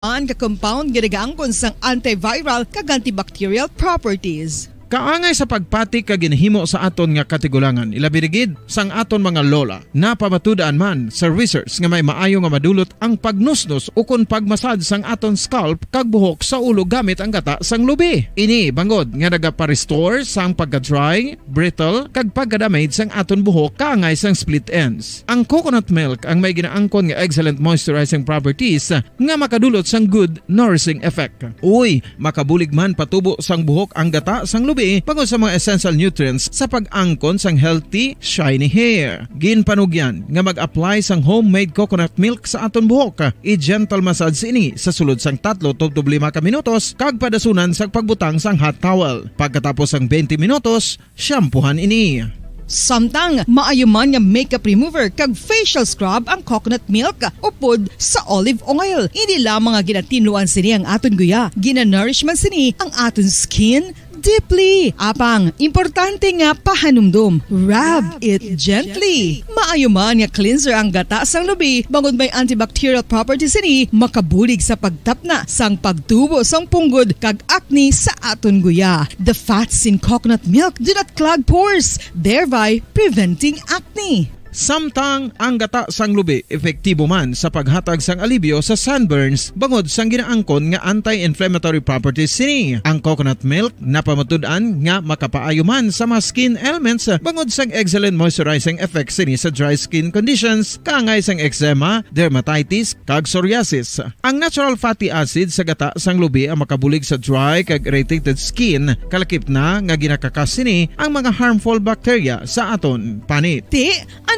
Ang ka-compound ginagaangkon sang antiviral kag antibacterial properties. Kaangay sa pagpati ka ginhimo sa aton nga katigulangan, ilabirigid sang aton mga lola na pamatudaan man sa research nga may maayo nga madulot ang pagnusnos ukon pagmasad sang aton scalp kag buhok sa ulo gamit ang gata sang lubi. Ini bangod nga nagapa-restore sang pagka-dry, brittle kag pagka-damage sang aton buhok kaangay sang split ends. Ang coconut milk ang may ginaangkon nga excellent moisturizing properties nga makadulot sang good nourishing effect. Uy, makabulig man patubo sang buhok ang gata sang lubi pagod sa mga essential nutrients sa pag-angkon sang healthy, shiny hair. Ginpanugyan nga mag-apply sang homemade coconut milk sa aton buhok. I-gentle massage ini sa sulod sang 3 to 5 ka minutos kag padasunan sa pagbutang sang hot towel. Pagkatapos sang 20 minutos, shampoohan ini. Samtang maayo man nga makeup remover kag facial scrub ang coconut milk upod sa olive oil. Hindi lamang nga ginatinluan sini ang aton guya, gina-nourishman sini ang aton skin deeply. Apang, importante nga pahanumdum. Rub it gently. Maayo man nga cleanser ang gata sang lubi, bangod may antibacterial properties ini, makabulig sa pagtapna sang pagtubo sang punggod kag acne sa aton guya. The fats in coconut milk do not clog pores, thereby preventing acne. Samtang ang gata sang lubi epektibo man sa paghatag sang alibyo sa sunburns bangod sang ginaangkon nga anti-inflammatory properties sini. Ang coconut milk napamatud-an nga makapaayo man sa mga skin ailments bangod sang excellent moisturizing effect sini sa dry skin conditions kaangay sang eczema, dermatitis kag psoriasis. Ang natural fatty acid sa gata sang lubi ang makabulig sa dry kag irritated skin, kalakip na nga ginakakas sini ang mga harmful bacteria sa aton panit.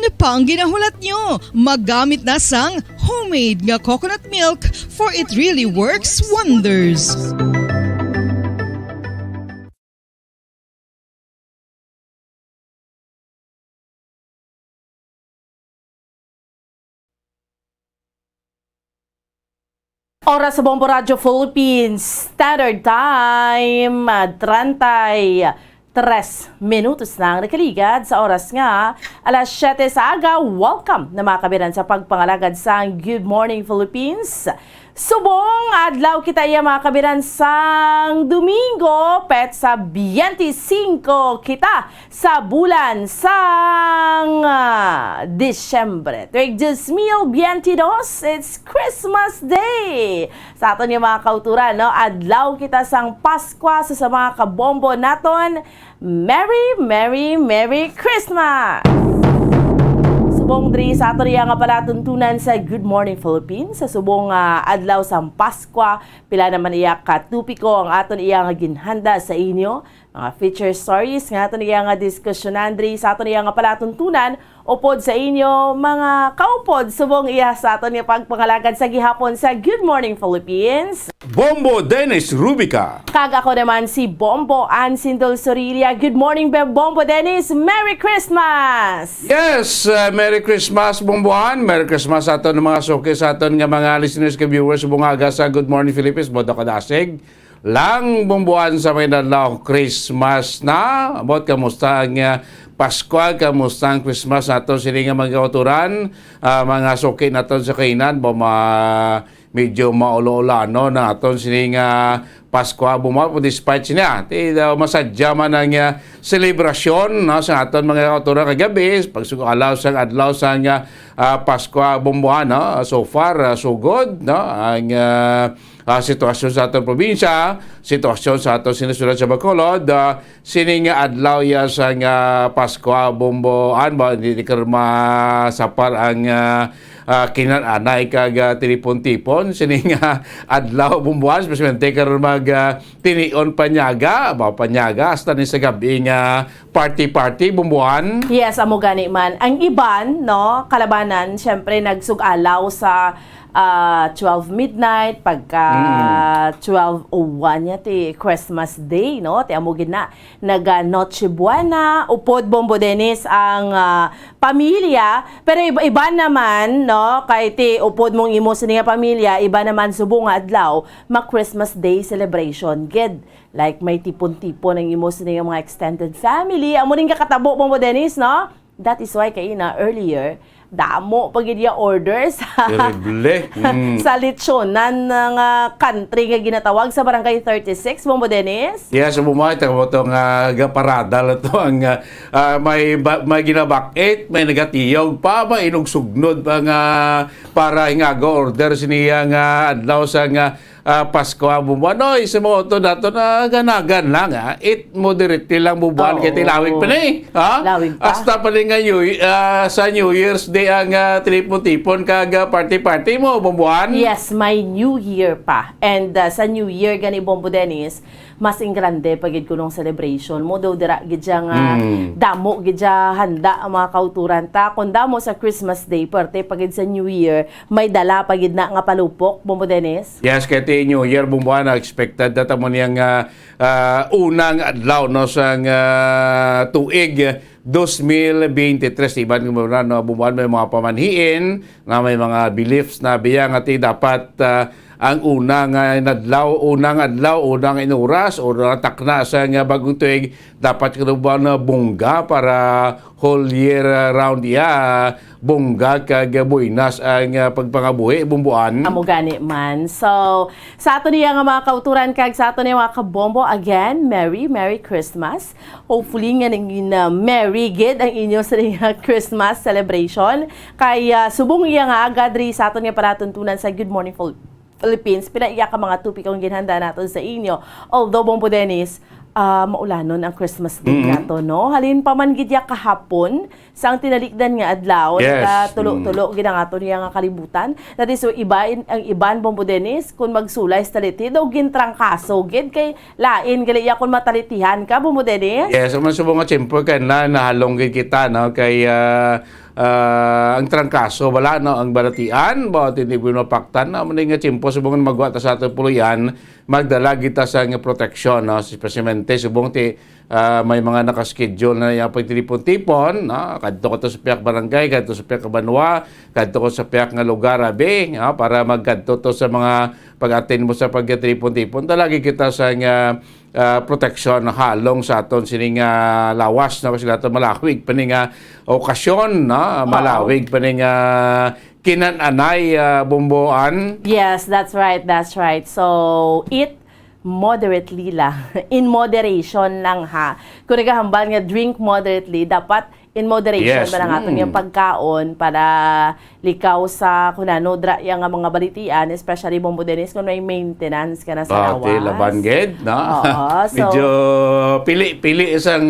Ano pa ang ginahulat nyo? Maggamit na sang homemade nga coconut milk for it really works wonders. Oras sa Bombo Radio Philippines Standard Time, 3 minutos lang nakaligad sa oras nga alas 7 sa aga. Welcome na mga kabiran sa pagpangalagad sa Good Morning Philippines. Subong adlaw kita iya mga kabiran sang Domingo, petsa 25 kita sa bulan sang Disyembre. Tuig 2022, it's Christmas Day. Sa aton yung mga kauturan, no? Adlaw kita sang Paskwa sa mga kabombo naton. Merry, Merry, Merry Christmas! Subong diri sa ato nga pala tuntunan sa Good Morning Philippines sa subong adlaw sang Paskwa, pila naman iya ka tupiko ang aton iya nga ginhanda sa inyo, mga feature stories nga aton iya nga diskusyonan diri sa aton iya nga pala tuntunan upod sa inyo mga kaupod subong iya sa aton nga pagpangalagad sa gihapon sa Good Morning Philippines. Bombo Dennis Rubica. Kag ako naman si Bombo Ansindol Sorilia. Good morning, Bombo Dennis. Merry Christmas! Yes, Merry Christmas, Bombohan. Merry Christmas sa aton mga suki, sa aton nga mga listeners ka viewers bungaga sa Good Morning Philippines. Bodo kadasig. Lang Bombohan sa may nadlaw Christmas na. Abot kamusta ang Pasko, kamusta ang Christmas nato sini nga magkauturan, mga suki naton sa kainan, medyo maulo-ulano na aton sining Pasko bumaw despite siya. Masadya man ang selebrasyon no, sa aton mga kauturan kagabi pagsugalaw sa adlaw sa Pasko bumbuhan. No? So far, so good. No? Ang sitwasyon sa aton probinsya, sitwasyon sa aton sinusunod sa Bacolod, sining adlaw ya sa Pasko bumbuhan ba hindi karma sapar ang kinananay kag tinipon-tipon sining adlaw bumbuhan especially karon mag tinion panyaga hasta ni sa gabi nga party party bumbuhan. Yes, amo gani man ang iban no kalabanan syempre nagsugalaw sa 12 midnight pagka 12:01 niya ti Christmas Day no ti amo gid na naga Noche Buena upod Bombo Dennis ang pamilya pero iba naman no kay ti upod mong imo sa nga pamilya iba naman subong adlaw ma Christmas Day celebration gid like may tipon-tipon ang imo sa nga mga extended family amo ring kakatabo Bombo Dennis no. That is why kay na earlier damo pagid ya orders Terrible. sa litsonan ng country nga ginatawag sa Barangay 36, Bombo Dennis. Yes, bumay mo itong gaparada lang ito ang may ginabakit, may nagatiyog pa, may inugsugnod pa nga para hingago order siniya nga adlaw sa nga Pasko bumanoy sa mga ito nato na ganagan lang it moderately lang bubuan Oo. kaya tilawig pa na Lawig pa. hasta pa rin nga sa New Year's Day ang tipon-tipon kag party-party mo bubuan. Yes, may New Year pa. And sa New Year gani Bombo Dennis, mas ingrande pagid kunong celebration mo daw dira gidya nga damo gidya handa ang mga kauturan ta kun damo sa Christmas Day parte pagid sa New Year may dala pagid na nga palupok Bombo Dennis. Yes, kaya ti New Year bumbuan na expected data mo niyang unang adlaw no sang tuig 2023 iban mo na no, bumbuan may mga pamanhiin na may mga beliefs na biya nga ti dapat ang unang unang inuras o takna sa nga bagong tuig dapat kanubuan na bongga para whole year round bongga kag buinas ang pagpangabuhi bumbuan. Amo gani man. So, sa ato niya nga mga kauturan kag sa ato niya mga kabombo, again, Merry Christmas. Hopefully nga naging merry gid ang inyo sa Christmas celebration. Kay subong iya nga agad ri sa ato niya palatuntunan sa Good Morning Philippines. Pinaiya ka mga tupik ang ginhanda natin sa inyo. Although, Bombo Dennis, maulanon ang Christmas Day nato, no? Halin pa man gidya kahapon sang tinalikdan nga adlaw Yes. tulo-tulo gid ang ato niya nga kalibutan. That is so ang iban Bombo Dennis kun magsulay sa taliti daw gintrangkaso gid kay lain gali ya kun matalitihan ka Bombo Dennis. Yes, man subong nga tiyempo kan na nahalong gid kita no kay ang trangkaso wala no ang balatian ba hindi pinapaktan na man nga tiyempo subong magwa ta sa ato puluyan magdala kita sa nga protection no especialmente subong ti may mga naka-schedule na yung pagtilipon-tipon, no? Kadto ko to sa piyak barangay, kadto sa piyak banwa, kadto ko sa piyak nga lugar abi, no? Para magkadto to sa mga pag-attend mo sa pagtilipon-tipon. Talagi kita sa nga protection halong sa aton sining lawas na kasi nato malawig pa nga okasyon, no? Malawig pa nga kinananay bumbuan. Yes, that's right. So, eat moderately lang. In moderation lang ha. Kung nagahambal nga drink moderately, dapat in moderation Yes. ba lang atong yung pagkaon para likaw sa kunano dra yang mga balitian, especially Bombo Dennis kung may maintenance ka na sa lawas. Laban gid, no? Oo, so- Medyo pili isang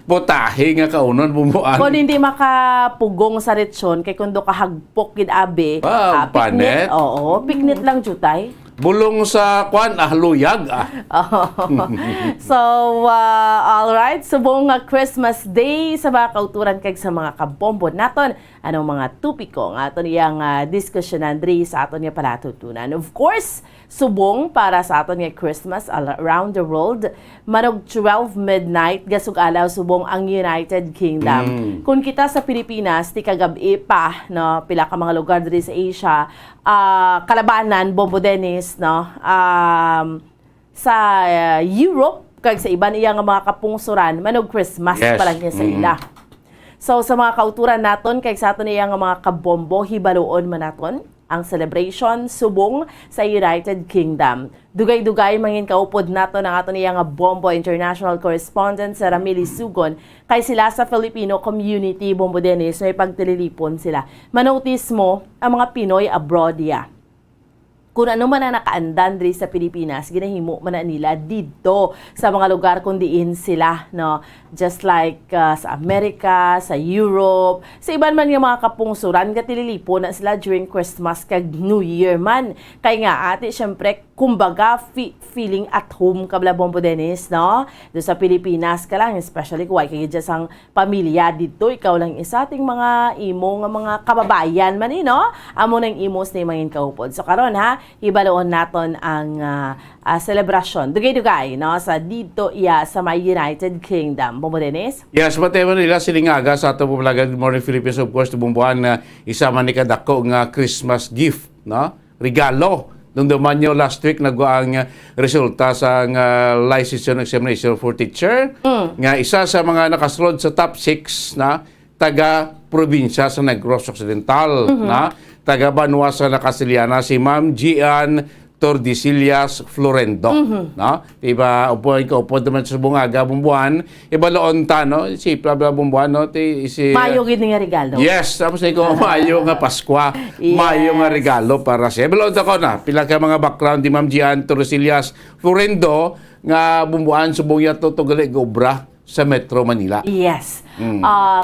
putahe nga kaunon bumbuan. Kung hindi makapugong sa retsyon, kay kundo kahagpok gid abe, Wow, panet. Oo, piknit lang jutay. Bulong sa kwan, luyag. So, all right. Subong Christmas Day sa mga kauturan kag sa mga kabombo naton. Anong mga tupiko nga aton iyang diskusyonan diri sa aton nga palatutunan. Of course, subong para sa aton nga Christmas around the world. Manog 12 midnight gasug alaw subong ang United Kingdom. Kung kita sa Pilipinas, ti kagabi pa, no, pila ka mga lugar diri sa Asia, kalabanan, Bombo Dennis, no, sa Europe, kag sa iban iya nga mga kapungsuran, manog Christmas Yes. pa lang niya sa ila. So, sa mga kauturan naton, kay sa aton iya nga mga kabombo, hibaluon man naton ang celebration subong sa United Kingdom. Dugay-dugay mangin kaupod nato ng aton iya nga Bombo International Correspondent sa Ramili Sugon kay sila sa Filipino community Bombo Dennis may pagtililipon sila. Manotice mo ang mga Pinoy abroad ya. Kung ano man ang nakaandan diri sa Pilipinas, ginahimo man na nila dito sa mga lugar kung diin sila, no? Just like sa Amerika, sa Europe, sa iban man yung mga kapungsuran, katililipo na sila during Christmas kag New Year man. Kaya nga, ate, syempre, kumbaga, feeling at home ka bala Bombo Dennis, no? Doon sa Pilipinas ka lang, especially kung kayo dyan sang pamilya dito, ikaw lang isa, ting mga imo nga mga kababayan man, no? Amo ng imos na yung kaupod. So, karon ha, ibaloon naton ang celebration. Dugay-dugay, no? Sa dito iya sa may United Kingdom. Bombo Dennis? Yes, matema nila siningaga sa ato pumalaga Good Morning Philippines, of course, bumbuan nga isa man ni kadako nga Christmas gift, no? Regalo. Nung dumanyo last week, nagwa ang resulta sa licensure examination for teacher. Nga isa sa mga nakasulod sa top 6 na taga probinsya sa Negros Occidental. Na taga Banwa sa Nakasiliana si Ma'am Gian Tordesillas Florendo. No? Diba, upo naman sa bungaga, bumbuan. Iba loon ta, no? Si Plabla bumbuan, no? Mayo gid nga regalo. Yes, tapos ko mayo nga Paskwa, Yes. mayo nga regalo para siya. Balod ako na, pila ka mga background di Ma'am Gian Tordesillas Florendo nga bumbuan subong yato to gali gobra sa Metro Manila. Yes.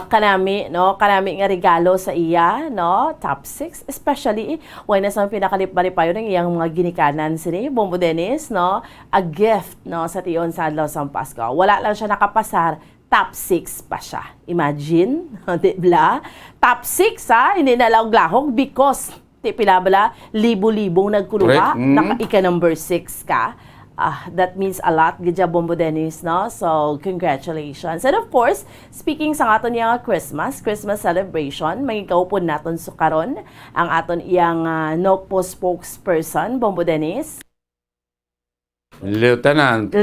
Kanami nga regalo sa iya, no? Top 6, especially why na sa pinakalip-balipayo ng iyang mga ginikanan sini, Bombo Dennis, no? A gift, no, sa tiyon sa adlaw sa Pasko. Wala lang siya nakapasar, top 6 pa siya. Imagine, di ba? Top 6 hindi na lahog because ti pilabala libo-libong nagkuluha, naka number 6 ka. That means a lot, gidya Bombo Dennis, no? So, congratulations. And of course, speaking sa aton iyang Christmas celebration, may kaupon naton so karon ang aton iyang NOCPO spokesperson, Bombo Dennis. Lieutenant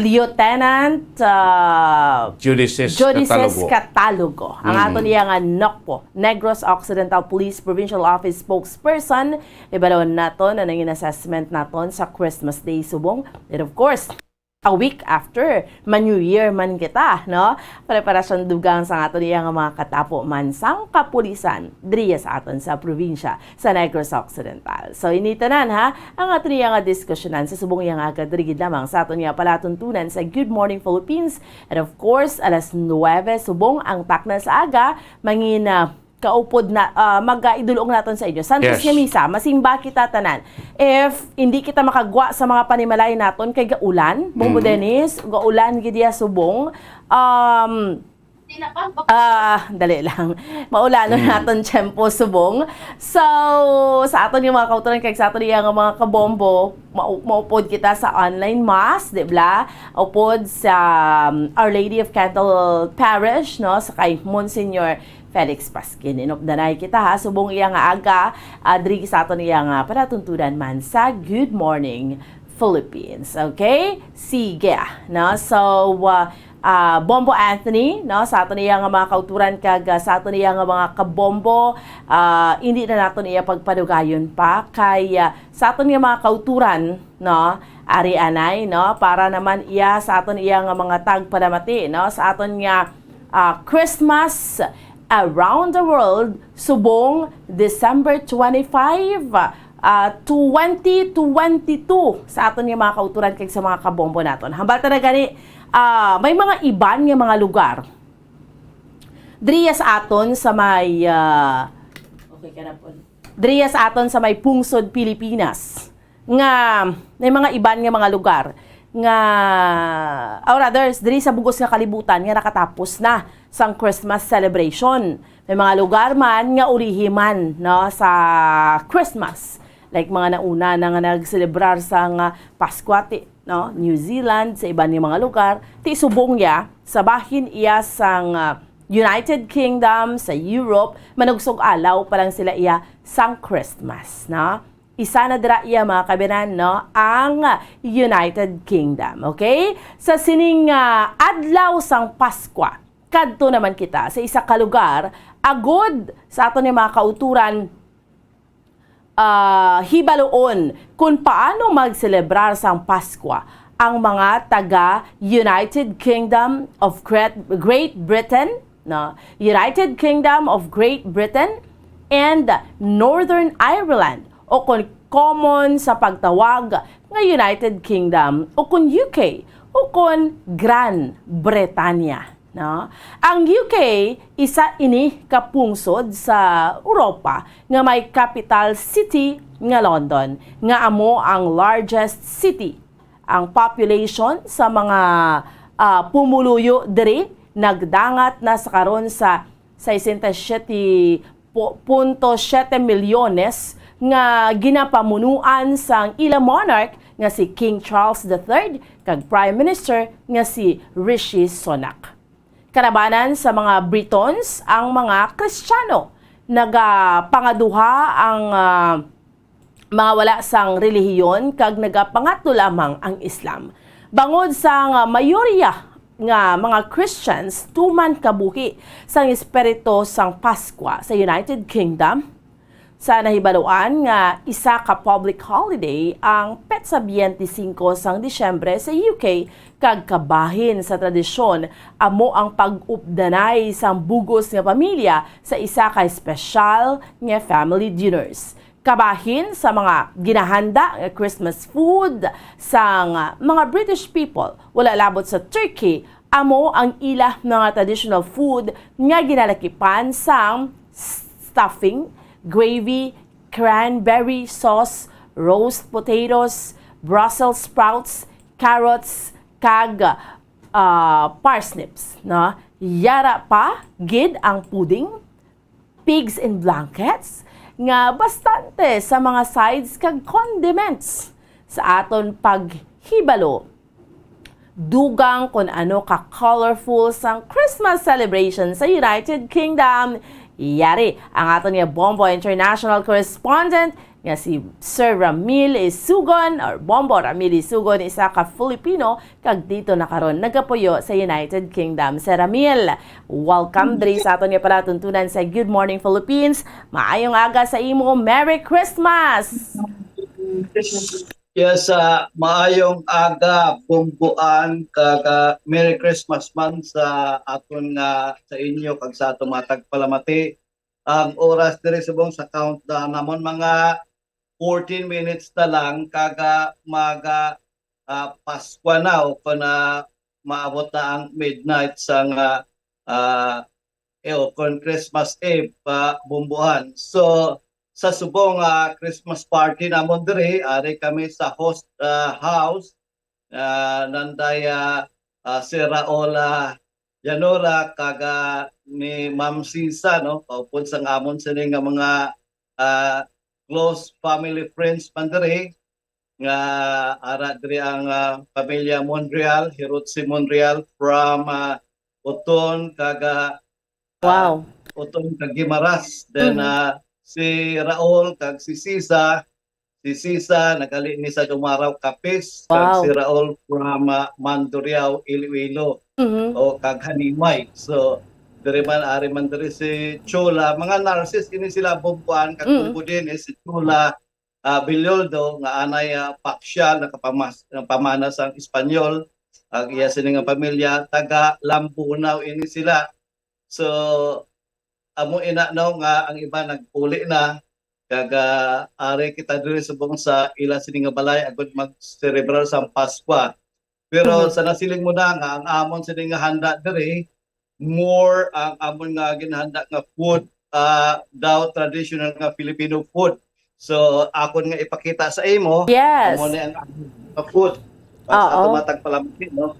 Judices Catalogo. Ang aton iyang NOCPO, Negros Occidental Police Provincial Office spokesperson. Ibalon naton ang assessment naton sa Christmas Day subong. And of course, a week after, New Year man kita, no? Preparasyon dugang sa aton iyang mga katapo man sang kapulisan driya sa aton sa probinsya sa Negros Occidental. So initanan ang aton iyang diskusyonan sa subong iyang agad lamang sa aton iyang palatuntunan sa Good Morning Philippines. And of course, alas 9 subong ang takna sa aga mangina kaupod na mag-idulong natin sa inyo. Santos nga misa, masimba kita tanan. If hindi kita makagwa sa mga panimalay naton kay gaulan, Bombo Dennis, gaulan gidiya subong, dali lang. Maulanon naton tiyempo subong. So, sa aton yung mga kauturan kay sa aton yung mga kabombo, maupod kita sa online mass, di ba? Upod sa Our Lady of Candle Parish, no? Sa kay Monsignor Felix Pasquin. Inopdanay kita subong iyang aga, adri sa aton iyang panatuntunan man sa Good Morning Philippines. Okay? Sige. No? So, Bombo Anthony, no, sa aton iyang mga kauturan kag sa aton iyang mga kabombo, hindi na naton iya pagpadugayon pa kay sa aton iyang mga kauturan, no, ari anay, no, para naman iya sa aton iyang mga tagpadamati, no, sa aton nga Christmas around the world subong December 25 2022 sa aton nga mga kauturan kag sa mga kabombo naton. Hambal ta na gani may mga iban nga mga lugar driya sa aton sa may driya sa aton sa may pungsod Pilipinas nga may mga iban nga mga lugar nga or others diri sa bugos nga kalibutan nga nakatapos na sang Christmas celebration. May mga lugar man nga urihiman, no, sa Christmas. Like mga nauna na nga nagselebrar sang Paskwa, no, New Zealand, sa iban nga mga lugar. Ti subong ya, sa bahin iya sang United Kingdom, sa Europe, manugsog alaw pa lang sila iya sang Christmas, no? Isa na dira iya mga kabinan, no, ang United Kingdom, okay? Sa sining adlaw sang Paskwa, kadto naman kita sa isa ka lugar, agod sa aton yung mga kauturan, hibaloon kung paano magselebrar sang Paskwa ang mga taga United Kingdom of Great Britain, no? United Kingdom of Great Britain and Northern Ireland, o kung common sa pagtawag ng United Kingdom, o kung UK, o kung Gran Bretanya. No? Ang UK, isa ini kapungsod sa Europa nga may capital city nga London, nga amo ang largest city. Ang population sa mga pumuluyo diri nagdangat na sa karon sa 67.7 milyones nga ginapamunuan sang ila monarch nga si King Charles III kag Prime Minister nga si Rishi Sunak. Karabanan sa mga Britons ang mga Kristiyano. Nagapangaduha ang mga wala sang relihiyon kag nagapangatlo lamang ang Islam. Bangod sa mayorya nga mga Christians tuman kabuhi sang espiritu sang Pasko sa United Kingdom. Sa nahibaluan nga isa ka public holiday ang petsa 25 sang Disyembre sa UK kag kabahin sa tradisyon amo ang pag-updanay sang bugos nga pamilya sa isa ka espesyal nga family dinners. Kabahin sa mga ginahanda nga Christmas food sang mga British people wala labot sa Turkey amo ang ila mga traditional food nga ginalakipan sang stuffing, gravy, cranberry sauce, roast potatoes, Brussels sprouts, carrots, kag parsnips. No? Yara pa, gid ang pudding, pigs in blankets, nga bastante sa mga sides kag condiments sa aton paghibalo. Dugang kung ano ka-colorful sang Christmas celebration sa United Kingdom. Yari ang aton nga Bombo International Correspondent nga si Sir Ramil Isugon or Bombo Ramil Isugon, isa ka Filipino kag dito na karon nagapuyo sa United Kingdom. Sir Ramil, welcome diri sa aton nga palatuntunan sa Good Morning Philippines. Maayong aga sa imo. Merry Christmas. Yes, maayong aga, bumbuan, kag Merry Christmas man sa aton sa inyo kag sa atong matag palamati. Ang oras diri subong sa countdown namon mga 14 minutes na lang kag maga Pasko na o kung maabot na ang midnight sang kung Christmas Eve bumbuan. So sa subong Christmas party namon diri ari kami sa host house nanday si Raola Yanora kag ni Ma'am Sisa no kaupod sang amon sini nga mga close family friends man diri nga ara diri ang pamilya Monreal, Hirotsi Monreal from Uton kag Wow. Uton kag Gimaras. Then si Raul kag si Sisa nagali ni sa Dumaraw Kapis kag Wow. si Raul from Mandurriao, Iloilo o kag Hanimay. So diri man ari man diri si Chola, mga nurses kini sila bumbuan kag bumbu din si Chola Bilyoldo nga anay paksyal nakapamana sang Espanyol ang iya sini nga pamilya taga Lambunaw ini sila. So amo ina no nga ang iba nagpuli na kag ari kita diri subong sa ila sini nga balay agud mag-celebrar sang Pasko. Pero sa nasiling mo na nga ang amon sini nga handa diri more ang amon nga ginhanda nga food daw traditional nga Filipino food. So akon nga ipakita sa imo Yes. amo ni ang amon nga food. Sa tumatag palamti no.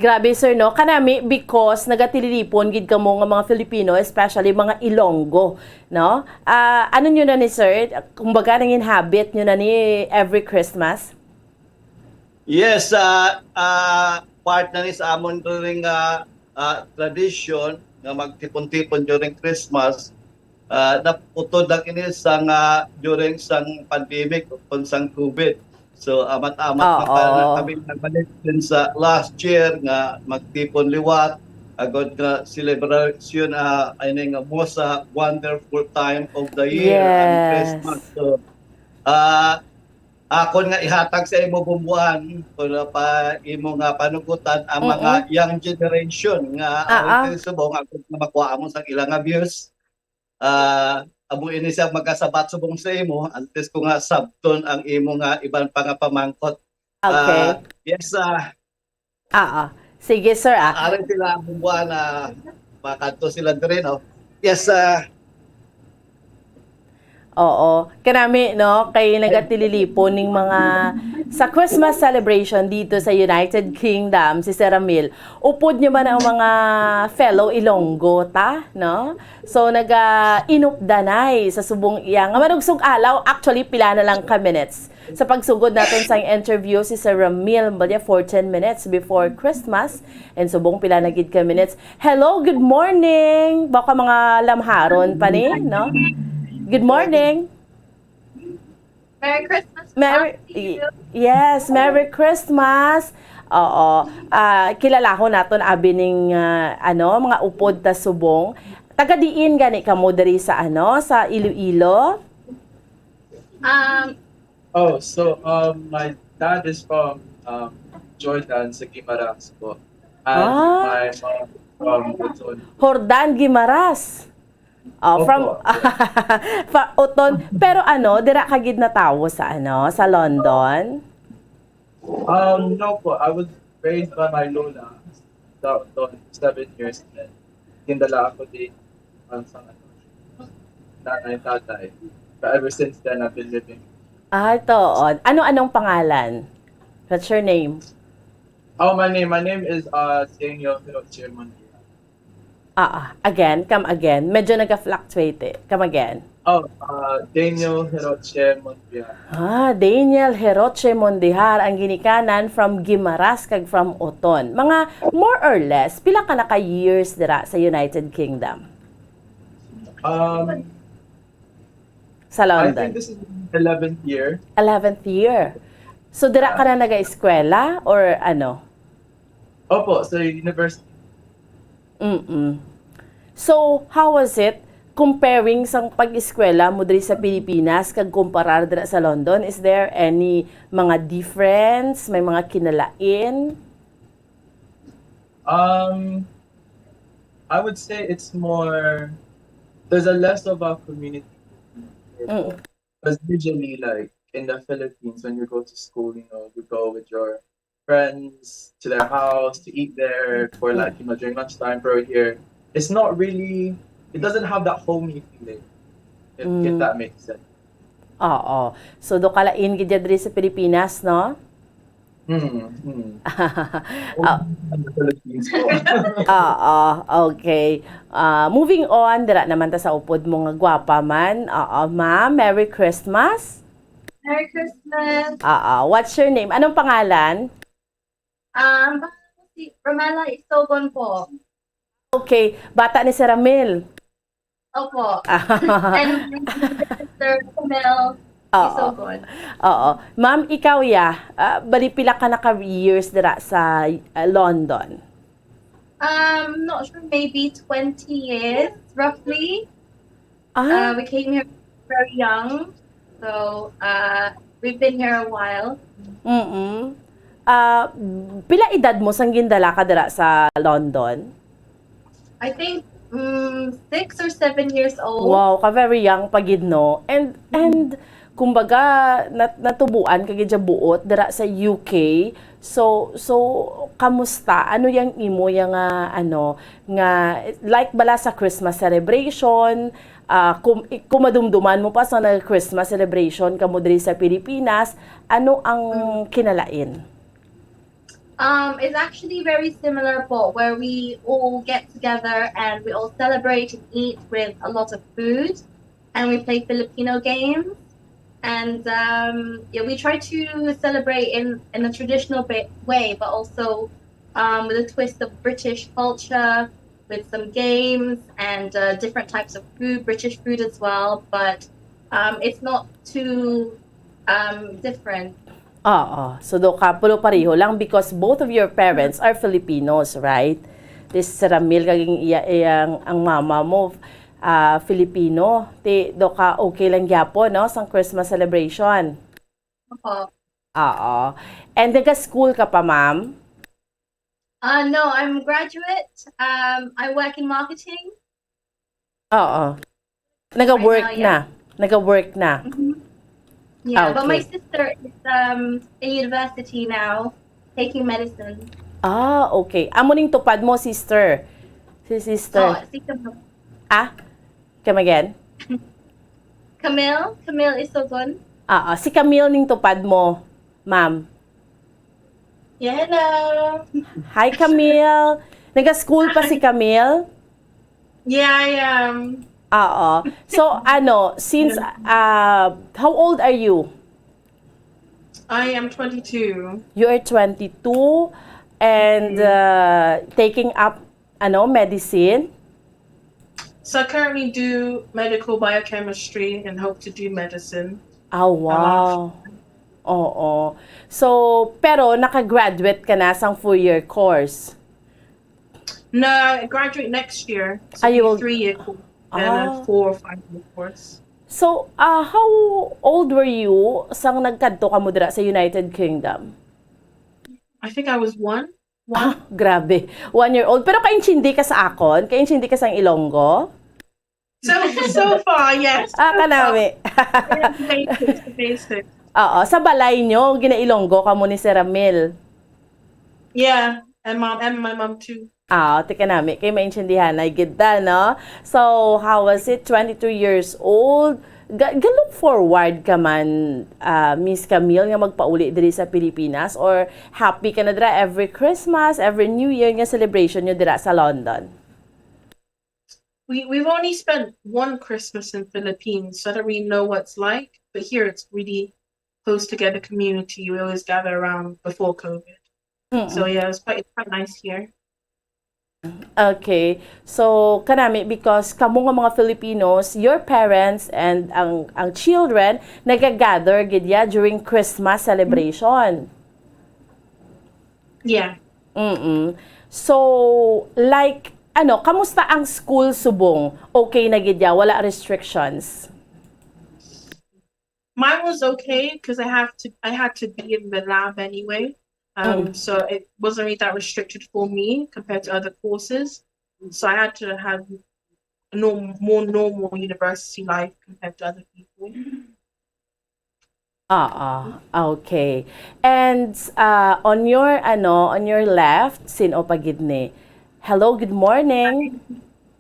Grabe sir no, kanami because nagatililipon gid kamo nga mga Filipino, especially mga Ilonggo, no? Ano nyo na ni sir? Kumbaga nang inhabit nyo na ni every Christmas? Yes, part na ni sa amon during tradition nga magtipon-tipon during Christmas. Naputod lang ini sang during sang pandemic o sang COVID. So amat-amat na kami nagbalik din sa last year nga magtipon liwat agad nga celebration ay nga most wonderful time of the year and Christmas. So akon nga ihatag sa imo bumbuan kung pa imo nga panugutan ang mga young generation nga aron subong agad nga makuha mo sa ilang views. Amo ini siya magkasabat subong sa imo antes ko nga sabton ang imo nga iban pa nga pamangkot. Okay. Yes, Sige sir aron sila ang bumbuan makanto sila diri no. Yes, Oo. Kanami, no, kay nagatililipon ning mga sa Christmas celebration dito sa United Kingdom, si Sir Ramil. Upod nyo man ang mga fellow Ilonggo, ta, no? So, inupdanay sa subong iya. Nga manugsog alaw, actually, pila na lang ka minutes. Sa pagsugod natin sa interview si Sir Ramil Mbalya for 10 minutes before Christmas. And subong pila na gid ka minutes. Hello, good morning! Baka mga lamharon pa ni, no? Good morning. Merry Christmas. Merry Christmas. Oo. Kilala ko naton abi ning mga upod ta subong. Taga diin gani ka mo diri sa sa Iloilo? My dad is from Jordan sa Guimaras po. And Ah. my mom from Luzon. Jordan Guimaras. Opo. From Uton. Pero dira ka gid na tawo sa sa London? No po. I was raised by my lola. Doon 7 years. And kindala ako din sa nanay tatay. But ever since then, I've been living. Toon. Ano-anong pangalan? What's your name? Oh, my name is Daniel Chairman. Again, come again. Medyo nag-fluctuate eh. Come again. Daniel Hiroche Monbiar. Daniel Heroche Mondihar ang ginikanan from Guimaras kag from Oton. Mga more or less, pila ka na ka years dira sa United Kingdom? Sa I think London? this is 11th year. 11th year. So dira ka na naga-eskwela or ano? Opo, sa university. So, how was it comparing sang pag-eskwela mo diri sa Pilipinas kag kumparar dira sa London? Is there any mga difference? May mga kinalain? I would say it's more, there's a less of a community. Because usually, like, in the Philippines, when you go to school, you go with your friends to their house to eat there for during lunchtime. But here, it's not really, it doesn't have that homey feeling, if that makes sense. Oo. So, do kalain gid diri sa Pilipinas, no? The Philippines po. Okay. Moving on, dira naman ta sa upod mo nga gwapa man. Ma'am, Merry Christmas. Merry Christmas. What's your name? Anong pangalan? Si Romela Isogon po. Okay, bata ni si Ramil. Opo. And my sister, Camille Isogon. Ma'am, ikaw bali pila ka na ka years dira sa London? Not sure, maybe 20 years, roughly. We came here very young, so we've been here a while. Pila edad mo sang gindala ka dira sa London? I think 6 or 7 years old. Wow, ka very young pagid no. And kumbaga natubuan ka gid buot dira sa UK. So kamusta? Ano yang imo yang nga like bala sa Christmas celebration? Kumadumduman mo pa sa Christmas celebration kamo diri sa Pilipinas, ano ang kinalain? It's actually very similar, but where we all get together and we all celebrate and eat with a lot of food, and we play Filipino games, and we try to celebrate in a traditional way, but also with a twist of British culture, with some games and different types of food, British food as well, but it's not too different. So do kapulo pareho lang because both of your parents are Filipinos, right? This Ramil kaging iyang ang mama mo Filipino. Do ka okay lang gyapon no sang Christmas celebration. Opo. And nag-school ka pa, ma'am? No, I'm a graduate. I work in marketing. Nag-work Right now, na. Nag-work na. Yeah, but my Okay. sister is in university now, taking medicine. Okay. Amo ning tupad mo, sister. Si sister. Si Camille. Come again? Camille Isogon. Si Camille ning tupad mo, ma'am. Yeah, hello. Hi, Camille. Nag-school pa si Camille? Yeah, I am. So, since, how old are you? I am 22. You are 22 and taking up, medicine? So I currently do medical biochemistry and hope to do medicine. Oh, wow. Oo. So, pero nakagraduate ka na sang 4-year course. No, I graduate next year. So You it'll will- be 3-year course and Ah. a 4 or 5-year course. So, how old were you sang nagkadto ka mo dira sa United Kingdom? I think I was 1. Grabe. 1-year-old. Pero kainchindi ka sa akon? Kainchindi ka sang Ilonggo? So far, yes. Kanami. The basics. Oo. Sa balay nyo, ginailonggo ka mo ni Sir Ramil. Yeah, and my mom too. Tika nami. Kay maintindihan. Ay, ganda, no? So, how was it? 22 years old. Look forward ka man, Miss Camille, nga magpauli diri sa Pilipinas? Or happy ka na dira every Christmas, every New Year nga celebration nyo dira sa London? We've only spent one Christmas in Philippines, so I don't really know what's like. But here it's really close together community. We always gather around before COVID. So yeah, it's quite nice here. Okay. So, kanami, because kamo nga mga Filipinos, your parents and ang children, nagagather gidya during Christmas celebration. Yeah. So, like, kamusta ang school subong? Okay na gidya, wala restrictions? Mine was okay because I had to be in the lab anyway. So it wasn't really that restricted for me compared to other courses. So I had to have more normal university life compared to other people. Okay. And on your left, sino pa gidni? Hello, good morning.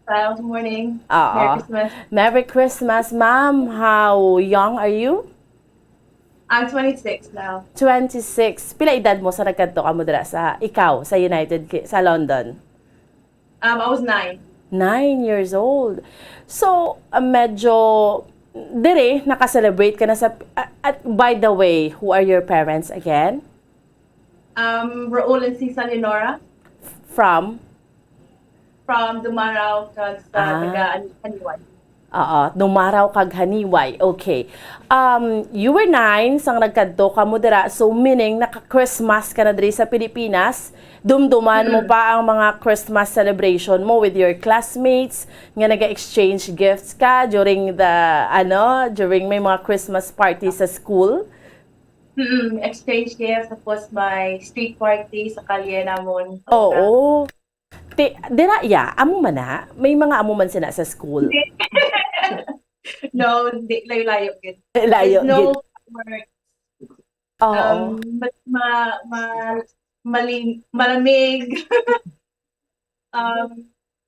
Good morning. Merry Christmas. Merry Christmas, ma'am. How young are you? I'm 26 now. 26. Pila edad mo sa nagkadto ka mo dira sa sa London? I was 9. 9 years old. So, medyo dire naka-celebrate ka na sa by the way, who are your parents again? Raul and Cisa Leonora From Dumaraw, sa taga Aniwan. Numaraw kag Haniway. Okay. You were 9 sang nagkadto ka mo dira. So meaning naka-Christmas ka na diri sa Pilipinas. Dumduman mo pa ang mga Christmas celebration mo with your classmates nga naga-exchange gifts ka during during may mga Christmas party sa school. Exchange gifts, tapos may street party sa kalye namon. Oo. Dira amo man na. May mga amo man sina sa school. No, layo-layo gid. Layo There's no gid. work. Oo. Malamig.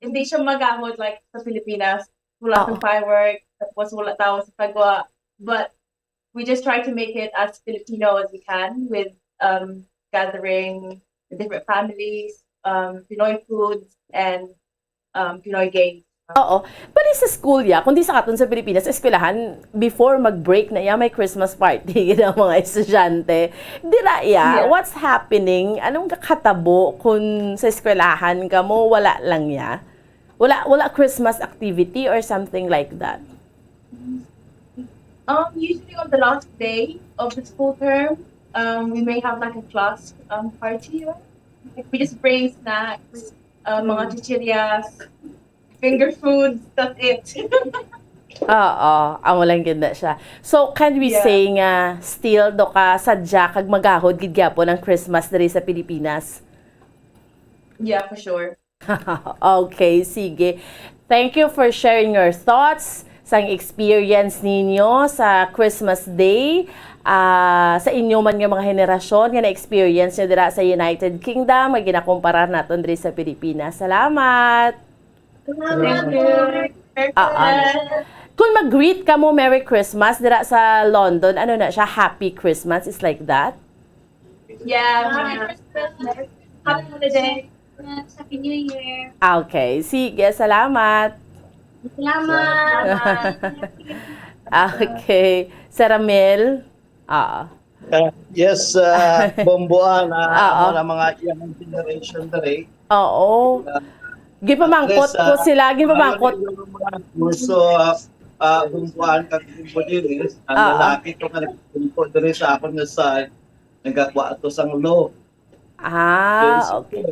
Hindi siya magahod like sa Pilipinas. Wala Oo. sa fireworks, tapos wala tao sa pagwa. But we just try to make it as Filipino as we can with gathering different families, Pinoy foods, and Pinoy games. Oo. Pero sa school kundi sa katon sa Pilipinas, sa eskwelahan, before mag-break na may Christmas party ng mga estudyante. Dira Yeah. what's happening? Anong kakatabo kung sa eskwelahan ka mo, wala lang Wala Christmas activity or something like that? Usually on the last day of the school term, we may have like a class party. Right? Like, we just bring snacks, mga chichirias, finger foods, that's it. Oo, amo lang gid na siya. So, can we Yeah. say nga still do ka sadya kag magahod gid gyapon ang Christmas diri sa Pilipinas? Yeah, for sure. Okay, sige. Thank you for sharing your thoughts sa experience ninyo sa Christmas Day. Sa inyo man nga mga henerasyon nga na-experience nyo dira sa United Kingdom, nga ginakumparar naton diri sa Pilipinas. Salamat! Thank you. Merry Ah, Christmas. Kung mag-greet ka mo Merry Christmas dira sa London, ano na siya? Happy Christmas is like that? Yeah. Merry Christmas. Happy holiday. Happy New Year. Okay, sige. Salamat! Salamat. Okay. Saramil? Yes, Bomboan, Oo. mga young generation dali. Oo. Gipamangkot ko sila. Gipamangkot. So, bumbuan kag bumbudinis, ang lalaki ko nga nagpunto diri sa akon nga side, nagakwa ato sang law. Okay.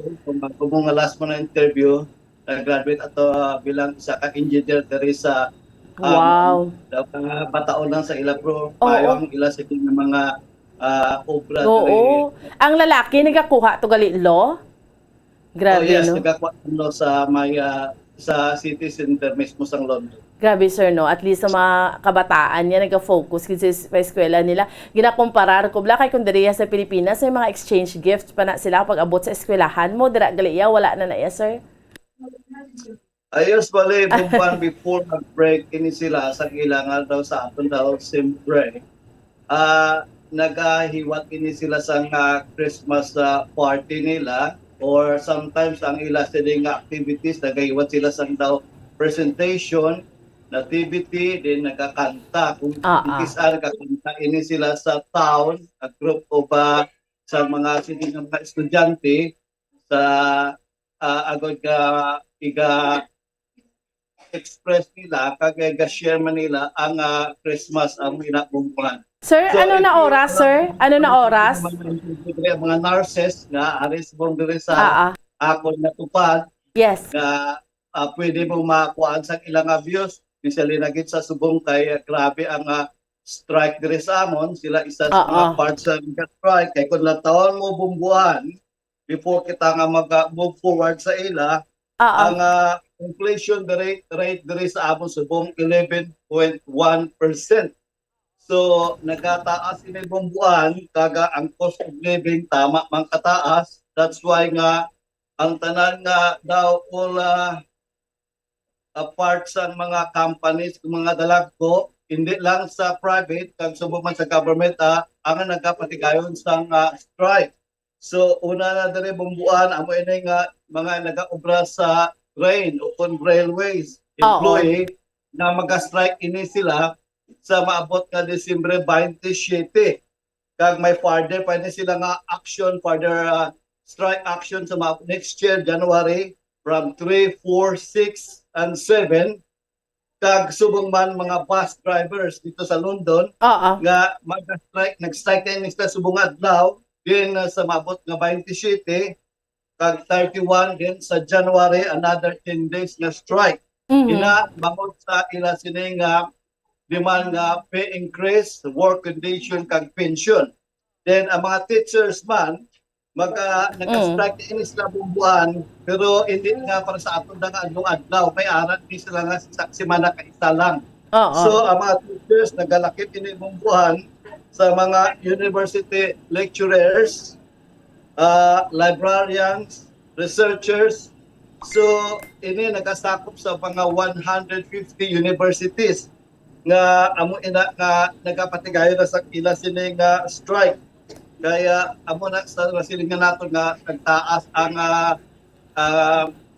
Kung nga last mo na interview, nag-graduate ato bilang isa ka engineer diri sa Wow. bataon lang sa ila bro. Oo. Payong ila sa mga obra Oo. diri. Ang lalaki nagakuha to gali law? Grabe, Yes, no? nagakwa no sa may sa city center mismo sang London. Grabe, sir, no? At least sa mga kabataan niya, nag-focus kasi sa eskwela nila. Ginakumparar ko, kay kung diriya sa Pilipinas, may mga exchange gifts pa na sila pag abot sa eskwelahan mo. Dira gali wala na iya, sir? Ayos bali, buwan before mag-break, ini sila sa ilangan daw sa aton daw, siyempre. Nagahiwat ini sila sa Christmas party nila or sometimes ang ila sila activities, nagahiwat sila sa daw presentation, nativity, din nagkakanta. Kung ikisa nagkakanta ini sila sa town, a group of sa mga sining mga estudyante sa agad ka iga express nila kag share man nila ang Christmas ang inabungkuhan. Sir, So, ano na oras, sir? Ano na oras? Mga nurses nga aris mong diri sa ako natupad Yes. na pwede mo makuhaan sa ilang views. Bisali na gid sa subong kay grabe ang strike diri sa amon. Sila isa sa mga parts sa strike. Kay kung taon mo bumbuhan, before kita nga mag-move forward sa ila, ang inflation rate diri sa amon subong 11.1%. So, nagkataas ini bumbuhan, kaga ang cost of living tama mang kataas. That's why nga ang tanan nga daw all parts sa mga companies, mga dalagko, hindi lang sa private, kag subong man sa government, ang nagkapatigayon sa strike. So, una na diri bumbuan, amo ini nga mga nagaobra sa train o kung railways, employee, na mag-strike ini sila sa maabot nga Disyembre 27. Kag may further pa ini sila nga action, further strike action sa next year, January, from 3, 4, 6, and 7. Kag subong man mga bus drivers dito sa London nga mag-strike, nag-strike na nila subong adlaw din sa maabot nga 27 kag 31 din sa January, another 10 days na strike. Ina mamot sa ila sini nga demand nga pay increase, work condition kag pension. Then ang mga teachers man nag-strike ini sila bumbuan, pero hindi nga para sa aton nga adlaw may aral ni sila nga sa semana ka isa lang. So ang mga teachers nagalakip ini bumbuan sa mga university lecturers, librarians, researchers. So ini nagasakop sa mga 150 universities nga amo ina nga nagapatigayon na sa ila sini nga strike. Kaya amo na sa silingan nato nga nagtaas ang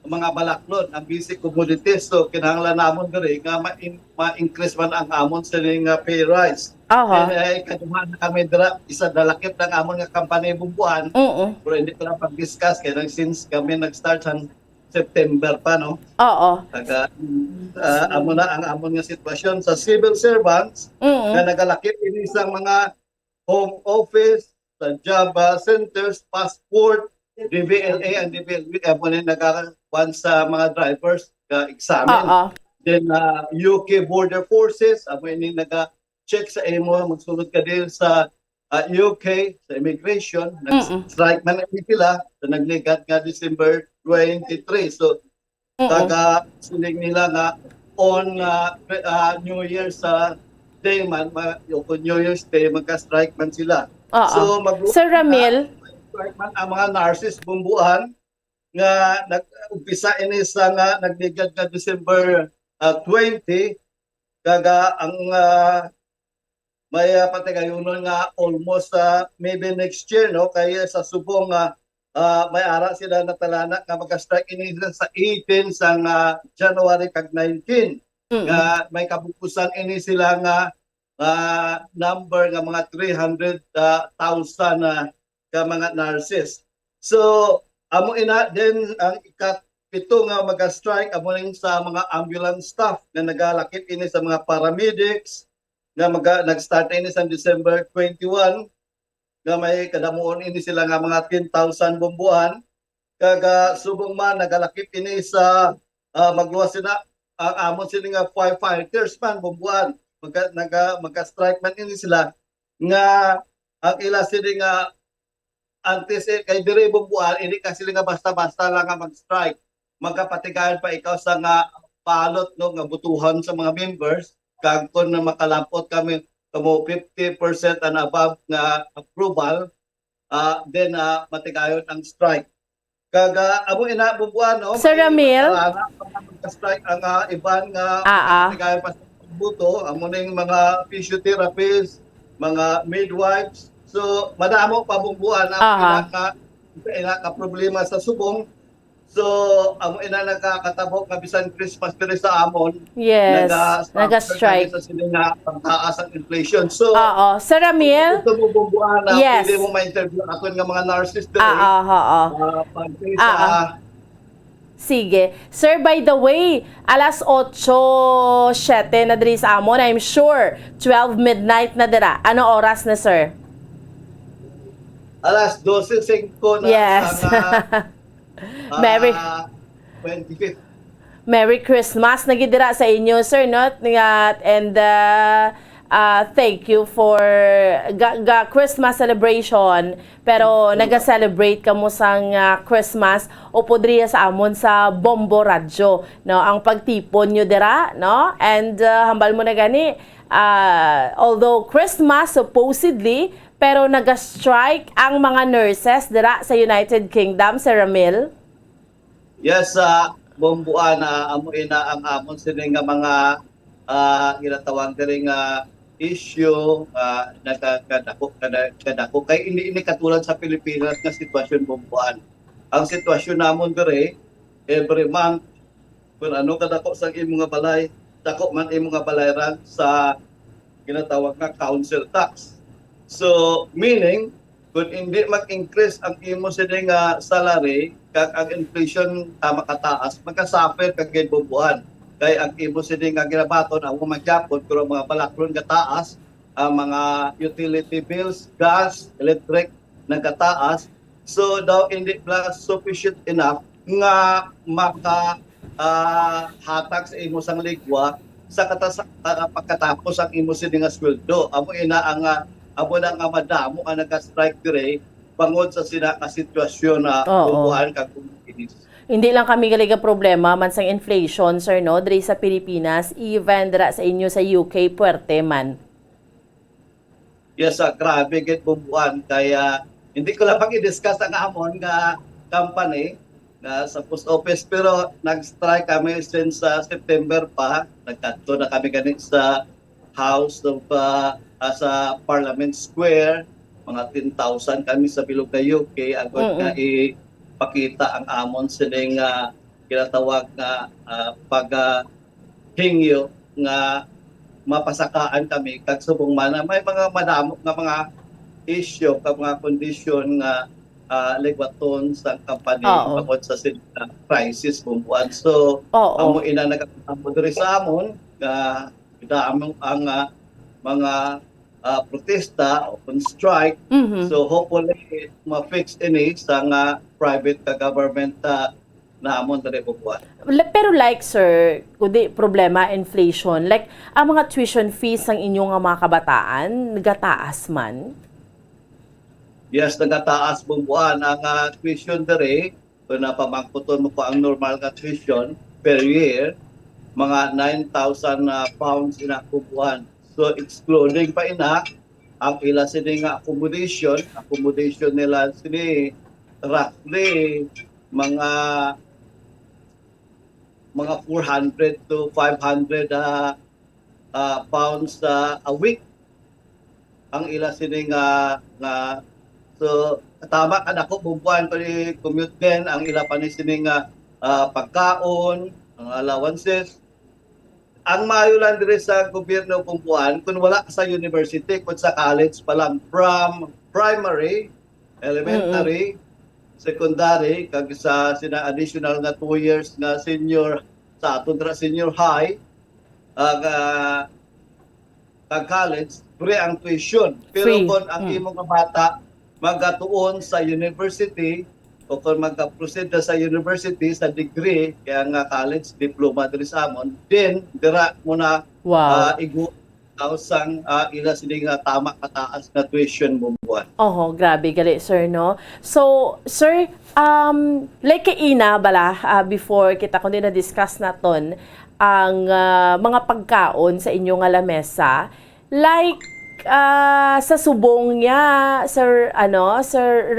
mga balaklon, ang basic commodities. So kinahanglan namon diri nga ma-increase man ang amon sa pay rise. Kaduman na kami dira isa dalakip ng amon nga kampanya bumbuan. Pero hindi ko lang pag-discuss kaya since kami nag-start sa September pa, no? Taga amo na ang amon nga sitwasyon sa civil servants na nagalakip ini isang mga home office, sa job centers, passport, DVLA and DVLB, amo na nagakakuan sa mga drivers examen. Then UK Border Forces, amo ini naga-check sa imo, magsulod ka din sa UK, sa immigration, nag-strike man sila, so nagligat nga December 23. So, taga siling nila nga on New Year's Day man, New Year's Day, magka-strike man sila. So, Sir Ramil, ang mga nurses bumbuan nga nag-umpisa ini sa nga nagligat nga December 20, kaga ang may patigayunon nga almost maybe next year, no, kaya sa subong may ara sila natalana nga magka-strike ini sa 18 sa January kag 19 nga may kabukusan ini sila nga number nga mga 300,000 ka mga nurses. So amo ina din ang pito nga mag-strike amo ning sa mga ambulance staff nga nagalakip ini sa mga paramedics nga nag-start ini sa December 21 nga may kadamuon ini sila nga mga 10,000 bumbuan kaga subong man nagalakip ini sa magluwas sila ang amon sila nga firefighters man bumbuan magka-strike man ini sila nga ang ila sila nga antes kay dire bumbuan ini kasi nga basta-basta lang nga mag-strike magkapatigayan pa ikaw sa nga palot no nga butuhan sa mga members kag kun na makalampot kami kamo 50% and above nga approval then matigayon ang strike kaga amo ina bumbuan no Sir Ramil? strike ang iban nga matigayon pa sa buto amo ning mga physiotherapists mga midwives so madamo pa bumbuan ang ka problema sa subong. So, amo ina nagkakatabok nga bisan Christmas diri sa amon. Yes, naga-strike. Sa sila nga pagtaas ang inflation. So, Sir Ramil? Ito mo bumbuan na Yes. pwede mo ma-interview ako nga mga narcissist diri. Sige. Sir, by the way, alas 8:07 na diri sa amon. I'm sure 12 midnight na dira. Ano oras na, sir? Alas 12:05 na Yes. Merry 25th. Merry Christmas nagidira sa inyo, sir, no? And thank you for Christmas celebration. Pero naga-celebrate kamo sang Christmas o podriya sa amon sa Bombo Radyo, no? Ang pagtipon nyo dira, no? And hambal mo na gani, although Christmas supposedly, pero naga-strike ang mga nurses dira sa United Kingdom, Sir Ramil? Yes, bumbuan amo ina ang amon sila nga mga ginatawag diri nga issue nagkadako kay hindi katulad sa Pilipinas nga sitwasyon bumbuan. Ang sitwasyon namon diri every month kung ano kadako sa imong nga balay, dako man imong nga balayran sa ginatawag nga council tax. So, meaning, kung hindi mag-increase ang imo sila nga salary, kag ang inflation makataas, magkasuffer kag bubuan. Kaya ang imo sila nga ginabaton, ang magyapon, kung mga balaklon gataas, ang mga utility bills, gas, electric, nagkataas. So, daw hindi plus sufficient enough nga hatag sa imo sang ligwa sa pagkatapos ang imo sila nga sweldo. Amo ina ang amo na nga madamo ang nag-strike dire bangod sa sila ka sitwasyon na bubuhan kag kumikinis. Hindi lang kami galiga problema man sang inflation, sir, no? Diri sa Pilipinas, even dira sa inyo sa UK, puwerte man. Yes, grabe git bubuhan kaya hindi ko lang i-discuss ang amon nga company na sa post office pero nag-strike kami since September pa. Nagkadto na kami ganit sa House of sa Parliament Square, mga 10,000 kami sa bilog na UK agad nga ipakita ang amon sining kinatawag nga paghingyo nga mapasakaan kami kag subong man may mga madamo nga mga issue kag mga condition nga legwaton sa company bangod sa crisis bumbuan. So amo ina nagkatamo diri sa amon nga idamong ang mga protesta o strike. So hopefully ma-fix ini sa nga private government na amon diri bubuan. Pero like, sir, kundi problema inflation, like ang mga tuition fees ng inyong mga kabataan nagataas man? Yes, nagataas bubuan ang tuition diri kung napamangkuton mo ko ang normal nga tuition per year mga 9,000 pounds ina bubuan. So excluding pa ina ang ila sini nga accommodation nila sini roughly mga 400 to 500 pounds a week ang ila sini nga so tama kada ko bubuan ko ni commute din ang ila pa ni sini nga pagkaon ang allowances. Ang maayo lang dire sa gobyerno bumbuan kung wala sa university kung sa college pa lang from primary, elementary, secondary kag sa sina additional nga 2 years nga senior sa aton ra senior high kag college free ang tuition. Pero Free. kung ang imong nga bata magatuon sa university o kung magka-proceed na sa university sa degree kaya nga college diploma diri sa amon, then dira mo na Wow. igo sang ila sila nga tama kataas na tuition bubuan. Oho, grabe gali sir no. So, sir, like kay ina bala before kita kundi na discuss naton ang mga pagkaon sa inyong nga lamesa, like sa subong niya, Sir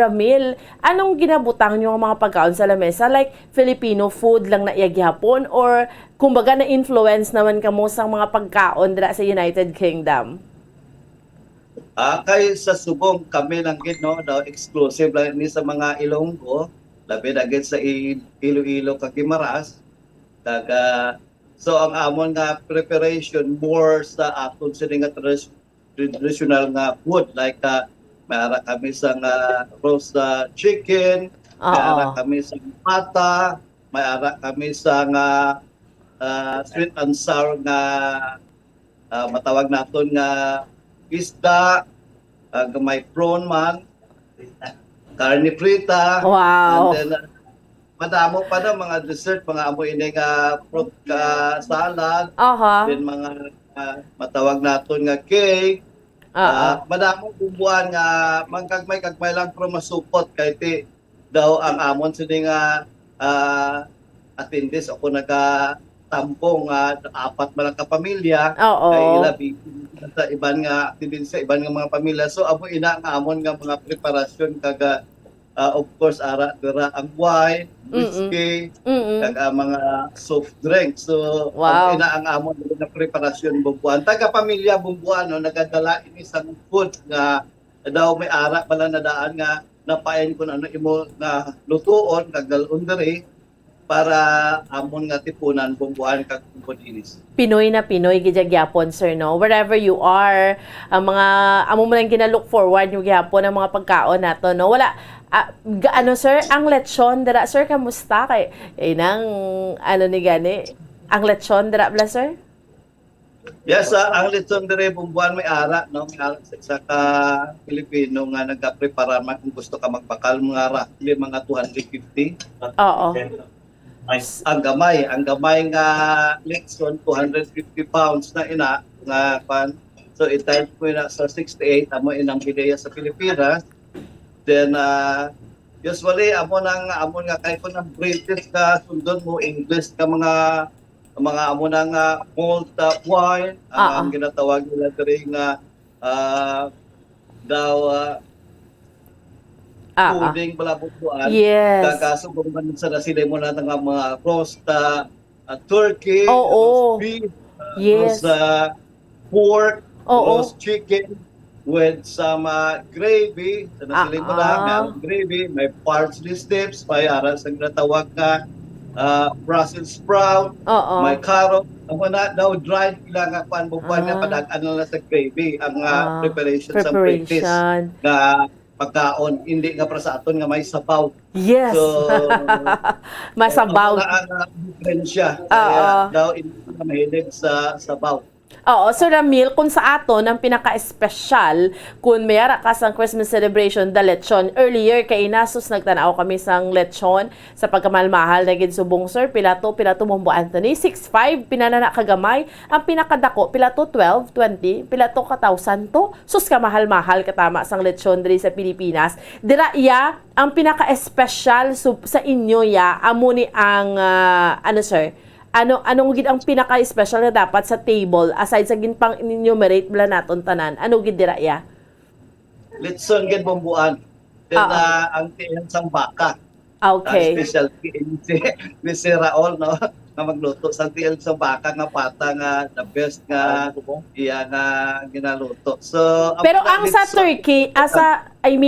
Ramil, anong ginabutang niyo ang mga pagkaon sa lamesa? Like Filipino food lang na iyaghapon or kumbaga na influence naman kamo sa mga pagkaon dira sa United Kingdom? Kay sa subong kami lang gid no, daw exclusive lang ni sa mga Ilonggo, labi na gid sa Iloilo kag Guimaras. So ang amon nga preparation more sa aton sini nga traditional nga food like mayara kami sa roast chicken, mayara kami sa pata, mayara kami sa sweet and sour nga matawag naton nga isda, may prawn man, karne frita, Wow. and then madamo pa na mga dessert, mga amo ini nga fruit salad, Aha. then mga matawag naton nga cake. Madamo bubuan nga mangkagmay lang pro masupot kay ti daw ang amon sini nga attendees ako tampong 4 man lang ka pamilya Oo. kay ilabi sa iban nga activities sa iban nga mga pamilya, so amo ina ang amon nga mga preparasyon kaga of course ara dira ang wine, whiskey, kag mga soft drinks. So Wow. amo ina ang amon nga preparasyon bubuan taga pamilya bubuan no, nagadala ini sang food nga daw may ara pala na daan nga napain kun ano imo nga lutuon kag dalon diri para amon nga tipunan bubuan kag kumpudinis. Pinoy na Pinoy gijagyapon sir no, wherever you are, ang mga amo mo lang gina-look forward yung gyapon ang mga pagkaon nato no. Wala ano sir, ang lechon dira sir, kamusta kay nang ano ni gani ang lechon dira bla sir? Yes, ang lechon dire bubuan may ara no, may ara sa Pilipino nga nagka-prepara man kung gusto ka magpakal mga roughly mga 250. Oo. Ang gamay nga lechon 250 pounds na ina nga pan. So i-type ko na sa 68 amo inang bideya sa Pilipinas. Then usually amon nga kay ko ng British ka sundon mo English ka mga amo nang malt wine ang ginatawag nila diri nga pudding balabutuan. Yes. Kakasubong man sa sila mo na nga mga roast turkey, Oo. roast beef, Yes. roast pork, Oo. roast chicken with some gravy. Sa nasiling mo na, may gravy, may parsley sticks, may aral sa ginatawag nga Brussels sprout, Oo. may carrot. Ang na daw dried ilang nga bubuan nga padag-ano na sa gravy ang preparation sa British Preparation. nga pagkaon, hindi nga para sa aton nga may sabaw. Yes. So Masabaw. ang diferensya. Oo. Kaya daw hindi na mahilig sa sabaw. Oo, Sir Ramil, kung sa aton ang pinaka-espesyal, kung mayara ka sa Christmas celebration, the lechon. Earlier, kay Inasos, nagtanaw kami sang lechon sa pagkamalmahal na ginsubong, sir. Pilato, Mombo Anthony. 6'5", pinanana kagamay. Ang pinakadako, pilato 12, 20, pilato ka 1,000 to. Sus ka mahal-mahal katama sang lechon diri sa Pilipinas. Dira iya, ang pinaka-espesyal sa inyo ya, amo ni ang, sir, anong gid ang pinaka-special na dapat sa table aside sa ginpang enumerate bala naton tanan, ano gid dira ya? Litson gid bumbuan. Then ang tiyan sang baka. Okay. Specialty ni si Raul no nga magluto sa tiyan sang baka nga pata nga the best nga iya nga ginaluto. So Pero ang sa Turkey,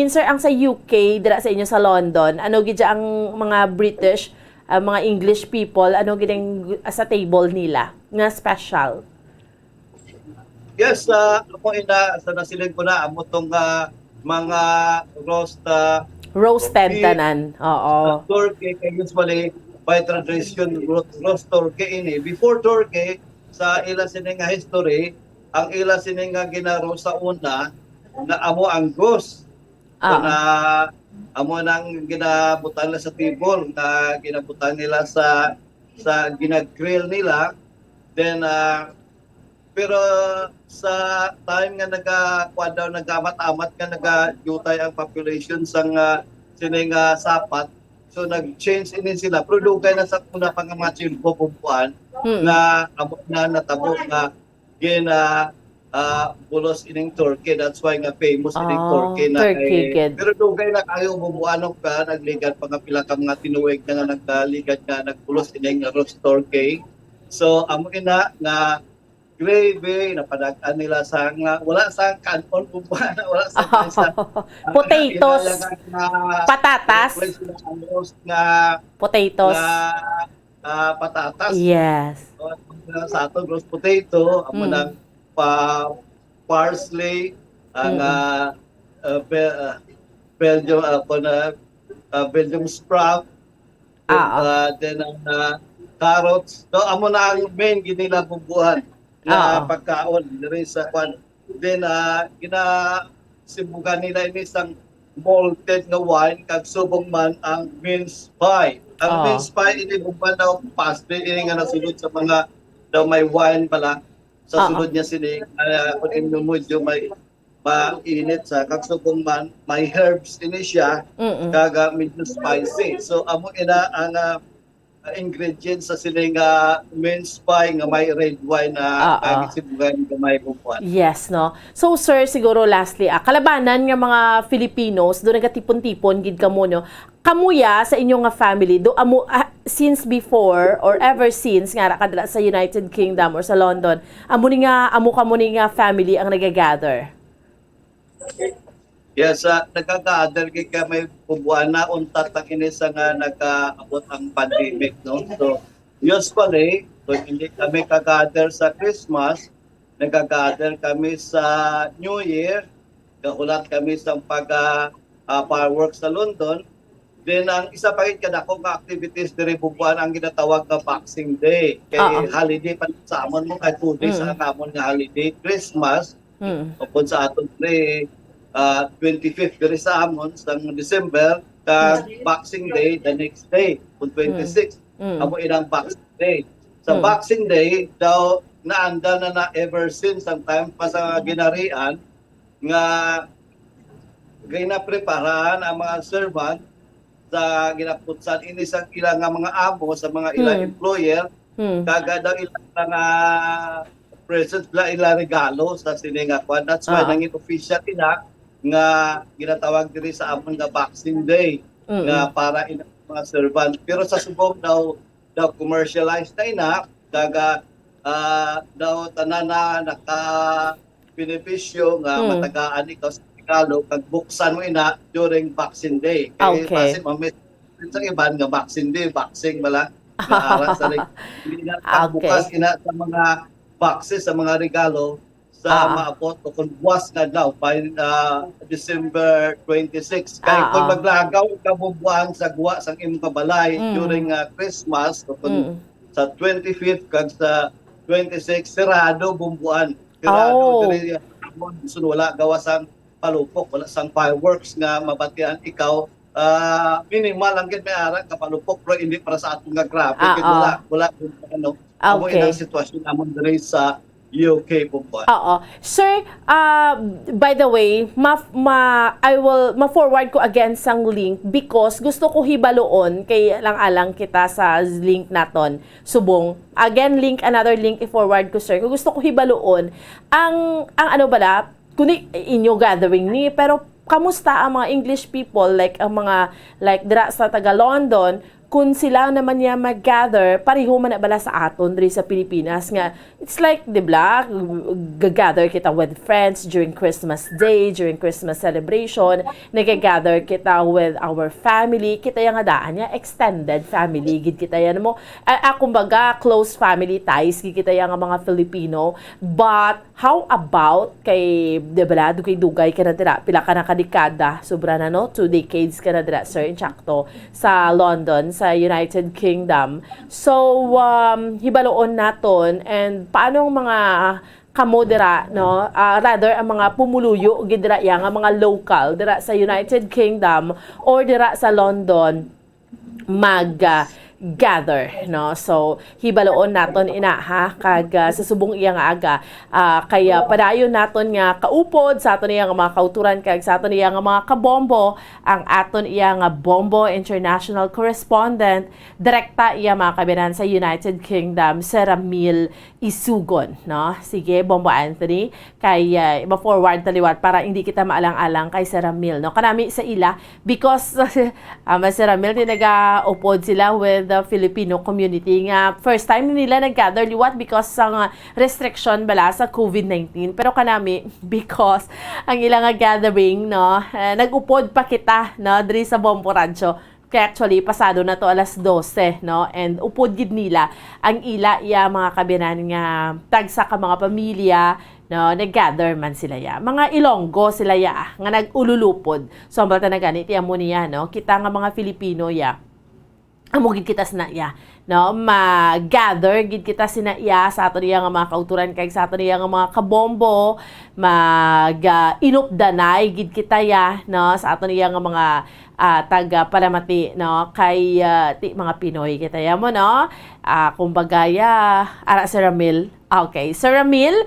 sir, ang sa UK dira sa inyo sa London, ano gid ang mga British mga English people, ano gid sa table nila nga special? Yes, ako ina sa nasiling ko na amo tong mga roast Roasted tanan. Oo. Turkey, kaya usually by tradition, roast turkey ini. Before turkey, sa ila sining nga history, ang ila sining nga ginaro sa una, na amo angus. So, Ah. na amo nang ginabutan nila sa table, na ginabutan nila sa ginagrill nila. Then, pero sa time nga nagamat-amat nga nagayutay ang population sang sining sapat, so nag-change ini sila. Pero dugay na sa una pang mga pumpuan na amo na natabo nga bulos ining turkey. That's why nga famous ining turkey na turkey, good. pero dugay na kayo bumuanok ka, nagligat pa nga pila ka mga tinuwig na nga nagligat nga nagbulos ining roast turkey. So amo ina nga gravy napadag-an nila sa nga wala sa kanon bumuan, wala sa Potatoes, patatas, roast nga potatoes. patatas. Yes. So, sa ato roast potato, amo nang parsley, ang Belgium Belgium sprout, then ang carrots. So amo na ang main ginila bubuhan na pagkaon diri sa kwan. Then sibugan nila ini isang malted nga wine kag subong man ang mince pie. Ang mince pie ini buban daw pastry ini nga nasulod sa mga daw may wine pala. Sa sulod niya sini kung inyo medyo may mainit sa kag subong man may herbs ini siya kaga medyo spicy. So amo ina ang ingredients sa sining mince pie nga may red wine na kagisibugan nga may bubuan. Yes, no? So, sir, siguro lastly, kalabanan nga mga Filipinos, doon nagkatipon-tipon, gid kamo, no? Kamuya sa inyong nga family, do amo, since before, or ever since, nga kadala sa United Kingdom or sa London, amo kamo ni nga family ang nagagather? Yes, nagkaka-gather kay may bubuan na untat ang inisa nga nagkaabot ang pandemic, no? So, usually, hindi kami kag-gather sa Christmas, nagka-gather kami sa New Year, kaulat kami sa fireworks sa London. Then, ang isa pa rin kadako nga activities diri bubuan ang ginatawag na Boxing Day. Kay holiday pa sa amon mo, kay 2 days ang amon nga holiday, Christmas, upon sa aton 25th diri sa amon sa December, kag Boxing Day the next day on 26th. Amo inang Boxing Day. Sa Boxing Day daw naanda na ever since ang time pa sa ginarian nga ginapreparahan ang mga servant sa ginaputsan ini sa ilang mga amo sa mga ilang employer kaga daw ilang nga present ilang regalo sa sininga kwan. That's why nangin official ina nga ginatawag diri sa amon nga Boxing Day nga para ina mga servant. Pero sa subong daw commercialized na ina kaga daw tanan na naka-benepisyo nga matagaan ikaw sa regalo kag buksan mo ina during Boxing Day. Kaya kasi mamit sa iban nga Boxing Day, boxing bala nga ara sa hindi na bukas ina sa mga boxes sa mga regalo sa maabot o kung buwas na daw by December 26. Kaya kung maglagaw ka bubuan sa guwa sang imong kabalay during Christmas o kung sa 25th kag sa 26 sirado bumbuan. Sirado diri wala gawas ang palupok, wala sang fireworks nga mabatian ikaw. Minimal lang gid may ara ka palupok pero hindi para sa atong nga grabe wala ano. Amo inang sitwasyon namon diri sa UK po po. Sir, by the way, ma-forward ko again sang link because gusto ko hibaloon kay lang-alang kita sa link naton. Subong. Again, another link i-forward ko, sir. Kung gusto ko hibaloon, ang ano bala, kundi inyo gathering ni, pero kamusta ang mga English people, like ang mga, like dira sa taga London, kung sila naman niya mag-gather, pareho man na bala sa aton diri sa Pilipinas nga it's like, di ba, gather kita with friends during Christmas Day, during Christmas celebration, nag-gather kita with our family, kita yung daan niya, extended family, gid kita yan mo, kumbaga, close family ties, gid kita yung mga Filipino, but how about kay, di ba, dugay-dugay ka na dira, pila ka na kadekada, sobra na no, 2 decades ka na dira, sir, insakto, sa London, sa United Kingdom. So, hibaloon naton and paano ang mga kamodera, no? Rather, ang mga pumuluyo, gidira yang ang mga local, dira sa United Kingdom or dira sa London, gather, no? So, hibaloon naton ina, ha? Kag sa subong iyang aga, kaya padayon naton nga kaupod sa aton iyang mga kauturan, kag sa aton iyang mga kabombo, ang aton iyang Bombo International Correspondent, direkta iya mga kabinan sa United Kingdom, Sir Ramil Isugon, no? Sige, Bombo Anthony, kay ma-forward taliwat para hindi kita maalang-alang kay Sir Ramil, no? Kanami sa ila, because Sir Ramil, tinaga-upod sila with the Filipino community nga first time nila nag-gather liwat because sa restriction bala sa COVID-19, pero kanami because ang ilang gathering, no, nag-upod pa kita, no, diri sa Bombo Rancho. Kaya actually pasado na to alas 12, no, and upod gid nila ang ila iya mga kabinan nga tagsa ka mga pamilya, no, nag-gather man sila ya. Mga Ilonggo sila ya nga nag-ululupod. So ang bata na ganit iya mo niya, no, kita nga mga Filipino ya amugid kita sinaiya, no, mag-gather gid kita sinaiya sa ato niya nga mga kauturan, kay sa ato niya nga mga kabombo, inupdanay gid kita ya, no, sa ato niya nga mga taga palamati, no, kay ti mga Pinoy kita ya mo, no, kumbaga ya ara Sir Ramil. Okay, Sir Ramil,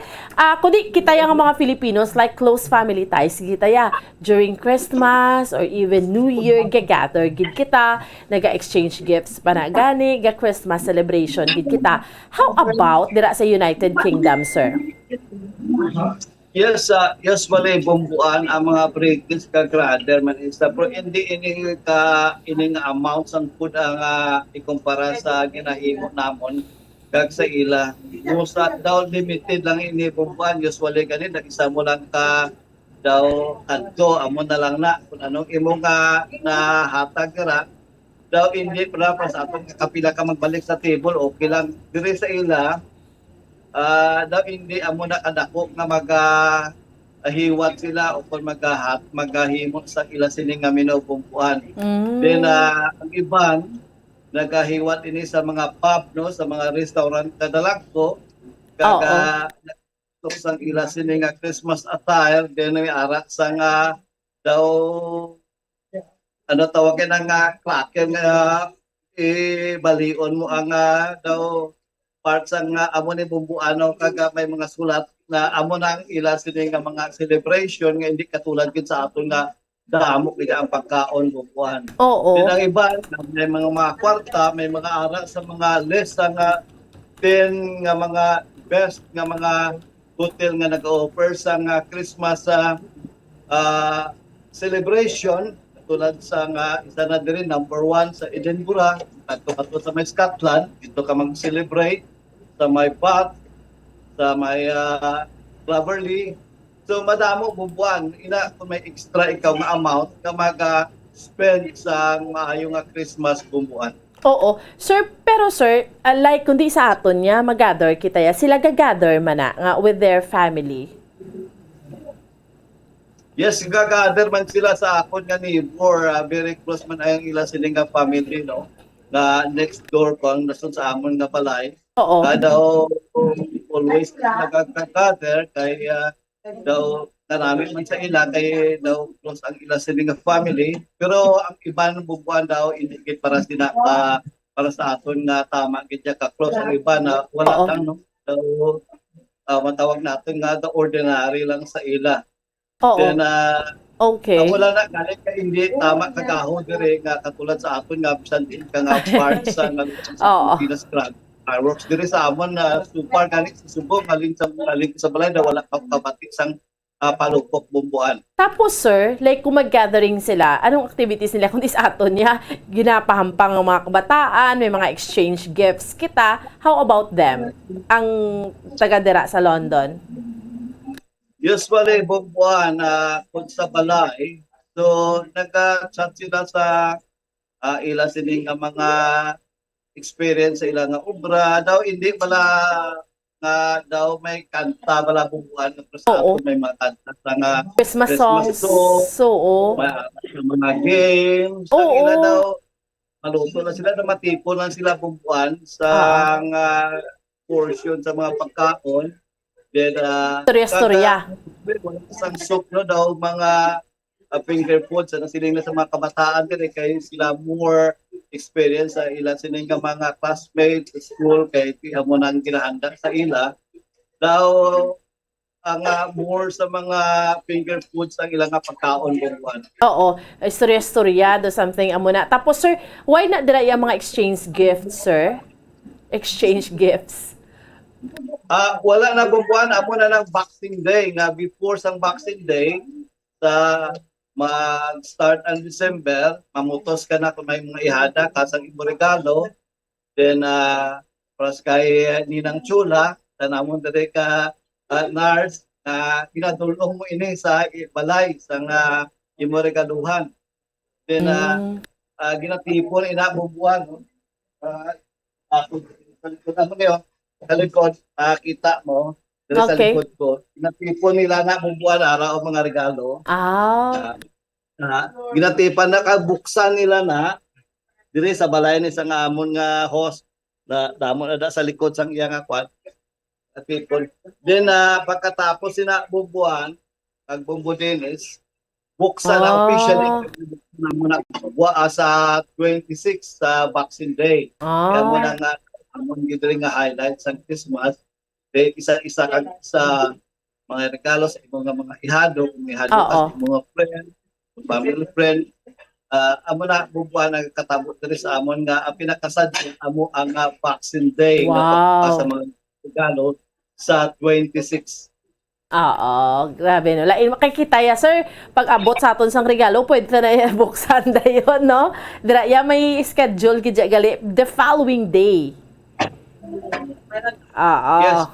kundi kita yung mga Filipinos like close family ties kita ya during Christmas or even New Year, gagather gid kita, naga-exchange gifts pa na gani, ga Christmas celebration gid kita. How about dira sa United Kingdom, sir? Yes, usually bumbuan ang mga breakers kag rather man is pero hindi ini nga amounts ang food ang ikumpara sa ginahimo namon kag sa ila. Musa daw limited lang ini bumbuan, usually gani nag-isa mo lang ka daw kadto amo na lang na kung anong imong na hatag ra daw hindi para sa atong kapila ka magbalik sa table, okay lang diri sa ila. Daw hindi amo na kadako nga hiwat sila o kung maghahimot sa ila sining nga minubumpuan. Then ang iban nagahiwat ini sa mga pub, no, sa mga restaurant kadalag ko kaga sang ila sining nga Christmas attire, then may ara sa nga daw ano tawagin nga klaken nga balion mo ang daw parts ang amo ni bumbuano kaga may mga sulat na amo nang ila sini nga mga celebration nga hindi katulad gid sa aton nga damo kaya ang pagkaon bumbuan. Oo. Ang iba may mga kwarta, may mga ara sa mga list nga 10 nga mga best nga mga hotel nga nag-offer sa nga Christmas celebration tulad sa nga isa na diri number 1 sa Edinburgh, ato sa may Scotland, dito ka mag-celebrate sa may Bath, sa may Cloverly. So madamo bumbuan ina kung may extra ikaw nga amount nga mag-spend sa maayo nga Christmas bumbuan. Oo. Sir, pero sir, like kundi sa aton niya mag-gather kita ya, sila ga-gather man na nga with their family. Yes, gagather man sila sa akon nga neighbor, very close man ayang ila sining nga family, no, na next door kon nasun sa amon nga balay. Oo. Daw always nagagagather kay daw narami man sa ila kay daw close ang ila sining nga family, pero ang iba ng bumbuan daw indicate para sila para sa aton nga tama gid ka close ang iba na wala lang, no, daw matawag natin nga the ordinary lang sa ila. Oo. Then, okay. wala na galit ka hindi tama kagaho dire nga katulad sa aton nga bisan din ka nga part sa Pilipinas Club. Fireworks dire sa amon na super ganit sa Subo galing sa balay na wala ka kabati sang palupok bumbuan. Tapos sir, like kung mag-gathering sila, anong activities nila? Kung sa aton niya, ginapahampang ang mga kabataan, may mga exchange gifts kita. How about them? Ang taga-dira sa London? Usually, bumbuan kung sa balay, so nagka-chat sila sa ila sining nga mga experience sa ila nga obra. Daw hindi pala nga daw may kanta pala bumbuan. Sa Oo. may mga kanta sa nga Christmas songs. songs, So, oo. mga games. Oo. Ang ila daw, maluto na sila, na matipon lang sila bumbuan sa nga portion sa mga pagkaon. Then, Storya-storya. isang soup no daw mga finger foods na siling na sa mga kabataan din kay sila more experience sa ila sining nga mga classmates sa school kay amo nang ginahanda sa ila daw ang more sa mga finger foods ang ilang nga pagkaon bumbuan. Oo. Storya-storya, do something amo na. Tapos sir, why not dira yung mga exchange gifts, sir? Exchange gifts. Wala na bumbuan amo na ng Boxing Day nga before sang Boxing Day sa mag-start ang December, mamutos ka na kung may mga ihada kasang imo regalo. Then para kay Ninang Chula, tanamon dere ka nurse ginadulong mo ini sa balay sa imo regaluhan. Then ginatipon ina bumbuan no. Sa likod, kita mo, dito sa Okay. likod ko, ginatipon nila na bumbuan araw ang mga regalo. Ginatipan na kabuksan nila na dire sa balay ni sa amon nga host na damo na da sa likod sang iya nga kwan. Natipon. Then pagkatapos sina bumbuan, kag bumbu dinis, buksan na officially na muna sa 26 sa Boxing Day. Kaya mo na nga among gidring nga highlights sa Christmas, isa-isa kag sa mga regalo sa imong mga ihado, kung ihado ka sa imong mga friend, family friend. Amo na bumbuan ang katabo diri sa amon nga ang pinakasad amo ang Boxing Day nga sa mga regalo sa 26. Oo, grabe no. Lain makikita ya, sir. Pag abot sa aton sang regalo, pwede na buksan dayon, no? Dira ya may schedule gid gali the following day. Yes.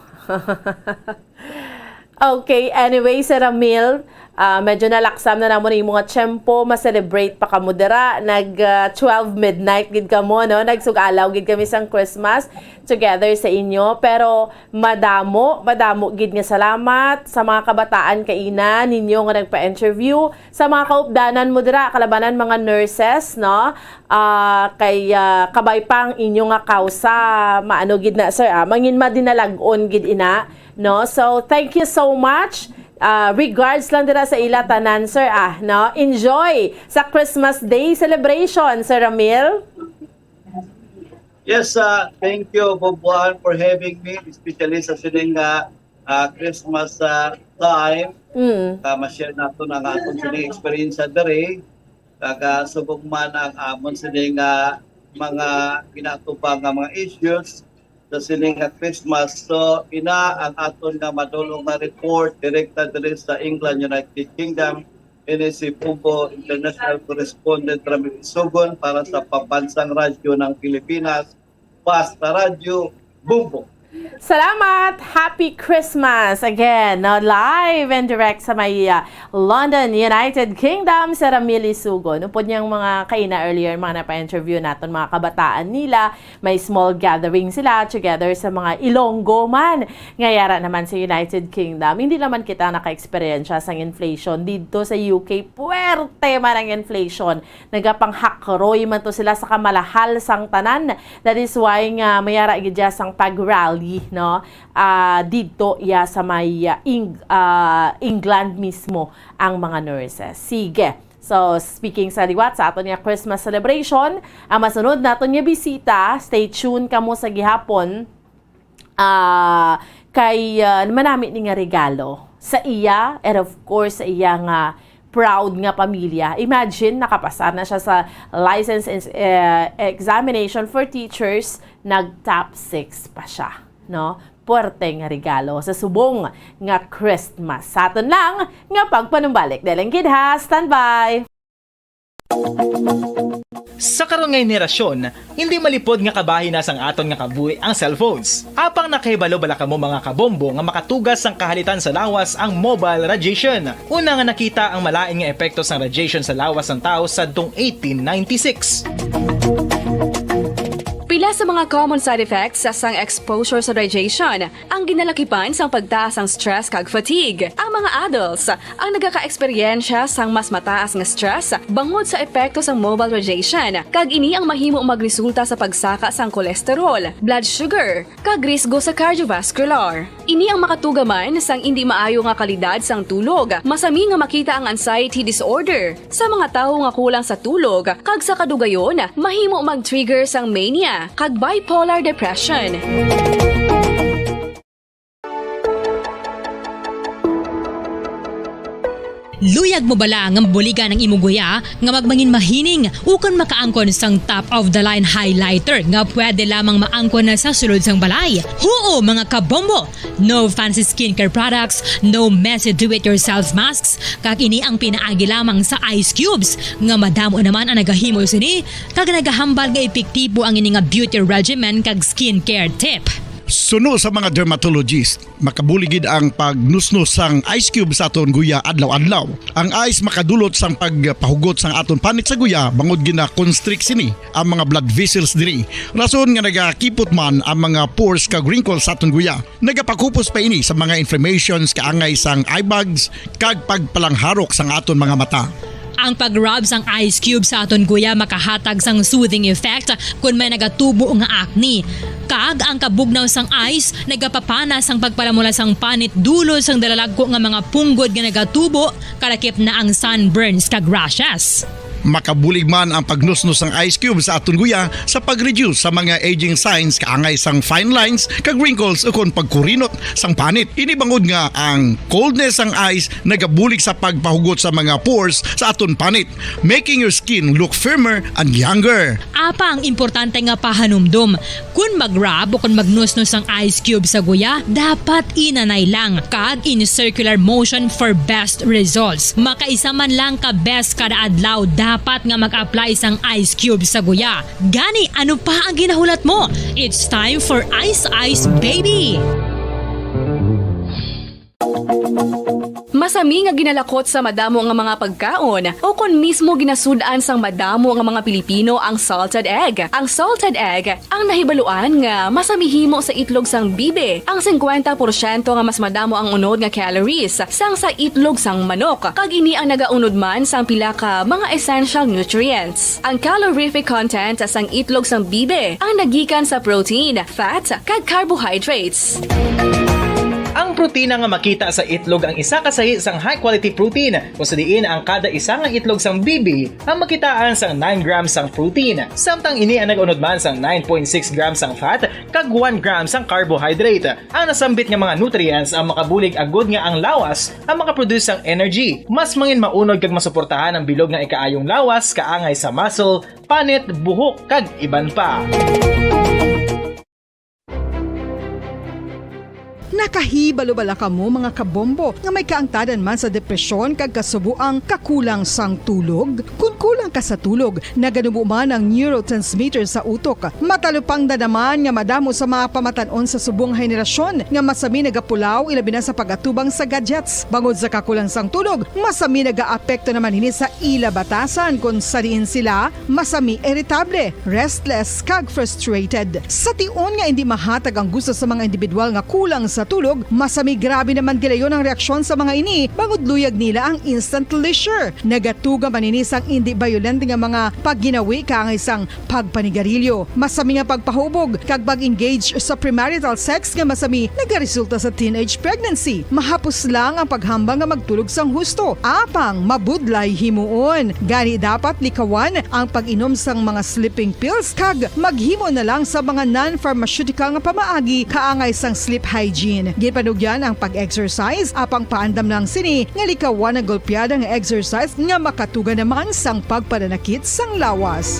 Okay, anyway, Sir Ramil, medyo nalaksam na namon yung mga tiyempo, ma-celebrate pa kamo dira, nag 12 midnight gid kamo, no? Nagsugalaw gid kami sang Christmas together sa inyo, pero madamo gid nga salamat sa mga kabataan kaina ninyo nga nagpa-interview, sa mga kaupdanan mo dira, kalabanan mga nurses, no? Kay kabay pang inyo nga kausa, maano gid na sir, mangin madinalag-on gid ina, no? So thank you so much. Regards lang dira sa ila tanan sir, no? Enjoy sa Christmas Day celebration, Sir Ramil. Yes, thank you Bumbuan for having me, especially sa sining Christmas time. Ma-share nato ang aton sining experience sa dere. Subok man ang amon sining mga ginatubang nga mga issues sa sining Christmas. So ina ang aton nga madulong nga report direkta diri sa England, United Kingdom. Ini si Pumbo, International Correspondent Ramil Sugon para sa Pambansang Radyo ng Pilipinas, Basta Radyo, Bumbo. Salamat! Happy Christmas! Again, no, live and direct sa may London, United Kingdom, sa Ramil Sugon. Upod niyang mga kaina earlier, mga napa-interview natin, mga kabataan nila, may small gathering sila together sa mga Ilonggo man. Ngayara naman sa United Kingdom, hindi naman kita naka-experiensya sa inflation. Dito sa UK, puwerte man ang inflation. Nagapang-hakroy man to sila sa kamalahal sang tanan. That is why nga mayara gidya sang pag-rally, no, dito sa may England mismo ang mga nurses. Sige. So, speaking sa liwat sa aton nga Christmas celebration, ang masunod naton nga bisita, stay tuned kamo sa gihapon, kay manami ni nga regalo sa iya, and of course sa iya nga proud nga pamilya. Imagine, nakapasa na siya sa license examination for teachers, nag-top 6 pa siya, no? puwerte nga regalo sa subong nga Christmas. Sa aton lang nga pagpanumbalik. Dalang kid ha, standby! Sa karon nga henerasyon, hindi malipod nga kabahin na sang aton nga kabuhi ang cellphones. Apang nakahibalo bala kamo mga kabombo nga makatugas sang kahalitan sa lawas ang mobile radiation. Una nga nakita ang malain nga epekto sang radiation sa lawas ng tao sa 1896. Pila sa mga common side effects sa sang exposure sa radiation ang ginalakipan sang pagtaas ang stress kag fatigue. Ang mga adults ang nagaka-eksperyensya sang mas mataas nga stress bangod sa epekto sang mobile radiation kag ini ang mahimo magresulta sa pagsaka sang kolesterol, blood sugar kag risgo sa cardiovascular. Ini ang makatugaman sang hindi maayo nga kalidad sang tulog, masami nga makita ang anxiety disorder sa mga tawo nga kulang sa tulog kag sa kadugayon mahimo mag-trigger sang mania kag bipolar depression. Luyag mo bala nga buligan ng imong guya nga magmangin mahining ukon makaangkon sang top of the line highlighter nga pwede lamang maangkon na sa sulod sang balay. Huo mga kabombo! No fancy skincare products, no messy do-it-yourself masks, kag ini ang pinaagi lamang sa ice cubes nga madamo naman ang nagahimo sini kag nagahambal nga epektibo ang ini nga beauty regimen kag skincare tip. Suno sa mga dermatologist, makabuligid ang pagnusnos sang ice cube sa aton guya adlaw-adlaw. Ang ice makadulot sang pagpahugot sang aton panit sa guya bangod gina-constrict sini ang mga blood vessels diri. Rason nga nagakipot man ang mga pores kag wrinkles sa aton guya. Nagapakupos pa ini sa mga inflammations kaangay sang eye bags kag pagpalangharok sang aton mga mata. Ang pag-rub sang ice cube sa aton guya makahatag sang soothing effect kung may nagatubo nga acne. Kag ang kabugnaw sang ice nagapapana sang pagpalamula sang panit dulo sang dalalagko nga mga punggod nga nagatubo kalakip na ang sunburns kag rashes. Makabulig man ang pagnusnos ng ice cube sa aton guya sa pag-reduce sa mga aging signs kaangay sang fine lines kag wrinkles ukon pagkurinot sang panit. Ini bangod nga ang coldness sang ice nagabulig sa pagpahugot sa mga pores sa aton panit, making your skin look firmer and younger. Apa ang importante nga pahanumdum, kung mag-rub o kung magnusnos ang ice cube sa guya, dapat inanay lang kag in circular motion for best results. Makaisa man lang ka best kada adlaw, dapat nga mag-apply sang ice cube sa guya. Gani, ano pa ang ginahulat mo? It's time for Ice Ice Baby! Masami nga ginalakot sa madamo nga mga pagkaon o kon mismo ginasudan sang madamo nga mga Pilipino ang salted egg. Ang salted egg ang nahibaluan nga masamihimo sa itlog sang bibe. Ang 50% nga mas madamo ang unod nga calories sang sa itlog sang manok. Kag ini ang nagaunod man sang pila ka mga essential nutrients. Ang calorific content sang itlog sang bibe ang nagikan sa protein, fat, kag carbohydrates. Ang protina nga makita sa itlog ang isa kasahi sang high quality protein kung sa diin ang kada isa nga itlog sang bibi ang makitaan sang 9 grams sang protein. Samtang ini ang nag-unod man sang 9.6 grams sang fat kag 1 grams sang carbohydrate. Ang nasambit nga mga nutrients ang makabulig agud nga ang lawas ang makaproduce sang energy. Mas mangin maunod kag masuportahan ang bilog nga ikaayong lawas kaangay sa muscle, panit, buhok kag iban pa. Nakahibalo-bala ka mo mga kabombo nga may kaangtadan man sa depresyon kag kasubuang kakulang sang tulog. Kung kulang ka sa tulog, naganubo man ang neurotransmitter sa utok. Matalupang dadaman nga madamo sa mga pamatanon sa subong henerasyon nga masami nagapulaw ilabi na sa pagatubang sa gadgets. Bangod sa kakulang sang tulog, masami nagaapekto naman ini sa ila batasan kung sa diin sila masami irritable, restless kag frustrated. Sa tion nga hindi mahatag ang gusto sa mga individual nga kulang sa tulog, masami grabe naman gilayon ang reaksyon sa mga ini bangod luyag nila ang instant leisure. Nagatuga man ini sang hindi violent nga mga pagginawi kaangay sang pagpanigarilyo. Masami nga pagpahubog kag pag-engage sa premarital sex nga masami nagaresulta sa teenage pregnancy. Mahapos lang ang paghambang nga magtulog sang husto. Apang mabudlay himuon. Gani dapat likawan ang pag-inom sang mga sleeping pills kag maghimo na lang sa mga non-pharmaceutical nga pamaagi kaangay sang sleep hygiene. Gipanugyan ang pag-exercise apang paandam lang sini nga likawan ang golpeada nga exercise nga makatuga naman sang pagpananakit sang lawas.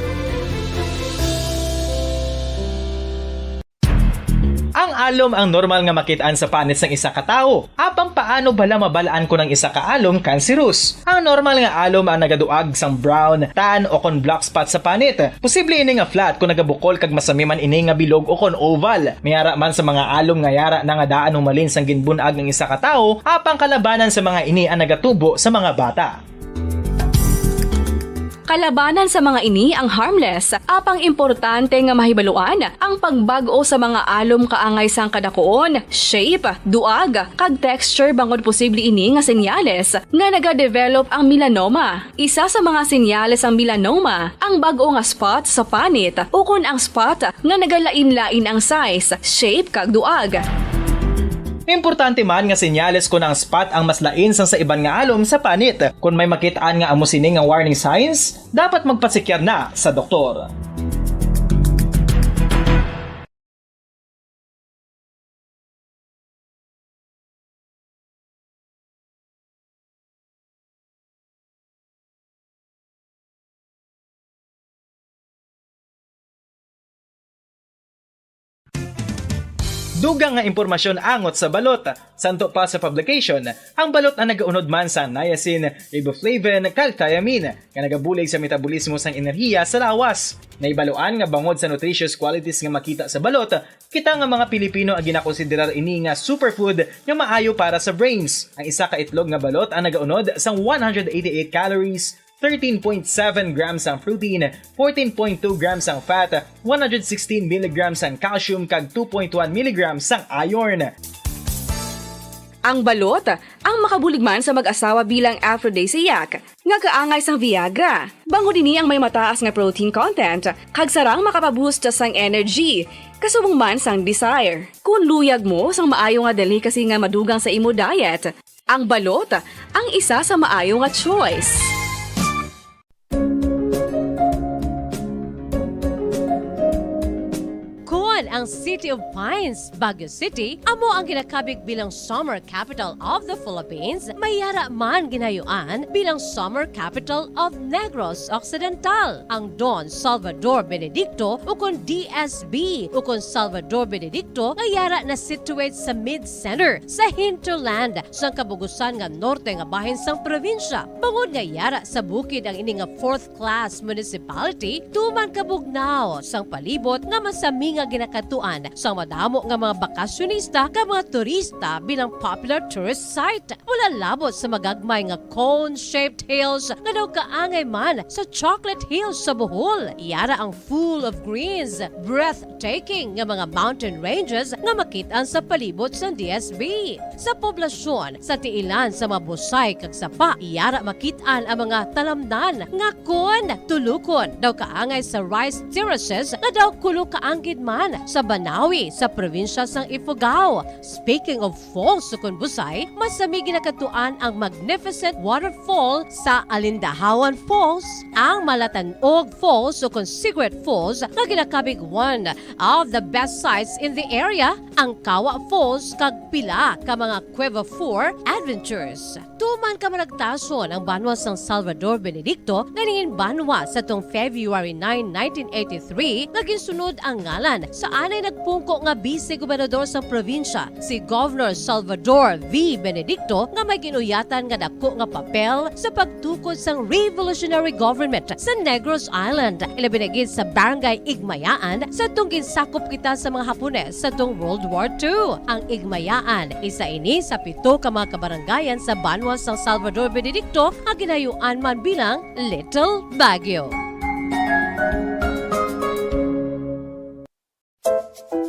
Ang alom ang normal nga makitaan sa panit sang isa ka tawo. Apang paano bala mabalaan ko ng isa ka alom cancerous? Ang normal nga alom ang nagaduag sang brown, tan o kon black spot sa panit. Posible ini nga flat kung nagabukol kag masami man ini nga bilog o kon oval. Mayara man sa mga alom nga yara na nga daan humalin sang ginbunag ng isa ka tawo, apang kalabanan sa mga ini ang nagatubo sa mga bata. Kalabanan sa mga ini ang harmless, apang importante nga mahibaluan ang pagbag-o sa mga alom kaangay sang kadakuon, shape, duag, kag texture bangod posible ini nga senyales nga nagadevelop ang melanoma. Isa sa mga senyales ang melanoma, ang bag-o nga spot sa panit o kun ang spot nga nagalain-lain ang size, shape kag duag. Importante man nga senyales kung ang spot ang mas lain sang sa iban nga alom sa panit. Kung may makitaan nga amo sini nga warning signs, dapat magpasikyar na sa doktor. Dugang nga impormasyon angot sa balot. Santo pa sa publication, ang balot na nagaunod man sa niacin, riboflavin, kag thiamine, nga nagabulig sa metabolismo sang enerhiya sa lawas. Naibaluan nga bangod sa nutritious qualities nga makita sa balot, kita nga mga Pilipino ang ginakonsiderar ini nga superfood nga maayo para sa brains. Ang isa ka itlog nga balot ang nagaunod sang 188 calories, 13.7 grams ang protein, 14.2 grams ang fat, 116 mg ang calcium kag 2.1 mg ang iron. Ang balot ang makabulig man sa mag-asawa bilang aphrodisiac nga kaangay sang Viagra. Bangod ini ang may mataas nga protein content kag sarang makapaboost sang energy kasubong man sang desire. Kung luyag mo sang maayo nga delicacy nga madugang sa imo diet, ang balot ang isa sa maayo nga choice. Ang City of Pines, Baguio City, amo ang ginakabig bilang Summer Capital of the Philippines, mayara man ginayuan bilang Summer Capital of Negros Occidental. Ang Don Salvador Benedicto ukon DSB ukon Salvador Benedicto ngayara na situate sa mid-center sa hinterland sang kabugusan nga norte nga bahin sang probinsya. Bangod ngayara sa bukid ang ini nga 4th class municipality, tuman kabugnaw sang palibot nga masami nga ginakatuan sa madamo nga mga bakasyonista ka mga turista bilang popular tourist site. Wala labot sa magagmay nga cone-shaped hills nga daw kaangay man sa Chocolate Hills sa Bohol. Iyara ang full of greens, breathtaking nga mga mountain ranges nga makitaan sa palibot sa DSB. Sa poblasyon, sa tiilan sa mga busay kag sapa, iyara makitaan ang mga talamdan nga kon tulukon daw kaangay sa rice terraces nga daw kulo kaanggid man sa Banawi sa probinsya sang Ifugao. Speaking of falls sa Busay, masami ginakatuan ang magnificent waterfall sa Alindahawan Falls, ang Malatanog Falls o Secret Falls na ginakabig one of the best sites in the area, ang Kawa Falls kag pila ka mga Cueva 4 adventures. Tuman ka managtason ang banwa sang Salvador Benedicto na ningin banwa sa tong February 9, 1983 naging sunod ang ngalan sa anay nagpungko nga vice-gobernador sa probinsya, si Governor Salvador V. Benedicto nga may ginuyatan nga dako nga papel sa pagtukod sang revolutionary government sa Negros Island. Ilabinagid sa Barangay Igmayaan sa tong ginsakop kita sa mga Hapones sa tong World War II. Ang Igmayaan, isa ini sa 7 ka mga kabarangayan sa banwa sang Salvador Benedicto ang ginayuan man bilang Little Baguio.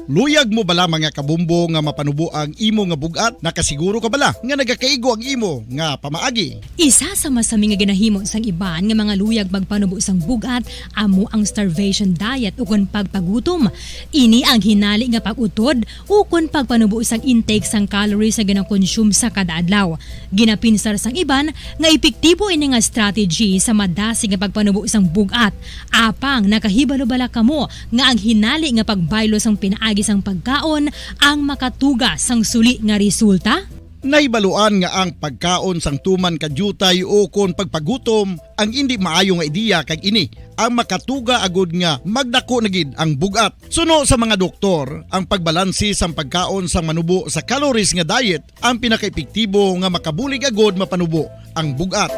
Luyag mo bala mga kabumbo nga mapanubo ang imo nga bugat? Nakasiguro ka bala nga nagakaigo ang imo nga pamaagi? Isa sa masami nga ginahimo sang iban nga mga luyag magpanubo sang bugat amo ang starvation diet ukon pagpagutom. Ini ang hinali nga pag-utod ukon pagpanubo sang intake sang calories sa ginakonsume sa kada adlaw. Ginapinsar sang iban nga epektibo ini nga strategy sa madasig nga pagpanubo sang bugat. Apang nakahibalo bala kamo nga ang hinali nga pagbaylo sang pinaagi sang pagkaon ang makatuga sang suli nga resulta? Naibaluan nga ang pagkaon sang tuman kadyutay o kon pagpagutom ang hindi maayo nga ideya kag ini ang makatuga agud nga magdako na gid ang bugat. Suno sa mga doktor, ang pagbalansi sang pagkaon sang manubo sa calories nga diet ang pinakaepektibo nga makabulig agud mapanubo ang bugat.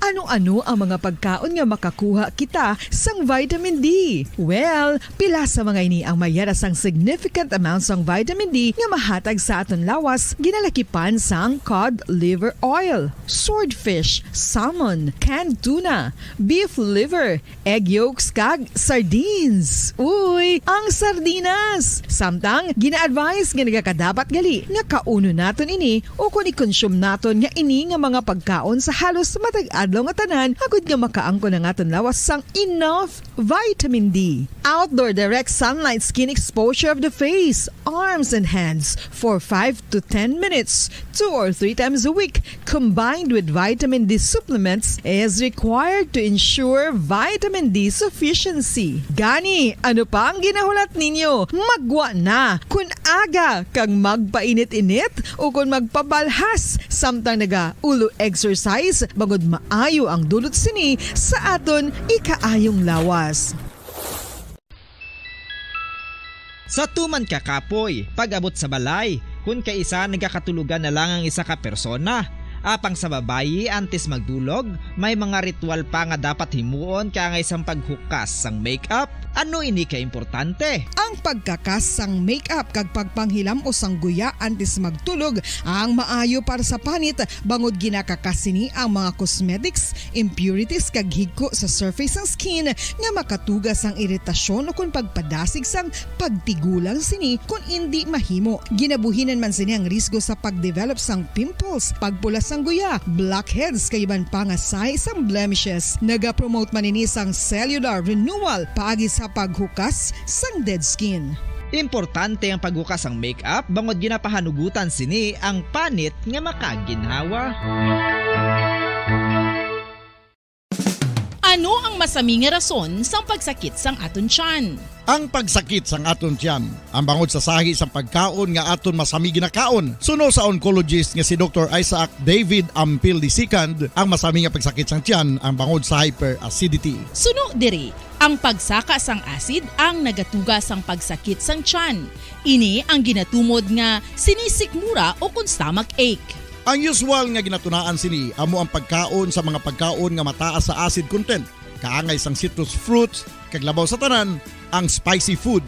Ano-ano ang mga pagkaon nga makakuha kita sang vitamin D? Well, pila sa mga ini ang mayara sang significant amount sang vitamin D nga mahatag sa aton lawas ginalakipan sang cod liver oil, swordfish, salmon, canned tuna, beef liver, egg yolks kag sardines. Uy, ang sardinas! Samtang gina-advise nga nagakadapat gali nga kauno naton ini o kung i-consume naton nga ini nga mga pagkaon sa halos matag adlaw nga tanan agud nga makaangko na aton lawas sang enough vitamin D. Outdoor direct sunlight skin exposure of the face, arms and hands for 5 to 10 minutes 2 or 3 times a week combined with vitamin D supplements is required to ensure vitamin D sufficiency. Gani, ano pa ang ginahulat ninyo? Magwa na kun aga kang magpainit-init o kung magpabalhas samtang naga ulo exercise bagod maayo ang dulot sini sa aton ikaayong lawas. Sa tuman ka kapoy, pag-abot sa balay, kung kaisa nagkakatulugan na lang ang isa ka persona. Apang sa babayi antes magdulog, may mga ritual pa nga dapat himuon kaya nga isang paghukas sang makeup. Ano ini ka importante? Ang pagkakas sang makeup kag pagpanghilam o sang guya antes magtulog ang maayo para sa panit bangod ginakakas sini ang mga cosmetics, impurities kag higko sa surface sang skin nga makatugas sang iritasyon o kung pagpadasig sang pagtigulang sini kung hindi mahimo. Ginabuhinan man sini ang risgo sa pagdevelop sang pimples, pagpula sang guya, blackheads kayban pangasay sang blemishes. Naga-promote man ini sang cellular renewal paagi sa paghukas sang dead skin. Importante ang paghukas ang makeup bangod ginapahanugutan sini ang panit nga makaginhawa. Ano ang masaming nga rason sang pagsakit sang aton tiyan? Ang pagsakit sang aton tiyan, ang bangod sa sahi sang pagkaon nga aton masami ginakaon. Suno sa oncologist nga si Dr. Isaac David Ampil II, ang masami nga pagsakit sang tiyan ang bangod sa hyperacidity. Suno diri, ang pagsaka sang acid ang nagatuga sang pagsakit sang tiyan. Ini ang ginatumod nga sinisikmura o kung stomach ache. Ang usual nga ginatunaan sini amo ang pagkaon sa mga pagkaon nga mataas sa acid content, kaangay sang citrus fruits, kag labaw sa tanan ang spicy food.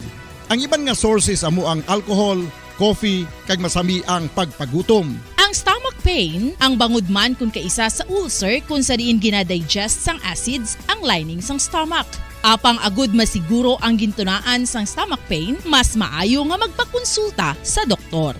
Ang iban nga sources amo ang alcohol, coffee, kag masami ang pagpagutom. Ang stomach pain ang bangod man kung kaisa sa ulcer kung sa diin ginadigest sang acids ang lining sang stomach. Apang agud masiguro ang gintunaan sang stomach pain, mas maayo nga magpakonsulta sa doktor.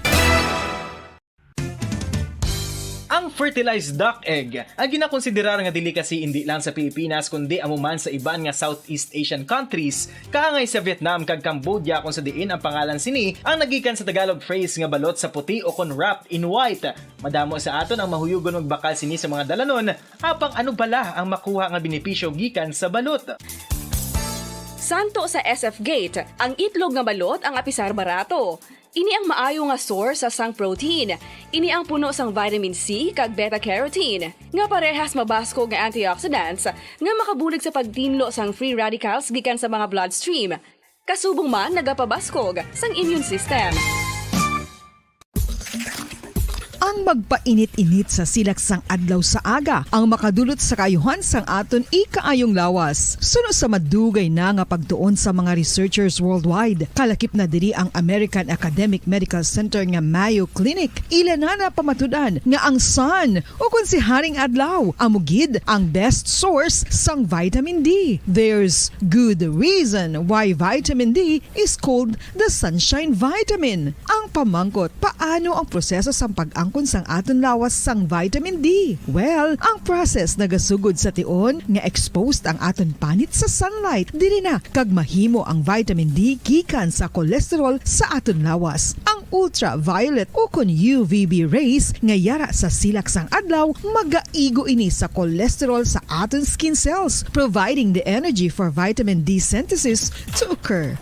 Ang fertilized duck egg ang ginakonsiderar nga delicacy hindi lang sa Pilipinas kundi amuman sa iban nga Southeast Asian countries kaangay sa Vietnam kag Cambodia kung sa diin ang pangalan sini ang nagikan sa Tagalog phrase nga balot sa puti o kon wrapped in white. Madamo sa aton ang mahuyugon magbakal sini sa mga dalanon apang ano bala ang makuha nga benepisyo gikan sa balot. Santo sa SF Gate, ang itlog nga balot ang apisar barato. Ini ang maayo nga source sa sang protein. Ini ang puno sang vitamin C kag beta-carotene. Nga parehas mabasko nga antioxidants nga makabulig sa pagtinlo sang free radicals gikan sa mga bloodstream. Kasubong man nagapabaskog sang immune system. Ang magpainit-init sa silak sang adlaw sa aga ang makadulot sa kayuhan sang aton ikaayong lawas. Suno sa madugay na nga pagtuon sa mga researchers worldwide, kalakip na diri ang American Academic Medical Center nga Mayo Clinic. Ilan na pamatudan nga ang sun o kung si Haring Adlaw amugid ang best source sang vitamin D. There's good reason why vitamin D is called the sunshine vitamin. Ang pamangkot, paano ang proseso sang pag-angkon sang aton lawas sang vitamin D? Well, ang process nagasugod sa tion nga exposed ang aton panit sa sunlight. Diri na kag mahimo ang vitamin D gikan sa cholesterol sa aton lawas. Ang ultraviolet o kon UVB rays nga yara sa silak sang adlaw magaigo ini sa cholesterol sa aton skin cells, providing the energy for vitamin D synthesis to occur.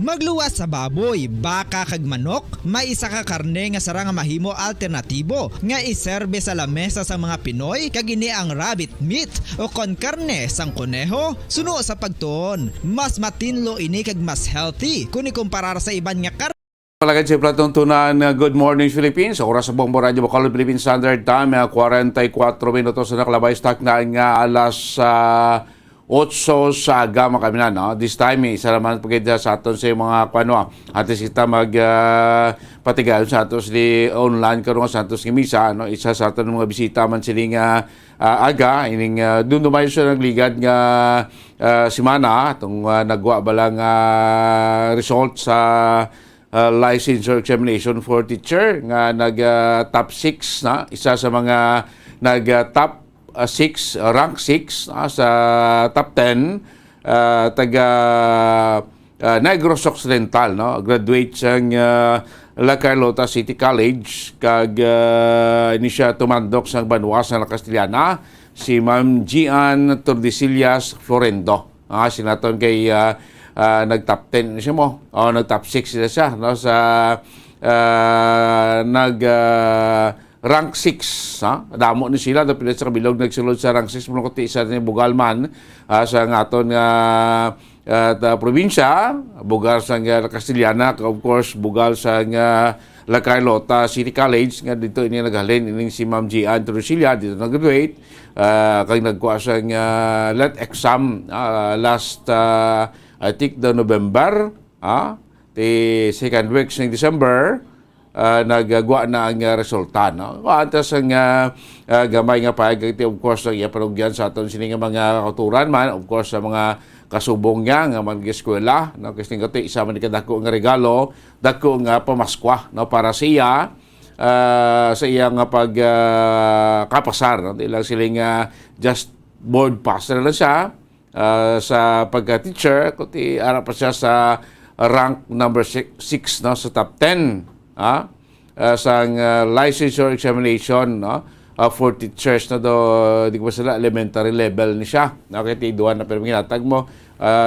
Magluwas sa baboy, baka kag manok, may isa ka karne nga sara nga mahimo alternatibo nga iserbe sa lamesa sa mga Pinoy kag ini ang rabbit meat o kon karne sang kuneho. Suno sa pagtuon, mas matinlo ini kag mas healthy kung ikumparar sa iban nga karne. Palagay sa platong tunan Good Morning Philippines. Oras sa Bombo Radio Bacolod Philippine Standard Time 44 minutos na nakalabay stock na nga alas 8 sa aga makaminan. No? This time, isa naman pagkita sa aton sa mga kwano. Atis kita patigayon sa atos di online karon sa atos ng misa. No? Isa sa aton mga bisita man siling aga. Ining doon dumayo siya nagligad nga simana. Itong nagwa balang result sa licensure examination for teacher nga nag-top 6 na. Isa sa mga nag-top 6, rank 6 sa top 10 taga Negros Occidental, no? Graduate sang La Carlota City College kag ini siya tumandok sang Banwas na Castellana si Ma'am Gian Tordesillas Florendo. Sinaton kay nag-top 10 siya mo o nag-top 6 siya no sa rank 6, ha? Damo ni sila dapit sa kabilog nagsulod sa rank 6 mo kuti isa ni Bugalman sa ngaton nga probinsya, bugal sa Castellana, of course bugal sa La Carlota City College nga dito ini naghalin ining si Ma'am Gian Tordesillas dito nag-graduate kag nagkuha sa let exam last I think the November the second week ng December nagagwa na ang resulta, no? Antas ang gamay nga paig of course ang ipanugyan sa aton sini nga mga kauturan man, of course sa mga kasubong niya nga mag-eskwela, no? Kasi nga isa man kadako nga regalo, dako nga pamaskwa, no? Para sa iya sa iya nga pag kapasar, no? Di lang siling just board pass na lang siya sa pagka-teacher, kundi ara pa siya sa rank number 6 no? Sa top 10 sa licensure examination, no? For teachers na do di ko sila elementary level ni siya. Nakita iduan na pero ginatag mo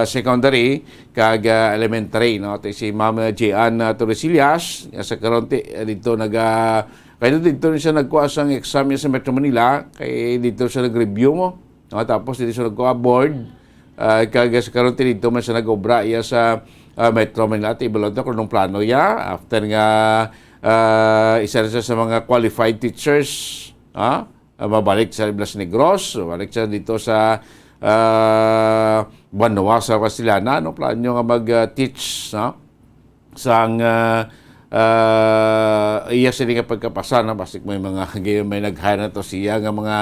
secondary kag elementary, no? Ito si Ma'am Gian Tordesillas sa karonti dito kaya dito siya nagkuha sang exam niya sa Metro Manila, kay dito siya nag-review mo, no? Tapos dito siya nagkuha board kag sa karonti dito man siya nag-obra iya sa Metro Manila at ibalot na kung plano ya after nga isa siya sa mga qualified teachers mabalik sa Blas Negros, mabalik siya dito sa Banwa sa Castellana, no? Plano nga mag-teach sang iya sila nga pagkapasa na basik may mga may nag-hire na to siya nga mga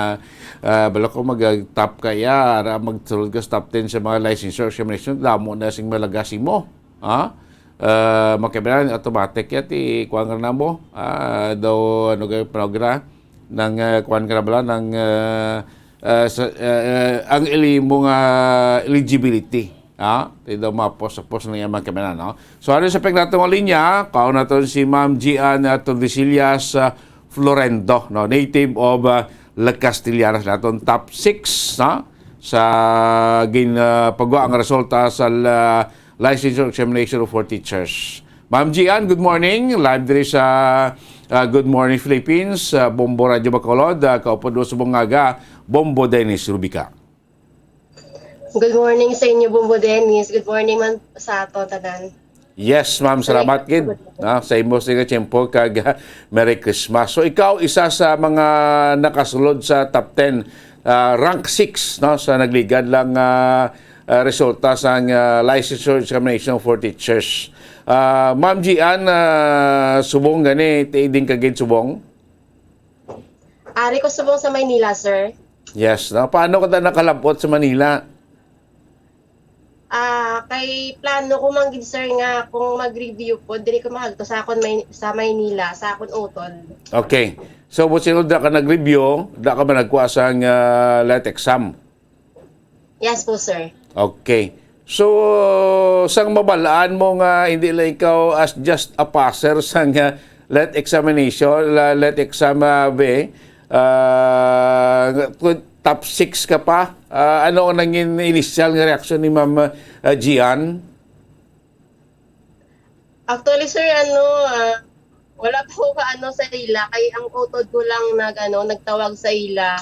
balak ko mag-top kaya magsulod ka top 10 sa mga licensure examination damo na sing malagasi mo makabilan automatic yati kuan na mo daw ano kay program ng kuan ka bala ng ang eligibility daw mapos na yung makabilan, no? So ano sa pagdatong linya kaon naton si Ma'am Gian Tordesillas Florendo, no? Native of La Castellana naton top 6 sa pagwa ang resulta sa licensure examination for teachers. Ma'am Gian, good morning. Live diri sa Good Morning Philippines, Bombo Radio Bacolod, kaupod sa bungaga, Bombo Dennis Rubica. Good morning sa inyo, Bombo Dennis. Good morning man sa ato tanan. Yes, ma'am, salamat kid. Sa imo sa tiyempo kag Merry Christmas. So ikaw isa sa mga nakasulod sa top 10, rank 6, no, sa nagligad lang resulta sa licensure examination for teachers. Ma'am Gian, subong gani, tiiding kagid subong? Ari ko subong sa Maynila, sir. Yes, no? Paano ka nakalapot sa Manila? Kay plano ko manggid, sir, nga kung mag-review po, dili ko mahagto sa akon sa Maynila, sa akon utol. Okay. So, businod da ka nag-review, da ka ba nagkuha sa let exam? Yes po, sir. Okay. So, sang mabalaan mo nga hindi lang ikaw as just a passer sang let examination, let exam top 6 ka pa? Ano ang nanging initial nga reaction ni Ma'am Gian? Actually, sir, wala po sa ila. Kay ang utod ko lang nagtawag sa ila.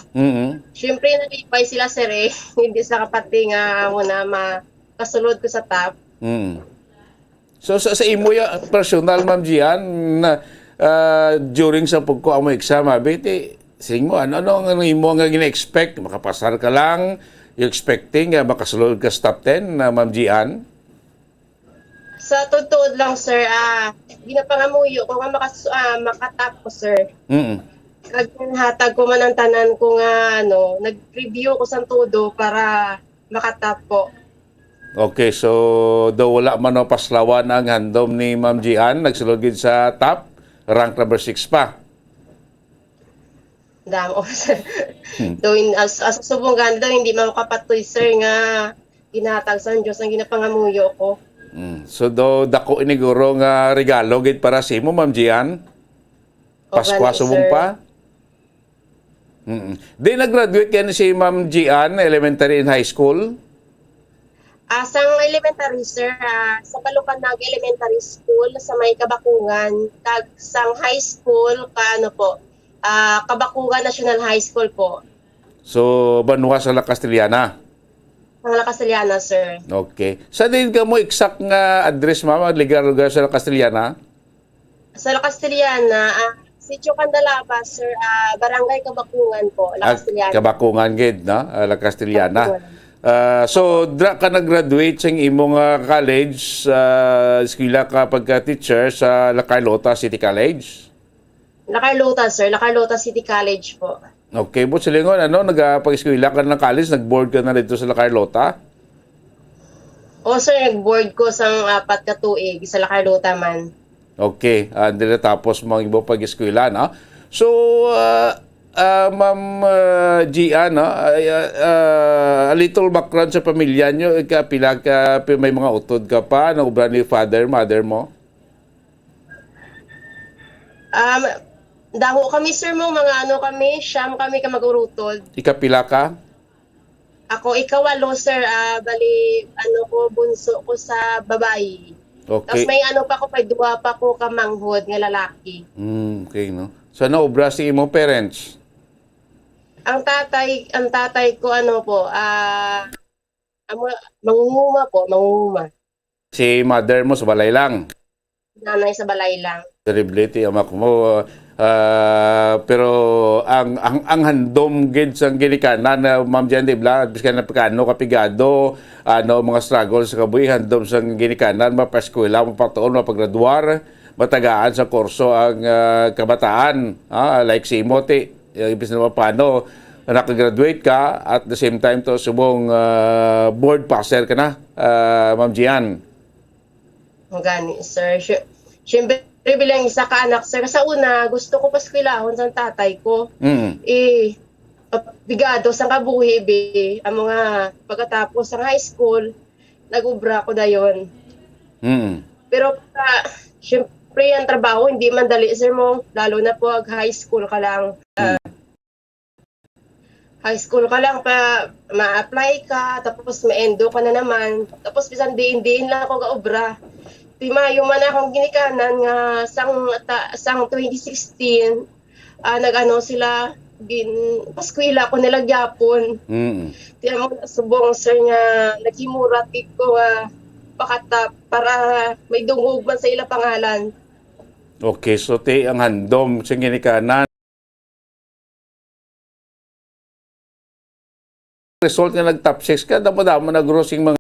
Siyempre, nalipay sila, sir, eh. Hindi sa kapati nga muna makasulod ko sa top. So, sa imo ya, personal, Ma'am Gian, na during sa pagko mo exam, sing mo, ano ang imo nga gina-expect? Makapasar ka lang? You expecting makasulod ka sa top 10 na Ma'am Gian? Sa totoo lang, sir, ginapangamuyo ko nga makatap ko, sir. Kag hatag ko man ang tanan ko nga, nag-review ko sa todo para makatap ko. Okay, so daw wala man o paslawan ang handom ni Ma'am Gian, nagsulod gid sa top, rank number 6 pa. Damo, sir. As subong daw, hindi makapatoy, sir, nga ginatag sa Diyos ang ginapangamuyo ko. So do dako iniguro nga regalo gid para sa imo, Ma'am Gian. Pasko subong pa. Di nag-graduate yan si Ma'am Gian, elementary and high school? Sang elementary, sir, sa Balukanag Elementary School sa may Kabakungan. Kag sang high school, Kabakungan National High School po. So, Banwa sa La Castellana? Ang La Castellana, sir. Okay. Sa din ka mo exact nga address, ma'am, lugar sa La Castellana? Sa La Castellana, Sitio Candalaba, sir, Barangay Kabakungan po, La Castellana. Kabakungan gid, no? La Castellana. So, ka nag-graduate sa imong college, eskwela ka pagka-teacher sa La Carlota City College? La Carlota, sir. La Carlota City College po. Okay, but silingon, nagpag-eskwela ka ng college, nag-board ka na dito sa La Carlota? O, sir, nag-board ko sang 4 ka tuig sa La Carlota man. Okay, hindi na tapos mga iba pag-eskwela, no? So, Ma'am Gian, a little background sa pamilya nyo, may mga utod ka pa, nagubra ni father, mother mo? Daho kami, sir, mga kami, siyam kami ka mag-urutod. Ikapila ka? Ako, ikawalo, sir, bali, bunso ko sa babae. Okay. Tapos may pa ko, dua pa ko kamanghod nga lalaki. Okay, no? So, naubra si imo parents? Ang tatay ko, mangunguma. Si mother mo sa balay lang? Nanay sa balay lang. Celebrity, amak mo. Pero ang handom gid sang ginikanan na Ma'am Gian, di ba? Biskan na pagkano kapigado, mga struggles sa kabuhi, handom sang ginikanan, mapaskwela, mapatuon, mapagraduar, matagaan sa kurso ang kabataan. Like si Imote, ibig na paano, nakagraduate ka, at the same time to subong board passer ka na, Ma'am Gian. Gani, sir. Siyempre, bilang isa ka anak, sir. Sa una, gusto ko paskwilahon sa tatay ko. Bigado sa kabuhi, ang mga pagkatapos sa high school, nag-ubra ko na yun. Pero, siyempre, ang trabaho, hindi man dali, sir mo. Lalo na po, high school ka lang. High school ka lang pa ma-apply ka, tapos ma-endo ka na naman. Tapos bisan diin lang ako ga-obra. Timayo man akong ginikanan nga sang 2016, sila, paskwila ko nila gyapon. Tiyan mo subong, sir, nga naghimurat ko pakatap para may dungog man sa ila pangalan. Okay, so ang handom sa ginikanan. Result nga nag-top 6 ka, damo-damo na grossing mga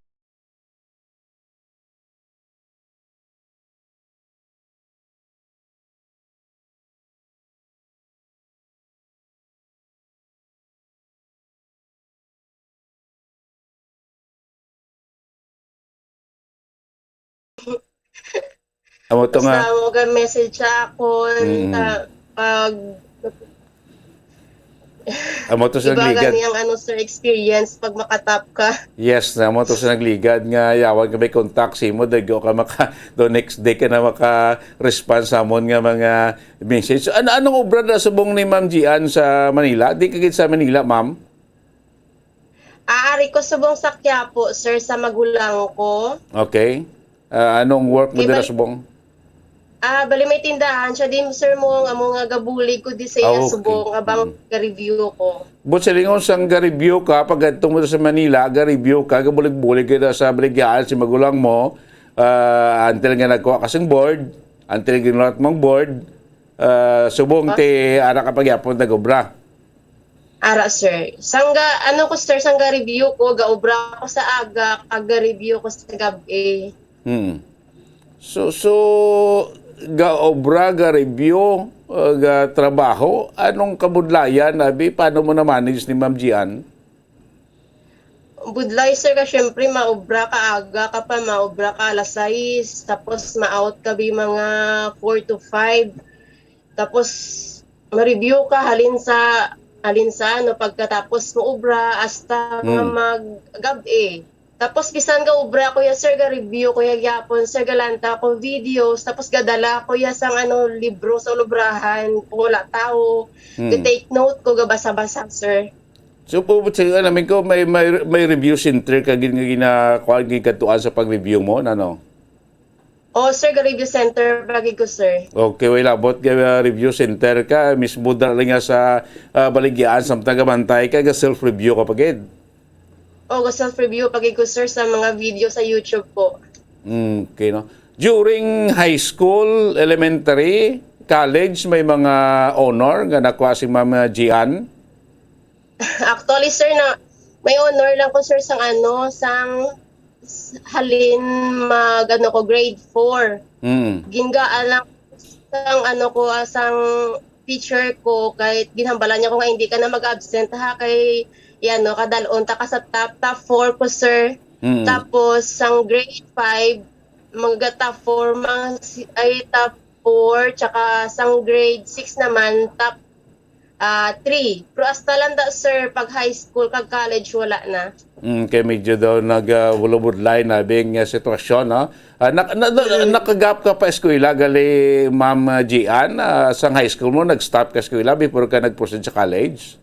Basta mag-message ako pag amo to sa nagligad. Iba gani ang sir, experience pag makatap ka. Yes, amo to sa nagligad nga yawan ka may contact si mo, dago ka do next day ka na maka-response sa amon nga mga message. Anong obra na subong ni Ma'am Gian sa Manila? Di ka sa Manila, ma'am? Aari ko subong sa Quiapo, sir, sa magulang ko. Okay. Anong work mo dira subong? Bali may tindahan siya din sir mo nga mga gabulig ko di sa iya Okay. subong abang review ko. But sa lingon sang ga-review ka, pag adtong mo sa Manila, ga-review ka, gabulig-bulig ka sa baligyan, si magulang mo, until nga nagkuha kasing board, until ginulat mong board, subong ti ara ka pagyapon nag-obra. Ara sir. Sangga ano ko sir sangga review ko gaobra ko sa aga kag review ko sa gabi. So ga-obra, ga-review, ga-trabaho, anong kabudlayan, abi, paano mo na-manage ni Ma'am Gian? Budlay sir ka syempre maobra ka aga ka pa maobra ka alas 6 tapos ma-out ka bi mga 4 to 5. Tapos ma-review ka halin sa ano pagkatapos mo obra hasta mag-gabi. Tapos bisan ga obra ko ya sir ga review ko ya gyapon sir galanta ko videos tapos gadala ko ya sang ano libro sa lubrahan kung wala tao. Take note ko gabasa-basa sir. So po namin ko may review center ka ginakuha gikatuan sa pag-review mo ano? Sir ga review center bagi ko sir. Okay, wala bot ga review center ka mismo dala nga sa baligyan samtang gamantay ka ga self-review ka pagid. Go self-review pagi ko sir sa mga video sa YouTube po. Okay, no. During high school, elementary, college, may mga honor nga nakuha si Ma'am Gian? Actually sir na may honor lang ko sir sang halin magano ko grade 4. Gingaan lang sang sang teacher ko kahit ginhambalan niya ko nga hindi ka na mag-absent ha kay kadalon ta ka sa top 4 ko sir. Tapos sang grade 5 mga top 4 top 4 tsaka sang grade 6 naman top 3. Pero hasta lang sir pag high school kag college wala na. Kaya medyo daw nag-bulubudlay na bing sitwasyon, no? Nakagap ka pa eskwela gali Ma'am Gian, sa high school mo nag-stop ka eskwela before ka nag-proceed sa college?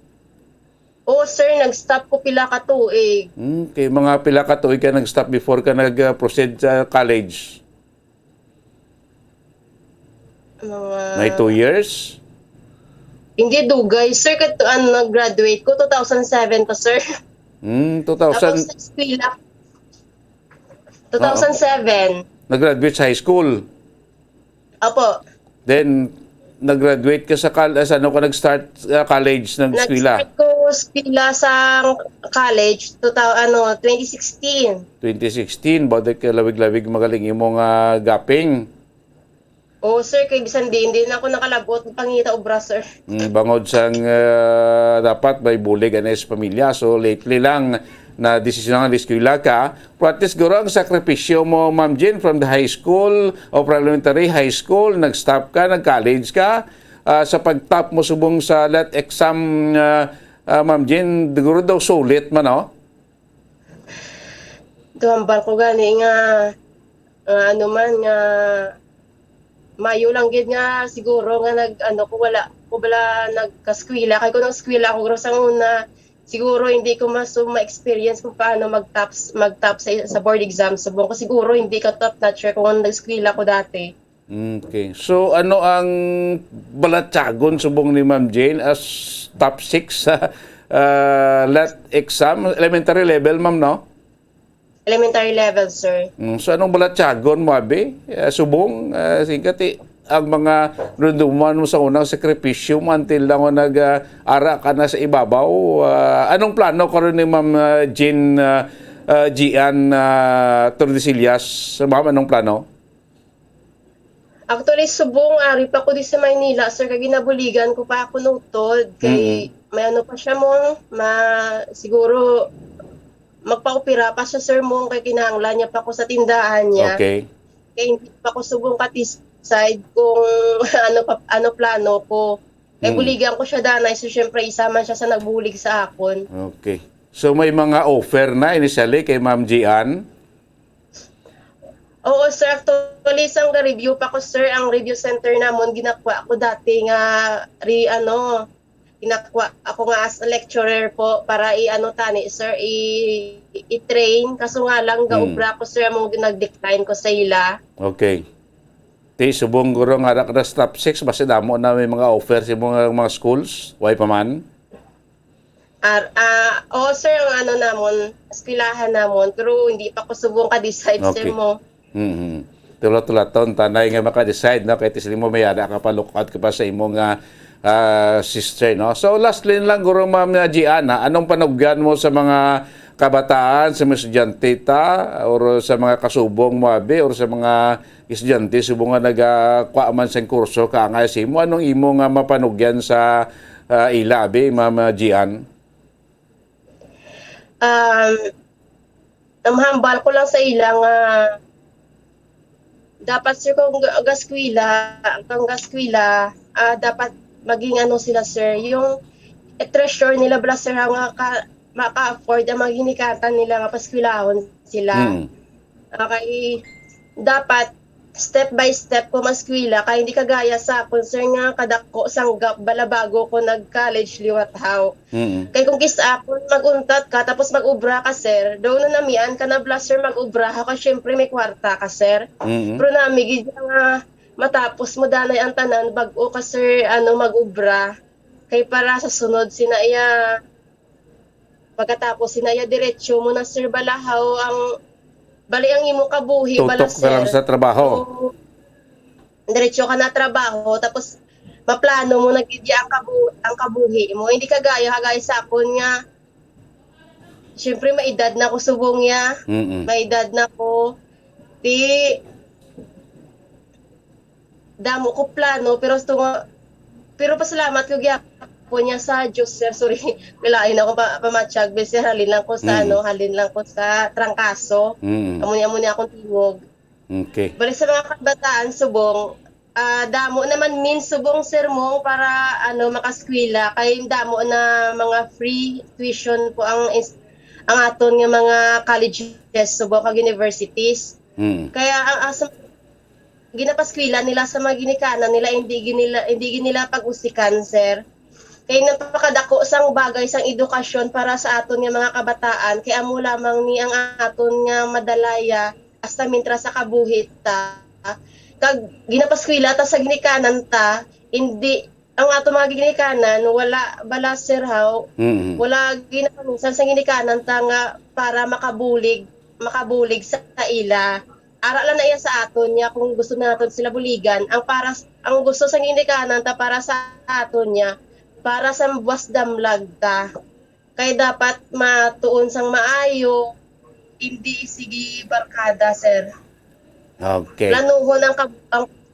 Sir, nag-stop ko pila ka tuig. Okay, mga pila ka tuig ka nag-stop before ka nag-proceed sa college? May 2 years? Hindi dugay. Sir, nag-graduate ko 2007 pa, sir. 2000? Tapos nag-eskwela. 2007. Nag-graduate sa high school? Opo. Then, nag-graduate ka sa college, ano ka nag-start college ng eskwela? Nag-start ko eskwela sa college 2016. 2016, badak ka lawig-lawig magaling yung mga gaping. Sir, kay bisan hindi na ako nakalabot pangita obra, sir. Bangod sang dapat may bulig anes pamilya. So lately lang na desisyon ng eskwela ka. Pero at least guro ang sakripisyo mo, Ma'am Jean, from the high school o elementary high school, nag-stop ka, nag-college ka, sa pag-top mo subong sa LAT exam, Ma'am Jean, guro daw sulit man, no? Tuhambal ko gani nga, mayo lang gid nga siguro nga wala nagkaskwela kay ko nang eskwela ako sa una siguro hindi ko ma-experience kung paano mag-top sa board exam subong ko siguro hindi ka top notcher kung nag-eskwela ko dati. Okay. So ano ang balatsagon subong ni Ma'am Jane as top 6 sa LAT exam elementary level, ma'am, no? Elementary level, sir. So anong balatsagon mo, abi? Subong, singkati, ang mga runduman mo sa unang sakripisyo mo until lang nag-ara ka na sa ibabaw. Anong plano ka rin ni Ma'am Jean Gian Tordesillas? Ma'am, anong plano? Actually, subong, ari pa ko di sa Maynila, sir, kaya ginabuligan ko pa ako nutod. Kay may pa siya mo, siguro magpa-opera pa siya, sir, mo kay kinahanglan niya pa ako sa tindahan niya. Okay. Kaya hindi pa ako subong katiside kung ano plano ko. Kaya buligan ko siya danay, so syempre isama siya sa nagbulig sa akon. Okay. So may mga offer na initially kay Ma'am Gian? Oo, sir. Actually, isang review pa ko, sir. Ang review center namon ginakwa ako dati nga ginakwa ako nga as a lecturer po para sir, i-train. Kaso nga lang, gaubra ko, sir, among nag-decline ko sa ila. Okay. Ti subong guro nga ra kada top 6 basta damo na may mga offer sa mga schools, way pa man. Sir, ang ano namon, eskwelahan namon, pero hindi pa ko subong ka-decide sir mo. Tulot-tulaton tanay nga maka-decide no kay tisli mo mayada ka pa lookout ka pa sa imong sister no. So lastly lang guro Ma'am Gianna, anong panugyan mo sa mga kabataan, sa mga estudyante or sa mga kasubong mo abi or sa mga estudyante subong nga nagakuha man sa kurso kaangay sa imo, anong imo nga mapanugyan sa ila abi Ma'am Gian? Namhambal ko lang sa ilang dapat sir kung gaskwila dapat maging ano sila sir yung treasure nila bala sir nga maka-afford ang mga hinikatan nila nga paskwilahon sila. Okay, dapat step by step ko maskwila kay hindi kagaya sa akon sir nga kadako sanggap bala bago ko nag-college liwat how. Kay kung kisa akon maguntat ka tapos mag-ubra ka sir, daw na namian ka na blaster mag-ubra ka syempre may kwarta ka sir. Pero nami gid nga matapos mo danay ang tanan bag-o ka sir ano mag-ubra kay para sa sunod sinaya pagkatapos sinaya diretso mo na sir balahaw ang bali ang imo kabuhi bala Tutok ka lang sa trabaho. Diretso ka na trabaho tapos maplano mo nagidya ang kabuhi mo hindi kagaya sa akon nga syempre may edad na ko subong ya may edad na ko di damo ko plano pero pasalamat ko po niya sa Diyos sir sorry milain ako pamatsyag sir halin lang ko sa trangkaso amuni akong tingog. Okay. Balik sa mga kabataan subong damo naman subong sir mo para makaskwela kay damo na mga free tuition po ang aton nga mga colleges subong kag universities. Kaya ang asam ginapaskwela nila sa mga ginikanan nila hindi nila pag-usikan sir. Kay napakadako sang bagay sang edukasyon para sa aton nga mga kabataan kay amo lamang ni ang aton nga madalaya hasta mintra sa kabuhit ta kag ginapaskwela ta sa ginikanan ta hindi ang aton mga ginikanan wala bala sir how wala ginapaminsan sa ginikanan ta nga para makabulig sa ila aralan na iya sa aton niya kung gusto naton sila buligan ang gusto sa ginikanan ta para sa aton niya para sa buwas damlag ta. Kaya dapat matuon sang maayo, hindi sige barkada, sir. Okay.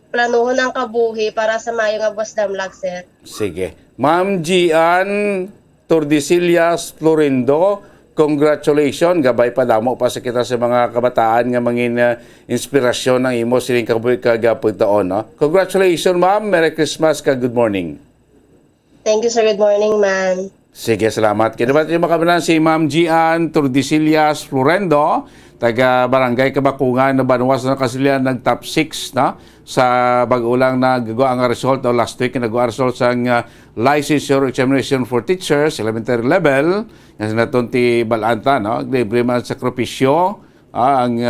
Planuhon ang kabuhi para sa maayo nga buwas damlag, sir. Sige. Ma'am Gian Tordesillas Florindo, congratulations. Gabay pa damo pa sa kita sa mga kabataan nga mangin inspirasyon ng imo siling kabuhi kagapon taon. No? Congratulations, ma'am. Merry Christmas ka. Good morning. Thank you, sir. Good morning, ma'am. Sige, salamat. Kinabat yung makabanan si Ma'am Gian Tordesillas Florendo, taga Barangay Kabakungan na Banuas na Kasilyan, nag top 6 na sa bag-ulang nagagawa ang result o last week nagagawa ang result sa licensure examination for teachers, elementary level, yan sinaton ti Balanta, no? Libre man sakripisyo, ang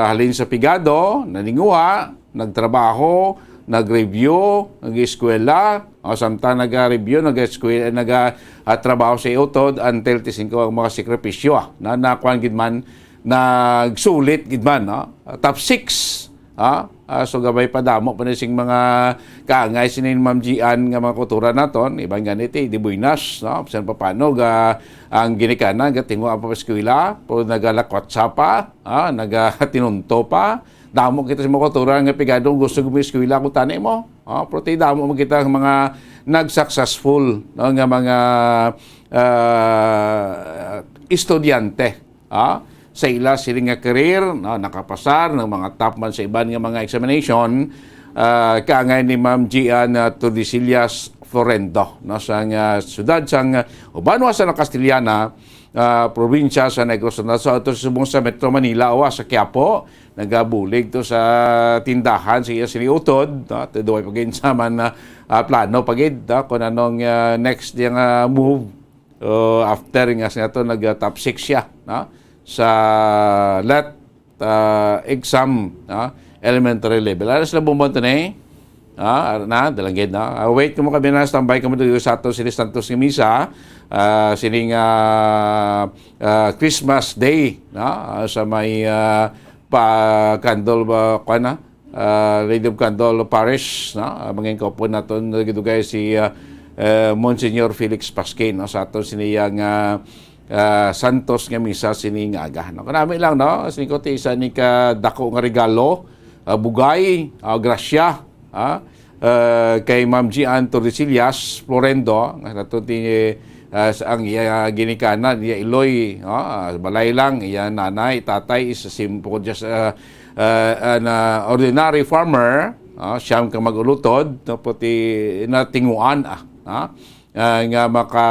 halin sa pigado, naninguha, nagtrabaho, nag-review, nag-eskwela, o samtang nag-review, nag-trabaho sa iutod until tising ko ang mga sakripisyo na nakuhan gidman, nagsulit gidman, no? Top 6. So gabay pa damo pa sing mga kaangay sinin Ma'am Gian nga mga kultura naton, ibang ganiti, di buinas, no? Bisan pa paano ang ginikanan, gatingo ang papaskwila, po nagalakwat pa, nagatinunto pa, damo kita sa mga kultura nga pigadong gusto gumiskwila kung tanay mo. Pero damo mo kita mga nag-successful, no, nga mga estudyante. Sa ila siling nga career, no, nakapasar ng mga top man sa iban nga mga examination, kaangay ni Ma'am Gian Tordesillas Florendo, no, sa siyudad sang Ubanwas sa Castillana, probinsya sa Negros Oriental, ito sa Metro Manila o sa Quiapo, nagabulig to sa tindahan siya siniutod, no? Tuduay pagin sa man plano pagid, no? Kung anong next yung move after nga siya to nag top 6 siya, no? Sa exam, no? elementary level. Alas na bumbon to na, dalanggid na. Wait ko mo kami na, standby kami dito sa ato sinis Santos ng Misa, sining Christmas Day, sa may Candle, Lady of Candle Parish, mangin ko po natin, nagidugay si Monsignor Felix Pasquin, sa ato siniyang Santos nga Misa sining aga. Kanami lang, sining ko isa ni ka dako nga regalo, bugay, grasya, kay Ma'am Gian Tordesillas Florendo nga natunti ang iya ginikanan iya Iloy balay lang iya nanay tatay is simple just an ordinary farmer siyam ka magulutod puti natinguan nga maka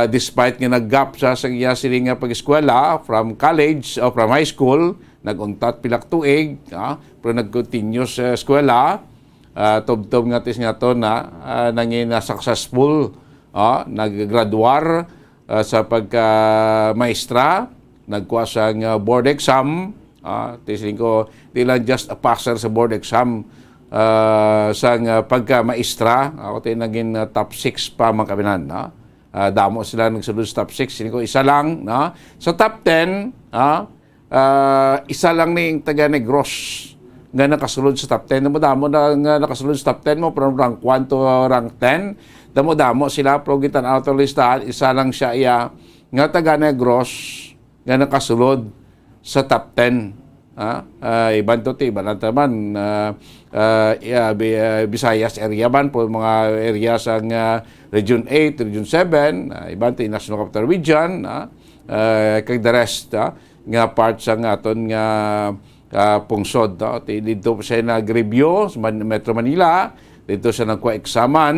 despite nga naggap sa iya sining pag-eskwela from college o from high school naguntat pilak tuig pero nag-continue sa eskwela tubtob nga tis nga to na nangin successful naggraduar sa pagka maestra nagkuha sang board exam tisin ko di lang just a passer sa board exam sang pagka maestra ako tayo naging top 6 pa mga kabinan damo sila nagsulod sa top 6 tisin ko isa lang sa top 10 isa lang ni taga Negros nga nakasulod sa top 10. Damo na nga nakasulod sa top 10 mo from rank 1 to rank 10. Damo sila pero gitan out of listahan isa lang siya nga taga Negros nga nakasulod sa top 10. Iban to iba lang taman Visayas area man po mga area sa Region 8, Region 7, iban to National Capital Region, kag the rest nga part sa aton nga pungsod. Dito pa siya nag-review sa Metro Manila, dito siya nagkuha-examan,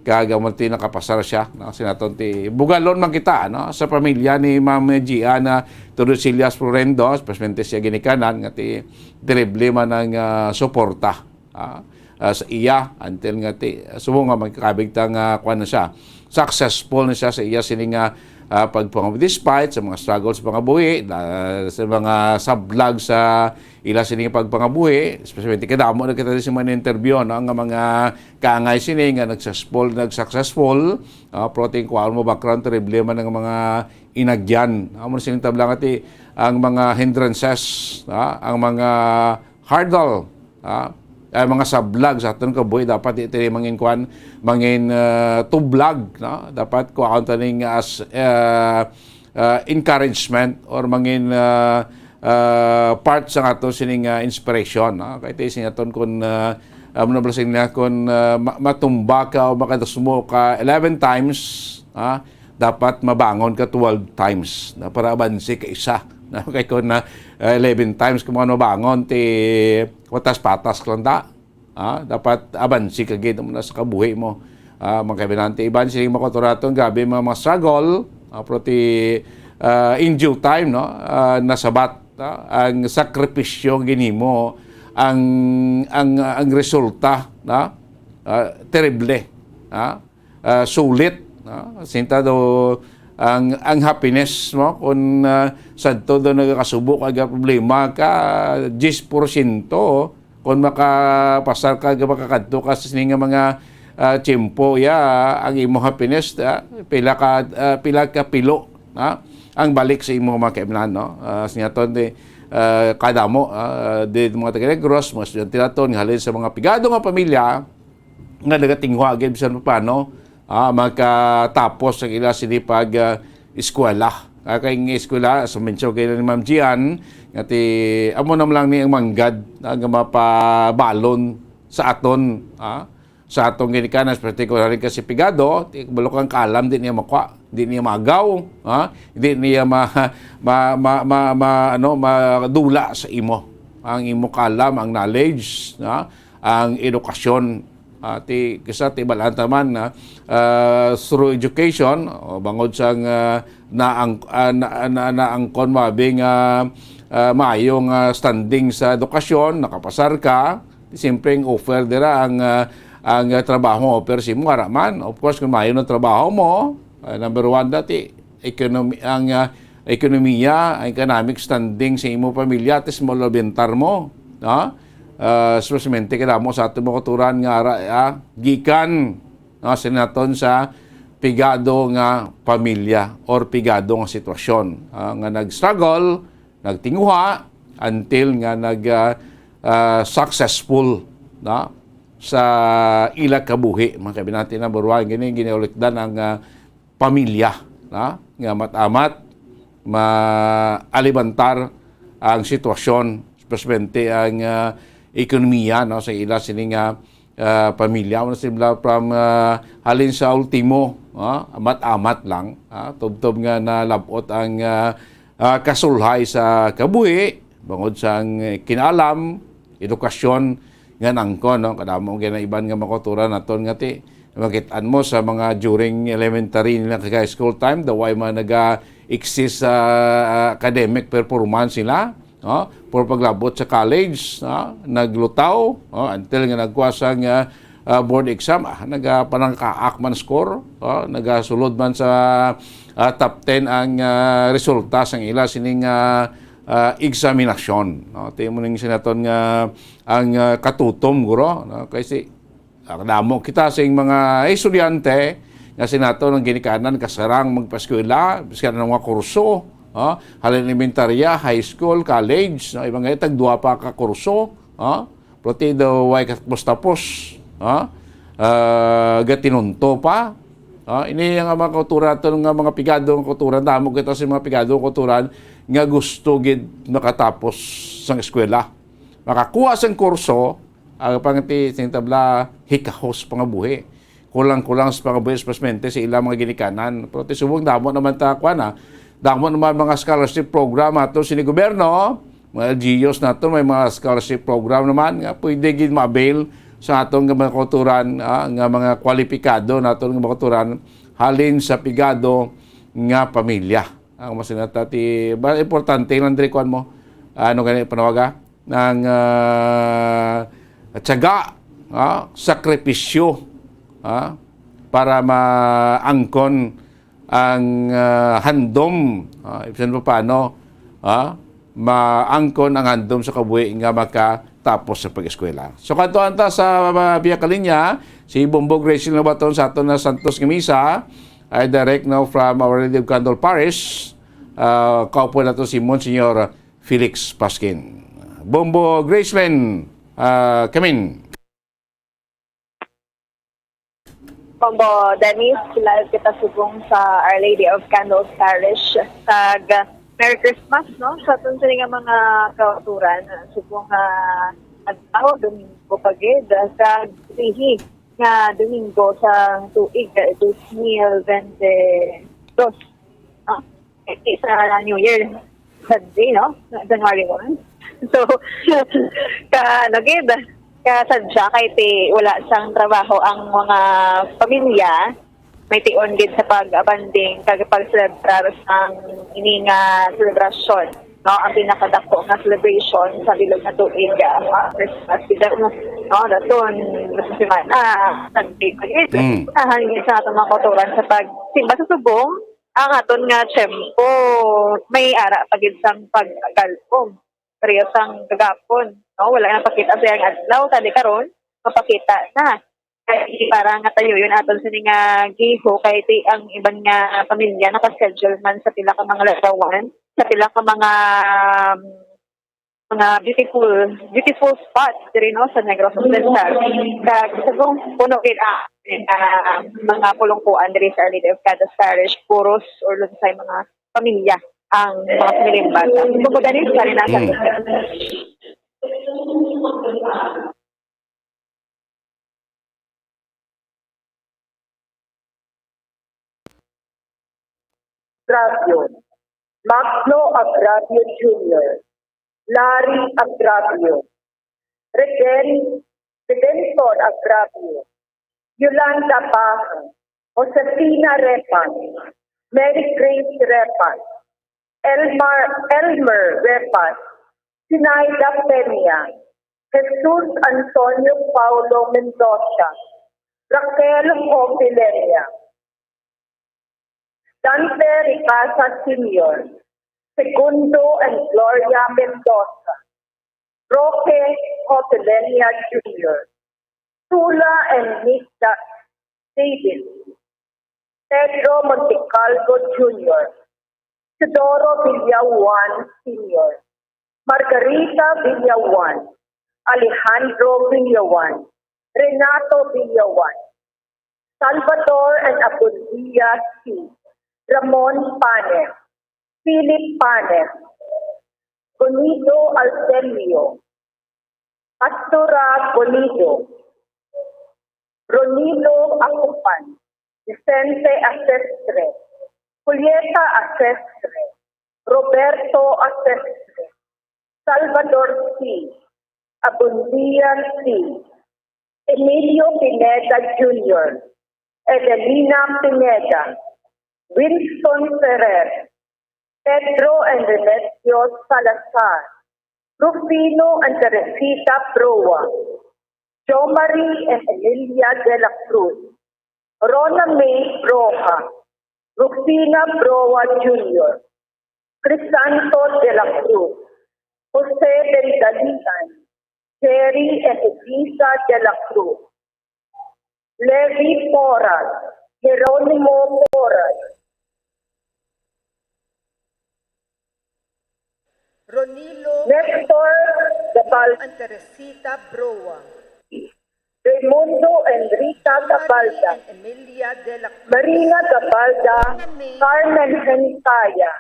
kagamunti nakapasar siya. Sinaton ti bugalon man kita sa pamilya ni Ma'am Giana Tordesillas Florendo, especially siya ginikanan nga ti terrible man ang suporta sa iya until nga ti sumo nga magkakabigtang kuan na siya. Successful na siya sa iya sining despite sa mga struggles sa pangabuhi, sa mga sublog sa ila sining pagpangabuhi, especially kadamo na kita sa mga interview nga mga kaangay sining nga nag-successful protein ko mo background problema ng mga inagyan amo sining tablang ati ang mga hindrances ang mga hurdle mga sablag sa aton kabuhi dapat iti mangin kuan mangin tublag dapat ko taning as encouragement or mangin part sa ato sining inspiration kay iti sing aton kun manablasing na kun matumba ka o makadasmo ka 11 times dapat mabangon ka 12 times para abansi ka isa kay kun 11 times kung ano bangon ti patas-patas lang dapat abansi ka gid mo na sa kabuhi mo mga kabinante iban sining makoturaton gabi mga struggle proti in due time nasabat ang sakripisyo ginimo ang resulta terrible sulit sinta do ang happiness mo kung sadto do nagakasubok aga problema ka 10% kung makapasar ka makakadto ka sa sining mga tiyempo ang imo happiness pila ka pilo ang balik sa imo mga kaibigan sinaton di kadamo di mga taga Negros mga estudyante naton halin sa mga pigado nga pamilya nga nagatingwa gid bisan paano makatapos ang ila sinipag eskwela. Kay ng eskwela, sa mention kayo ni Ma'am Gian, ngati amo nam lang ni ang manggad nga mapabalon sa aton sa atong ginikanan, particularly kasi pigado, balokang kalam di niya makwa, di niya magaw, di niya madula sa imo. Ang imo kalam, ang knowledge, ang edukasyon kasi balaan taman through education bangod sang naangkon mabing maayong standing sa edukasyon nakapasar ka siyempre offer dira ang trabaho offer si mo araman of course kung maayo ng trabaho mo number 1 dati economy ang ekonomiya, economic standing sa imo pamilya, tis mo labentar mo. No? Especialmente kada mo sa ato mga turan nga gikan sinaton sa pigado nga pamilya or pigado nga sitwasyon nga nag-struggle, nagtinguha until nga successful sa ila kabuhi. Mga kabinati na buruan gini ginaulikdan ang pamilya nga matamat maalibantar ang sitwasyon, especially ang ekonomiya sa ila sining pamilya. Sila from halin sa ultimo, amat-amat lang, tubtob nga nalabot ang kasulhay sa kabuhi, bangod sa kinalam, edukasyon nga nangkon, kadamo nga iban nga makuturan naton nga ti, makitaan mo sa mga during elementary nila kaya school time, the way man nag-exist sa academic performance nila, for paglabot sa college, naglutaw, until nga nagkuwasang board exam, nagpanangkaak man score, nagasulod man sa top 10 ang resulta sang ila sining examinasyon. Ito mo ning sinaton nga ang katutom guro. Kasi kadamo kita sa mga estudyante nga sinaton ng ginikanan kasarang magpaskwela, bisan ng mga kurso, halin elementarya, high school, college, ibang nga tagduwa pa ka kurso, proti daw way tapos, gatinunto pa. Ini nga mga kultura nga mga pigadong kultura, damo kita sa mga pigadong kulturan nga gusto gid makatapos sa eskwela. Makakuha sang kurso, ang pangati sintabla hikahos pangabuhi. Kulang-kulang sa pangabuhi especialmente sa ilang mga ginikanan. Pero subong damo naman ta kuana. Damo naman mga scholarship program ato sini gobyerno, mga LGUs nato may mga scholarship program naman nga pwede gid ma-avail sa atong mga kulturan, nga mga kwalipikado nato nga mga kulturan halin sa pigado nga pamilya. Ang masinata ti importante lang diri kuan mo gani panawaga ng tiyaga, sakripisyo para maangkon ang handom, ibig pa paano, maangkon ang handom sa kabuhi nga makatapos sa pag-eskwela. So kanto anta sa Via Kalinya, si Bombog Rachel Nabaton sa aton na Santos Gamisa, ay direct now from Our Lady of Candle Parish, kaupo na to si Monsignor Felix Paskin. Bombo Graceland, Kamin. Bombo Dennis, kilala kita subong sa Our Lady of Candles Parish. Tag Merry Christmas, no? Sa itong nga mga kauturan, subong adlaw, Domingo pagid, sa Tihi, nga Domingo sa tuig, 2022. Sa New Year, Sunday, no? January 1. So, nagid, kasadya kay wala sang trabaho ang mga pamilya, may tion gid sa pag-abanding kag pag-celebrar sang ini nga celebration, no? Ang pinakadako nga celebration sa bilog na tuig, Christmas dinner, no? Daton sa semana Sunday pagid, hangin sa atong mga kulturan sa pagsimba sa subong, ang aton nga tiyempo may ara pagid sang pag-galpom pero sang gagapon, no? Wala na pakita sa yang adlaw tadi karon mapakita na kay para nga tayo yun aton sa nga giho kay ang iban nga pamilya naka-schedule man sa pila ka mga larawan, sa pila ka mga beautiful spots diri, no, sa Negros Occidental. Kag sabong puno gid mga pulungkuan diri sa Our Lady of Candles Parish, puros or lunsay mga pamilya ang mga pamilyang bata. Bumaganin sa rin nasa Agravio, Magno Agravio Jr., Larry Agravio, Redentor Agravio, Yolanda Baja, Josefina Repan, Mary Grace Repan, Elmer Repan, Sinaida Peña, Jesus Antonio Paulo Mendoza, Raquel Opileria, Dante Ricasa Sr., Segundo and Gloria Mendoza, Roque Hotelenia Jr., Tula and Nick Davis, Pedro Montecalvo Jr., Teodoro Villawan Sr., Margarita Villawan, Alejandro Villawan, Renato Villawan, Salvador and Abundia C., Ramon Panes, Philip Panes, Bonito Alcelio, Pastora Bonito, Ronilo Acupan, Vicente Asestre, Julieta Asestre, Roberto Asestre, Salvador C., Abundia C., Emilio Pineda Jr., Edelina Pineda, Winston Ferrer, Pedro and Remedios Salazar, Rufino and Teresita Broa, Jo Marie and Emilia de la Cruz, Rona May Broja, Rufina Broa Jr., Crisanto de la Cruz, Jose Bendalian, Jerry and Elisa de la Cruz, Levi Porras, Jerónimo Porras, Ronilo, Nestor Gabal and Teresita Broa, Raimundo and Rita Gabalda, Emilia de la Cruz, Marina Gabalda, Carmen Gentaya,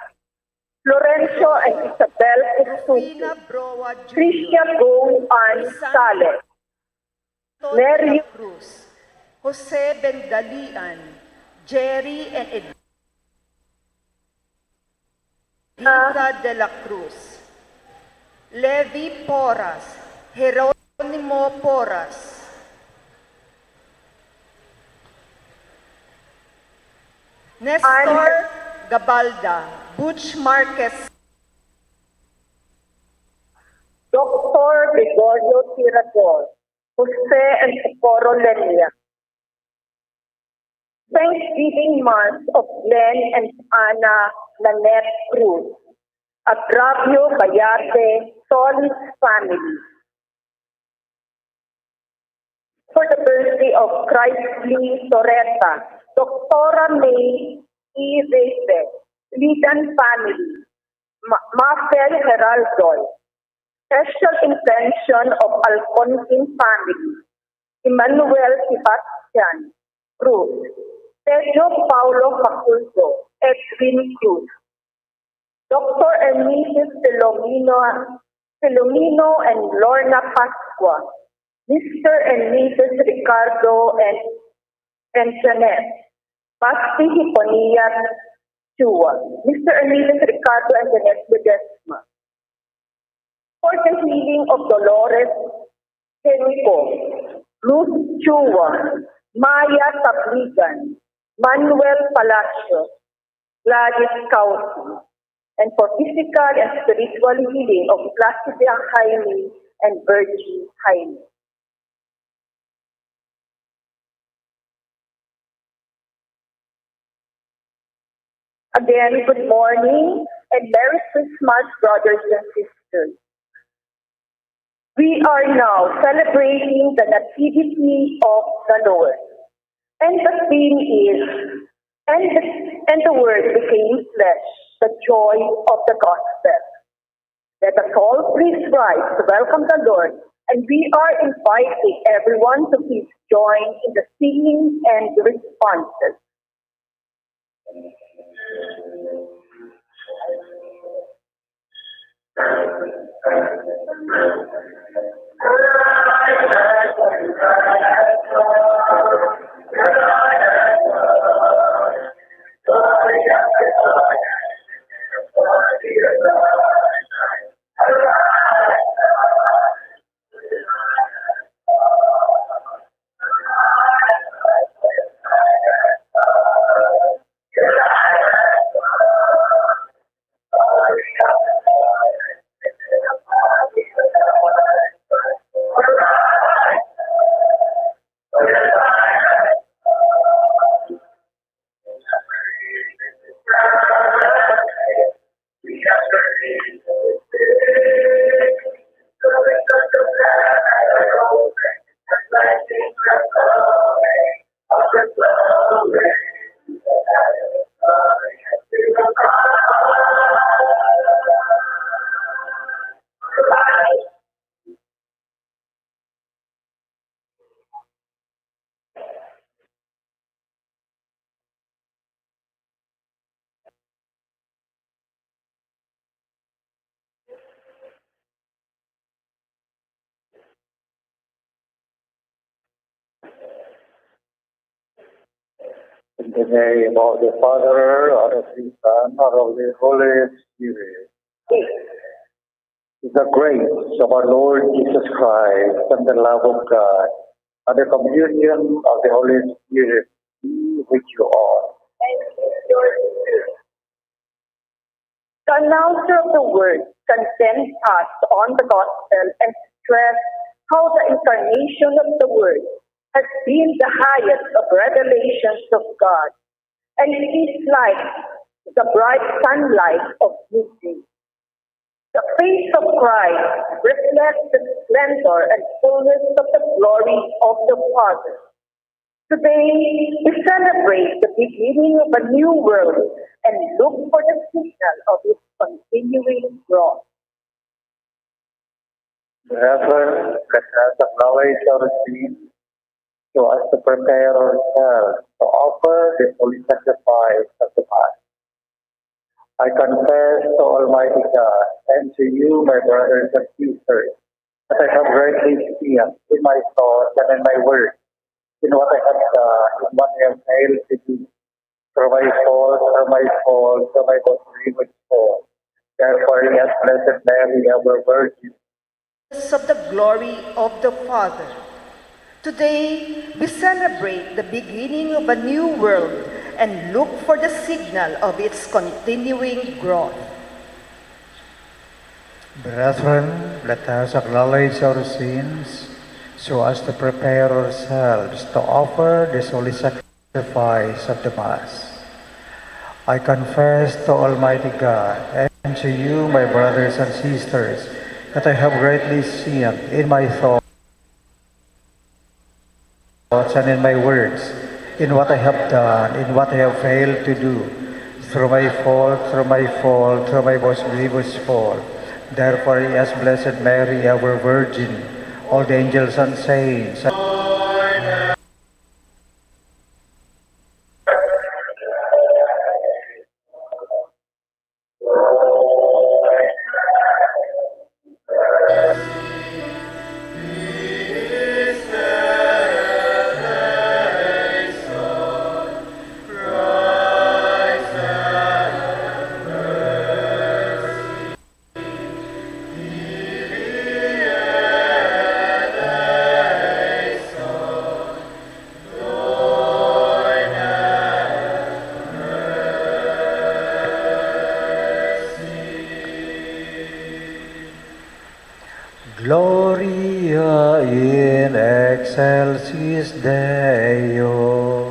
Florencio and Isabel Estucio, Tricia Gong Ann Sales, Mary Cruz, Jose Bendalian, Jerry and Edita de la Cruz, Levi Porras, Jerónimo Porras, Nestor Gabalda, Butch Marquez, Dr. Gregorio Tirador, Jose and Socorro Lenia. Thanksgiving month of Glenn and Ana Nanette Cruz, Agravio Bayarte, Solis family. For the birthday of Christley Torreta, Doctora May E. Reyes, Lidan family, Mafel Heraldo. Special intention of Alfonsin family, Emmanuel Sebastian Cruz, Pedro Paulo Faculto, Edwin Cruz, Dr. Emilio Filomeno and Lorna Pascua, Mr. and Mrs. Ricardo and Janet, Basti Hiponia Chua, Mr. and Mrs. Ricardo and Janet Ledesma. For the healing of Dolores Henrico, Ruth Chua, Maya Tabligan, Manuel Palacios, Gladys Causi, and for physical and spiritual healing of Placidia Jaime and Virgie Jaime. Again, good morning and Merry Christmas, brothers and sisters. We are now celebrating the Nativity of the Lord. And the theme is, and the Word became flesh, the joy of the gospel. Let us all please rise to welcome the Lord, and we are inviting everyone to please join in the singing and responses. In the name of the Father, and of the Son, and of the Holy Spirit. The grace of our Lord Jesus Christ and the love of God and the communion of the Holy Spirit be with you all. The announcer of the word condemns us on the gospel and stress how the incarnation of the word has been the highest of revelations of God, and it is like the bright sunlight of midday. The face of Christ reflects the splendor and fullness of the glory of the Father. Today, we celebrate the beginning of a new world and look for the signal of its continuing growth. Therefore, let us acknowledge our sins so as to prepare ourselves to offer the holy sacrifice of the Mass. I confess to Almighty God and to you, my brothers and sisters, that I have greatly sinned in my thoughts and in my words, in what I have done, in what I have failed to do, through my fault, through my most grievous fault. Therefore, yes, Blessed Mary, ever Virgin, Of the glory of the Father. Today, we celebrate the beginning of a new world and look for the signal of its continuing growth. Brethren, let us acknowledge our sins so as to prepare ourselves to offer this holy sacrifice of the Mass. I confess to Almighty God and to you, my brothers and sisters, that I have greatly sinned in my thoughts and in my words, in what I have done, in what I have failed to do, through my fault, through my most grievous fault. Therefore, yes, Blessed Mary, ever Virgin, all the angels and saints, Gloria in excelsis Deo.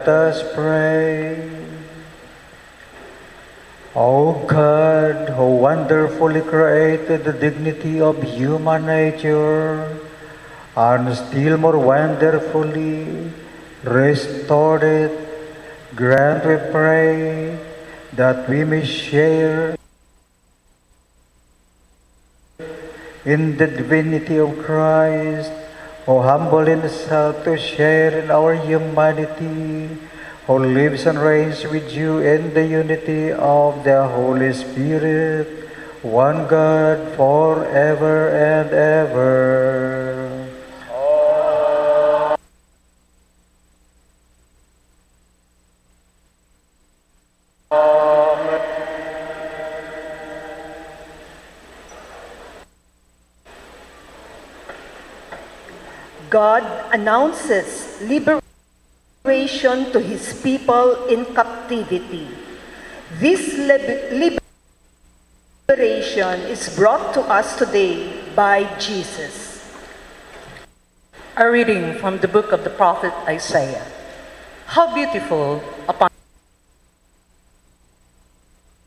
Let us pray. O God, who wonderfully created the dignity of human nature, and still more wonderfully restored it, grant, we pray, that we may share in the divinity of Christ, who humbled himself to share in our humanity, who lives and reigns with you in the unity of the Holy Spirit, one God, forever and ever. God announces liberation to his people in captivity. This liberation is brought to us today by Jesus. A reading from the book of the prophet Isaiah. How beautiful upon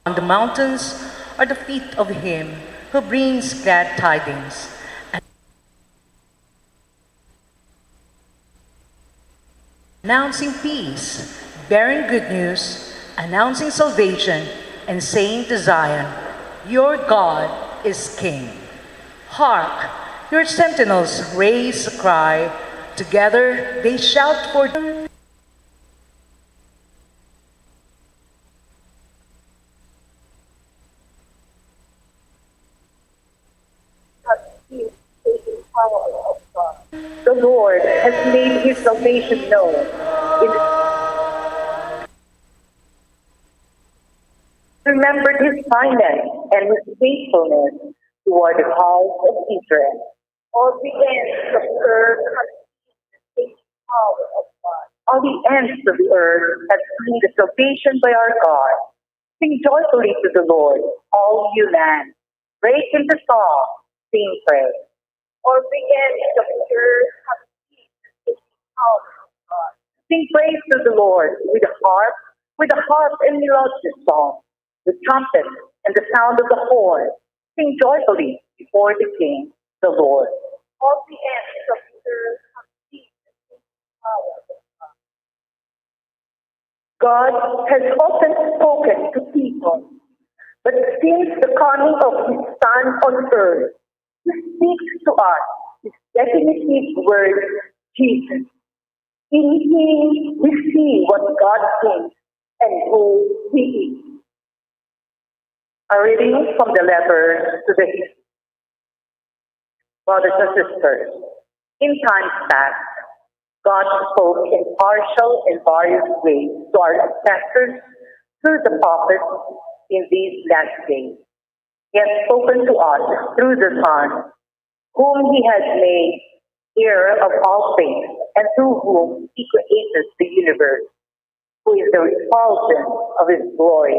the mountains are the feet of him who brings glad tidings, announcing peace, bearing good news, announcing salvation, and saying to Zion, your God is King. Hark, your sentinels raise a cry, together they shout for The Lord has made his salvation known. Remembered his kindness and his faithfulness toward the house of Israel. All the ends of the earth have seen the power of God. All the ends of the earth have seen the salvation by our God. Sing joyfully to the Lord, all you land. Break into song, sing praise. All the ends of the earth have seen the power of God. Sing praise to the Lord with a harp and melodious song, the trumpet and the sound of the horn. Sing joyfully before the King, the Lord. All the ends of the earth have seen the power of God. God has often spoken to people, but since the coming of his Son on earth, he speaks to us his definitive word, Jesus. In him we see what God thinks and who he is. A reading from the letter to the brothers and sisters. In times past, God spoke in partial and various ways to our ancestors through the prophets in these last days. He has spoken to us through the Son, whom he has made heir of all things, and through whom he created the universe, who is the refulgence of his glory,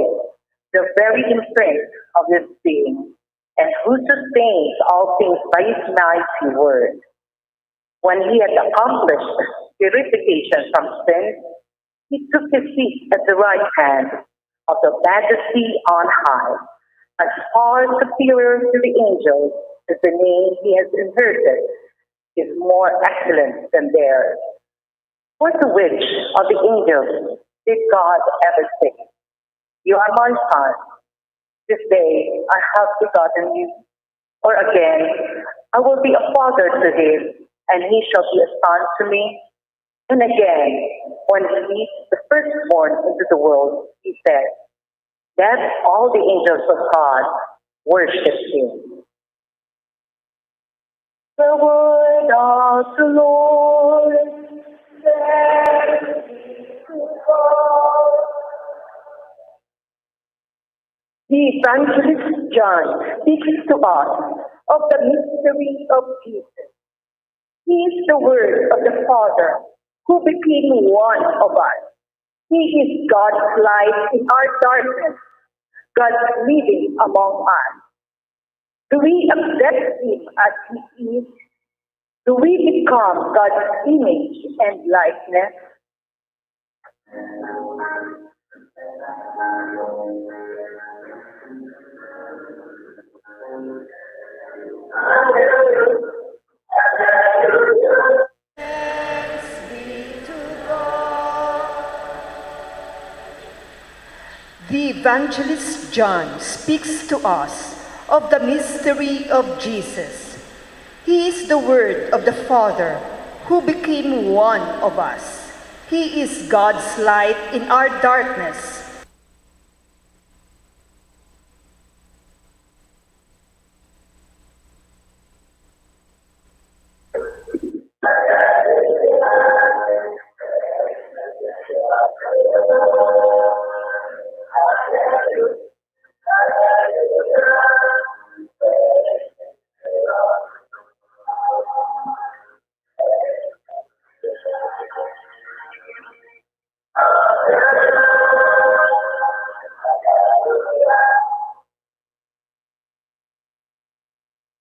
the very imprint of his being, and who sustains all things by his mighty word. When he had accomplished purification from sin, he took his seat at the right hand of the majesty on high, as far superior to the angels as the name he has inherited is more excellent than theirs. For to which of the angels did God ever say, you are my son, this day I have begotten you? Or again, I will be a father to him, and he shall be a son to me? And again, when he leads the firstborn into the world, he said, that all the angels of God worship him. The word of the Lord. Thanks be to God. The evangelist John speaks to us of the mystery of Jesus. He is the Word of the Father who became one of us. He is God's light in our darkness, God's living among us. Do we accept him as he is? Do we become God's image and likeness? The evangelist John speaks to us of the mystery of Jesus. He is the Word of the Father who became one of us. He is God's light in our darkness.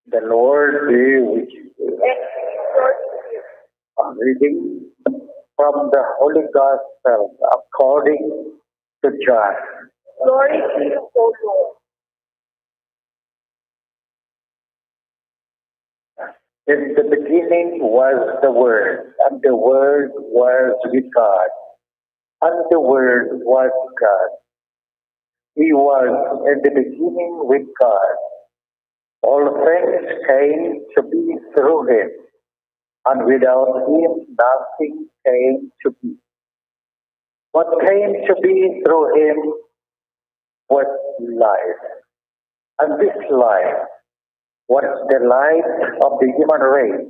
The Lord be with you. A reading from the Holy Gospel according to John. Glory to you, O Lord. In the beginning was the Word, and the Word was with God, and the Word was God. He was in the beginning with God. All things came to be through him, and without him nothing came to be. What came to be through him was life, and this life was the light of the human race.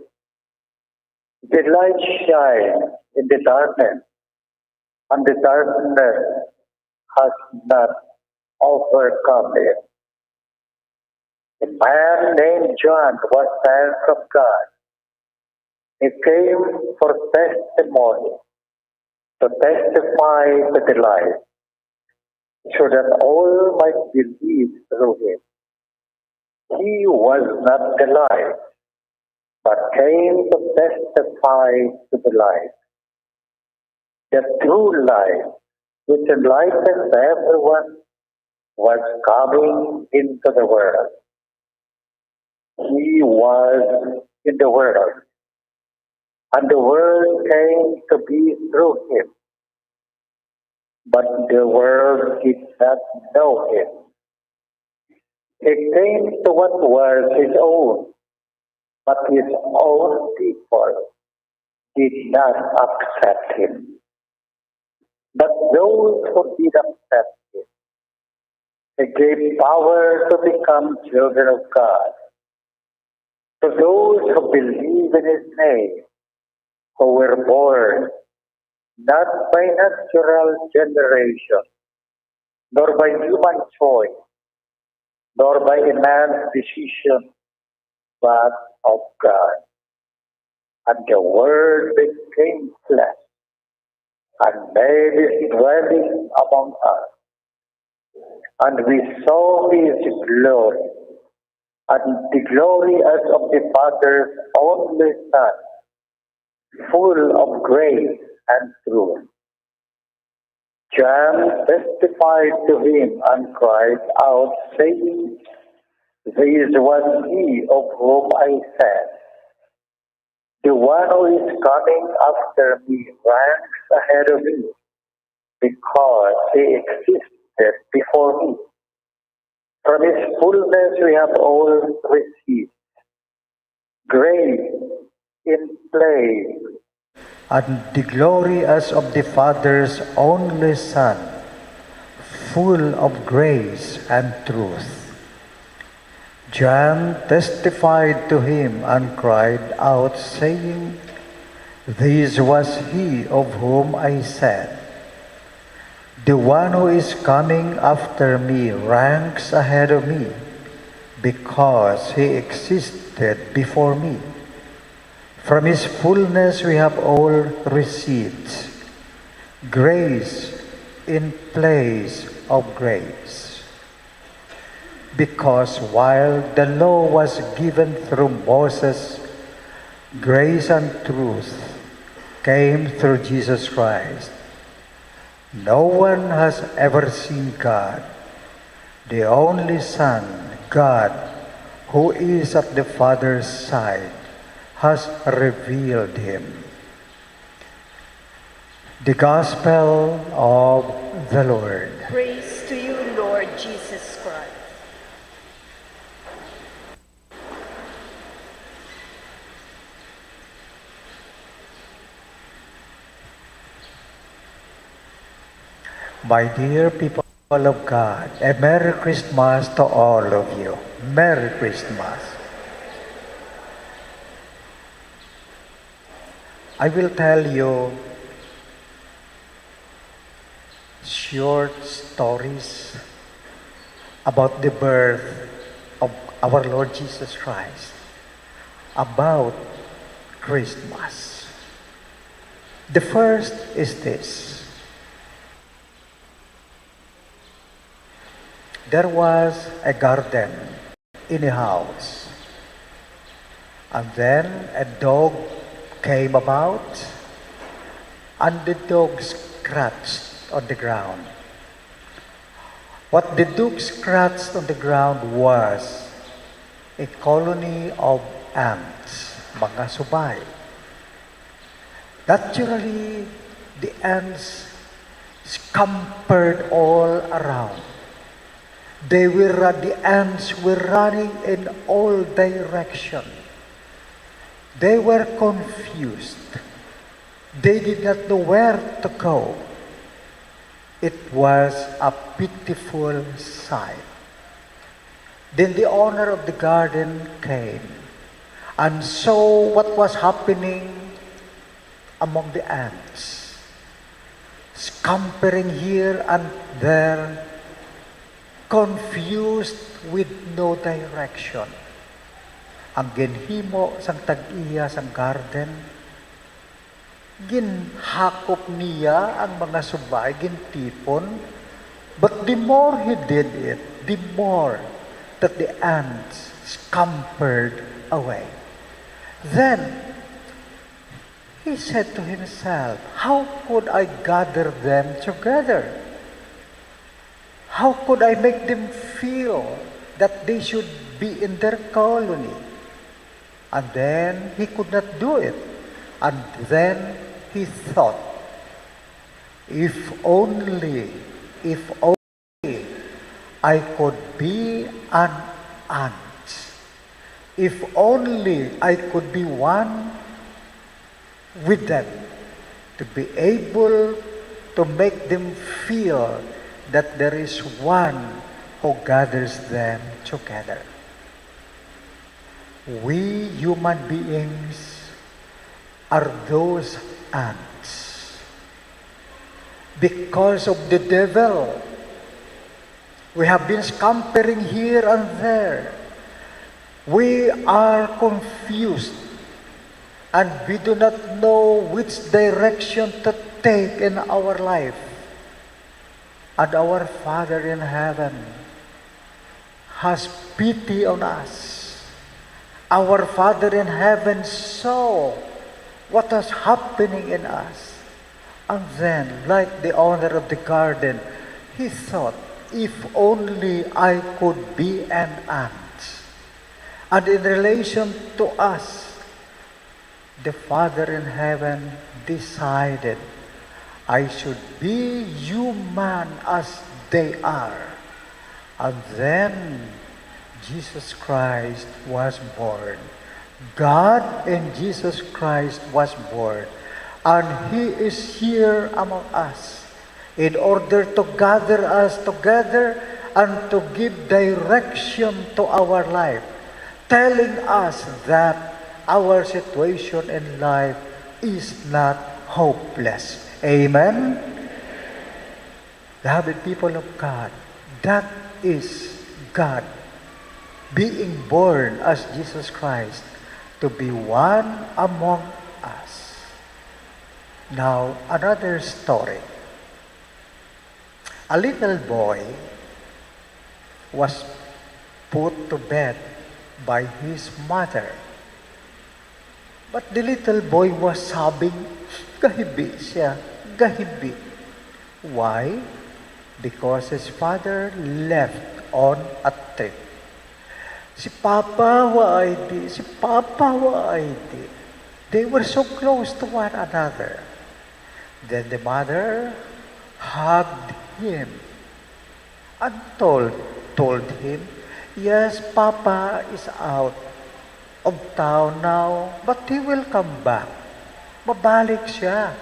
The light shines in the darkness, and the darkness has not overcome it. A man named John was sent from God. He came for testimony, to testify to the light, so that all might believe through him. He was not the light, but came to testify to the light. The true light, which enlightens everyone, was coming into the world. He was in the world, and the world came to be through him. But the world did not know him. He came to what was his own, but his own people did not accept him. But those who did accept him, he gave power to become children of God. To those who believe in his name, who were born not by natural generation, nor by human choice, nor by a man's decision, but of God. And the Word became flesh and made his dwelling among us. And we saw his glory, and the glory as of the Father's only Son, full of grace and truth. John testified to him and cried out, saying, "This was he of whom I said, the one who is coming after me ranks ahead of me, because he existed before me. From his fullness we have all received grace in place, and the glory as of the Father's only Son, full of grace and truth." John testified to him and cried out, saying, "This was he of whom I said, the one who is coming after me ranks ahead of me, because he existed before me. From his fullness we have all received grace in place of grace. Because while the law was given through Moses, grace and truth came through Jesus Christ. No one has ever seen God, the only Son, God, who is at the Father's side, has revealed him. The Gospel of the Lord. Praise to you, Lord Jesus Christ. My dear people of God, a Merry Christmas to all of you. Merry Christmas. I will tell you short stories about the birth of our Lord Jesus Christ, about Christmas. The first is this. There was a garden in a house, and then a dog came about, and the dog scratched on the ground. What the dog scratched on the ground was a colony of ants, mga subay. Naturally, the ants scampered all around. The ants were running in all directions. They were confused. They did not know where to go. It was a pitiful sight. Then the owner of the garden came and saw what was happening among the ants, scampering here and there, confused with no direction. Ang ginhimo sang tag-iya sang garden, ginhakop niya ang mga subay, gintipon, but the more he did it, the more that the ants scampered away. Then, he said to himself, how could I gather them together? How could I make them feel that they should be in their colony? And then he could not do it. And then he thought, if only I could be an ant. If only I could be one with them, to be able to make them feel that there is one who gathers them together. We human beings are those ants. Because of the devil, we have been scampering here and there. We are confused and we do not know which direction to take in our life. And our Father in heaven has pity on us. Our Father in heaven saw what was happening in us. And then, like the owner of the garden, he thought, if only I could be an ant. And in relation to us, the Father in heaven decided, I should be human as they are. And then Jesus Christ was born. God in Jesus Christ was born. And He is here among us in order to gather us together and to give direction to our life, telling us that our situation in life is not hopeless. Amen? Beloved people of God, that is God being born as Jesus Christ to be one among us. Now, another story. A little boy was put to bed by his mother. But the little boy was sobbing, gahibi siya, gahibi. Why? Because his father left on a trip. Si Papa why di? Si Papa why di? They were so close to one another. Then the mother hugged him and told him, yes, Papa is out of town now, but he will come back. Babalik siya.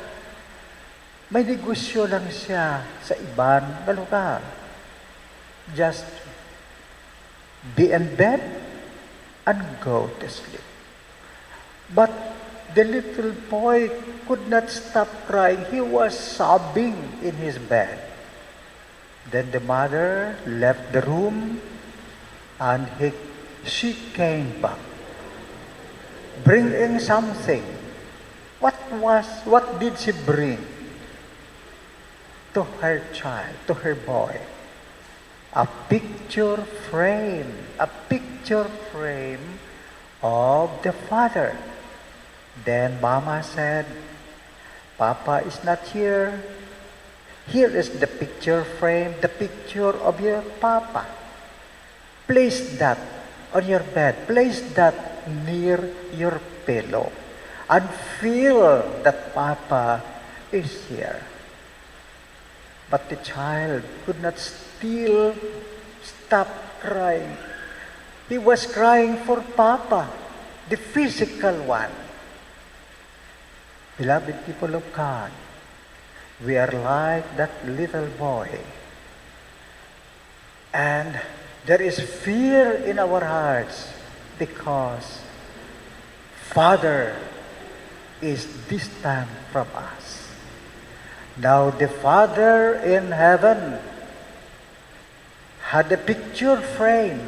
May negosyo lang siya sa ibang na lugar. Just be in bed and go to sleep. But the little boy could not stop crying. He was sobbing in his bed. Then the mother left the room and she came back, bringing something. What did she bring to her child, to her boy? A picture frame of the father. Then Mama said, Papa is not here. Here is the picture frame, the picture of your Papa. Place that on your bed. Place that near your pillow. And feel that Papa is here. But the child could not still stop crying. He was crying for Papa, the physical one. Beloved people of God, we are like that little boy. And there is fear in our hearts because Father is distant from us. Now the Father in heaven had a picture frame,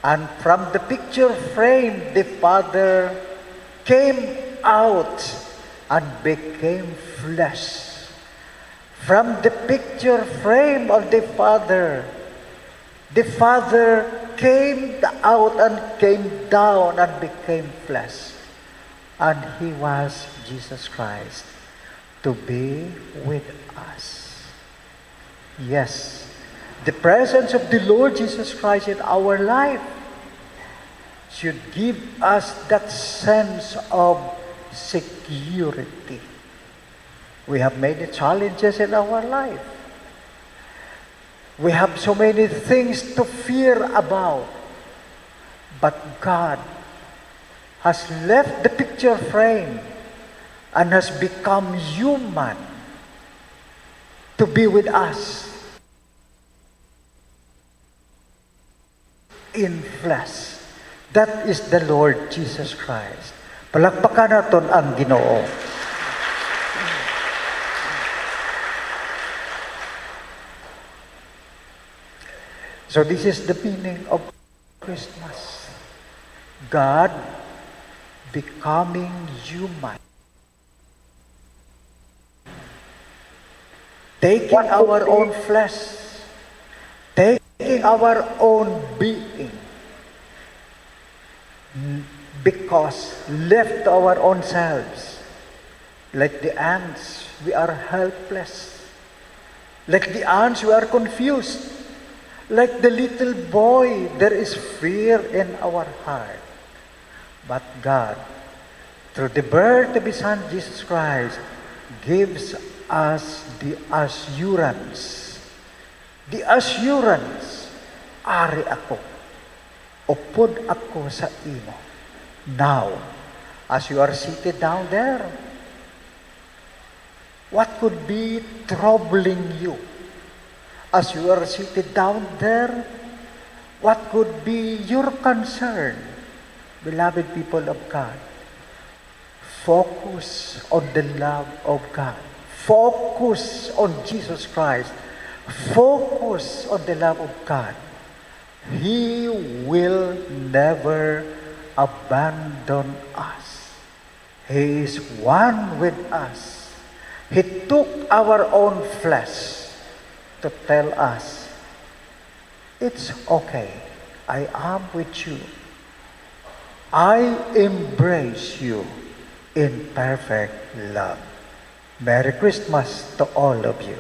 and from the picture frame the Father came out and became flesh. From the picture frame of the Father came out and came down and became flesh. And He was Jesus Christ to be with us. Yes, the presence of the Lord Jesus Christ in our life should give us that sense of security. We have many challenges in our life. We have so many things to fear about. But God has left the picture frame and has become human to be with us in flesh. That is the Lord Jesus Christ. Palakpakan natin ang Ginoo. So this is the meaning of Christmas. God becoming human. Taking our own flesh. Taking our own being. Because left to our own selves, like the ants, we are helpless. Like the ants, we are confused. Like the little boy, there is fear in our heart. But God, through the birth of His Son, Jesus Christ, gives us the assurance. The assurance, ari ako. Upod ako sa imo. Now, as you are seated down there, what could be troubling you? As you are seated down there, what could be your concern? Beloved people of God, focus on the love of God. Focus on Jesus Christ. Focus on the love of God. He will never abandon us. He is one with us. He took our own flesh to tell us, it's okay. I am with you. I embrace you in perfect love. Merry Christmas to all of you.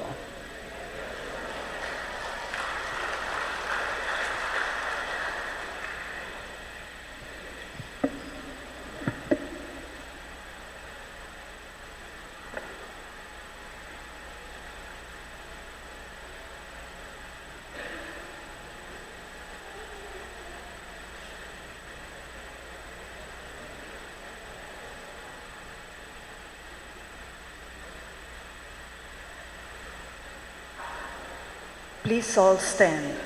Please all stand.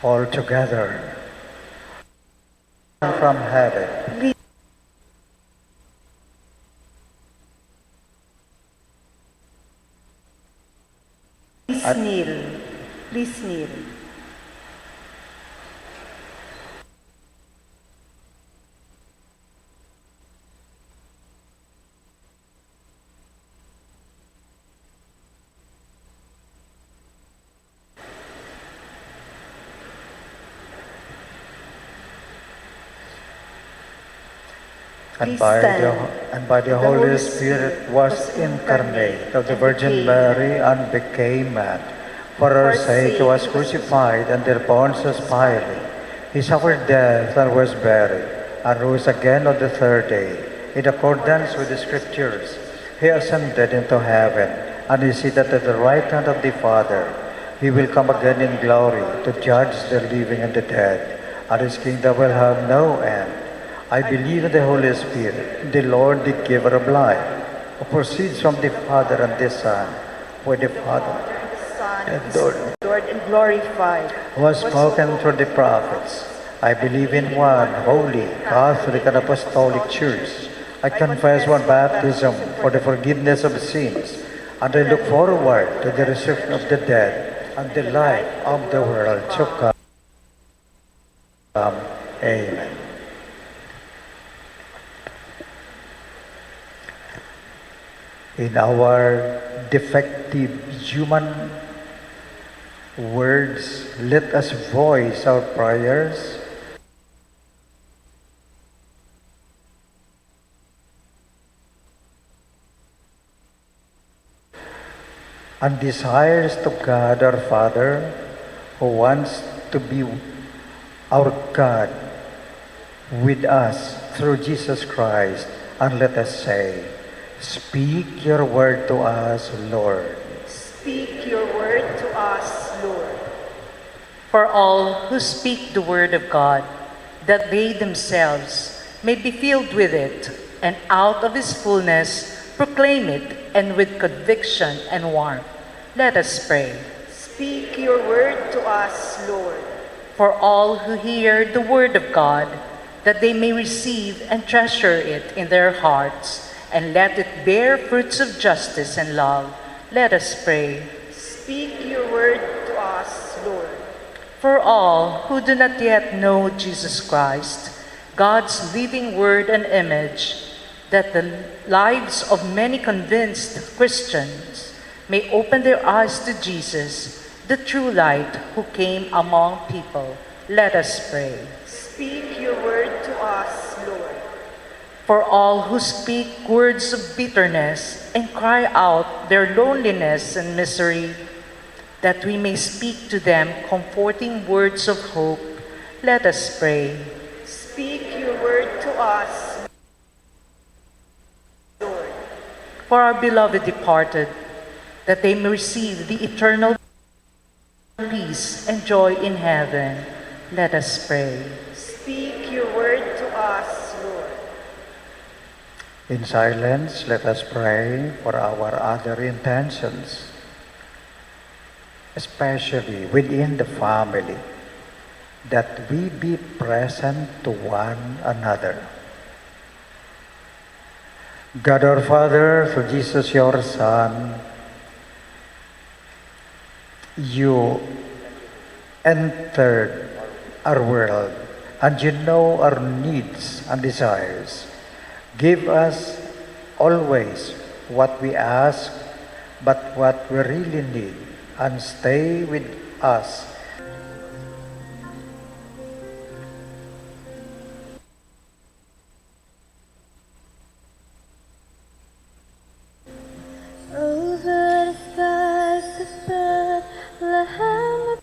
All together from heaven. Please kneel. Please kneel. And Please by, stand. the Holy Spirit was incarnate of the Virgin Mary and became man. For our sake he was crucified under Pontius Pilate. He suffered death and was buried, and rose again on the third day. In accordance with the Scriptures, he ascended into heaven, and is seated at the right hand of the Father. He will come again in glory to judge the living and the dead, and his kingdom will have no end. I believe in the Holy Spirit, the Lord, the giver of life, who proceeds from the Father and the Son, with the Father and Lord and glorified. was spoken through the prophets. I believe in one holy, Catholic, and Apostolic Church. I confess one baptism for the forgiveness of sins, and I look forward to the resurrection of the dead and the life of the world to come. Amen. In our defective human words, let us voice our prayers and desires to God our Father, who wants to be our God with us through Jesus Christ. And let us say, speak your word to us, Lord. Speak your word to us, Lord. For all who speak the word of God, that they themselves may be filled with it, and out of his fullness proclaim it, and with conviction and warmth. Let us pray. Speak your word to us, Lord. For all who hear the word of God, that they may receive and treasure it in their hearts, and let it bear fruits of justice and love. Let us pray. Speak your word to us, Lord. For all who do not yet know Jesus Christ, God's living word and image, that the lives of many convinced Christians may open their eyes to Jesus, the true light who came among people. Let us pray. Speak your word to us, Lord. For all who speak words of bitterness and cry out their loneliness and misery, that we may speak to them comforting words of hope, let us pray. Speak your word to us, Lord. For our beloved departed, that they may receive the eternal peace and joy in heaven, let us pray. Speak your word to us, Lord. In silence, let us pray for our other intentions, especially within the family, that we be present to one another. God our Father, through Jesus your Son, you entered our world and you know our needs and desires. Give us always what we ask, but what we really need, and stay with us. Over the skies of Bethlehem.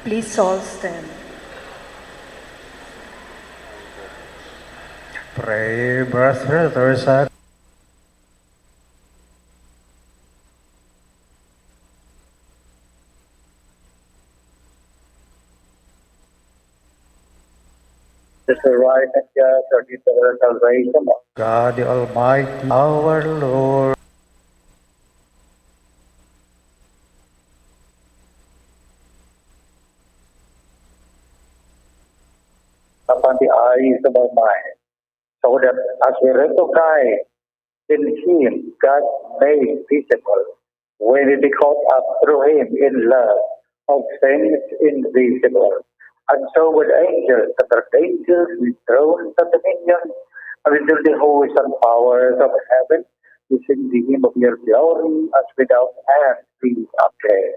Please all stand. Pray, brothers, to the right and just or the salvation of God the Almighty, our Lord. upon the eyes of our mind, so that as we recognize in Him God made visible, we will be caught up through Him in love of things invisible. And so with angels that are angels with thrones and dominion, and with the hosts and powers of heaven, we sing the hymn of your glory as without end we acclaim.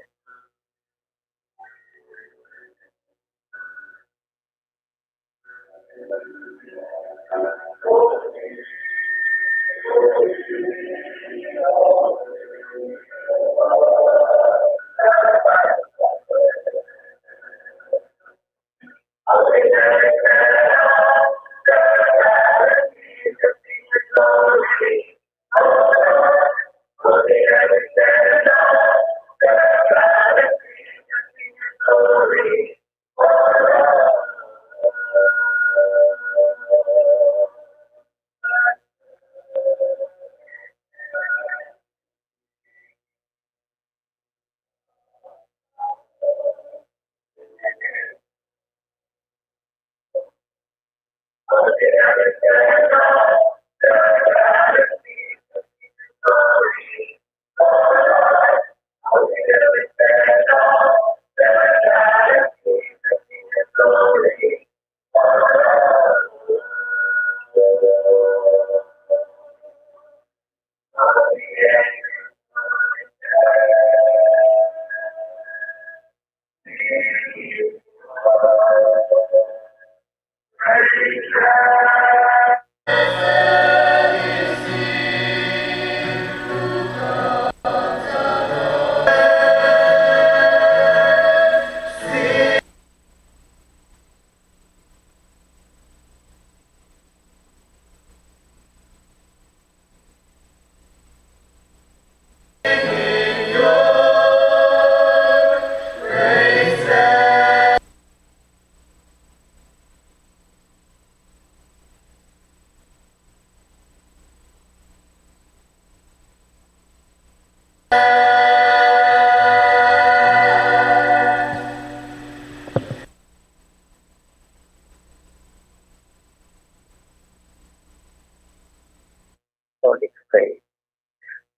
Holy faith.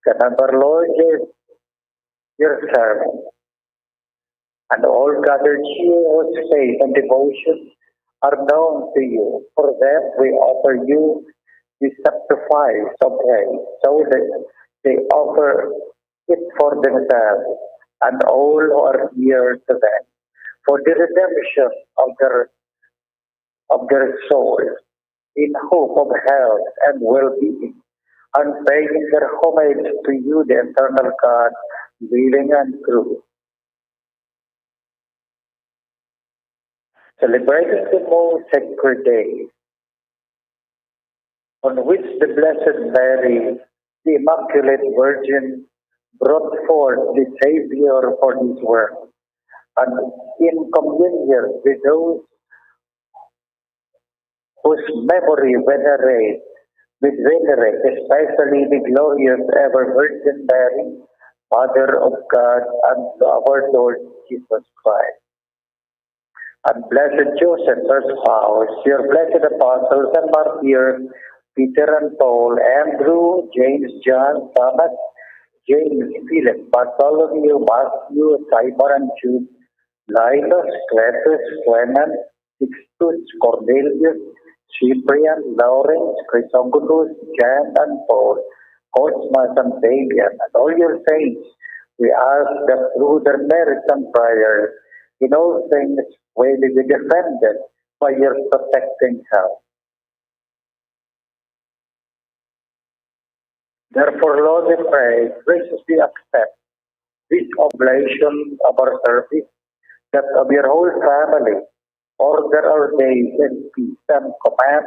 That our Lord is your servant, and all gathered here whose faith and devotion are known to you. For them we offer you the sacrifice of praise, so that they offer it for themselves and all who are near to them, for the redemption of their souls, in hope of health and well-being, and paying their homage to you, the eternal God, living and true. Celebrating the most sacred day, on which the Blessed Mary, the Immaculate Virgin, brought forth the Savior for this world, and in communion with those whose memory we venerate, especially the glorious ever Virgin Mary, Mother of God and our Lord Jesus Christ. And blessed Joseph, her spouse, your blessed apostles and martyrs, Peter and Paul, Andrew, James, John, Thomas, James, Philip, Bartholomew, Matthew, Simon and Jude, Linus, Cletus, Clement, Sixtus, Cornelius, Cyprian, Lawrence, Chrysogonus, Jan and Paul, Cosmas and Fabian, and all your saints, we ask that through their merits and prayers, in all things we will be defended by your protecting help. Therefore, Lord, we pray, graciously accept this oblation of our service, that of your whole family, order our days in peace and command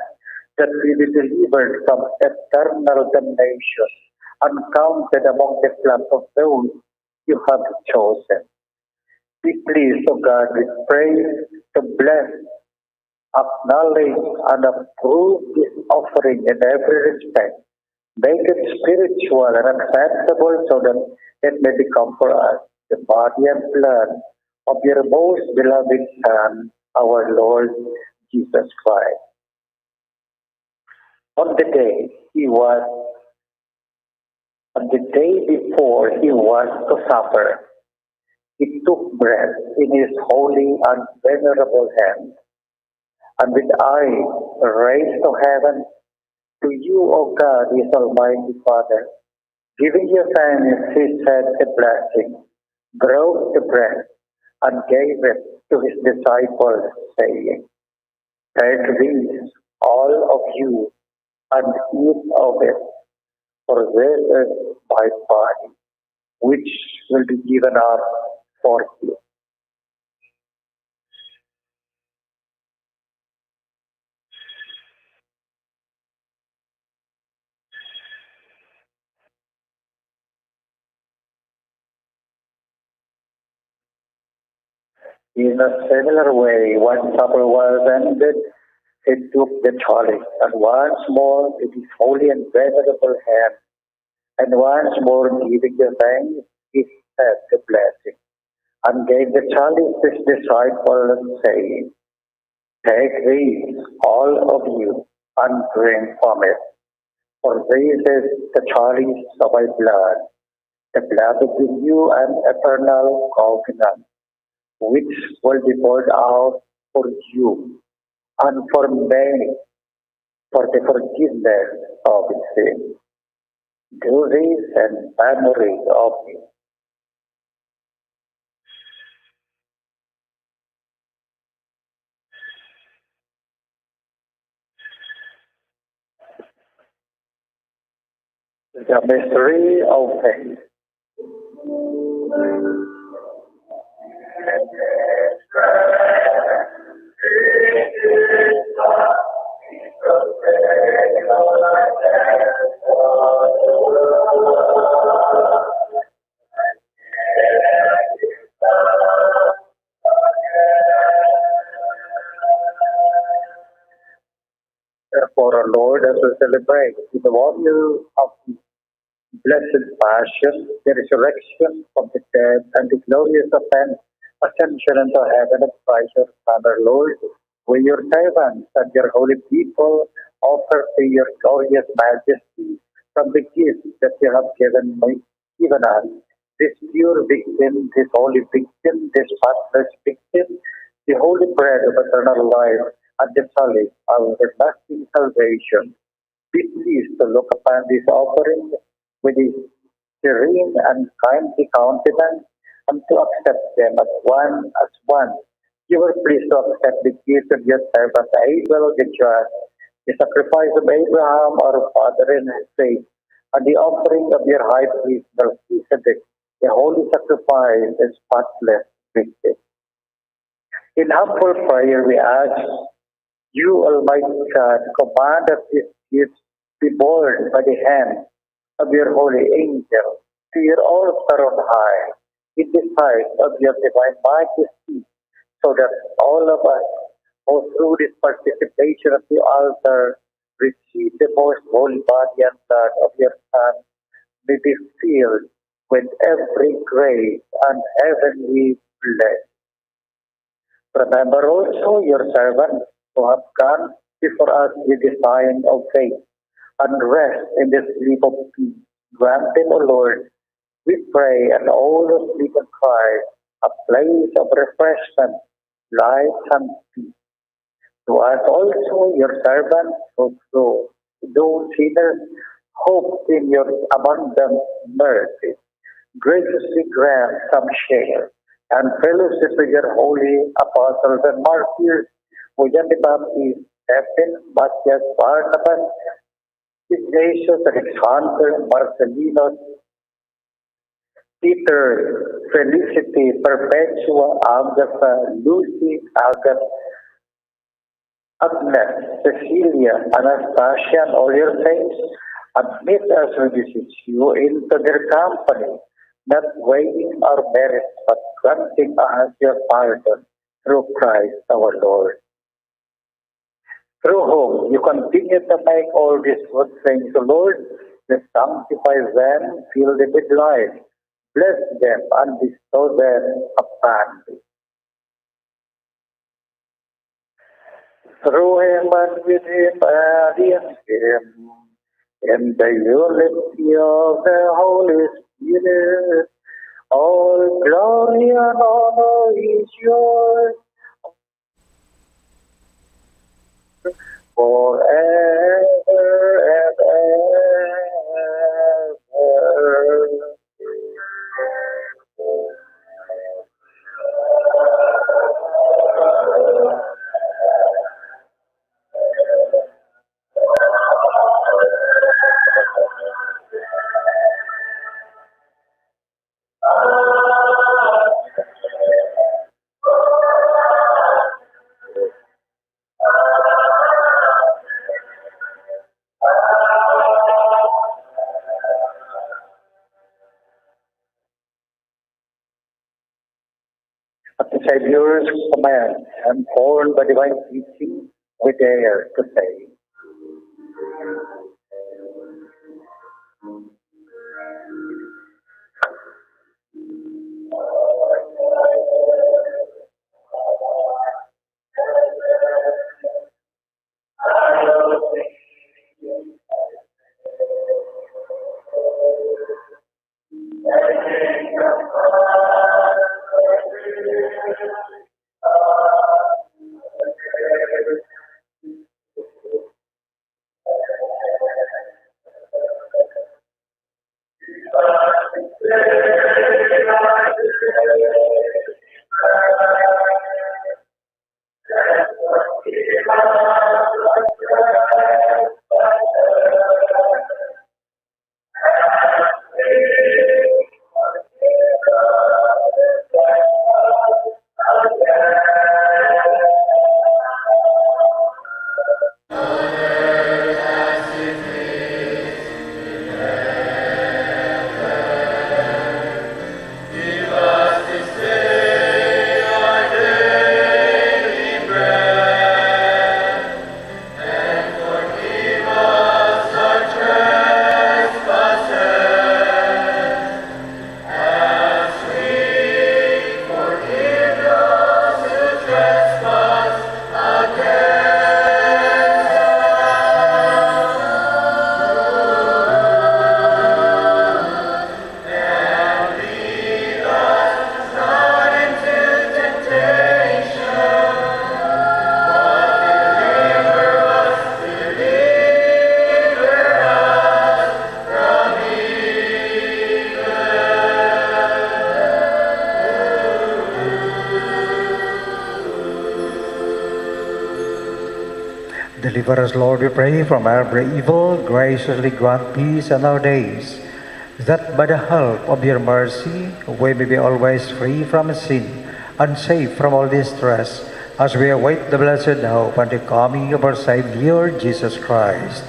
that we be delivered from eternal damnation and counted among the class of those you have chosen. Be pleased, O God, we pray to bless, acknowledge, and approve this offering in every respect. Make it spiritual and acceptable so that it may become for us the body and blood of your most beloved Son, our Lord Jesus Christ. On the day before he was to suffer, he took bread in his holy and venerable hand, and with eyes raised to heaven, to you, O God, his Almighty Father, giving you thanks, he said a blessing, broke the bread, and gave it to his disciples, saying, "Take this, all of you, and eat of it, for this is my body, which will be given up for you." In a similar way, when supper was ended, he took the chalice, and once more with his holy and venerable hand, and once more giving the thanks, he said the blessing, and gave the chalice to his disciples, saying, "Take this, all of you, and drink from it, for this is the chalice of my blood, the blood of the new and eternal covenant, which will be poured out for you and for many for the forgiveness of sin. Do this in memory of me." The mystery of faith. Therefore, our Lord, as we celebrate the memorial of the blessed passion, the resurrection of the dead, and the glorious ascension into heaven of Christ our Son, our Lord, we, your servants and your holy people, offer to your glorious majesty from the gift that you have given us, this pure victim, this holy victim, this spotless victim, the holy bread of eternal life, and the solace of everlasting salvation. Be pleased to look upon this offering with a serene and kindly countenance, and to accept them as one. You were pleased to accept the gift of your servant Abel the just, the sacrifice of Abraham our father in his faith, and the offering of your high priest Melchizedek, the holy sacrifice and spotless victim. In humble prayer we ask you, Almighty God, command that these gifts be borne by the hand of your holy angel to your altar on high, in the sight of your divine majesty, so that all of us, who through this participation of the altar, receive the most holy body and blood of your Son, may be filled with every grace and heavenly blessing. Remember also your servants who have gone before us with the sign of faith, and rest in the sleep of peace. Grant them, O Lord, we pray, and all who sleep in Christ, a place of refreshment, light, and peace. To us also, your servants, who through those sinners hope in your abundant mercy, graciously grant some share and fellowship with your holy apostles and martyrs, John the Baptist, Stephen, Matthias, Barnabas, Ignatius, Alexander, Marcellinus, Peter, Felicity, Perpetua, Agatha, Lucy, Agatha, Agnes, Cecilia, Anastasia, and all your saints, admit us, we beseech you, into their company, not weighing our merits, but granting us your pardon through Christ our Lord, through whom you continue to make all these good things. O Lord, sanctify them, fill them with life, bless them, and bestow them upon thee. Through him and with him and in him, in the unity of the Holy Spirit, all glory and honor is yours forever and ever. At the Savior's command and born by divine teaching, we dare to say, deliver us, Lord, we pray, from every evil, graciously grant peace in our days, that by the help of your mercy we may be always free from sin and safe from all distress, as we await the blessed hope and the coming of our Savior, Jesus Christ.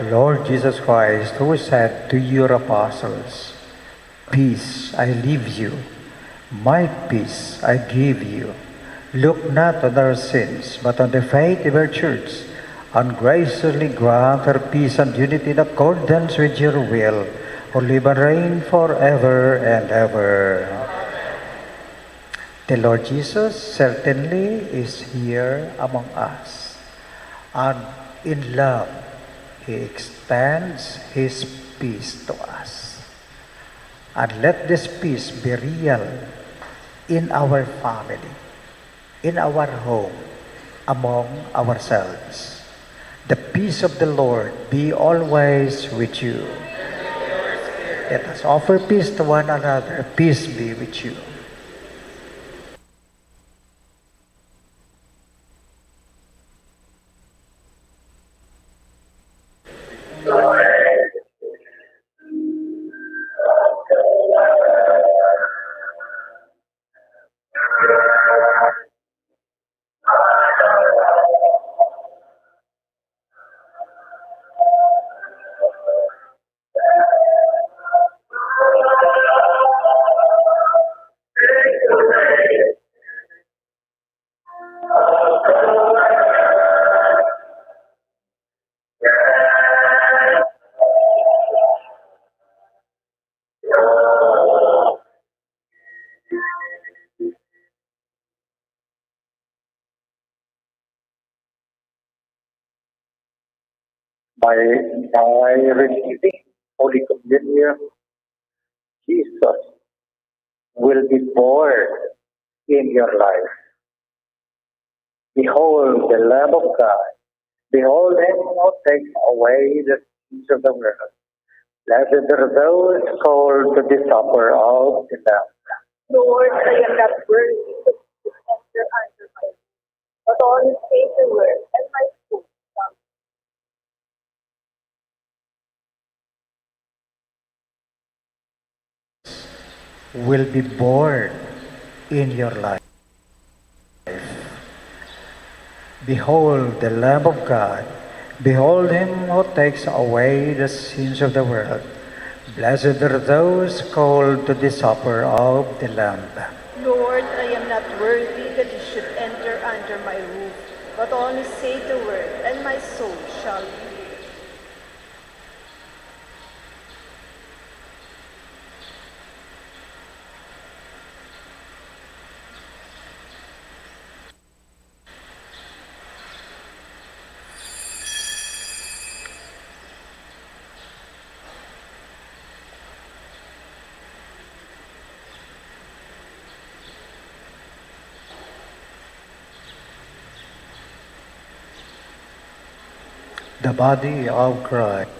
Lord Jesus Christ, who said to your apostles, "Peace I leave you, my peace I give you. Look not on our sins, but on the faith of our church, and graciously grant her peace and unity in accordance with your will, who live and reign forever and ever." The Lord Jesus certainly is here among us, and in love, He extends His peace to us. And let this peace be real in our family, in our home, among ourselves. The peace of the Lord be always with you. Let us offer peace to one another. Peace be with you. By receiving Holy Communion, Jesus will be born in your life. Behold the Lamb of God. Behold him who takes away the sins of the world. Blessed are those called to the supper of the Lamb. Lord, I am not worthy to enter under my roof, but only say the word, and my soul shall Will be born in your life. Behold the Lamb of God. Behold him who takes away the sins of the world. Blessed are those called to the supper of the Lamb. Lord, I am not worthy that you should enter under my roof, but only say the word, and my soul shall be healed. The body of Christ.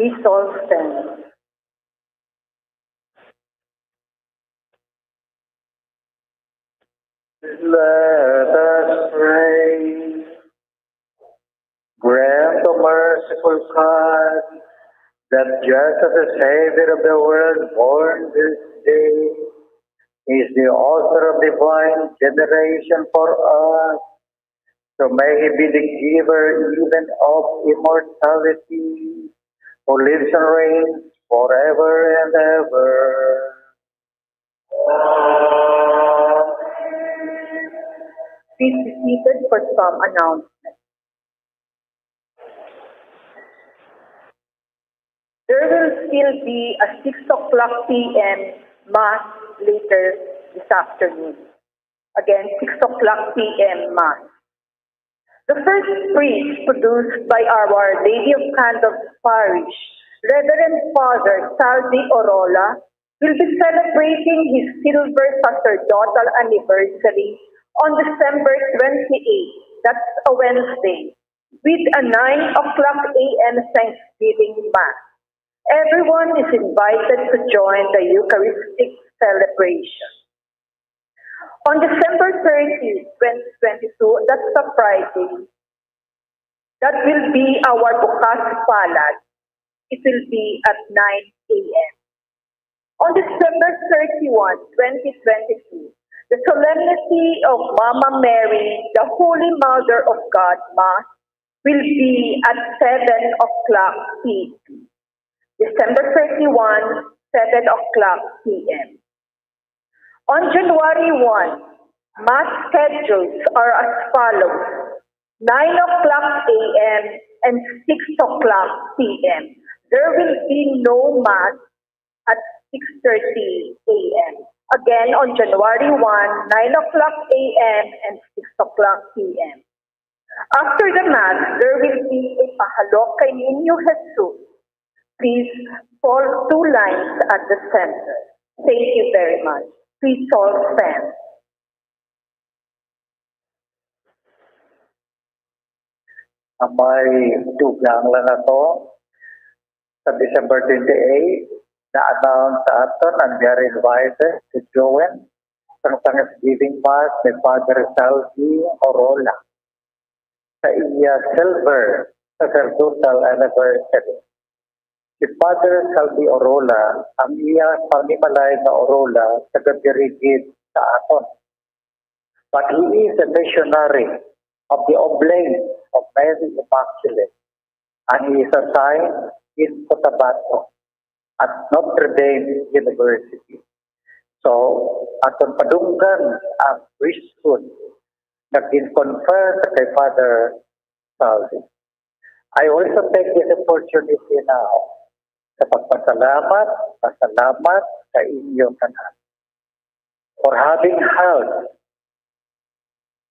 Please all stand. Let us pray. Grant, O merciful God, that just as the Savior of the world born this day is the author of divine generation for us, so may he be the giver even of immortality, who lives and reigns forever and ever. Please be seated for some announcements. There will still be a 6 o'clock p.m. Mass later this afternoon. Again, 6 o'clock p.m. Mass. The first priest produced by Our Lady of Candles Parish, Reverend Father Salvi Orola, will be celebrating his silver sacerdotal anniversary on December 28, that's a Wednesday, with a 9 o'clock a.m. Thanksgiving Mass. Everyone is invited to join the Eucharistic celebration. On December 30, 2022, that's a Friday, that will be our Bukas Palad. It will be at 9 a.m. On December 31, 2022, the Solemnity of Mama Mary, the Holy Mother of God Mass, will be at 7 o'clock p.m. December 31, 7 o'clock p.m. On January 1, Mass schedules are as follows: 9 o'clock a.m. and 6 o'clock p.m. There will be no Mass at 6:30 a.m. Again, on January 1, 9 o'clock a.m. and 6 o'clock p.m. After the Mass, there will be a Pahalok kay Niño Jesus. Please fall 2 lines at the center. Thank you very much. Please all stand. May dugang lang ako sa December 28, na-announce sa aton and we are invited to join sa Thanksgiving Mass ni Father Salvi Orola sa iya silver sacerdotal anniversary. Si Father Salvi Orola, ang iya panimalay na Orola, taga-dirigid sa aton. But he is a missionary of the Oblate of Mary Immaculate, and he is assigned in Cotabato at Notre Dame University. So, aton padunggan ang priesthood nag-confer kay Father Salvi. I also take this opportunity now sa pasalamat sa inyong tanan for having helped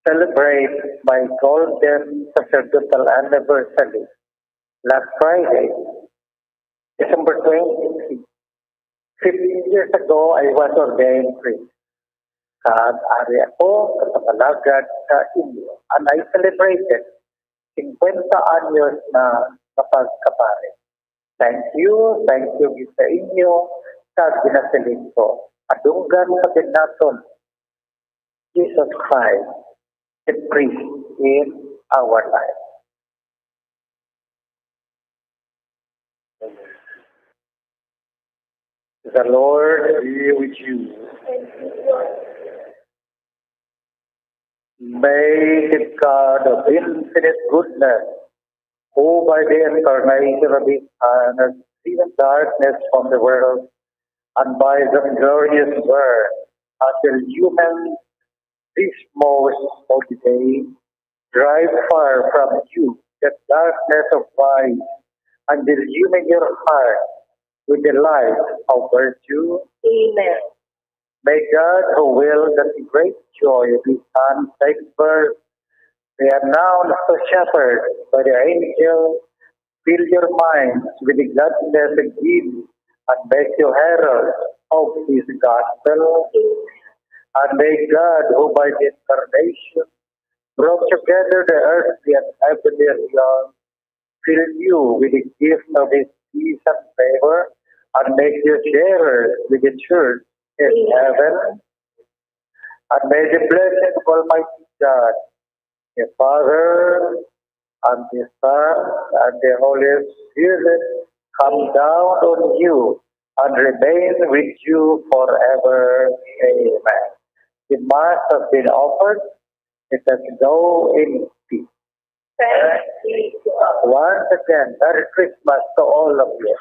celebrate my golden sacerdotal anniversary last Friday, December 20. 15 years ago, I was ordained priest. Ari ako kapamalagad sa inyo. And I celebrated 50 anyos na kapagkapare. Thank you sa inyo sa ginasiling ko. Adunggan sa naton Jesus Christ, the priest in our life. The Lord be with you. May the God of infinite goodness, who by the incarnation of His Son has driven darkness from the world, and by the glorious word, until human this most holy day, drive far from you the darkness of vice, and illumine your heart with the light of virtue. Amen. May God, who willed that the great joy of His Son take birth, be announced to shepherds by the angel, fill your minds with the gladness and give, and make you heralds of His gospel. And may God, who by the incarnation brought together the earthly and heavenly realms, fill you with the gift of His peace and favor, and make you sharers with the church in heaven. And may the blessing of Almighty God, the Father, and the Son, and the Holy Spirit come down on you and remain with you forever. Amen. The Mass has been offered. Let us go in peace. Thanks be to God. Once again, Merry Christmas to all of you.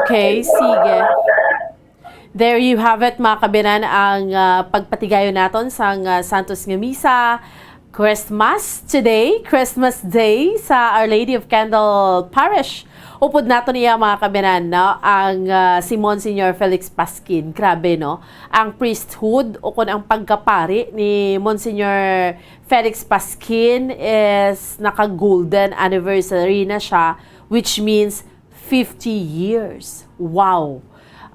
Okay, sige. There you have it, mga kabinan, ang pagpatigayon naton sa Santos nga Misa, Christmas today, Christmas Day sa Our Lady of Candle Parish. Upod nato niya, mga kabinan, no? Ang si Monsignor Felix Pasquin. Grabe, no? Ang priesthood o kung ang pagkapari ni Monsignor Felix Pasquin is naka-golden anniversary na siya, which means 50 years. Wow!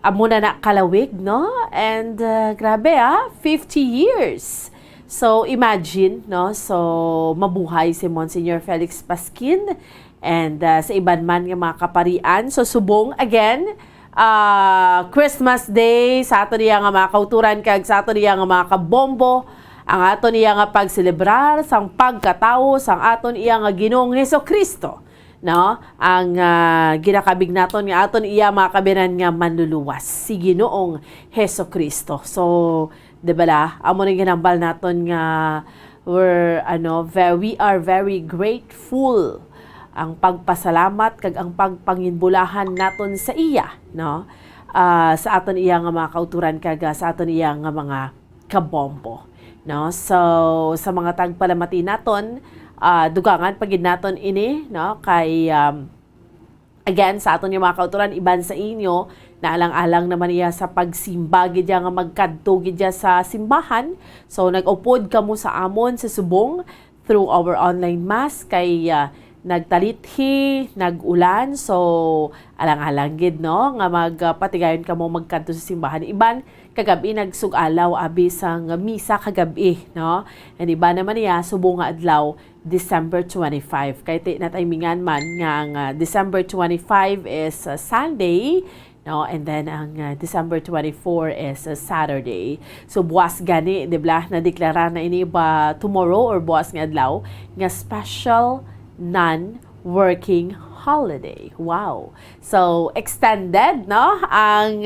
Amo na kalawig, no? And grabe, 50 years. So, imagine, no? So, mabuhay si Monsignor Felix Pasquin and sa iban man nga mga kaparian. So, subong, again, Christmas Day, sa ato niya nga mga kauturan, kag sa ato niya nga mga kabombo, ang ato niya nga pagselebrar, sang pagkatao, sang aton iya nga Ginoong Hesukristo, no? Ang ginakabig naton nga aton iya mga kabinan nga manluluwas, si Ginoong Hesukristo. So, di ba la, amo na ginambal naton nga we are very grateful ang pagpasalamat kag ang pagpanginbulahan naton sa iya, no? Sa aton iya nga mga kauturan kag sa aton iya nga mga kabombo, no? So sa mga tagpalamati naton, dugangan pagid naton ini, no? Kay again sa aton yung mga kauturan iban sa inyo, naalang-alang naman iya sa pagsimba gid nga magkadto gid sa simbahan. So nag-upod kamo sa amon sa subong through our online mass kay nagtalithi, nag-ulan, so alang-alang gid, no, nga magpatigayon kamo magkanto sa simbahan. Iban kagabi nagsug-alaw abi sang misa kagabi, no, and iba naman niya subong nga adlaw December 25. Kay na timingan man nga ang December 25 is Sunday, no, and then ang December 24 is Saturday. So buwas gani, di ba, na deklara na ini ba tomorrow or buwas nga adlaw nga special non-working holiday. Wow. So, extended, no? Ang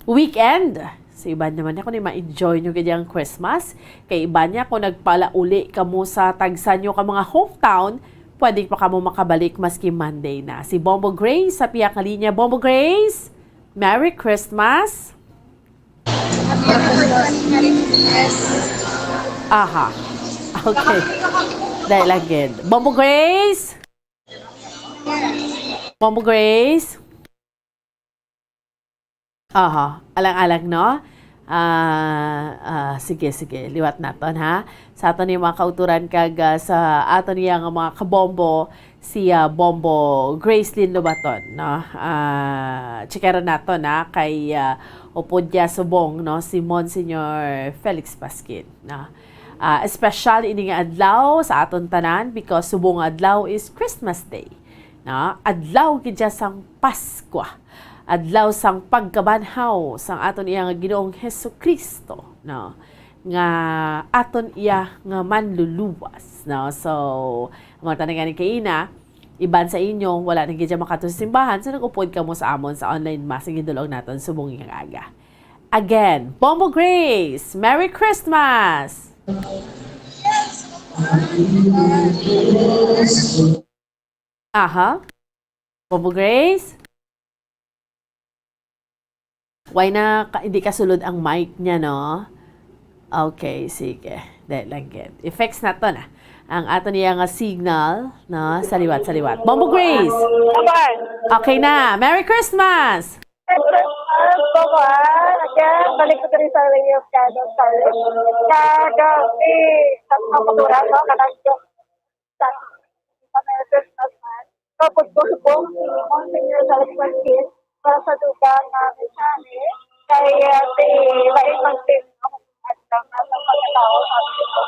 weekend. So, iba naman niya kung ma-enjoy nyo ganyang Christmas. Kay iba niya kung nagpalauli kamo sa tagsan nyo ka mga hometown, pwede pa kamo makabalik maski Monday na. Si Bombo Grace sa piyak na linya. Bombo Grace, Merry Christmas! Aha. Okay. Dahil agad. Bombo Grace! Bombo Grace? Aha. Alang-alang, no? Sige. Liwat naton, ha? Sa aton yung mga kauturan kag sa aton yung mga kabombo, si Bombo Gracelyn Lobaton, no? Chikera naton, ha? Kay upod niya subong, no? Si Monsignor Felix Pasquin, no? Special ini nga adlaw sa aton tanan because subong adlaw is Christmas Day, no? Adlaw gidya sang Pasko, adlaw sang pagkabanhaw sang aton iya nga Ginoong Hesukristo, no? Nga aton iya nga manluluwas, no? So mo tanang ni kaina iban sa inyo, wala nang gidya makato sa simbahan, so nag-upod ka mo sa amon sa online mass, ang gidulog natin subong yung aga. Again, Bombo Grace, Merry Christmas! Aha. Bombo Grace? Why na hindi kasulod ang mic niya, no? Okay, sige. Dahil lang get. I-fix na to na. Ang ato niya nga signal, no? Saliwat. Bombo Grace! Okay na. Merry Christmas! Balik ko rin sa Radio of Shadow Stars. Kagabi, sa mga kultura, no? Kanagyo. Sa Merry Christmas, man. Kapag ko subong, si Monsignor Salazar Kiss, para sa dugang na mensahe, kay Lain Magtin, at lang nasa pagkatao, sabi ko,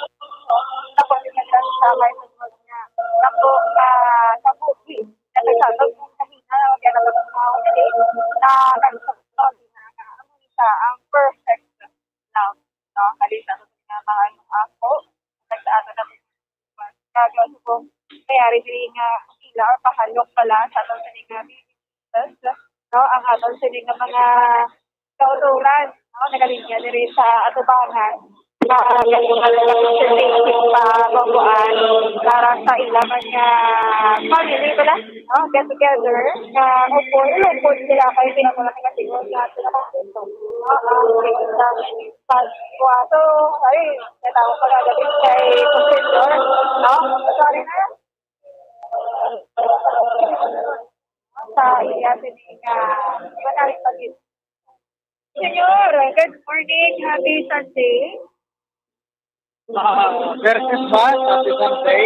tapos pinagdan sa may sunod niya. Tapos, sa movie, na nagsasag kong kanina, kaya natatanaw na nagsasag na ang perfect love, no? Halita sa mga ako, nagsaado na gagawin kong mayari din nga sila or pahalok pala sa atong sining nga business, no? Ang atong sining nga mga kauturan, no? Nagalinya diri sa atubangan na yung pagbubuan para sa ilaman nga family pala, no? Get together na upod sila kayo pinamulaki nga siguro na sila dito, no? Sa Pascua. So, ay, natawag ko na gabi kay Monsignor, no? Sorry na. Sa iya sining manalig pagit. Senyor, good morning. Happy Sunday. Merry Christmas, Happy Sunday.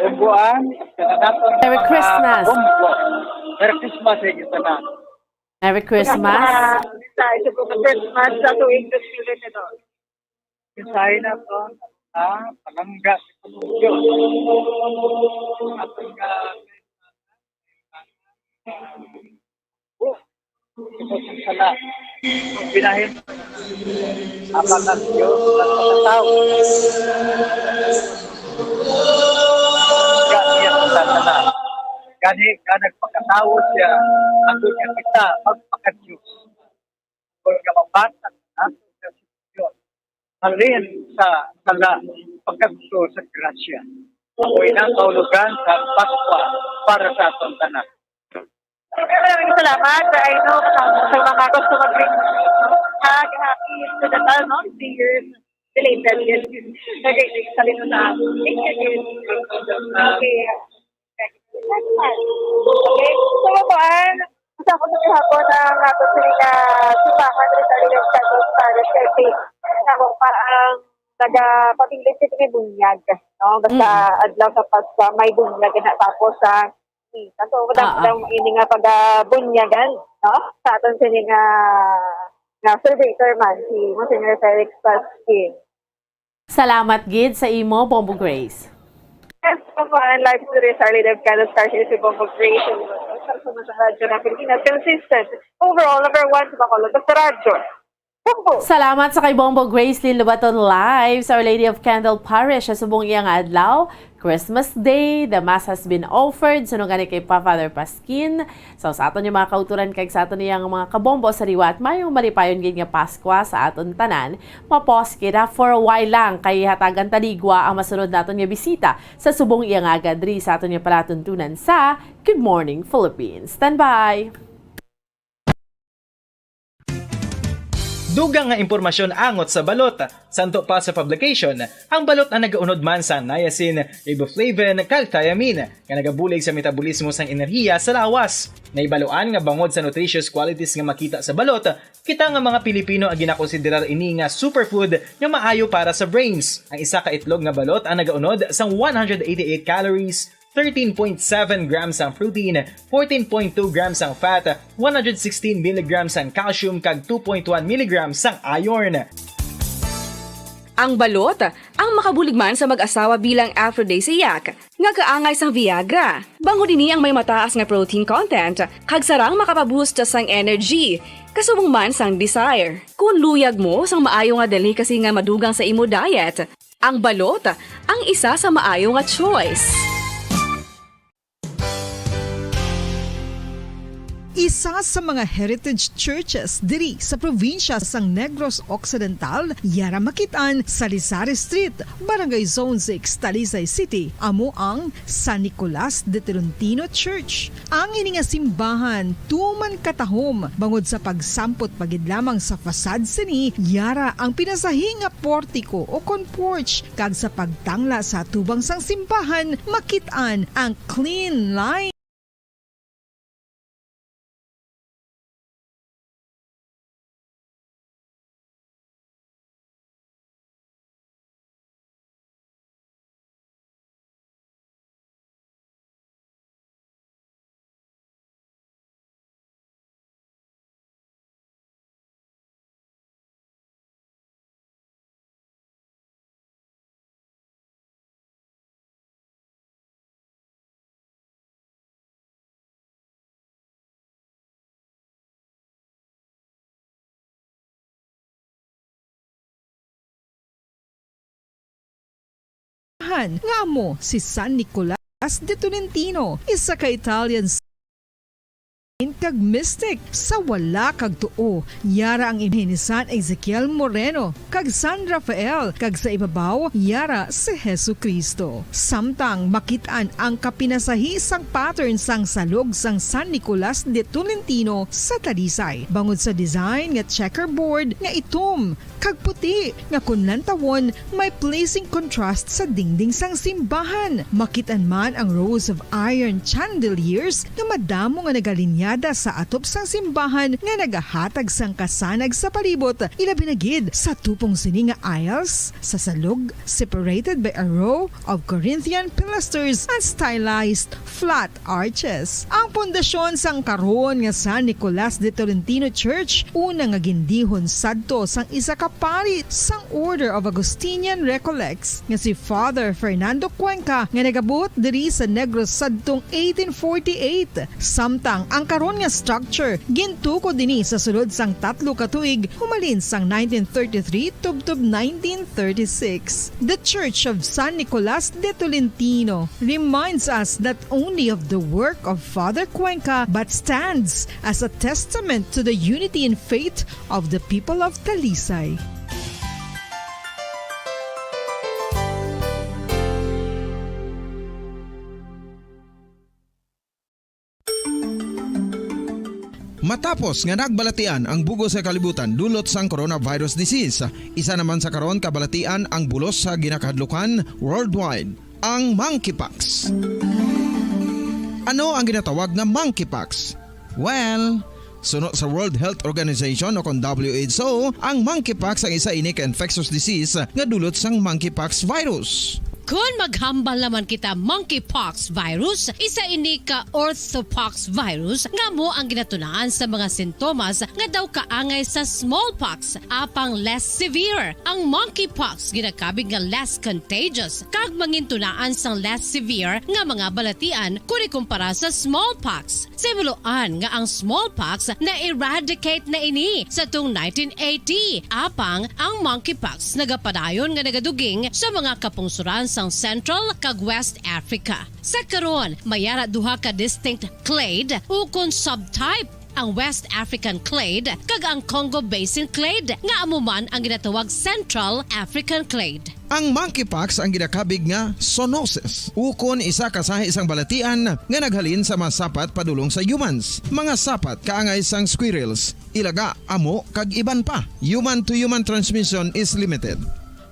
Bumbuan. Merry Christmas. Merry Christmas, sana. Merry Christmas. Christmas sa tuwing Spirit ito. Kisay na to. Palangga. Ito sa sala. Binahin. Apat ang Diyos at pagkatao. Ganyan sa sala. Ganyan nagpagkatao siya. Ako niya kita magpakadiyos. Kung kamabatan natin sa Diyos. Halin sa sala pagkagso sa grasya. Ako'y nang kaulugan sa Pascua para sa atong tanan. Maraming salamat. I know sa mga gusto mag-bring happy to the tal, no? 3 years related. Yes. Okay, salino na. Okay. Okay. So, mabaan, isa ko sa hapon ang ato sila simbahan rin sa Rio Santos para kasi ako parang nagpatinglit siya may bunyag. No? Basta adlaw sa Pascua, may bunyag na tapos sa so, madang ini nga pag-bunyagan, no? Sa aton siya nga celebrator man, si Monsignor Felix Pasquin. Salamat, Gid, sa imo, Bombo Grace. Yes, ang live story sa Arlene of Canada Starship si Bombo Grace. Sa radyo na Pilipinas, consistent. Overall, number 1 sa Bacolod, sa radyo. Salamat sa kay Bombo Grace Lynn Lubaton live sa Our Lady of Candle Parish sa subong iyang adlaw. Christmas Day, the Mass has been offered. Sunod gani kay Pa Father Pasquin. So sa aton yung mga kauturan kay sa aton niyang mga kabombo sa riwat, mayong malipayon gid nga Paskwa sa aton tanan. Mapos kita for a while lang kay hatagan taligwa ang masunod naton nga bisita sa subong iyang agadri sa aton nga palatuntunan sa Good Morning Philippines. Stand by. Dugang nga impormasyon angot sa balot. Santo pa sa publication, ang balot na nagaunod man sa niacin, riboflavin, kag thiamine, nga nagabulig sa metabolismo sang enerhiya sa lawas. Naibaluan nga bangod sa nutritious qualities nga makita sa balot, kita nga mga Pilipino ang ginakonsiderar ini nga superfood nga maayo para sa brains. Ang isa ka itlog nga balot ang nagaunod sang 188 calories, 13.7 grams ang protein, 14.2 grams ang fat, 116 mg ang calcium kag 2.1 mg ang iron. Ang balot, ang makabulig man sa mag-asawa bilang aphrodisiac, nga kaangay sang Viagra. Bango din ang may mataas nga protein content, kag sarang makapaboost sang energy, kasubong man sang desire. Kung luyag mo sang maayo nga dali kasi nga madugang sa imo diet, ang balot, ang isa sa maayo nga choice. isa sa mga heritage churches diri sa probinsya sang Negros Occidental, yara makitaan sa Rizales Street, Barangay Zone 6, Talisay City, amo ang San Nicolas de Tolentino Church. Ang ini nga simbahan tuman katahom bangod sa pagsampot pagid lamang sa fasad sini, yara ang pinasahi nga portiko o porch, kag sa pagtangla sa tubang sang simbahan makitaan ang clean line. Nga mo si San Nicolas de Tolentino, isa ka Italian kag mystic sa wala kag tuo, yara ang imahe ni San Ezekiel Moreno kag San Rafael, kag sa ibabaw yara si Hesu Kristo. Samtang makitaan ang kapinasahi sang pattern sang salog sang San Nicolas de Tolentino sa Talisay, bangod sa design nga checkerboard nga itom kag puti nga kunlantawon may pleasing contrast sa dingding sang simbahan. Makitan man ang rows of iron chandeliers nga madamo nga nagalinya sa atop sang simbahan nga nagahatag sang kasanag sa palibot, ilabi na gid sa tupong sini nga aisles sa salog, separated by a row of Corinthian pilasters and stylized flat arches. Ang pundasyon sang karon nga San Nicolas de Tolentino Church una nga gindihon sadto sang isa ka pari sang Order of Augustinian Recollects nga si Father Fernando Cuenca nga nagabot diri sa Negros sadtong 1848. Samtang ang karon nga structure gintuko dinhi sa sulod sang 3 ka tuig humalin sang 1933 tubtob 1936. The Church of San Nicolas de Tolentino reminds us not only of the work of Father Cuenca but stands as a testament to the unity and faith of the people of Talisay. Matapos nga nagbalatian ang bugos sa kalibutan dulot sang coronavirus disease, isa naman sa karon kabalatian ang bulos sa ginakahadlukan worldwide, ang monkeypox. Ano ang ginatawag na monkeypox? Well, suno sa World Health Organization o kon WHO, ang monkeypox ang isa ini ka infectious disease nga dulot sang monkeypox virus. Kung maghambal naman kita monkeypox virus, isa ini ka orthopox virus nga mo ang ginatunaan sa mga sintomas nga daw kaangay sa smallpox, apang less severe. Ang monkeypox ginakabig nga less contagious kag mangintunaan sang less severe nga mga balatian kung ikumpara sa smallpox. Simuloan nga ang smallpox na eradicate na ini sa tung 1980, apang ang monkeypox nagapadayon nga nagaduging sa mga kapungsuran sa Central kag West Africa. Sa karon, mayara duha ka distinct clade ukon subtype, ang West African clade kag ang Congo Basin clade nga amuman ang ginatawag Central African clade. Ang monkeypox ang ginakabig nga zoonosis, ukon isa ka sa isang balatian nga naghalin sa mga sapat padulong sa humans. Mga sapat kaangay sang squirrels, ilaga, amo kag iban pa. Human to human transmission is limited.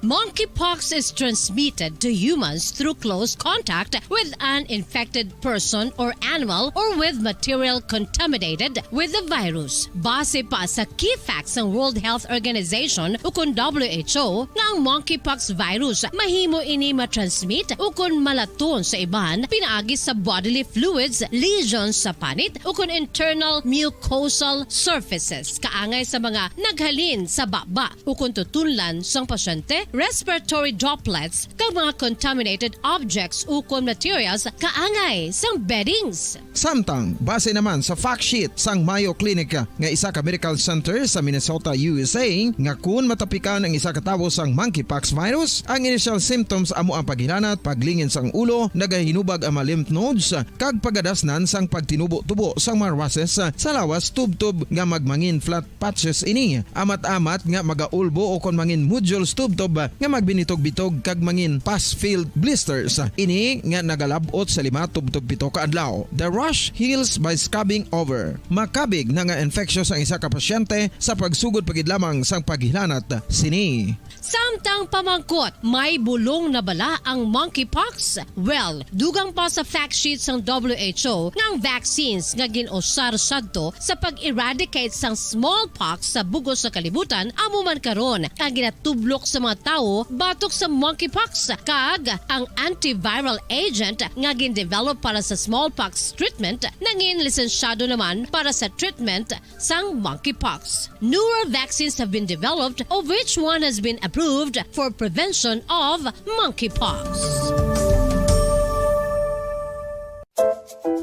Monkeypox is transmitted to humans through close contact with an infected person or animal or with material contaminated with the virus. Base pa sa key facts ng World Health Organization ukon WHO nga ang monkeypox virus mahimo ini matransmit ukon malaton sa iban pinaagi sa bodily fluids, lesions sa panit ukon internal mucosal surfaces kaangay sa mga naghalin sa baba ukon tutunlan sang pasyente, respiratory droplets kag mga contaminated objects ukon materials kaangay sang beddings. Samtang, base naman sa fact sheet sang Mayo Clinic nga isa ka medical center sa Minnesota, USA, nga kun matapikan ang isa ka tawo sang monkeypox virus, ang initial symptoms amo ang paghilanat, paglingin sang ulo, nagahinubag ang mga lymph nodes, kag pagadasnan sang pagtinubo-tubo sang mga rashes sa lawas tub-tub nga magmangin flat patches ini. Amat-amat nga magaulbo o kon mangin nodules tub-tub nga magbinitog-bitog kag mangin pus-filled blisters. Ini nga nagalabot sa 5 tub-tub 7 ka adlaw. The rush heals by scabbing over. Makabig na nga infectious ang isa ka pasyente sa pagsugod pagid lamang sang paghilanat sini. Samtang pamangkot, may bulong na bala ang monkeypox? Well, dugang pa sa fact sheet ng WHO ng vaccines nga ginusar sadto sa pag-eradicate sang smallpox sa bugos sa kalibutan amo man karon kag ginatublok sa mga tao batok sa monkeypox kag ang antiviral agent nga gin-develop para sa smallpox treatment nangin lisensyado naman para sa treatment sang monkeypox. Newer vaccines have been developed of which one has been approved for prevention of monkeypox.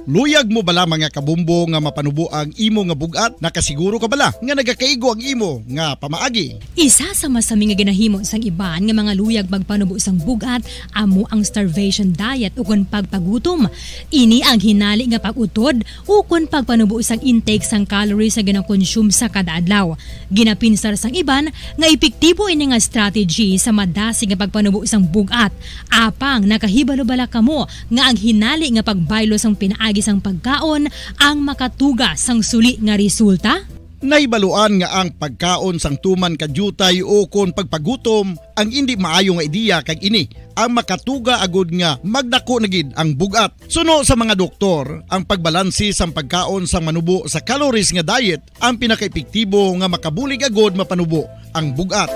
Luyag mo bala mga kabumbo nga mapanubo ang imo nga bugat? Nakasiguro ka bala nga nagakaigo ang imo nga pamaagi? Isa sa masami nga ginahimo sang iban nga mga luyag magpanubo sang bugat amo ang starvation diet ukon pagpagutom. Ini ang hinali nga pag-utod ukon pagpanubo sang intake sang calories sa ginakonsume sa kada adlaw. Ginapinsar sang iban nga epektibo ini nga strategy sa madasig nga pagpanubo sang bugat. Apang nakahibalo bala kamo nga ang hinali nga pagbaylo sang pinaagi sang pagkaon ang makatuga sang suli nga resulta? Naibaluan nga ang pagkaon sang tuman kadyutay o kon pagpagutom ang hindi maayo nga ideya kag ini ang makatuga agud nga magdako na gid ang bugat. Suno sa mga doktor, ang pagbalansi sang pagkaon sang manubo sa calories nga diet ang pinakaepektibo nga makabulig agud mapanubo ang bugat.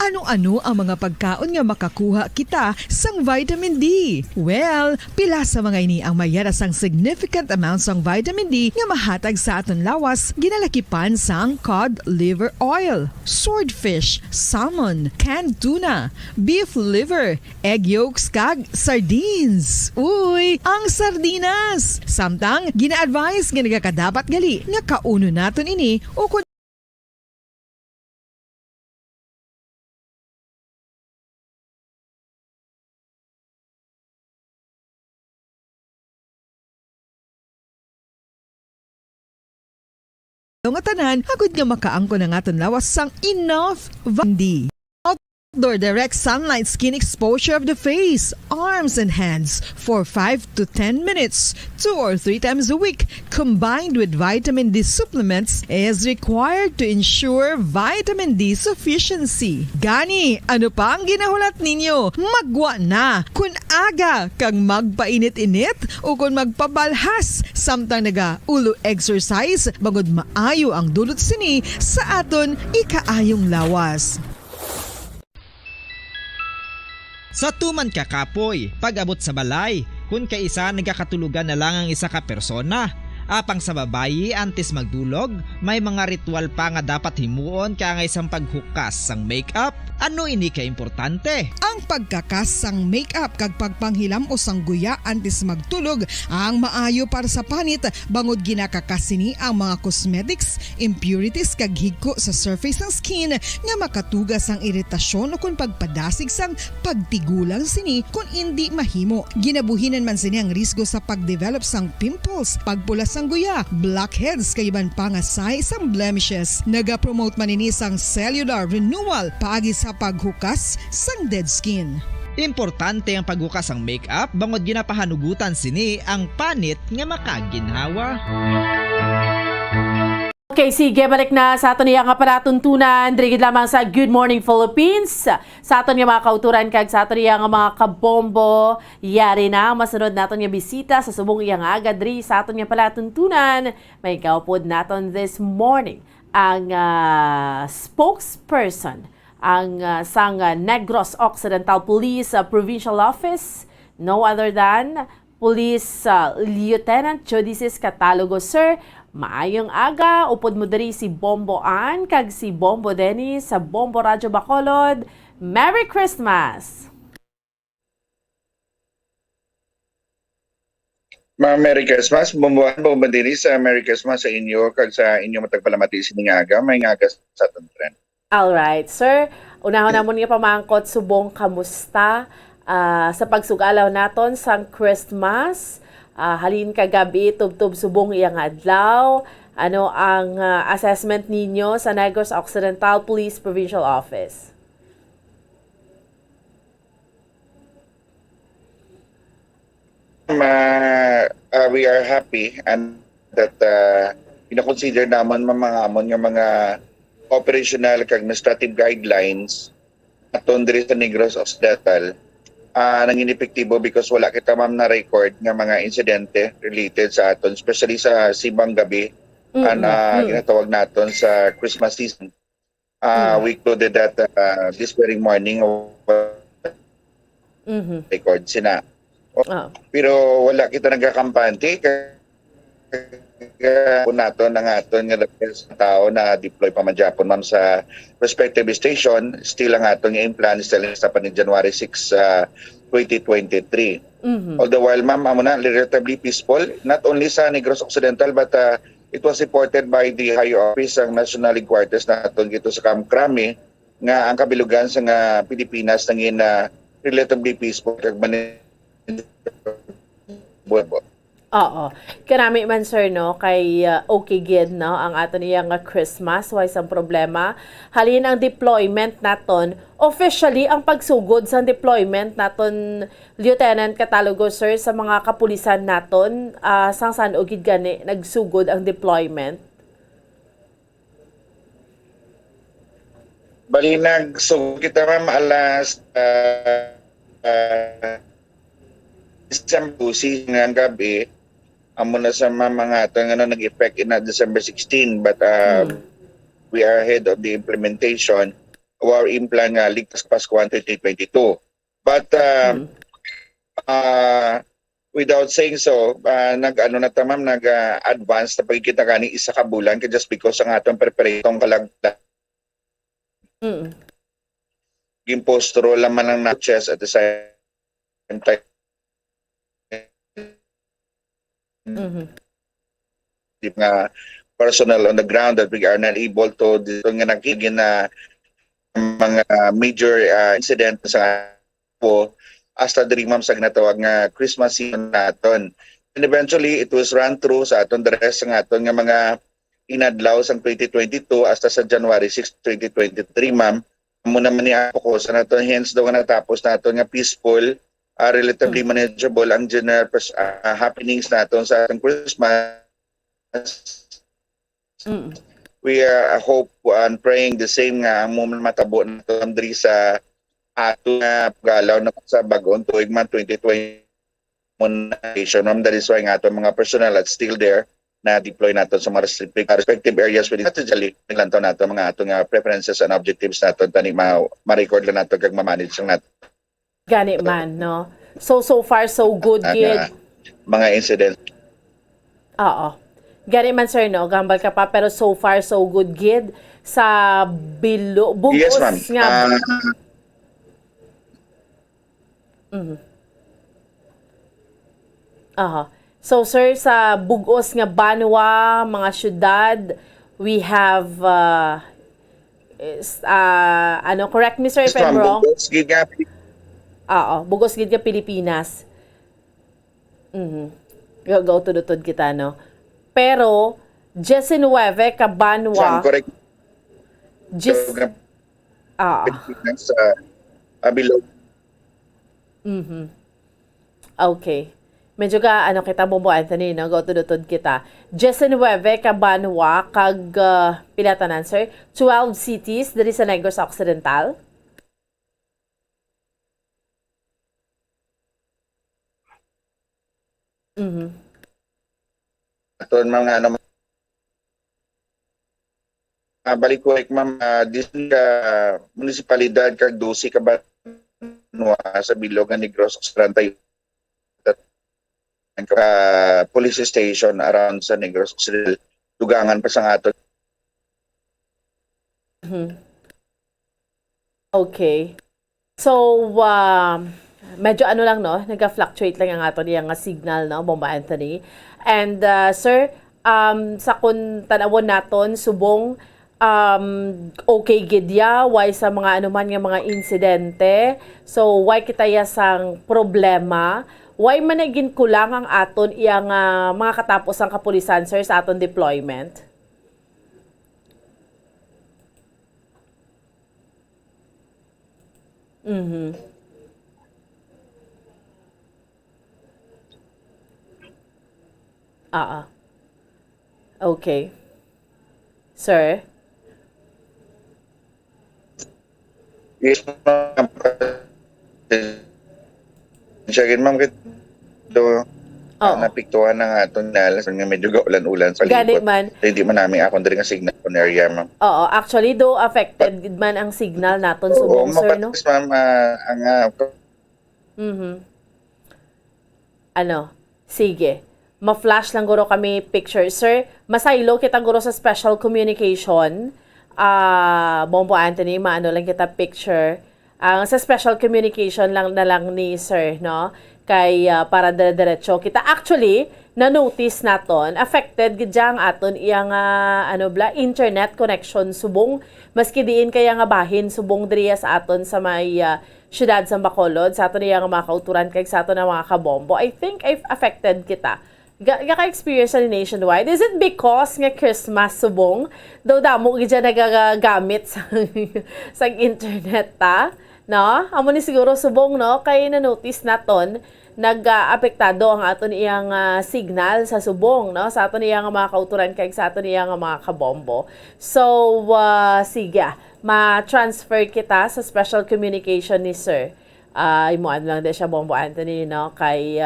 Ano-ano ang mga pagkaon nga makakuha kita sang vitamin D? Well, pila sa mga ini ang mayara sang significant amounts sang vitamin D nga mahatag sa aton lawas ginalakipan sang cod liver oil, swordfish, salmon, canned tuna, beef liver, egg yolks kag sardines. Uy, ang sardinas! Samtang gina-advise nga nagakadapat gali nga kauno naton ini o kung nga tanan, agud nga makaangko na nga lawas sang enough vitamin D. Outdoor direct sunlight skin exposure of the face, arms, and hands for 5 to 10 minutes, 2 or 3 times a week, combined with vitamin D supplements is required to ensure vitamin D sufficiency. Gani, ano pa ang ginahulat ninyo? Magwa na kun aga kang magpainit-init o kung magpabalhas samtang naga-ulo exercise bangod maayo ang dulot sini sa aton ikaayong lawas. Sa tuman ka kapoy, pag-abot sa balay, kun kaisa nagakatulugan na lang ang isa ka persona. Apang sa babayi antes magdulog, may mga ritual pa nga dapat himuon kangay sang paghukas sang makeup. Ano ini ka importante? Ang pagkakas sang makeup kag pagpanghilam o sang guya antes magtulog ang maayo para sa panit bangod ginakakasini ang mga cosmetics, impurities kag higko sa surface ng skin nga makatugas sang iritasyon o kung pagpadasig sang pagtigulang sini kung hindi mahimo. Ginabuhinan man sini ang risgo sa pagdevelop sang pimples, pagpula sang guya, blackheads kaiban pangasay sang blemishes. Naga-promote man ini sang cellular renewal paagi sa paghukas sang dead skin. Importante ang paghukas ang makeup bangod ginapahanugutan sini ang panit nga makaginhawa. Okay, sige, balik na sa aton nga palatuntunan. Drigid lamang sa Good Morning Philippines. Sa aton nga mga kauturan kag sa aton nga mga kabombo. Yari na, masunod naton nga bisita sa subong nga agadri sa aton nga palatuntunan. May kaupod naton this morning ang spokesperson ang sang Negros Occidental Police Provincial Office. No other than Police Lieutenant Jodicis Catalogo. Sir, Maayong aga, upod mo diri si Bombo Ann kag si Bombo Dennis sa Bombo Radyo Bacolod. Merry Christmas! Merry Christmas, bumbuhan po ba din sa Merry Christmas sa inyo kag sa inyo matagpalamati sining aga, may nga aga sa aton friend. Alright, sir. Unahon namon nga pamangkot subong kamusta sa pagsugalaw naton sang Christmas. Halin kagabi tubtub subong iyang adlaw. Ano ang assessment ninyo sa Negros Occidental Police Provincial Office? We are happy and that pinakonsider naman mamangamon nga mga operational kag administrative guidelines aton diri sa Negros Occidental nangin epektibo because wala kita ma'am na record nga mga insidente related sa aton, especially sa Sibang Gabi ginatawag naton sa Christmas season. We included that this very morning record sina. Pero wala kita nagkakampante nato ng aton nga tao na deploy pa man Japon ma'am sa respective station. Still ang aton nga plan still sa pa ni January 6, 2023. All the while ma'am amo na relatively peaceful not only sa Negros Occidental but it was reported by the higher office ang National Headquarters naton gito sa Camp Crame nga ang kabilugan sa nga Pilipinas nangin relatively peaceful kag Oo. Karami man sir no kay okay gid no ang ato niya nga Christmas why isang problema. Halin ang deployment naton officially ang pagsugod sa deployment naton Lieutenant Catalogo sir sa mga kapulisan naton sang saan og gid gani nagsugod ang deployment. Bali nagsugod kita ma'am alas December ng gabi amo na sa mga ito nga nag-effect in December 16 but we are ahead of the implementation of our implant nga Ligtas Pasko 2022 but without saying so nag-ano na tamam nag-advance na pagkikita kani isa ka bulan just because ang atong preparatong kalagda gimpostro laman ng chest at the same time nga personnel on the ground that we are not able to dito nga nakigin na mga major incident sa po hasta diri ma'am sa ginatawag nga Christmas season naton. And eventually it was run through sa aton the rest ng aton nga mga inadlaw sang 2022 hasta sa January 6, 2023 ma'am. Amo naman ni ako sa naton hence daw nga natapos naton nga peaceful relatively manageable ang general happenings naton sa Christmas. We hope and praying the same nga ang moment matabo naton diri sa ato nga pagalaw na sa bag-on tuig man 2020 monetization. That is why nga ato mga personnel at still there na deploy naton sa mga respective areas within strategically lantaw nato mga ato nga preferences and objectives naton tani ma-record lang nato kag ma-manage lang nato. Gani man, no? So far, so good, gid. Mga incident. Oo. Gani man, sir, no? Gambal ka pa, pero so far, so good, gid. Sa bugos yes, ma'am. Nga... So, sir, sa bugos nga Banwa, mga syudad, we have... correct me, sir, if I'm wrong. Bugos gid ka Pilipinas. Go to the kita no. Pero 19 ka Banwa. Correct. Sa below. Okay. Medyo ka kita Bombo Anthony no, go to the kita. 19 ka Banwa kag pilatanan sir. 12 cities diri sa Negros Occidental. Aton mga balik ko ma'am dis munisipalidad kag 12 ka Banwa sa bilog nga Negros Occidental police station around sa Negros Occidental dugangan pa sa aton. Okay. So, medyo ano lang, no? Nag-fluctuate lang ang ato niyang signal, no? Bomba Anthony. And, sir, sa kun tanawon naton, subong, okay gidya, why sa mga anuman nga mga insidente. So, why kita yasang problema? Why managin kulang ang aton iyang mga katapos ang kapulisan, sir, sa aton deployment? Okay. Sir? Yes, ma'am. Siya ma'am, napiktuhan ng aton na nga medyo gaulan-ulan sa Gani likod. man. So, hindi man namin akong diri nga signal on area, ma'am. Oo, actually, do affected man ang signal naton subong, sir, no? Mapatis, ma'am, Sige. Ma-flash lang guro kami picture. Sir, masaylo kita guro sa special communication. Bombo Anthony, maano lang kita picture. Sa special communication lang na lang ni sir, no? Kay para dire-diretso kita. Actually, na-notice naton, affected gidya ang aton iyang internet connection subong. Maski diin kaya nga bahin subong diriya sa aton sa may syudad sa Bacolod, sa aton iyang mga kauturan kay sa aton mga kabombo. I think affected kita. Gaka-experience ni nationwide. Is it because nga Christmas subong? Daw damo gidya nagagamit sa internet ta? No? Amo ni siguro subong, no? Kay na-notice naton nag-apektado ang aton iyang signal sa subong, no? Sa aton iyang mga kauturan kay sa aton iyang mga kabombo. So, sige, ma-transfer kita sa special communication ni sir. Imuan lang din siya, Bombo Anthony, no? Kay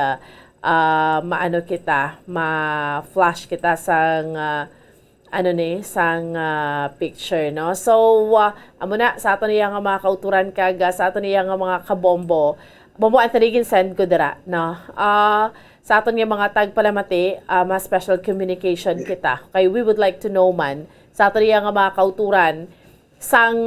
maano kita, ma-flash kita sang picture, no? So, amo na sa aton iyang mga kauturan kag sa aton iyang mga kabombo. Bombo Anthony send ko dira, no? Sa aton nga mga tagpalamati, ma-special communication kita. Kay we would like to know man sa aton iyang mga kauturan sang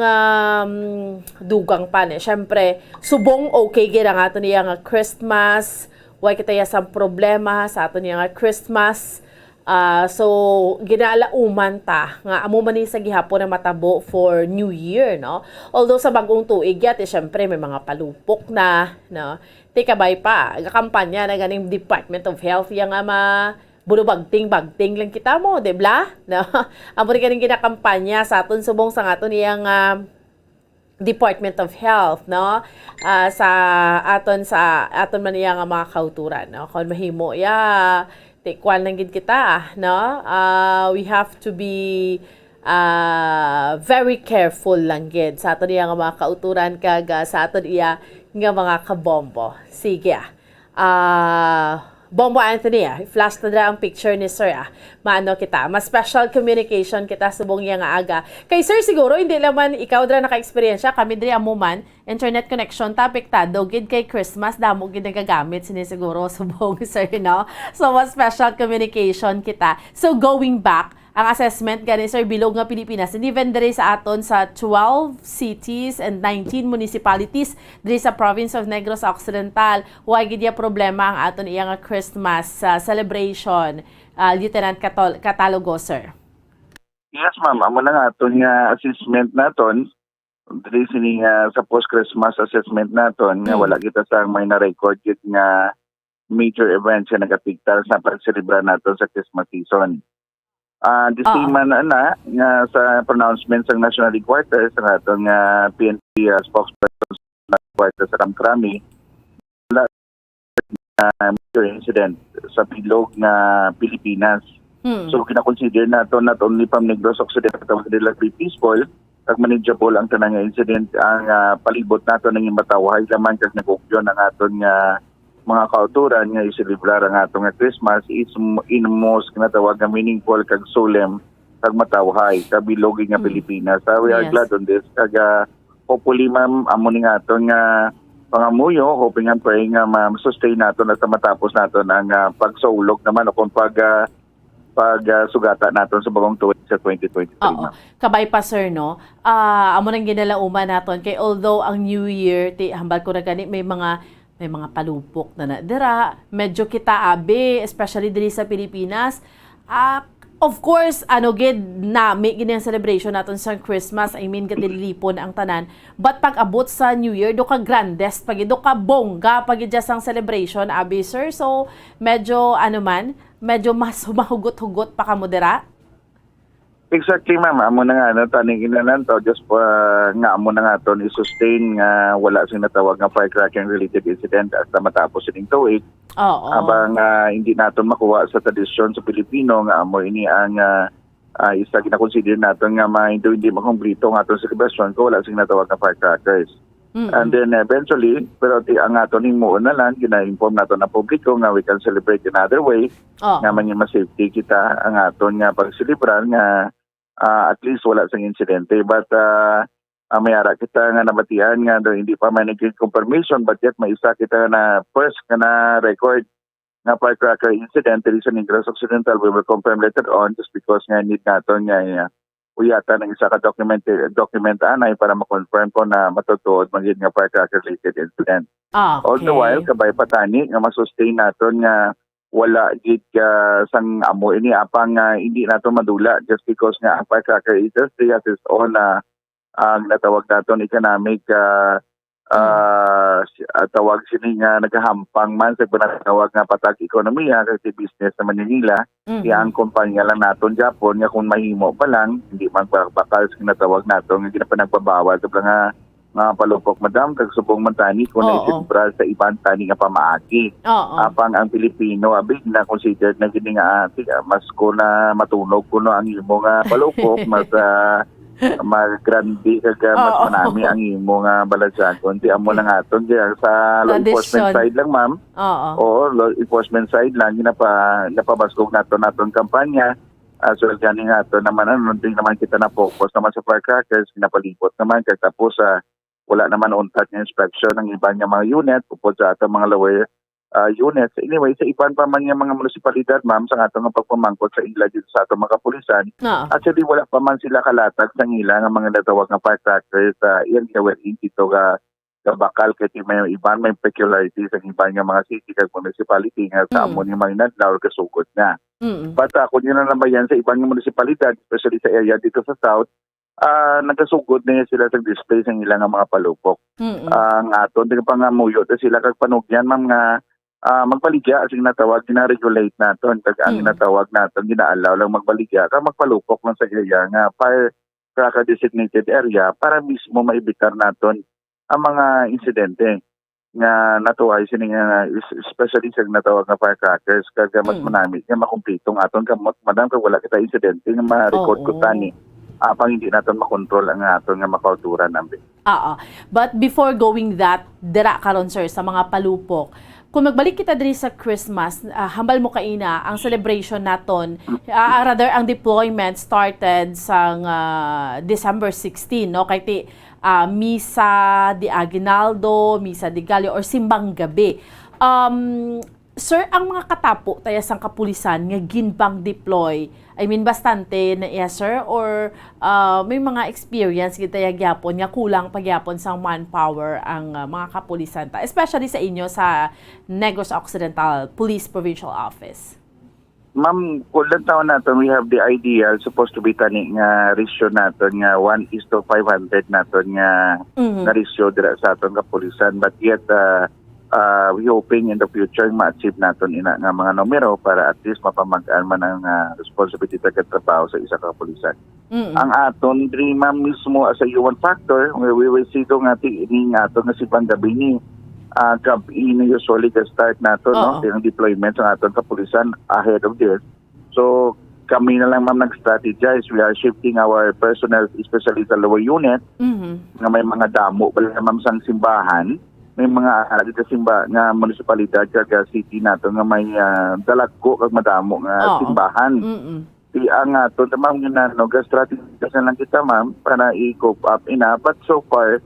dugang pa ni. Syempre, subong okay gid ang aton iyang Christmas. Why kita sa problema sa aton nga Christmas. So, ginalauman ta nga amo man ni sa gihapon na matabo for New Year, no? Although sa bagong tuig yat, syempre may mga palupok na, no? Tikabay pa, kampanya na ganing Department of Health yang bulo bagting lang kita mo, di ba? No? Amo rin ganing ginakampanya sa aton subong sa aton iyang Department of Health, no? Sa aton man iyang mga kauturan, no? Kung mahimo tikwan lang gid kita, no? We have to be very careful lang gid sa aton iyang mga kauturan kag sa aton iya nga mga kabombo. Sige. Bombo Anthony, flash na dra ang picture ni sir, maano kita, mas special communication kita subong yang aga. Kay sir siguro hindi naman ikaw dra naka-eksperyensya, kami diri amo man internet connection apektado gid kay Christmas damo gid nagagamit sini siguro subong sir, no? So mas special communication kita. So going back, ang assessment gani sir bilog nga Pilipinas even diri sa aton sa 12 cities and 19 municipalities diri sa province of Negros Occidental, wa gid ya problema ang aton iyang Christmas celebration. Lieutenant Catalogo, sir. Yes, ma'am. Amo na nga aton nga assessment naton diri sini sa post-Christmas assessment naton nga wala kita sa may na-record gid nga major events nga nagapiktar sa pagselebrar naton sa Christmas season. The same man nga sa pronouncement sa National Headquarters sa aton nga PNP spokesperson sa headquarters sa Kamkrami, wala major incident sa bilog na Pilipinas. So kina-consider nato not only from Negros Occidental but relatively peaceful kag manageable ang tanang incident ang palibot nato ng matawhay laman kag nagugyon ang aton nga mga kauturan nga iselebrar ang atong nga Christmas is in most kinatawag nga meaningful kag solemn kag matawhay kabilog nga Pilipinas. We are glad on this kag hopefully ma'am amo ning aton nga pangamuyo, hoping and praying nga ma-sustain nato na sa matapos nato ang pagsulog naman o kung pagsugata naton sa bagong tuig sa 2023. Oo. Kabay pa sir no. Amo nang ginalauman naton kay although ang New Year hambal ko na gani may mga palupok na dira. Medyo kita abi especially diri sa Pilipinas. Of course, gid nami gini ang celebration naton sa Christmas. I mean, kadilipon ang tanan. But pag abot sa New Year, do ka grandest, do ka bongga, pag just ang celebration, abi sir. So, medyo, medyo mas humahugot-hugot pa ka mo dira. Exactly, ma'am. Amo na nga, taning inanan to, just nga amo na nga to, i-sustain nga wala sing natawag nga firecracking-related incident hasta matapos sining tuig. Oo. Abang hindi naton makuha sa tradisyon sa Pilipino nga amo ini ang isa gina-consider naton nga hindi makomplito nga aton celebration ko wala sing natawag nga firecrackers. And then eventually, pero ang aton himuon na lang, gina-inform naton na publiko nga we can celebrate another way. Nga man yung safety kita ang aton nga pagselebrar nga at least wala sang insidente. But mayara kita nga nabatian nga hindi pa may confirmation but yet may isa kita na first nga na record nga firecracker incident diri sa Negros Occidental. We will confirm later on just because nga need naton nga uyata ng isa ka document anay para ma-confirm ko na matutuod magiging nga firecracker related incident. Okay. All the while kabay patani nga masustain naton nga wala gid sang amo ini apang hindi nato madula just because nga ang firecracker industry has its own ang natawag naton economic tawag sini nga nagahampang man sa panatawag nga patag ekonomiya kasi business naman nila. Ang kumpanya lang naton Japon nga kung mahimo pa lang hindi man bakal sa natawag naton nga ginapanagpabawal sa nga palupok madam kag subong man tani kung naisibra sa ibang tani nga pamaagi. Apang ang Pilipino abig na considered na gini nga mas ko na matunog kuno ang imo nga palupok mas mag-grandi kag mas manami ang imo nga balasyan kundi amo lang aton sa law enforcement side lang ma'am. Oo, law enforcement side lang napabaskog naton kampanya. So gani nga to naman din naman kita na focus naman sa firecrackers pinapalibot naman kag tapos wala naman untat nga inspection ng iba nga mga unit upod sa atong mga lower units. Anyway, sa iban pa man nga mga munisipalidad, ma'am, sa atong pagpamangkot sa ila dito sa atong mga kapulisan, actually wala pa man sila kalatag sa ila nga mga natawag nga firecrackers iyan gawin dito ga bakal kay may iban may peculiarities ang iban nga mga city kag municipality nga sa amon nga mga nadlaw kasugod na. But kung yun na naman yan sa ibang municipalidad, especially sa area dito sa South, nagasugod na sila sa display sa ilang mga palupok. Ang aton, di pa nga muyo, sila kag panugyan, ma'am nga magbaligya, asing natawag, gina-regulate naton, kag ang natawag naton, ginaalaw lang magbaligya, kag magpalupok lang sa area nga firecracker designated area para mismo maibitar naton ang mga insidente nga natuhay sini nga especially sa natawag nga firecrackers kag mas manami nga makumpletong aton kamot madam kag wala kita insidente nga ma-record ko tani apang hindi naton makontrol ang aton nga makauturan nambi. But before going that dira karon sir sa mga palupok, kung magbalik kita diri sa Christmas, hambal mo kaina ang celebration naton, rather ang deployment started sa December 16, no? Kay Misa di Aguinaldo, Misa di Gallo, or Simbang Gabi. Sir, ang mga katapo tayo sang kapulisan nga ginbang deploy, I mean, bastante na iya, sir? Or may mga experience kita gyapon nga kulang pagyapon sang manpower ang mga kapulisan ta, especially sa inyo sa Negros Occidental Police Provincial Office? Ma'am, kulang taon natin, we have the ideal supposed to be tani nga ratio natin nga 1:500 natin nga ratio dira sa aton kapulisan, but yet we hoping in the future ma-achieve natin ina nga mga numero para at least mapamagaan man ang responsibility sa trabaho sa isa ka kapulisan. Ang aton dream ma'am mismo as a human factor, we will see nga ini nga aton nga si Pangabi ni gabi na usually the start nato no yung deployment sa aton kapulisan ahead of this. So kami na lang ma'am nag-strategize. We are shifting our personnel especially sa lower unit nga may mga damo bala ma'am sang simbahan, may mga dito simba nga munisipalidad kag city nato nga may dalagko kag madamo nga simbahan. Ang aton ma'am yun na no strategize na lang kita ma'am para i-cope up ina, but so far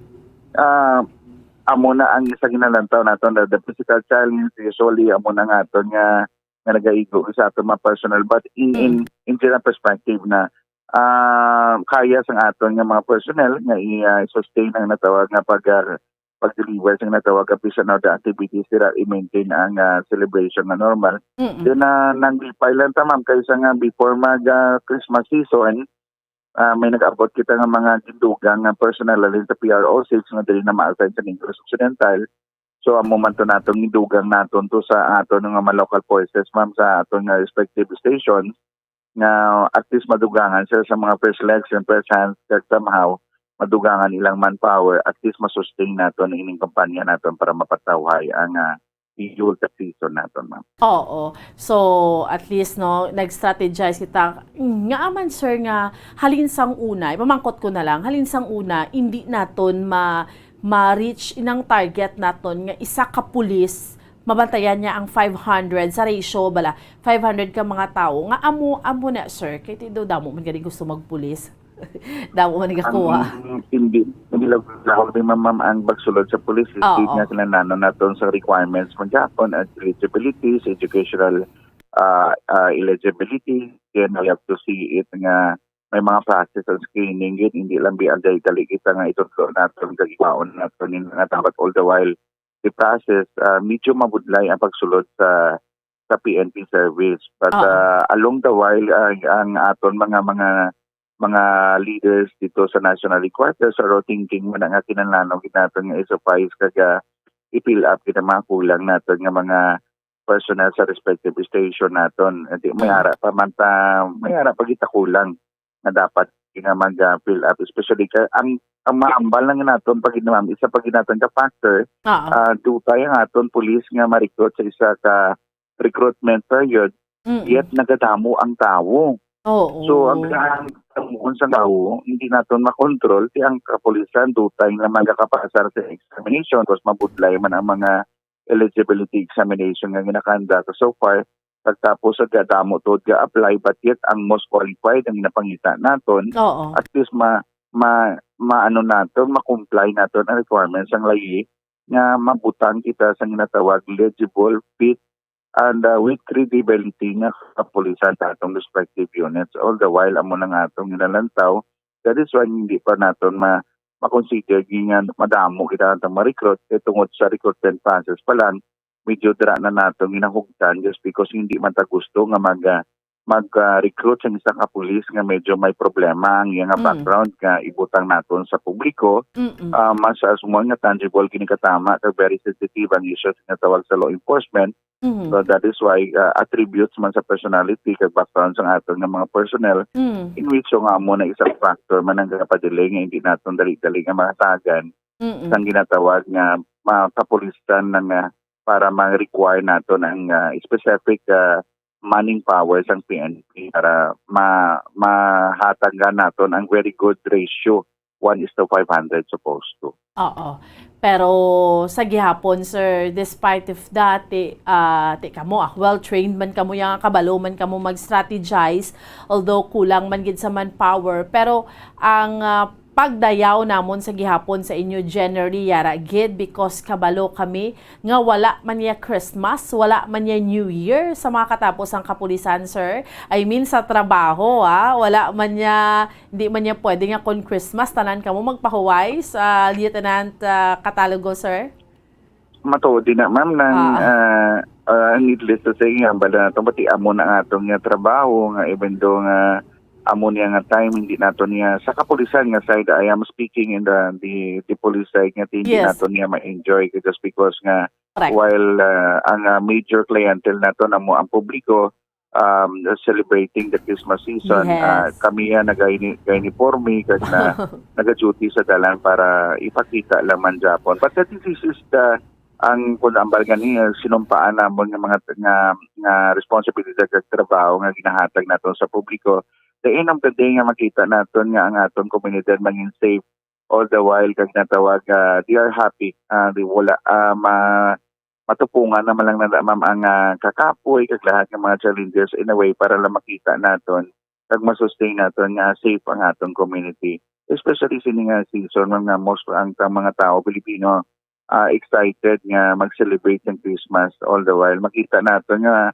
amo na ang isa ginalantaw naton the physical challenge usually amo na nga aton nga nga nagaigo sa ato mga personal, but in general perspective na kaya sang aton nga mga personnel nga i-sustain ang natawag nga pag-deliver sang natawag nga pisan of the activities sila i-maintain ang celebration nga normal. Then nang lang ta ma'am kaysa nga before mag Christmas season, may nag-abot kita nga mga tindugang nga personal alin sa PRO 6 nga dili na ma-assign sa Negros Occidental. So ang momento naton gidugang naton to sa aton nga mga local forces ma'am sa aton nga respective stations nga at least madugangan sila sa mga first selection, first hands, that somehow madugangan ilang manpower, at least masustain naton ining kampanya naton para mapatawhay ang Yulta season naton ma'am. Oo. So, at least, no, nag-strategize kita. Nga aman, sir, nga halin sang una, ipamangkot ko na lang, halin sang una, hindi naton ma-reach inang target naton nga isa ka pulis, mabantayan niya ang 500 sa ratio bala 500 ka mga tao nga amo na sir kay tido damo man gani gusto magpulis. Damo man nagakuha. Hindi lang din ma'am ang pagsulod sa police state nga sila naton sa requirements mo Japon at eligibility, educational eligibility, then we have to see it nga may mga process of screening it, hindi lang dali kita nga itutlo natin kagibaon natin nga dapat all the while the process medyo mabudlay ang pagsulod sa PNP service, but along the while ang aton mga leaders dito sa national headquarters are thinking mo na nga kinanlanaw natin nga isuffice kaga i-fill up kita mga kulang natin nga mga personnel sa respective station naton. May harap pa kita kulang na dapat nga mag-fill up, especially ang maambal lang naton pag ma'am isa pag naton ka factor dutay ang aton police nga ma-recruit sa isa ka recruitment period yet nagadamo ang tawo. So ang sa tao hindi naton makontrol ti ang kapulisan dutay nga magakapasar sa examination tapos mabudlay man ang mga eligibility examination nga ginakanda so far. Pagtapos sa gadamo to ga-apply, but yet ang most qualified ang napangita naton at least ma-comply naton ang requirements ang layi nga mabutang kita sa ginatawag legible, fit, and with credibility nga kapulisan sa atong respective units. All the while amo na nga atong ginalantaw, that is why hindi pa naton ma-consider nga madamo kita atong ma-recruit tungod sa recruitment process pa lang medyo dira na nato ginahugtan just because hindi man ta gusto nga mag-recruit sa isang kapulis nga medyo may problema ang iyang background nga ibutang naton sa publiko. Mas asumon nga tangible kini katama kay very sensitive ang issues nga tawag sa law enforcement. So that is why attributes man sa personality kay background sa aton nga mga personnel in which nga mo na isang factor man ang kapadili nga hindi naton dali-dali nga mahatagan sang ginatawag nga kapulisan ng para ma-require nato ng specific manning powers ang PNP para mahatagan nato ang very good ratio 1:500 supposed to. Pero sa gihapon sir, despite of that kamo well-trained man kamo yang kabalo man kamo mag-strategize although kulang man gid sa manpower pero ang pagdayaw namon sa gihapon sa inyo generally yara gid because kabalo kami nga wala man ya Christmas, wala man ya New Year sa mga katapos ang kapulisan sir. I mean sa trabaho wala man ya hindi man ya pwede nga kon Christmas tanan kamo magpahuway sa Lieutenant Catalogo sir. Matuod din na ma'am nang needless to say nga bala nato pati amo na atong nga trabaho nga even though nga amo niya nga time hindi nato niya sa kapulisan nga side I am speaking in the police side nga hindi nato niya ma-enjoy just because nga while ang major clientele nato namo ang publiko celebrating the Christmas season kami nag-uniforme kag naga-duty sa dalan para ipakita lang man Japon but that this is the ang kunambal gani sinumpaan namon nga mga nga responsibility sa trabaho nga ginahatag naton sa publiko. The end of the day nga makita naton nga ang aton komunidad maging safe all the while kag natawag they are happy di wala matupungan naman lang na ma'am ang kakapoy kag lahat ng mga challenges in a way para lang makita naton kag masustain naton nga safe ang aton community especially sini nga season nga most ang mga tao Pilipino excited nga mag-celebrate ng Christmas all the while makita naton nga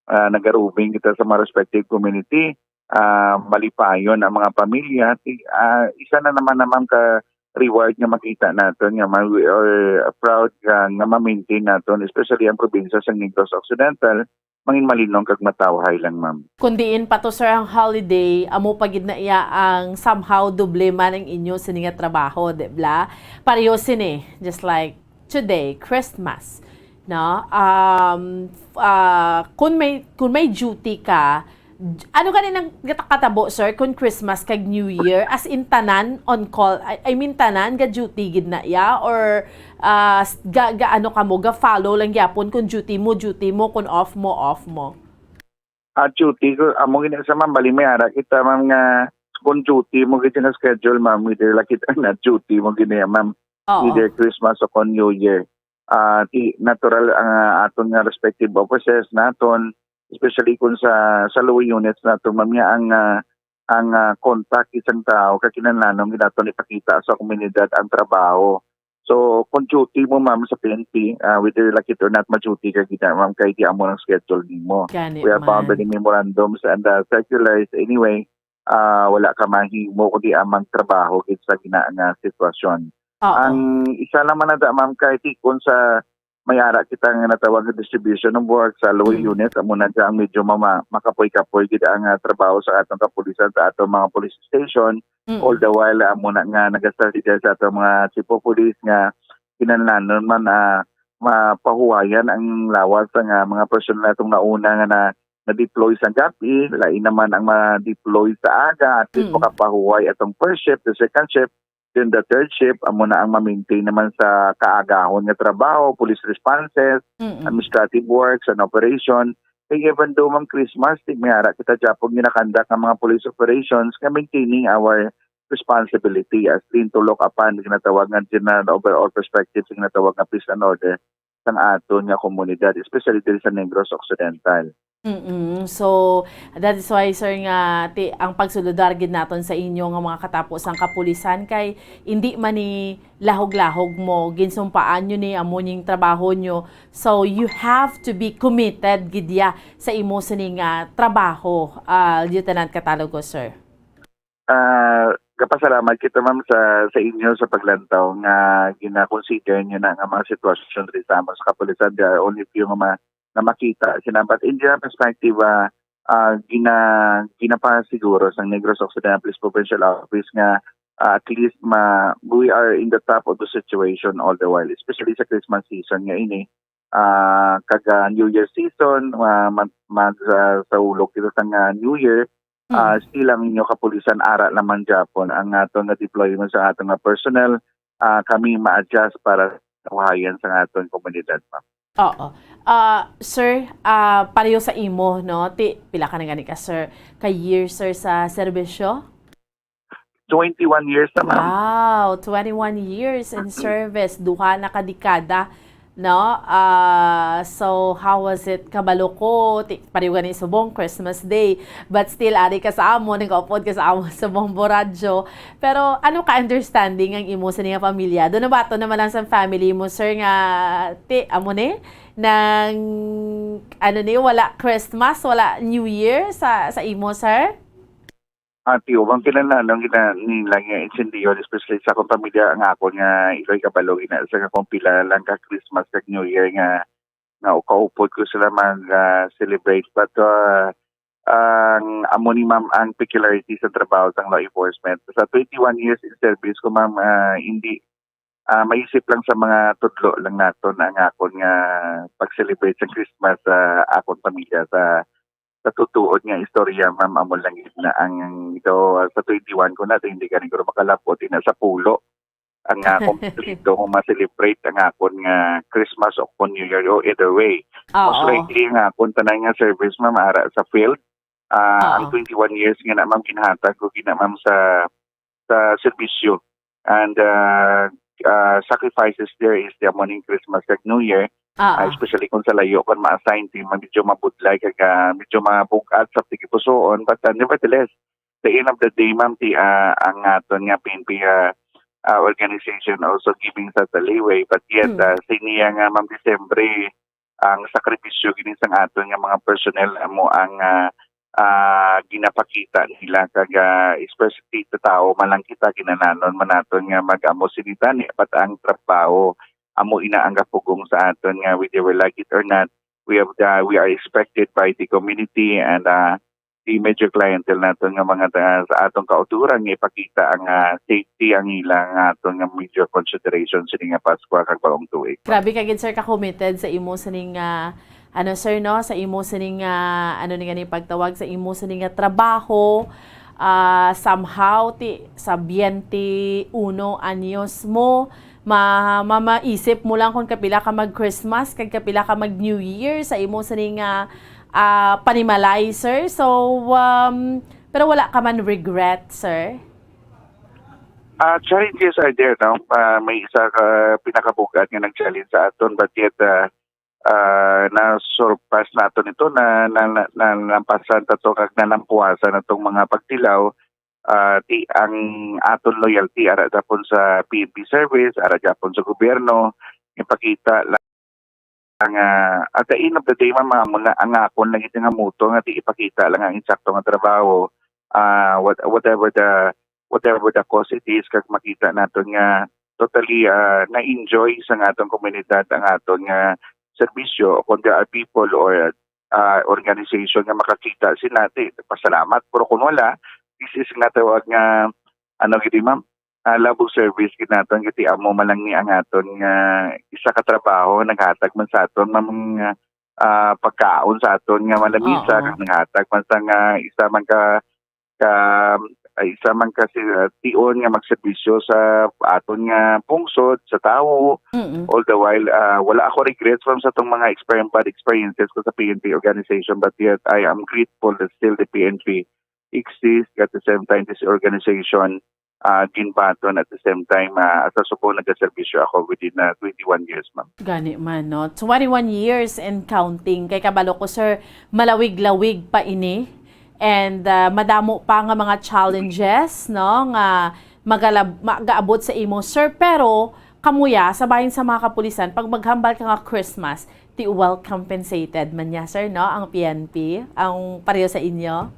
nagarubing kita sa mga respective community, malipayon ang mga pamilya. Isa na naman ka reward nga makita natin nga we are proud nga ma-maintain natin, especially ang probinsya sa Negros Occidental, mangin malinong kag matawhay lang, ma'am. Kundiin pa to sir ang holiday, amo pagid na iya ang somehow doble man ang inyo sa nga trabaho, di ba? Pareho sini, just like today, Christmas. No? Kung may duty ka, ano ganin ang katabo sir kung Christmas kag New Year as in tanan on call, I mean tanan ga duty gid na ya or ano ka mo ga follow lang gyapon kung duty mo kung off mo. Duty ko amo gina sa ma'am bali may ara kita ma'am nga kung duty mo gid na schedule ma'am either like kita na duty mo gid ma'am either Christmas o kon New Year. Natural ang aton nga respective offices naton, especially kung sa lower units naton mamaya ang contact isang tao kakinahanglan ginaton ipakita sa komunidad ang trabaho. So kung duty mo ma'am sa PNP, whether like it or not ma-duty ka kita ma'am kay di amo ng schedule nimo. We have found the memorandums and circulars anyway, wala ka mahimo kundi amang trabaho gid sa ginaang sitwasyon. Ang isa naman na ma'am kahit kung sa may-ara kita nga natawag na distribution ng work sa lower unit, amo na ang medyo makapoy-kapoy gid ang trabaho sa atong kapulisan sa atong mga police station. All the while amo na nga nag-start sa atong mga chief of police nga kinahanglan man mapahuwayan ang lawas ng mga personal natong nauna nga na-deploy sa gabi, lain naman ang ma-deploy sa aga at least makapahuway atong first shift, the second shift, then the third shift, amo na ang ma-maintain naman sa kaagahon nga trabaho, police responses, administrative works and operation. Kaya even though mang Christmas, mayara kita dyan ginakandak ang mga police operations nga maintaining our responsibility as din to look upon ginatawag nga general overall perspective ginatawag nga peace and order sang aton nga komunidad, especially diri sa Negros Occidental. So, that is why, sir, nga ang pagsuludar gid naton sa inyo nga mga katapos ang kapulisan kay hindi man ni lahog-lahog mo, ginsumpaan nyo ni amo ning trabaho nyo. So, you have to be committed gid ya sa imo sining trabaho, Lieutenant Catalogo, sir. Kapasalamat kita ma'am sa inyo sa paglantaw nga gina-consider nyo na nga mga sitwasyon rin sa kapulisan. There are only few nga na makita sinapat in their perspective ginapa siguro sa Negros Occidental Police Provincial Office nga at least we are in the top of the situation all the while, especially sa Christmas season nga ini kaga New Year season sa ulog dito sa New Year. Still ang inyo kapulisan ara naman Japon ang aton nga deployment sa aton nga personnel, kami ma-adjust para kawayan sa aton komunidad ma'am. Oo. Sir, pareho sa imo, no? Pila ka na gani ka, sir? Ka-year, sir, sa serbisyo? 21 years na, ma'am. Wow, 21 years in service. Duha na kadikada, no? So, how was it? Kabalo ko, pareho gani subong Christmas Day. But still, ari ka sa amo, nag-upload ka sa amo sa Bombo Radyo. Pero, ano ka-understanding ang imo sa niya pamilya? Doon na ba ito naman lang sa family mo, sir, nga, amo ni? Nang, wala Christmas, wala New Year sa imo, sir? Tiyo, bang kinananong nila nga insendiyo, especially sa akong pamilya, ang ako nga iloy kabalo, sa akong pila lang ka Christmas, kag New Year nga kaupod ko sila mag-celebrate. But ang amo ni ma'am ang peculiarity sa trabaho sa law enforcement. Sa 21 years in service ko ma'am, hindi maisip lang sa mga tudlo lang naton ang akon nga pag-celebrate sa Christmas sa akong pamilya sa tutuod nga istorya ma'am amo lang na ang ito sa 21 ko na hindi ka rin makalapot na sa pulo ang kompleto kung ma-celebrate ang akon nga Christmas o New Year o either way. Most likely nga akon tanay nga service ma'am ara sa field. Ang 21 years nga na ma'am kinhatag ko ma'am sa serbisyo and sacrifices there is the morning Christmas at New Year, especially kung sa layo kung ma-assign team, medyo mabudlay medyo mabugat sa tigipusoon, but nevertheless, the end of the day ma'am ang aton nga PNP organization also giving us a leeway, but yet sa niya nga ma'am December ang sakripisyo gini sang aton nga mga personnel amo ang ginapakita nila kag especially sa tao malang kita kinananon manaton nga mag-amo sinita ni pat ang trabaho amo inaanggap pugong sa aton nga whether we like it or not. We are expected by the community and the major clientele naton nga mga sa atong kauturan nga ipakita ang safety ang ilang aton nga major consideration sini nga Pasko kag bagong tuig. Grabe ka gid sir ka committed sa imo sining ano sir no sa imo sining ano ni gani pagtawag sa imo sining trabaho somehow sa 21 anyos mo mamaisip mo lang kung kapila ka mag-Christmas kag kapila ka mag-New Year sa imo sining panimalay sir. So pero wala ka man regret sir? Challenges are there no. May isa ka pinakabugat nga nag-challenge sa aton but yet na-surpass natin ito na nampasan tato kag nalampuasan natong mga pagtilaw ang aton loyalty ara japon sa PNP service ara japon sa gobyerno ipakita lang at the end of the day muna ang akon lang ito nga muto nga ipakita lang ang insakto nga trabaho whatever the cause it is kag makita naton nga totally na-enjoy sa atong komunidad ang aton nga serbisyo kung there are people or organization nga makakita sila pasalamat pero kung wala this is nga tawag nga ano gidi ma'am labog service ginaton giti amo malang ni ang aton nga isa ka trabaho naghatag man sa aton mga pagkaon sa aton nga malamisa kag naghatag man sa nga isa man kasi tion nga magserbisyo sa aton nga pungsod sa tawo. All the while wala ako regrets from sa tong mga bad experiences ko sa PNP organization but yet I am grateful that still the PNP exists at the same time this organization ginbaton at the same time sa subo nagaserbisyo ako within 21 years ma'am. Gani man no. 21 years and counting kay kabalo ko sir malawig-lawig pa ini. And madamo pa nga mga challenges no nga magaabot sa imo sir pero kamuya sabahin sa mga kapulisan pag maghambal ka nga Christmas ti well compensated man niya sir no ang PNP ang pareho sa inyo.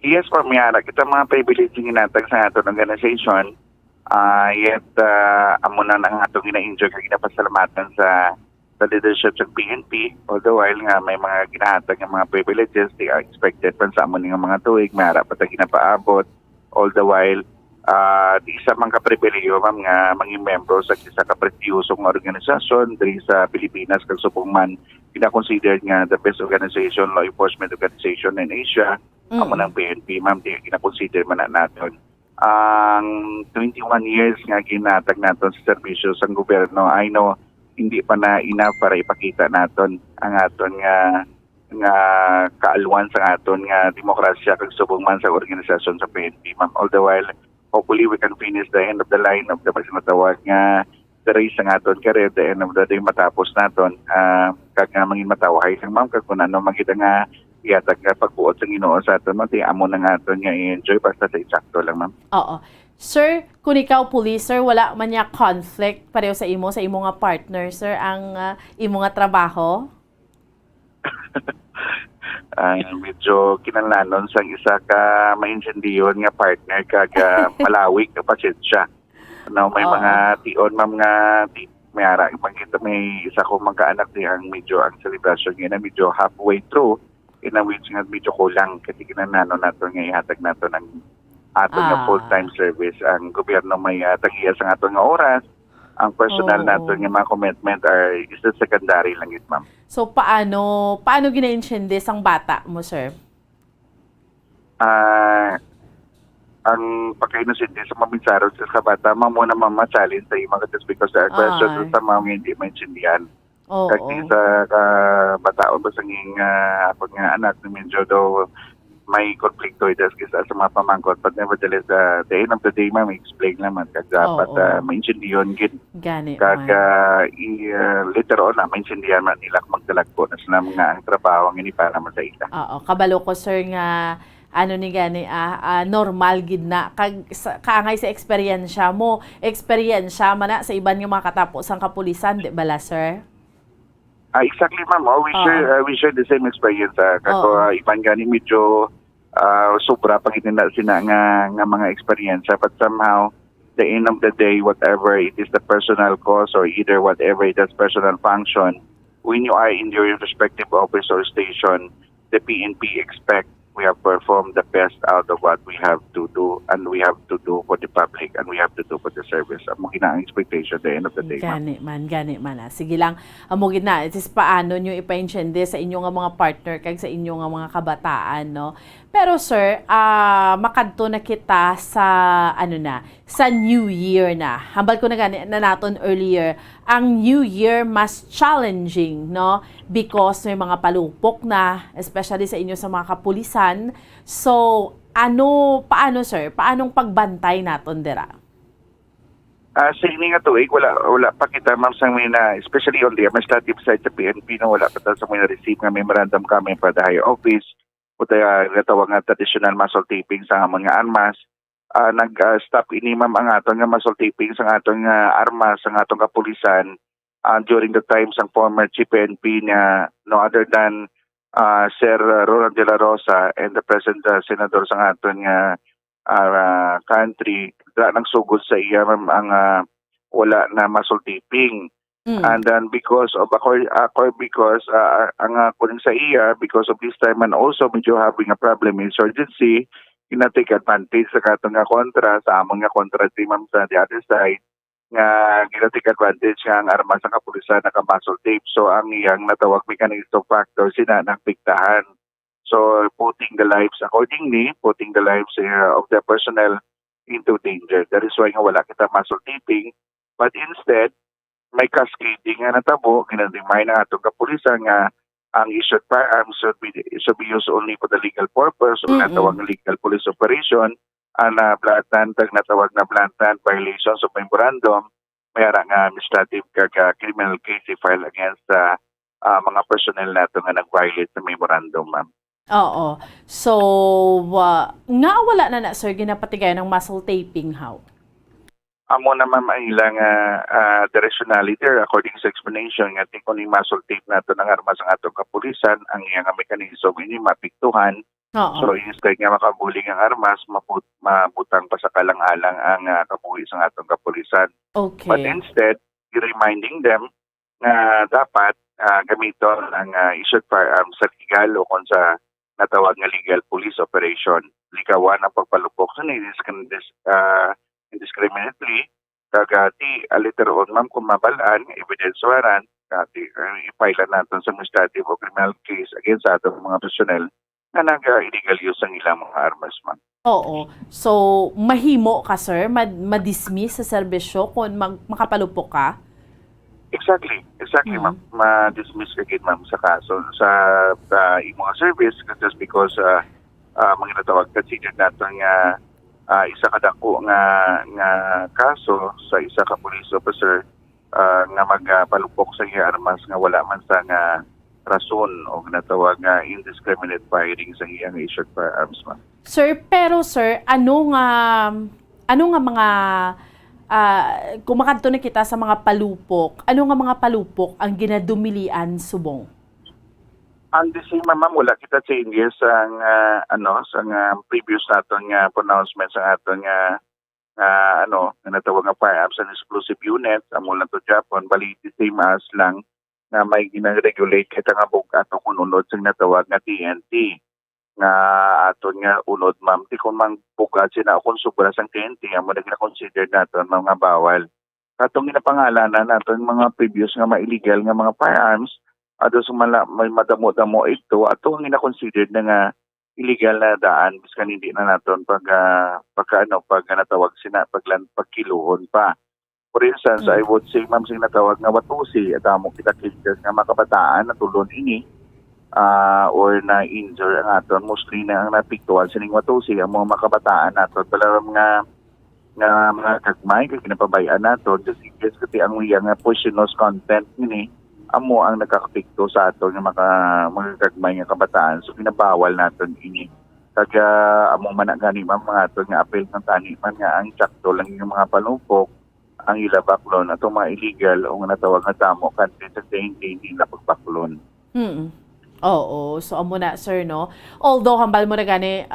Yes po miyara kita mga privilege ginatag sa aton organization yet amo na ang atong gina-enjoy kag ginapasalamatan sa leadership sa PNP, all the while nga may mga ginahatag ng mga privileges, they are expected pa sa amon nga mga tuig, may harap pa ginapaabot, all the while, di isa mang kapribilyo, ma'am, nga mga membro sa isa kaprestiyosong organisasyon, diri sa Pilipinas, kag subong man, kina-considered nga the best organization, law enforcement organization in Asia, amo ng PNP, ma'am, di kina-consider man natin. Ang 21 years nga ginatag natin sa serbisyo sa gobyerno, I know, hindi pa na enough para ipakita naton ang aton nga kaalwan sa aton nga demokrasya kag subong man sa organisasyon sa PNP ma'am. All the while hopefully we can finish the end of the line of the matawag nga the race ang aton career the end of the day matapos naton kag nga mangin matawahay sang ma'am kag kun ano magita nga iyatag nga pagbuot sa Ginoo sa aton mati amo na nga aton nga i-enjoy basta sa eksakto lang ma'am. Oo. Sir, kung ikaw police, sir, wala man niya conflict pareho sa imo nga partner, sir, ang imo nga trabaho? Medyo kinalanon sa isa ka mainsendiyon nga partner kag malawig na pasensya. No, may mga tion ma'am nga may ara makita may isa ko magkaanak ang medyo ang celebration niya na medyo halfway through in a which nga medyo kulang kasi kinalanon nato nga ihatag nato ng aton nga full-time service. Ang gobyerno may tagiya sa aton nga oras. Ang personal naton nga mga commitment are is the secondary lang it, ma'am. So paano gina-intindi ang bata mo, sir? Ang pagkainosente sa maminsaro sa bata, muna challenge sa mga just because there are questions sa mga hindi maintindihan. Kasi sa bataon ba sa ako nga anak medyo daw may konflikto ito sa mga pamangkot. But nevertheless, the end of the day, ma'am, explain naman. Kag dapat maintindihan gid. Kag later on, maintindihan man nila magdalag po na sila mga ang trabaho ang ini para sa ila. Oo, kabalo ko, sir, nga ano ni gani normal gid na kaangay sa eksperyensya mo. Eksperyensya man na sa iban nga mga katapos ang kapulisan, di bala, sir? Exactly, ma'am. We share the same experience. Kako iban gani medyo sobra pag itinda sina nga mga experience. But somehow, the end of the day, whatever it is the personal cause or either whatever it is personal function, when you are in your respective office or station, the PNP expect we have performed the best out of what we have to do and we have to do for the public and we have to do for the service. Amo gina ang expectation at the end of the day. Gani man. Sige lang, amo gina, it is paano nyo ipa-intindi sa inyong nga mga partner kag sa inyong nga mga kabataan, no? Pero sir, makadto na kita sa sa New Year na. Hambal ko na gani na naton earlier, ang New Year mas challenging, no? Because may mga palupok na, especially sa inyo sa mga kapulisan. So, paano sir? Paanong pagbantay naton dira? Sa ini nga tuig, wala pa kita, ma'am, sa mina, especially on the administrative side sa PNP, no, wala pa ta sa mina receive nga memorandum kami para the higher office, o tayo natawag nga traditional muscle taping sa mga armas. Nag-stop ini, ma'am, ang aton nga muscle taping sa aton nga armas, sa aton kapulisan, during the times ang former Chief PNP niya, no other than Sir Roland de la Rosa and the present Senador sa aton nga country, nang sugod sa iya, ma'am, ang wala na muscle taping. And then because of ang kuning sa iya, because of this time and also medyo having a problem in insurgency, ina-take advantage sa katong nga kontra, sa among nga kontra team, ma'am, sa the other side, nga gina-take advantage nga ang armas ng kapulisan naka-muscle tape. So ang iyang natawag mechanism factor sina nakpiktahan. So putting the lives of the personnel into danger. That is why nga wala kita muscle taping. But instead, may cascading nga natabo, ginadimay na atong kapulisan nga ang issued firearms should be used only for the legal purpose o natawag na legal police operation, ang natawag na blatant violations of memorandum, mayara nga administrative criminal case file against mga personnel nato nga nag-violate sa memorandum, ma'am. Oo. So, nga wala na sir, ginapatigay ng muscle taping, how? Amo na, ma'am, ang ilang directionality according sa explanation nga kung yung muscle tape nato ng armas ng atong kapulisan, ang iyang mekanismo ini mapiktuhan. So instead nga makabuling ang armas, mabutang pa sa kalang-alang ang kabuhi sa atong kapulisan. Okay. But instead, reminding them na dapat gamiton ang issued firearms sa legal o kung sa natawag nga legal police operation. Likawan ang pagpalupok sa indiscriminately, kagati later on, ma'am, kung mabalaan, evidence warrant, ipailan natin sa administrative o criminal case against sa atong mga personnel na nag-illegal use ang ilang mga armas, ma'am. Oo. So, mahimo ka, sir, ma-dismiss sa serbisyo kung makapalupok ka? Exactly, ma'am. Ma-dismiss ka gid, ma'am, sa kaso sa mga service just because mga natawag considered natin nga isa kadako nga kaso sa isa ka police officer nga magpalupok sa iya armas nga wala man sa nga rason o natawag nga indiscriminate firing sa iyang issued firearms, ma'am. Sir, pero sir, ano nga mga kung makadto na kita sa mga palupok, ano nga mga palupok ang ginadumilian subong? Ang the same, ma'am, wala kita changes ang previous naton nga pronouncement sa aton nga natawag nga firearms and explosive unit amo lang to Japan, bali the same as lang na may gina-regulate kita nga bugat o kununod sa natawag nga TNT nga aton nga unod, ma'am, di kung mang bugat sina kung sobra sang TNT amo na gina-consider naton mga bawal katong ginapangalanan naton mga previous nga illegal nga mga firearms. Ados may madamo-damo ito ato ang ina-considered na nga illegal na daan biskan hindi na naton pag natawag sina pagkiluhon pa. For instance, I would say, ma'am, sing natawag nga watusi at amo kita cases nga makabataan na tulon ini or na injure ang aton mostly na ang napiktuan sining watusi ang mga makabataan naton pala nga mga kagmay kay kinapabayaan naton just in case kasi ang iyang poisonous content ini amo ang nagkakapikto sa ato ng mga kagmay nga kabataan. So, pinabawal natin ini. Kaya amo man gani, ma'am, mga ato nga apel ng taniman nga ang sakto lang yung mga palupok ang ila baklon atong mga illegal o nga natawag nga tamo kanti sa hindi nila pagbaklon. Oo, so amo na sir no. Although hambal mo na gani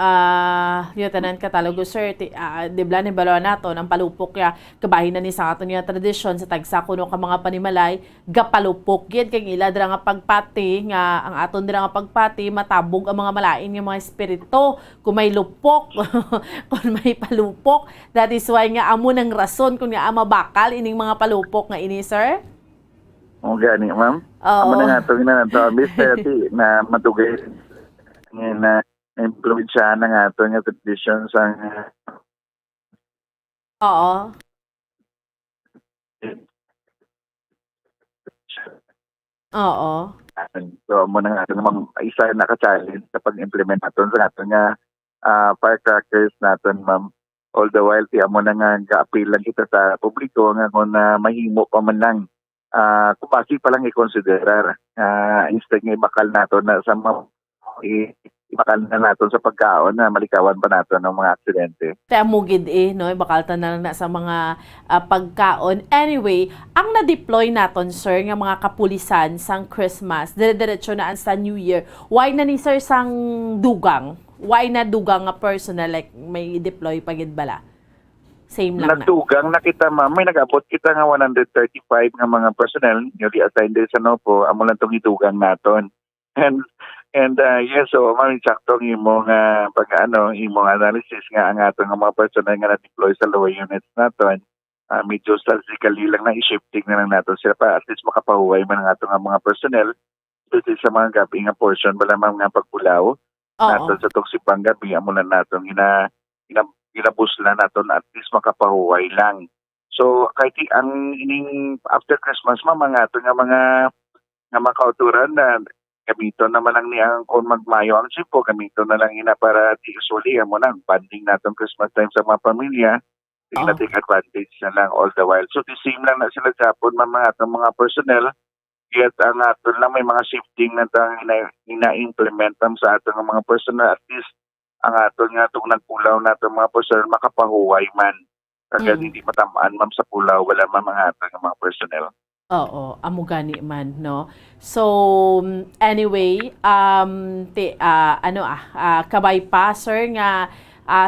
yung tanan katalogo sir, di bla ni balo nato ang palupok ya kabahin na ni sa aton nga tradisyon sa tagsa kuno ka mga panimalay gapalupok gid kay ila dira nga pagpati nga ang aton dira nga pagpati matabog ang mga malain nga mga espiritu kung may lupok kung may palupok. That is why nga amo nang rason kung nga mabakal ining mga palupok nga ini sir. O gani, ma'am. Amo na nga ito, Mr. T, na matugay na impluensya na nga ito nga tradition sa Oo. Oo. So, amo na nga ito namang isa na ka-challenge sa pag-implement natin sa natin nga firecrackers natin, ma'am. All the while, amo na nga ga-appeal lang kita sa publiko nga kung mahimo pa man lang kupasi pa lang i-considerar instead nga ibakal nato na sa ibakal na nato sa pagkaon na malikawan pa nato ng mga aksidente. Kaya mugid no? Ibakalta na lang na sa mga pagkaon. Anyway, ang na-deploy naton, sir, nga mga kapulisan sang Christmas, dire-diretso na sa New Year, why na ni sir sang dugang? Why na dugang nga personal, like may deploy pagid bala? Same lang Natugang na kita, ma'am. May nag-abot kita nga 135 nga mga personnel newly assigned sa Nopo. Amo lang itong itugang naton. And yes, so ma'am, saktong imong imong analysis nga ang aton nga mga personnel nga na-deploy sa lower units naton. Medyo strategically lang na i-shifting na lang naton sila pa at least makapahuway man ang aton nga mga personnel dito sa mga gabi nga portion bala ma'am nga pagpulaw. Naton sa toksipang gabi, amo lang naton ilabos na naton at least makapahuway lang. So kahit ang ining after Christmas mga ato nga mga kauturan na gamiton naman lang ni ang kung magmayo ang sipo, gamiton na lang ina para usually mo nang banding naton Christmas time sa mga pamilya. Tingnan take advantage na lang all the while. So the same lang na sila sapon mga atong mga personnel. Yet ang aton lang may mga shifting na ina-implement sa atong mga personnel at least ang aton nga itong nagpulaw natin mga personnel makapahuway man. Kaya hindi matamaan ma'am sa pulaw, wala man mga aton mga personnel. Oo, amo gani man, no? So, anyway, kabay pa, sir, nga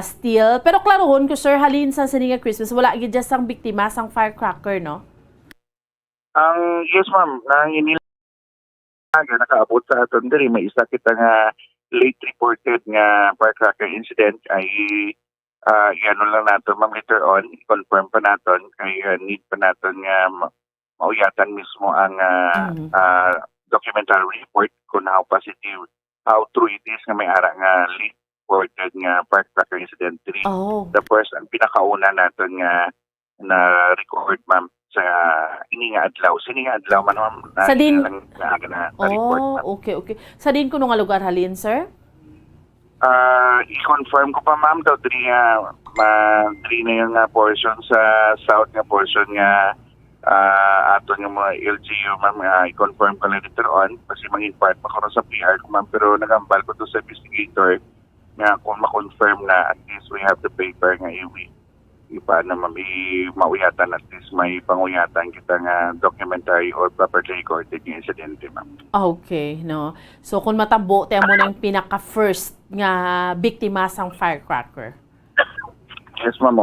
still, pero klarohon ko, sir, halin sa sininga Christmas, wala gid just ang biktima sang firecracker, no? Yes, ma'am, nakaabot sa aton diri may isa kita nga late reported nga firecracker incident ay ano lang nato ma'am later on i-confirm pa naton kay need pa naton nga mauyatan mismo ang documentary report kung how positive, how true it is nga may ara nga late reported nga firecracker incident 3. The first ang pinakauna naton nga na record ma'am sa ini nga adlaw. Sini nga adlaw man ma'am. Sa din report, okay. Sa din kuno nga lugar halin, sir? I-confirm ko pa ma'am daw diri na yung portion sa south nga portion nga aton yung mga LGU ma'am i-confirm ko lang later on kasi mag-impart pa ko sa PR ko ma'am pero nagambal ko to sa investigator nga kung ma-confirm na at least we have the paper nga paano mauyatan at least may panguyatan kita nga documentary or properly recorded yung incidente, ma'am. Okay, no. So kung matabo, tayo mo na yung pinaka-first nga biktima sang firecracker. Yes, ma'am.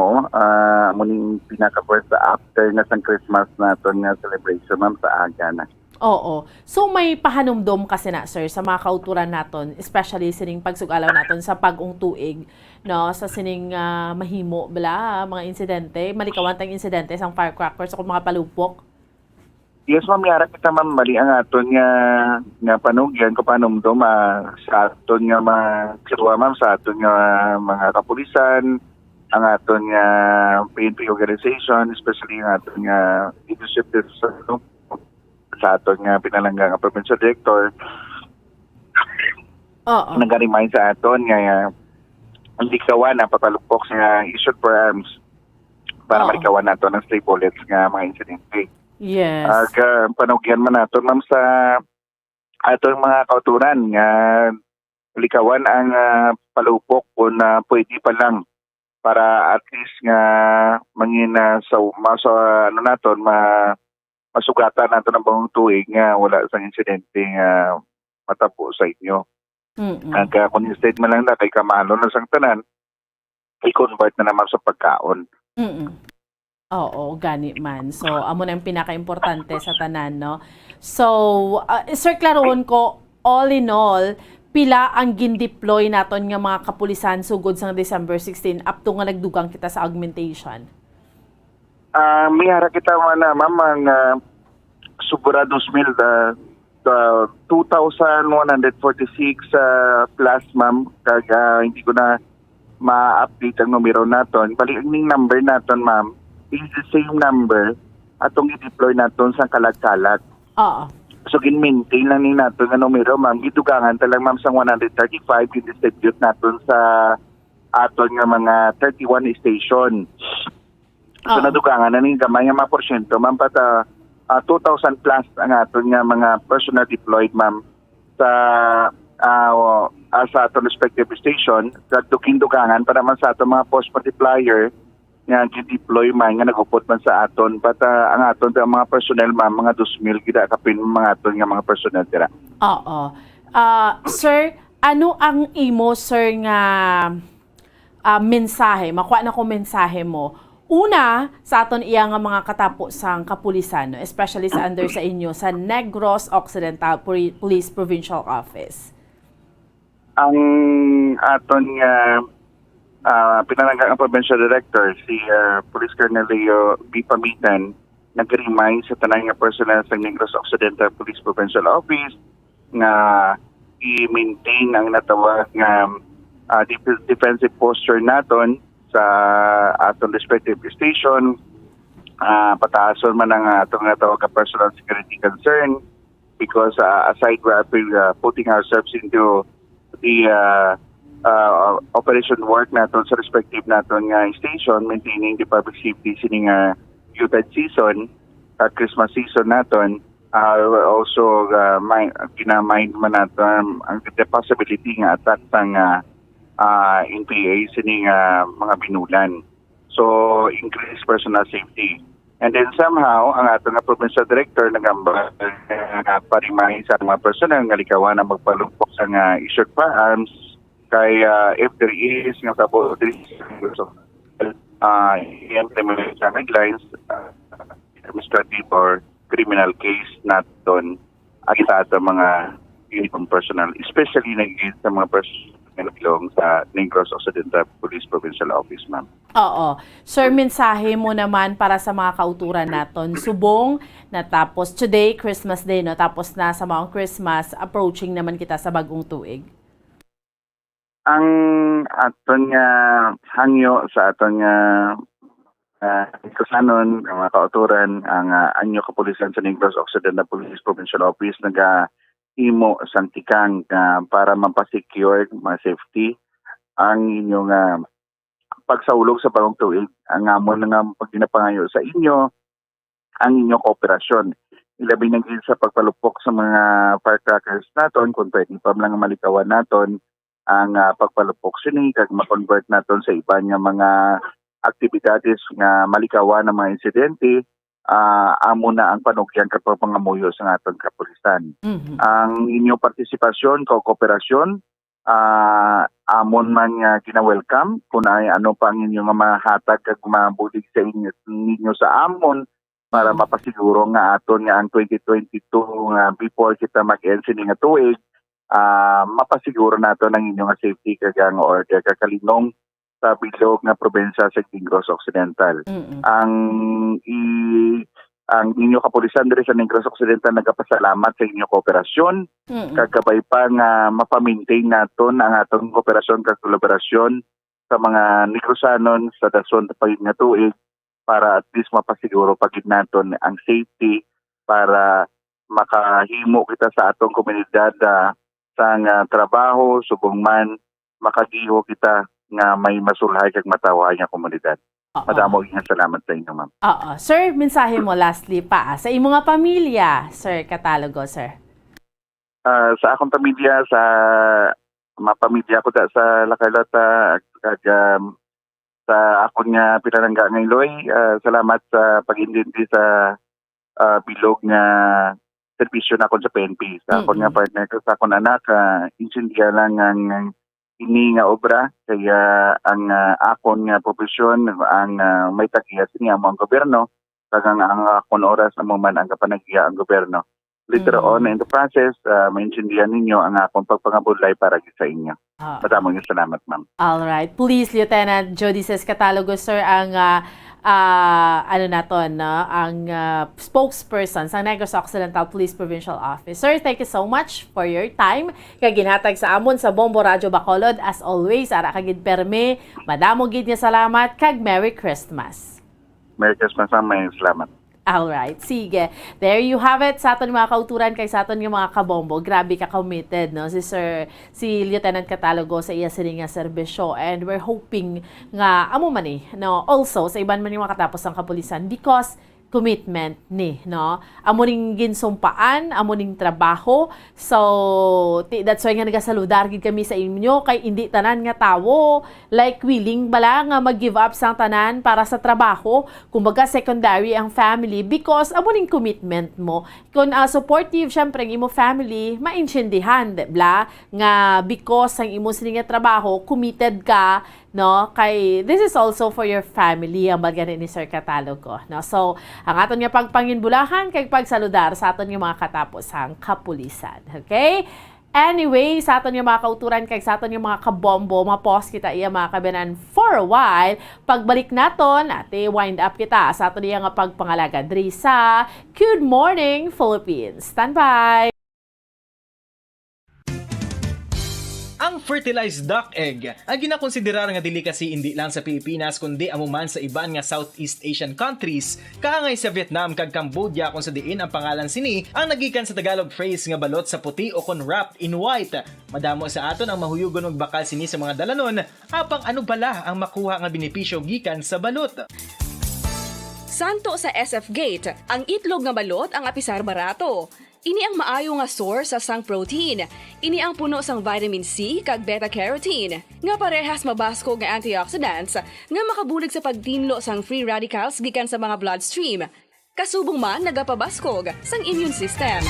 Muning pinaka-first after na sang Christmas naton nga celebration, ma'am, sa aga na. Oo. So may pahanumdom kasi na, sir, sa mga kauturan naton, especially sining pagsugalaw naton sa pag-ung tuig, no, sa sining mahimo bala mga insidente, malikawan tayong insidente sang firecrackers o mga palupok. Yes, ma'am, yara kita ma'am, mali ang aton nga panugyan ko panumdom sa aton nga mga sirwa ma'am, sa aton nga mga kapulisan, ang aton nga PNP organization, especially ang aton nga leadership sa aton nga pinalanggang provincial director. Nag-remind sa aton nga hindi kawan na papalupok sa issued for arms para malikawan nato ng stray bullets nga mga insidente. Yes. Panugyan man nato ma'am sa atong mga kauturan nga likawan ang palupok kung pwede pa lang para at least nga mangin ano naton masugatan nato ng bang tuig nga wala sang insidente nga matapo sa inyo. Ang kung yung statement lang na kay kamalo na sang tanan, i-convert na naman sa pagkaon. Oo, gani man. So, amo na yung pinaka-importante sa tanan, no? So, Sir, klaroon ko, all in all, pila ang gin-deploy naton nga mga kapulisan sugod sa December 16 up to nga nagdugang kita sa augmentation? May hara kita ma'am, ang subura 2,000 2,146 plus ma'am, kag hindi ko na ma-update ang numero naton. Bali ang number naton ma'am is the same number atong i-deploy naton sa kalag-kalag. Oo. So gin-maintain lang ni naton nga numero ma'am, gitugangan talang ma'am sang 135 i-distribute naton sa aton nga mga 31 station. So nadugangan na ning gamay nga mga porsyento ma'am, pata 2,000 plus ang aton nga mga personal deployed ma'am sa sa aton respective station, sa dugangan para man sa aton mga force multiplier nga gi-deploy man nga nagupot man sa aton, ang aton ang mga personnel ma'am mga 2,000 gid kapin mga aton nga mga personnel dira. Oo. Sir, ano ang imo sir nga mensahe? Makuha na ko mensahe mo. Una, sa aton iya nga mga katapo sang kapulisan, no? Especially sa under sa inyo, sa Negros Occidental Police Provincial Office. Ang aton nga pinalanggang ang Provincial Director, si Police Colonel Leo B. Pamitan, nag-remind sa tanang nga personnel sa Negros Occidental Police Provincial Office nga i-maintain ang natawag nga defensive posture naton sa aton respective station, pataason man ang atong natawag ka personal security concern, because aside we're putting ourselves into the operation work naton sa respective naton nga station, maintaining the public safety sining Yuletide season at Christmas season naton, we're also ginamind man naton ang the possibility nga attack sang NPA sining mga binulan. So, increase personal safety. And then somehow, ang ato nga provincial director nagamba parimahin sa mga personal nga likawan na magpalupok sa nga issued firearms kay if there is nga tapos i-implement sa guidelines administrative or criminal case naton agita sa mga uniform personnel, especially nagiging sa mga personal belong sa Negros Occidental Police Provincial Office, ma'am. Oo. Sir, mensahe mo naman para sa mga kauturan naton. Subong, natapos today, Christmas Day, no? Tapos na sa mga Christmas, approaching naman kita sa bagong tuig. Ang aton nga hangyo sa aton nga kasanon, ang mga kauturan, ang anyo kapulisan sa Negros Occidental Police Provincial Office himo sang tikang para mapasecure, ma-safety ang inyong pagsaulog sa bagong tuig. Ang amon nga pag ginapangayo sa inyo ang inyong kooperasyon. Ilabi na gid sa pagpalupok sa mga firecrackers naton, kung pwede pa lang malikawan naton ang pagpalupok sini kag ma-convert naton sa iba nga mga aktibidades nga malikawan ng mga insidente. Amo na ang panugyan kapag pangamuyo sa atong kapulisan. Ang inyong partisipasyon, kooperasyon, amon man nga kina-welcome kung ay ano pa ang inyong mahatag kag mabulig sa inyo sa amon para mapasiguro nga aton nga ang 2022 nga before kita mag-end sini nga tuig, mapasiguro nato ang inyong safety kag ang order kakalinong sa bilog nga probinsya sa Negros Occidental. Ang inyo kapulisan diri sa Negros Occidental nagapasalamat sa inyong kooperasyon. Kagabay pa nga mapamaintain naton ang atong kooperasyon kag kolaborasyon sa mga Negrosanon sa dason sa pagid nga tuig para at least mapasiguro pagid naton ang safety para makahimo kita sa atong komunidad sa trabaho subong man makagiho kita nga may masulhay kag matawa nga komunidad. Madamo nga salamat sa inyo, ma'am. Oo. Sir, mensahe mo lastly pa sa imong nga pamilya, Sir Catalogo, sir. Sa akong pamilya, sa mga pamilya ko sa Lacarlota, kag sa akon nga pinalangga nga Iloy. Salamat sa pag-intindi sa bilog nga servisyo na akon sa PNP. Sa akon nga partner ko, sa akon anak, insindiya lang ang ini nga obra. Kaya ang akon nga profesyon, ang may tagiyas niya mo ang gobyerno, kagang ang akon oras mo man ang kapanagiya ang gobyerno. Later on in the process, maintindihan ninyo ang akong pagpangabulay para sa inyo. Maraming salamat, ma'am. Alright. Police Lieutenant Jody Ses Catalogo, sir, ang ang spokesperson sa Negros Occidental Police Provincial Office. Sir, thank you so much for your time. Kaya ginhatag sa amon sa Bombo Radyo Bacolod. As always, ara kagid perme. Madamo gid nga salamat. Kag Merry Christmas. Merry Christmas, ma'am. May salamat. Alright, sige. There you have it sa aton mga kauturan kay sa aton yung mga kabombo. Grabe ka committed, no? Si Lieutenant Catalogo sa iya sining nga serbisyo, and we're hoping nga amo man no? Also sa iban man yung makatapos ang kapulisan because commitment ni, no? Amo ning ginsumpaan, amo ning trabaho. So, that's why nga nagasaludar gid kami sa inyo kay hindi tanan nga tawo like willing bala nga mag-give up sang tanan para sa trabaho. Kumbaga secondary ang family because amo ning commitment mo. Kung supportive syempre ang imo family, maintindihan, bla nga because ang imo sining nga trabaho, committed ka, no? Kay this is also for your family ang bagay ni Sir Catalogo, no? So, ang aton nga pagpanginbulahan kay pagsaludar sa aton nga mga katapusang kapulisan. Okay? Anyway, sa aton nga mga kauturan kay sa aton nga mga kabombo, mapos kita iya mga kabanan for a while. Pagbalik naton, ate wind up kita sa aton nga pagpangalaga diri sa Good Morning Philippines. Stand by. Ang fertilized duck egg ang ginakonsiderar nga delicacy hindi lang sa Pilipinas kundi amuman sa iban nga Southeast Asian countries, kaangay sa Vietnam kag Cambodia kung sa diin ang pangalan sini ang nagikan sa Tagalog phrase nga balot sa puti o kon wrapped in white. Madamo sa aton ang mahuyugon og bakal sini sa mga dalanon, apang ano bala ang makuha nga benepisyo gikan sa balot. Santo sa SF Gate, ang itlog nga balot ang apisar barato. Ini ang maayo nga source sa sang protein. Ini ang puno sang vitamin C kag beta-carotene. Nga parehas mabasko nga antioxidants nga makabulig sa pagtinlo sang free radicals gikan sa mga bloodstream. Kasubong man nagapabaskog sang immune system.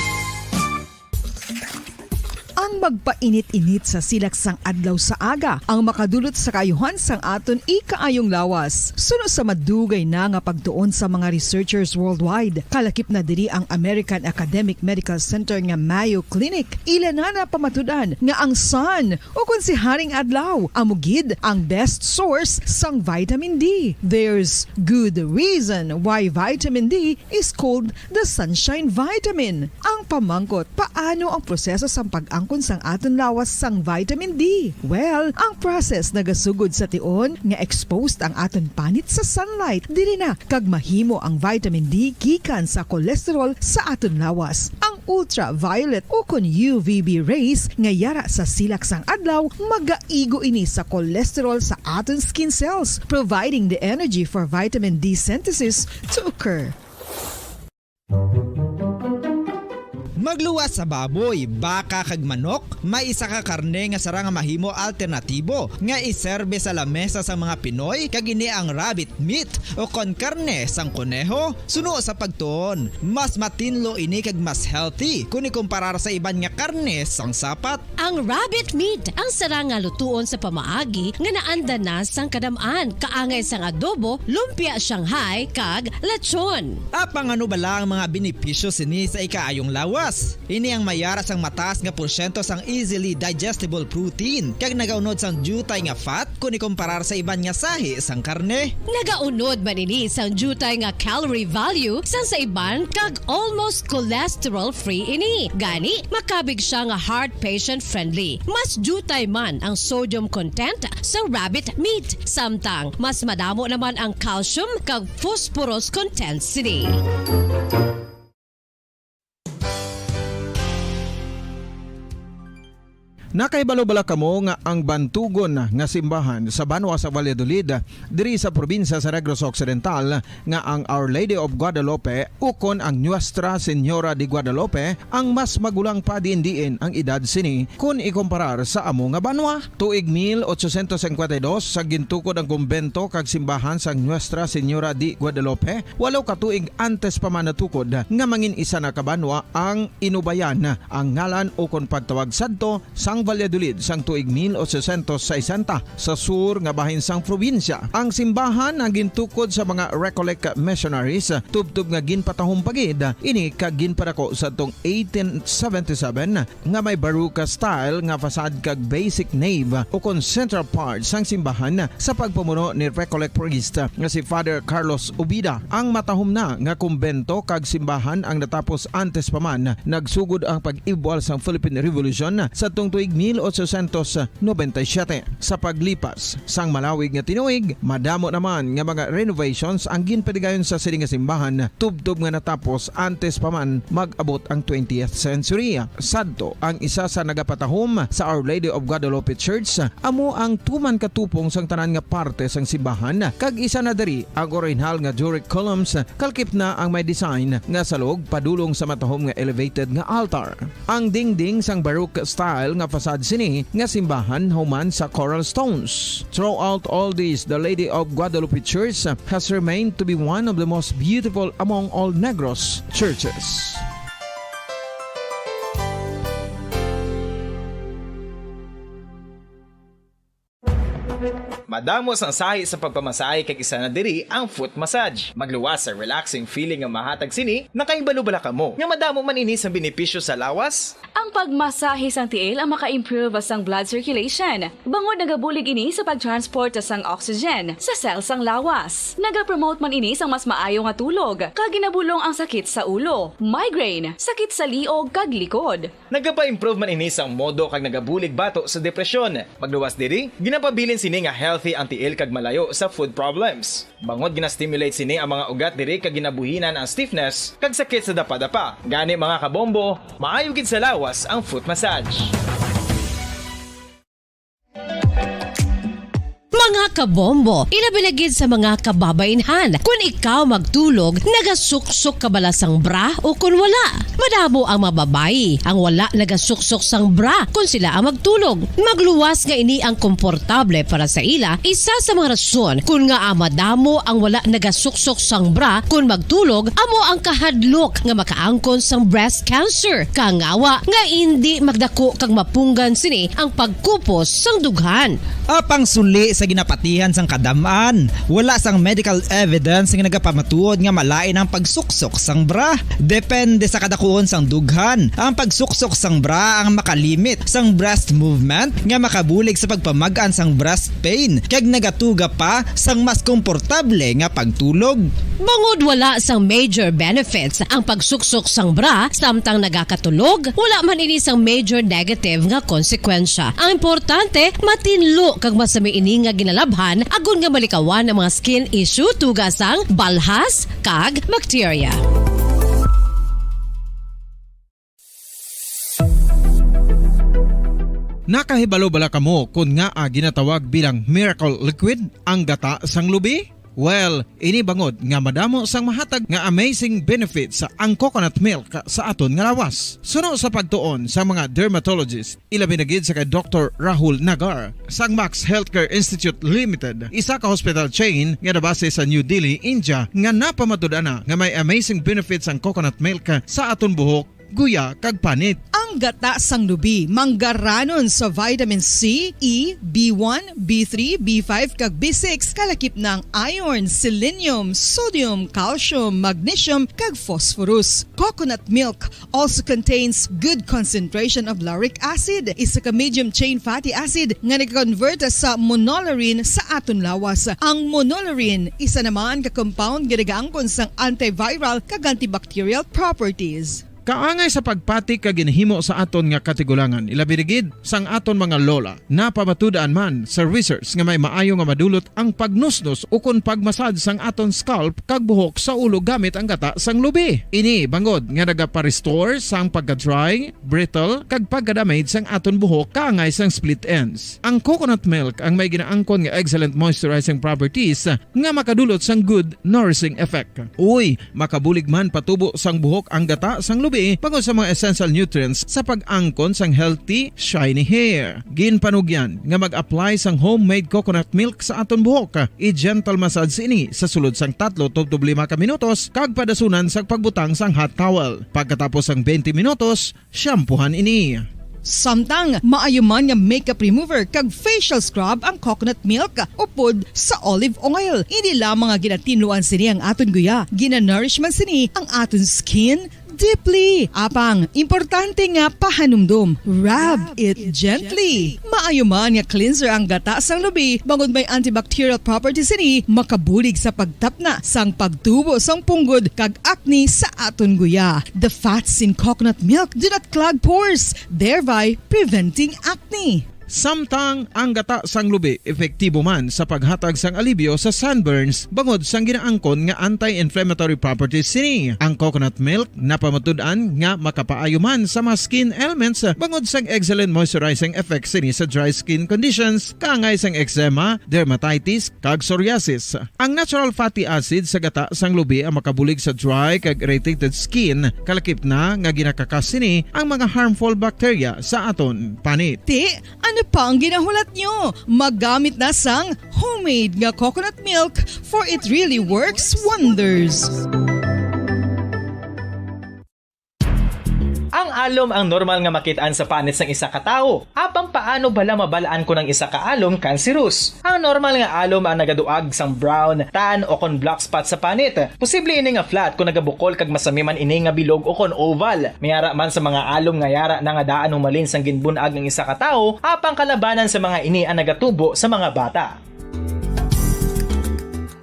Ang magpainit-init sa silaksang adlaw sa aga ang makadulot sa kayuhan sang aton ikaayong lawas. Suno sa madugay na nga pagtuon sa mga researchers worldwide, kalakip na diri ang American Academic Medical Center nga Mayo Clinic. Ilan na pamatudan nga ang sun o kung si Haring Adlaw amugid ang best source sang vitamin D. There's good reason why vitamin D is called the sunshine vitamin. Ang pamangkot, paano ang proseso sang pag-angkon sang aton lawas sang vitamin D? Well, ang process nagasugod sa tion nga exposed ang aton panit sa sunlight. Dili na kag mahimo ang vitamin D gikan sa cholesterol sa aton lawas. Ang ultraviolet o kon UVB rays nga yara sa silak sang adlaw magaigo ini sa cholesterol sa aton skin cells, providing the energy for vitamin D synthesis to occur. Magluwas sa baboy, baka kag manok, may isa ka karne nga sara nga mahimo alternatibo nga iserbe sa lamesa sa mga Pinoy kag ini ang rabbit meat o kon karne sang kuneho. Suno sa pagtuon, mas matinlo ini kag mas healthy kung ikumparar sa iban nga karne sang sapat. Ang rabbit meat ang sara nga lutuon sa pamaagi nga naanda na sang kadamaan, kaangay sang adobo, lumpia Shanghai kag lechon. Apang ano bala ang mga benepisyo sini sa ikaayong lawas? Ini ang mayara sang mataas nga porsyento sang easily digestible protein kag nagaunod sang jutay nga fat kung ikumparar sa iban nga sahi sang karne. Nagaunod man ini sang jutay nga calorie value sang sa iban kag almost cholesterol free ini. Gani makabig siya nga heart patient friendly. Mas jutay man ang sodium content sa rabbit meat, samtang mas madamo naman ang calcium kag phosphorus content sini. Nakaibalo-bala kamo nga ang bantugon nga simbahan sa Banwa sa Valladolid diri sa probinsya sa Negros Occidental nga ang Our Lady of Guadalupe ukon ang Nuestra Señora de Guadalupe ang mas magulang pa diin ang edad sini kung ikomparar sa amo nga banwa. Tuig 1852 sa gintukod ang kumbento kag simbahan sa Nuestra Señora de Guadalupe, walo ka tuig antes pa man natukod nga mangin isa na kabanwa ang inubayan ang ngalan ukon pagtawag sadto sang Valladolid sang tuig 1860 sa sur nga bahin sang probinsya. Ang simbahan ang gintukod sa mga Recollect missionaries tubtub nga ginpatahong pagid ini kag ginpadako sa tong 1877 nga may baruka style nga fasad kag basic nave o kon central part sang simbahan sa pagpamuno ni Recollect priest nga si Father Carlos Ubida. Ang matahom na nga kumbento kag simbahan ang natapos antes pa man nagsugod ang pag-ibwal sang Philippine Revolution sa tong tuig 1897. Sa paglipas sang malawig nga tinuig, madamo naman nga mga renovations ang ginpadigayon sa sining nga simbahan tubtob nga natapos antes pa man mag-abot ang 20th century. Sadto ang isa sa nagapatahom sa Our Lady of Guadalupe Church amo ang tuman katupong sang tanan nga parte sang simbahan kag isa na diri ang original nga Doric columns kalkip na ang may design nga salog padulong sa matahom nga elevated nga altar. Ang dingding sang Baroque style nga fasad sini nga simbahan human sa coral stones. Throughout all this, the Lady of Guadalupe Church has remained to be one of the most beautiful among all Negros churches. Madamos ang sahi sa pagpamasahe kag isa na diri ang foot massage. Magluwas sa relaxing feeling nga mahatag sini, nakaibalo-bala kamo. Nga madamo man ini sa benepisyo sa lawas. Ang pagmasahe sang tiil ang maka-improve sang blood circulation. Bangod nagabulig ini sa pagtransport sang oxygen sa cells sang lawas. Nagapromote man ini sang mas maayo nga tulog, kag ginabulong ang sakit sa ulo, migraine, sakit sa liog kag likod. Nagapa-improve man ini sang modo kag nagabulig bato sa depresyon. Magluwas diri, ginapabilin sini nga healthy ang tiil kag malayo sa food problems. Bangod gina-stimulate sini ang mga ugat diri kag ginabuhinan ang stiffness kag sakit sa dapa-dapa. Gani mga kabombo, maayo gid sa lawas ang foot massage. Mga kabombo, ilabilagid sa mga kababainhan. Kung ikaw magtulog, nagasuksok ka bala sang bra o kung wala. Madamo ang mababayi ang wala nagasuksok sang bra kung sila ang magtulog. Magluwas nga ini ang komportable para sa ila. Isa sa mga rason kung nga madamo ang wala nagasuksok sang bra kung magtulog, amo ang kahadlok nga makaangkon sang breast cancer. Kangawa nga hindi magdako kag mapunggan sini ang pagkupos sang dughan. Apang suli sa ginapatihan sang kadamaan, wala sang medical evidence nga nagapamatuod nga malain ang pagsuksok sang bra. Depende sa kadakuon sang dughan. Ang pagsuksok sang bra ang makalimit sang breast movement nga makabulig sa pagpamagaan sang breast pain kag nagatuga pa sang mas komportable nga pagtulog. Bangod wala sang major benefits ang pagsuksok sang bra samtang nagakatulog, wala man ini sang major negative nga konsekwensya. Ang importante, matinlo kag masami ini nga ginalabhan agon nga malikawan ang mga skin issue tugasang balhas kag bacteria. Nakahibalo-bala kamo kung nga ginatawag bilang miracle liquid ang gata sang lubi? Well, ini bangod nga madamo sang mahatag nga amazing benefits sa ang coconut milk sa aton nga lawas. Suno sa pagtuon sa mga dermatologist, ilabi na gid sa kay Dr. Rahul Nagar sang Max Healthcare Institute Limited, isa ka hospital chain nga nabase sa New Delhi, India, nga napamatud-ana nga may amazing benefits ang coconut milk sa aton buhok, guya kag panit. Ang gata sang lubi manggaranon sa vitamin C, E, B1, B3, B5 kag B6 kalakip ng iron, selenium, sodium, calcium, magnesium kag phosphorus. Coconut milk also contains good concentration of lauric acid, isa ka medium chain fatty acid nga nag-convert sa monolarin sa aton lawas. Ang monolarin isa naman ka compound nga nagaangkon sang antiviral kag antibacterial properties. Kaangay sa pagpati ka ginhimo sa aton nga katigulangan, ilabirigid sang aton mga lola na pamatudaan man sa research nga may maayo nga madulot ang pagnusnos o kun pagmasad sang aton scalp kag buhok sa ulo gamit ang gata sang lubi. Ini bangod nga nagapa-restore sang pagka-dry, brittle kag pagka-damage sang aton buhok kaangay sang split ends. Ang coconut milk ang may ginaangkon nga excellent moisturizing properties nga makadulot sang good nourishing effect. Uy, makabulig man patubo sang buhok ang gata sang lubi bangod sa mga essential nutrients sa pag-angkon sang healthy, shiny hair. Ginpanugyan nga mag-apply sang homemade coconut milk sa aton buhok. I-gentle massage ini sa sulod sang 3 to 5 ka minutos kag padasunan sa pagbutang sang hot towel. Pagkatapos sang 20 minutos, shampoohan ini. Samtang maayo man nga makeup remover kag facial scrub ang coconut milk upod sa olive oil. Hindi lamang nga ginatinluan sini ang aton guya, ginanourish man sini ang aton skin deeply. Apang, importante nga pahanumdum. Rub it gently. Maayo man nga cleanser ang gata sang lubi, bangod may antibacterial properties ini, makabulig sa pagtapna sang pagtubo sang punggod kag acne sa aton guya. The fats in coconut milk do not clog pores, thereby preventing acne. Samtang ang gata sang lubi epektibo man sa paghatag sang alibyo sa sunburns bangod sang ginaangkon nga anti-inflammatory properties sini. Ang coconut milk napamatud-an nga makapaayo man sa mga skin ailments bangod sang excellent moisturizing effects sini sa dry skin conditions kaangay sang eczema, dermatitis kag psoriasis. Ang natural fatty acid sa gata sang lubi ang makabulig sa dry kag irritated skin, kalakip na nga ginakakas sini ang mga harmful bacteria sa aton panit. Ano pa ang ginahulat nyo? Maggamit na sang homemade nga coconut milk for it really works wonders. Ang alom ang normal nga makitaan sa panit ng isa ka tawo. Apang paano bala mabalaan ko ng isa ka alom cancerous? Ang normal nga alom ang nagaduag sang brown, tan o kon black spot sa panit. Posible ini nga flat kung nagabukol kag masami man ini nga bilog o kon oval. Mayara man sa mga alom nga yara na nga daan humalin sang ginbunag ng isa ka tawo, apang kalabanan sa mga ini ang nagatubo sa mga bata.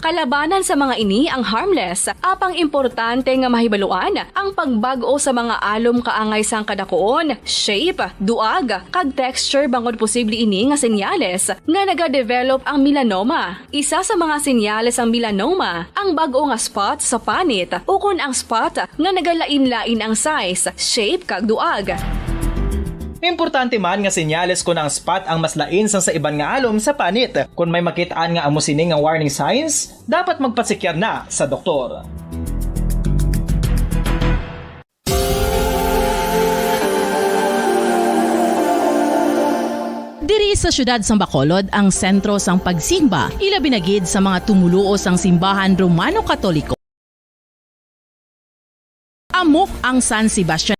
Kalabanan sa mga ini ang harmless, apang importante nga mahibaluan ang pagbago sa mga alom kaangay sang kadakoon, shape, duag, kag texture bangod posible ini nga senyales nga nagadevelop ang melanoma. Isa sa mga senyales ang melanoma, ang bag-o nga spot sa panit o kun ang spot nga nagalain-lain ang size, shape, kag duag. Importante man nga senyales kung ang spot ang mas lain sang sa iban nga alom sa panit. Kung may makitaan nga amo sini nga warning signs, dapat magpasikyar na sa doktor. Diri sa syudad sang Bacolod ang sentro sang pagsimba, ilabi na gid sa mga tumuluo sang simbahan Romano-Katoliko. Amok ang San Sebastian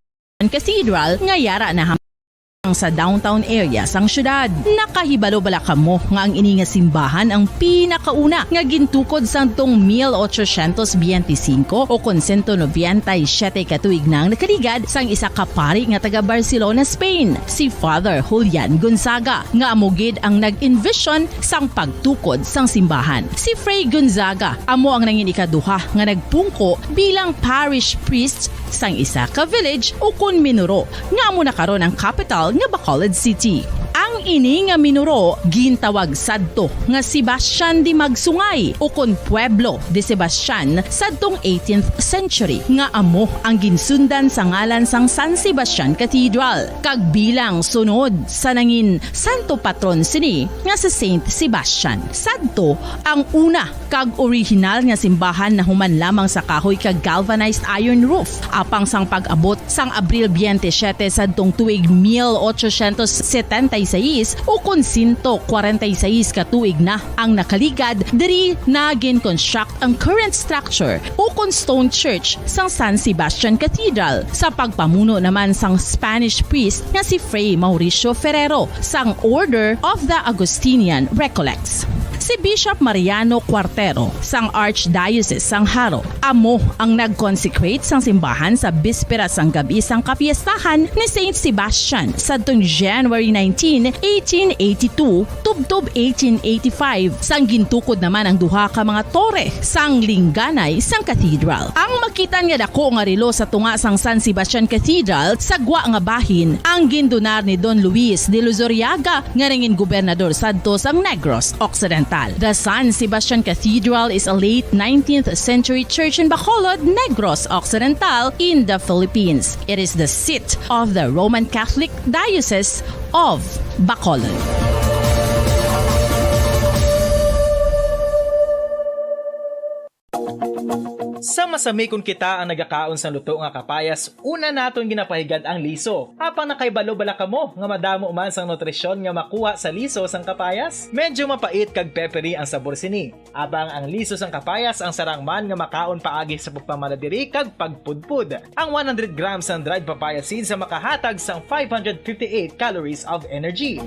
Cathedral nga yara na sa downtown area sang syudad. Nakahibalo bala kamo nga ang ini nga simbahan ang pinakauna nga gintukod sang tong 1825 o kon 197 katuig nang nakaligad sang isa ka pari nga taga Barcelona, Spain, si Father Julian Gonzaga, nga amugid ang nag-envision sang pagtukod sang simbahan. Si Fray Gonzaga amo ang nangin ikaduha nga nagpungko bilang parish priest sang isa ka village o kon minuro nga amo na karon ang capital nga Bacolod City. Ang ini nga minuro gintawag sadto nga Sebastian de Magsungay o kon Pueblo de Sebastian sadtong 18th century nga amo ang ginsundan sa ngalan sang San Sebastian Cathedral kag bilang sunod sa nangin santo patron sini nga sa Saint Sebastian. Sadto ang una kag original nga simbahan na human lamang sa kahoy kag galvanized iron roof apang sang pag-abot sang Abril 27 sadtong tuig 1876 o kon 146 katuig na ang nakaligad diri na gin-construct ang current structure o kon stone church sang San Sebastian Cathedral sa pagpamuno naman sang Spanish priest nga si Fray Mauricio Ferrero sang Order of the Augustinian Recollects. si Bishop Mariano Cuartero sang Archdiocese sang Haro. Amo ang nag-consecrate sang simbahan sa bispera sang gabi sang kapiestahan ni Saint Sebastian sadtong January 19, 1882 tubtob 1885 sang gintukod naman ang duha ka mga tore sang lingganay sang cathedral. Ang makitan nga dako nga relo sa tunga sang San Sebastian Cathedral sa gwa nga bahin ang gindonar ni Don Luis de Luzuriaga nga nangin gobernador sadto sang Negros Occidental. The San Sebastian Cathedral is a late 19th century church in Bacolod, Negros Occidental in the Philippines. It is the seat of the Roman Catholic Diocese of Bacolod. Sa masami kung kita ang nagakaon sa luto nga kapayas, una naton ginapahigad ang liso. Apang nakaibalo bala kamo nga madamo man sang nutrisyon nga makuha sa liso sang kapayas. Medyo mapait kag peppery ang sabor sini. Abang ang liso sang kapayas ang sarang man nga makaon paagi sa pagpamaladiri kag pagpudpud. Ang 100 grams sang dried papaya seeds sa makahatag sang 558 calories of energy.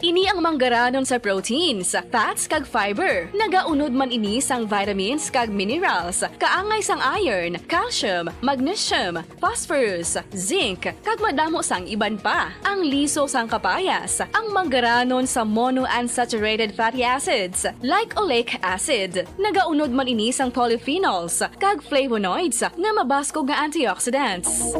Ini ang manggaranon sa proteins, fats kag fiber. Nagaunod man ini sang vitamins kag minerals, kaangay sang iron, calcium, magnesium, phosphorus, zinc, kag madamo sang iban pa. Ang liso sang kapayas, ang manggaranon sa monounsaturated fatty acids like oleic acid. Nagaunod man ini sang polyphenols kag flavonoids na mabaskog nga antioxidants.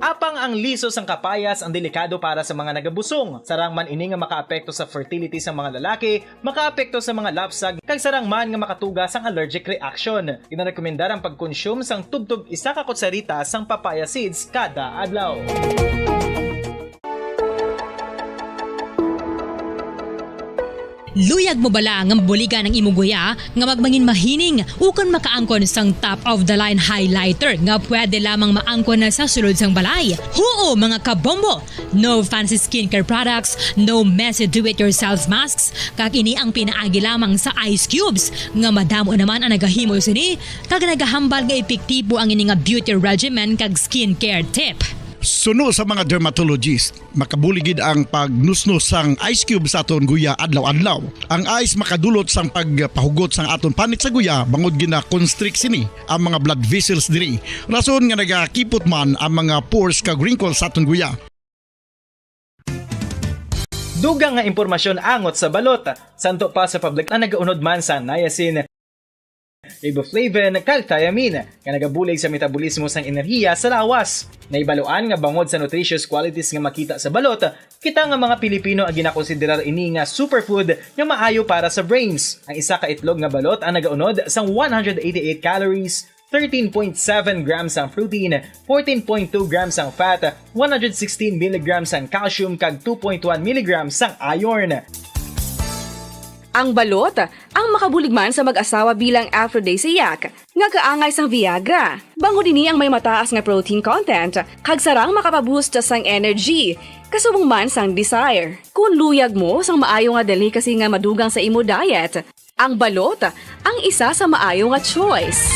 Apang ang liso sang kapayas ang delikado para sa mga nagabusong. Sarang man ini nga makaapekto sa fertility sa mga lalaki, makaapekto sa mga lapsag, kag sarang man nga makatuga sang allergic reaction. Ginarekomendar ang pagkonsume sang tubtub 1 ka kutsarita sang papaya seeds kada adlaw. Luyag mo bala nga buliga ng imuguya nga magmangin mahining ukan makaangkon sang top of the line highlighter nga pwede lamang maangkon na sa sulod sang balay. Huo mga kabombo! No fancy skincare products, no messy do-it-yourself masks, kag ini ang pinaagi lamang sa ice cubes nga madamo naman ang nagahimo sini kag nagahambal nga epektibo ang ini nga beauty regimen kag skincare tip. Suno sa mga dermatologist, makabuligid ang pagnusnos sang ice cube sa aton guya adlaw-adlaw. Ang ice makadulot sang pagpahugot sang aton panit sa guya bangod gina-constrict sini ang mga blood vessels diri. Rason nga nagakipot man ang mga pores kag wrinkles sa aton guya. Dugang nga impormasyon angot sa balot. Santo pa sa public na nagaunod man sa niacin, riboflavin, kag thiamine nga nagabulig sa metabolismo sang enerhiya sa lawas. Naibaluan nga bangod sa nutritious qualities nga makita sa balot, kita nga mga Pilipino ang ginakonsiderar ini nga superfood nga maayo para sa brains. Ang isa ka itlog nga balot ang nagaunod sang 188 calories, 13.7 grams ang protein, 14.2 grams ang fat, 116 mg ang calcium kag 2.1 mg ang iron. Ang balot, ang makabulig man sa mag-asawa bilang aphrodisiac, nga kaangay sang Viagra. Bangod ini ang may mataas nga protein content, kag sarang makapaboost sang energy, kasubong man sang desire. Kung luyag mo sang maayo nga delicacy nga madugang sa imo diet, ang balot, ang isa sa maayo nga choice.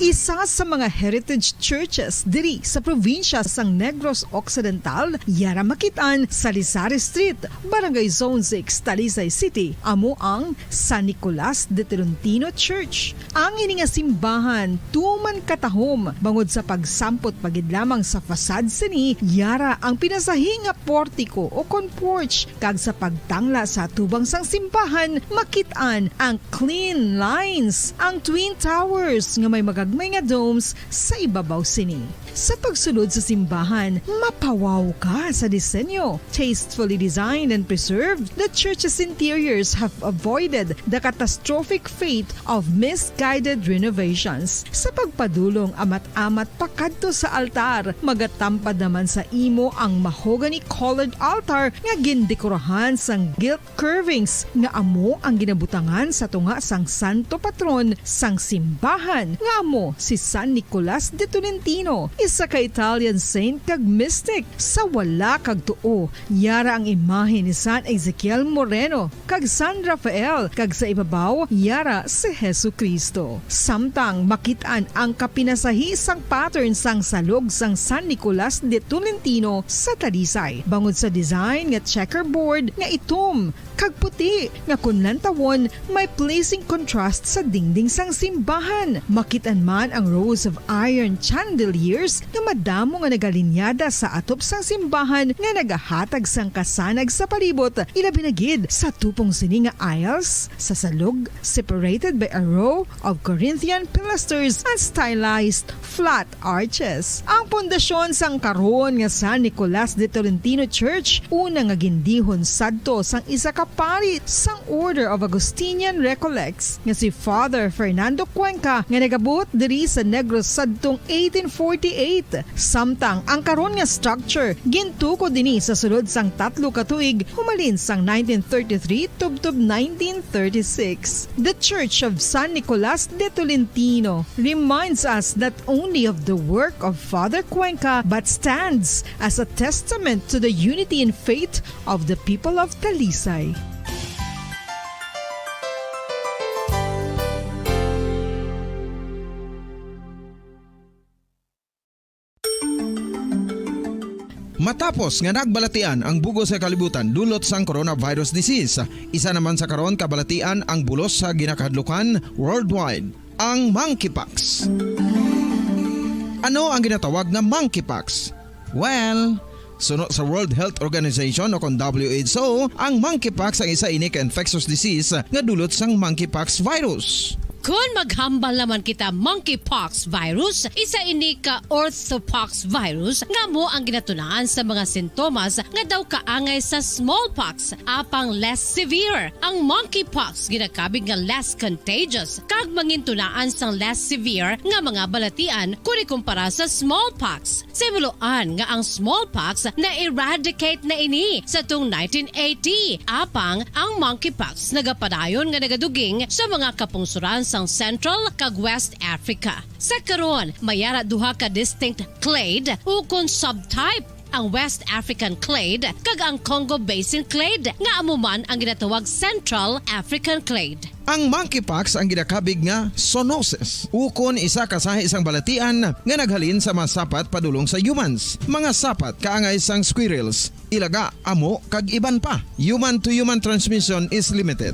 Isa sa mga heritage churches diri sa probinsya sang Negros Occidental, yara makitaan sa Lizari Street, Barangay Zone 6, Talisay City, amo ang San Nicolas de Tolentino Church. Ang ini nga simbahan tuman katahom bangod sa pagsampot pagid lamang sa fasad sini, yara ang pinasahi nga portico o porch kag sa pagtangla sa tubang sang simbahan makitaan ang clean lines, ang twin towers nga may magagmay nga domes sa ibabaw sini. Sa pagsulod sa simbahan, mapawaw ka sa disenyo. Tastefully designed and preserved, the church's interiors have avoided the catastrophic fate of misguided renovations. Sa pagpadulong amat-amat pakadto sa altar, magatampad naman sa imo ang mahogany colored altar nga gindekorahan sang gilt curvings nga amo ang ginabutangan sa tunga sang santo patron sang simbahan nga amo si San Nicolas de Tolentino. isa ka Italian saint kag mystic. Sa wala kag tuo, yara ang imahe ni San Ezekiel Moreno kag San Rafael, kag sa ibabaw yara si Hesu Kristo. Samtang makitaan ang kapinasahi sang pattern sang salog sang San Nicolas de Tolentino sa Talisay. Bangod sa design nga checkerboard nga itom kag puti nga kunlan tawon may pleasing contrast sa dingding sang simbahan. Makitan man ang rows of iron chandeliers nga madamo nga nagalinyada sa atop sang simbahan nga nagahatag sang kasanag sa palibot, ilabi na gid sa tupong sini nga aisles sa salog separated by a row of Corinthian pilasters and stylized flat arches. Ang pundasyon sang karon nga San Nicolas de Tolentino Church una nga gindihon sadto sang isa ka pari sang Order of Augustinian Recollects nga si Father Fernando Cuenca nga nagabot diri sa Negros sadtong 1848. Samtang ang karon nga structure gintuko dinhi sa sulod sang 3 ka tuig humalin sang 1933 tubtob 1936. The Church of San Nicolas de Tolentino reminds us not only of the work of Father Cuenca but stands as a testament to the unity and faith of the people of Talisay. Matapos nga nagbalatian ang bugos sa kalibutan dulot sang coronavirus disease, isa naman sa karon kabalatian ang bulos sa ginakahadlukan worldwide, ang monkeypox. Ano ang ginatawag na monkeypox? Well, sunod sa World Health Organization o kung WHO, ang monkeypox ang isa ini ka infectious disease nga dulot sang monkeypox virus. Kung maghambal naman kita monkeypox virus, isa ini ka orthopox virus nga mo ang ginatunaan sa mga sintomas nga daw kaangay sa smallpox, apang less severe. Ang monkeypox ginakabig nga less contagious kag mangintunaan sang less severe nga mga balatian kung ikumpara sa smallpox. Simuloan nga ang smallpox na eradicate na ini sa tung 1980, apang ang monkeypox nagapadayon nga nagaduging sa mga kapungsuran sang Central kag West Africa. Sa karon, mayara duha ka distinct clade ukon subtype, ang West African clade kag ang Congo Basin clade nga amuman ang ginatawag Central African clade. Ang monkeypox ang ginakabig nga zoonosis. Ukon isa ka sa isang balatian nga naghalin sa mga sapat padulong sa humans. Mga sapat kaangay sang squirrels, ilaga, amo kag iban pa. Human to human transmission is limited.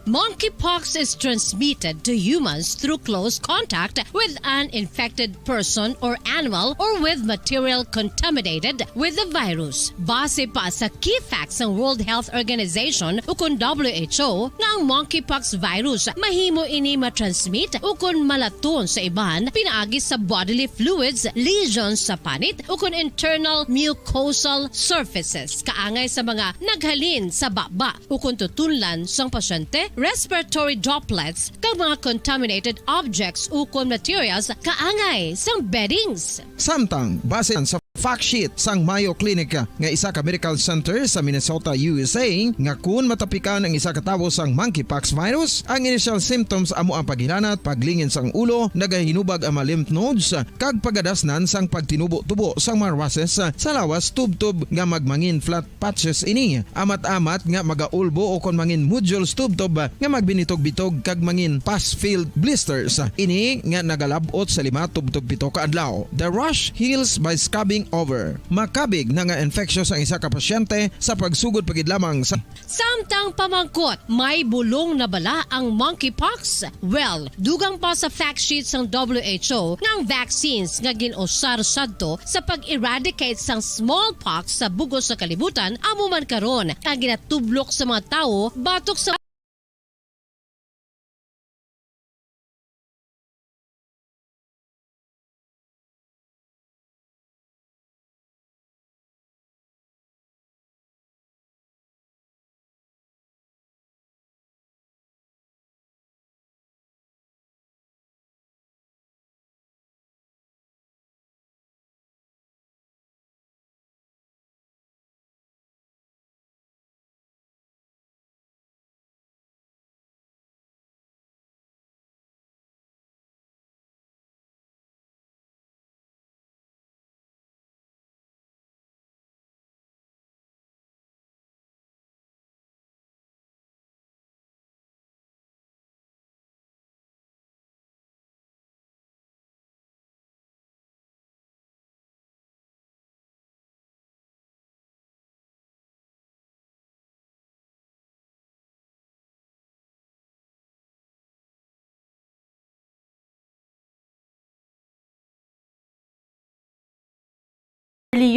Monkeypox is transmitted to humans through close contact with an infected person or animal or with material contaminated with the virus. Base pa sa key facts ng World Health Organization ukon WHO nga ang monkeypox virus mahimo ini matransmit ukon malaton sa iban pinaagi sa bodily fluids, lesions sa panit ukon internal mucosal surfaces kaangay sa mga naghalin sa baba ukon tutunlan sang pasyente, respiratory droplets kag mga contaminated objects ukon materials kaangay sang beddings. Samtang base sa fact sheet sang Mayo Clinic nga isa ka medical center sa Minnesota, USA, nga kun matapikan ang isa ka tawo sang monkeypox virus, ang initial symptoms amo ang paghilanat, paglingin sang ulo, nagahinubag ang mga lymph nodes kag pagadasnan sang pagtinubo-tubo sang mga rashes sa lawas tubtob nga magmangin flat patches ini. Amat-amat nga magaulbo o kon mangin nodules tubtob nga magbinitog-bitog kag mangin pus-filled blisters. Ini nga nagalabot sa 5 tubtob 7 ka adlaw. The rash heals by scabbing over. Makabig na nga infectious ang isa ka pasyente sa pagsugod pagid lamang sa Samtang pamangkot, may bulong na bala ang monkeypox? Well, dugang pa sa fact sheets ng WHO nga ang vaccines nga ginusar sadto sa pag-eradicate sang smallpox sa bugos sa kalibutan amo man karon ang ginatublok sa mga tao batok sa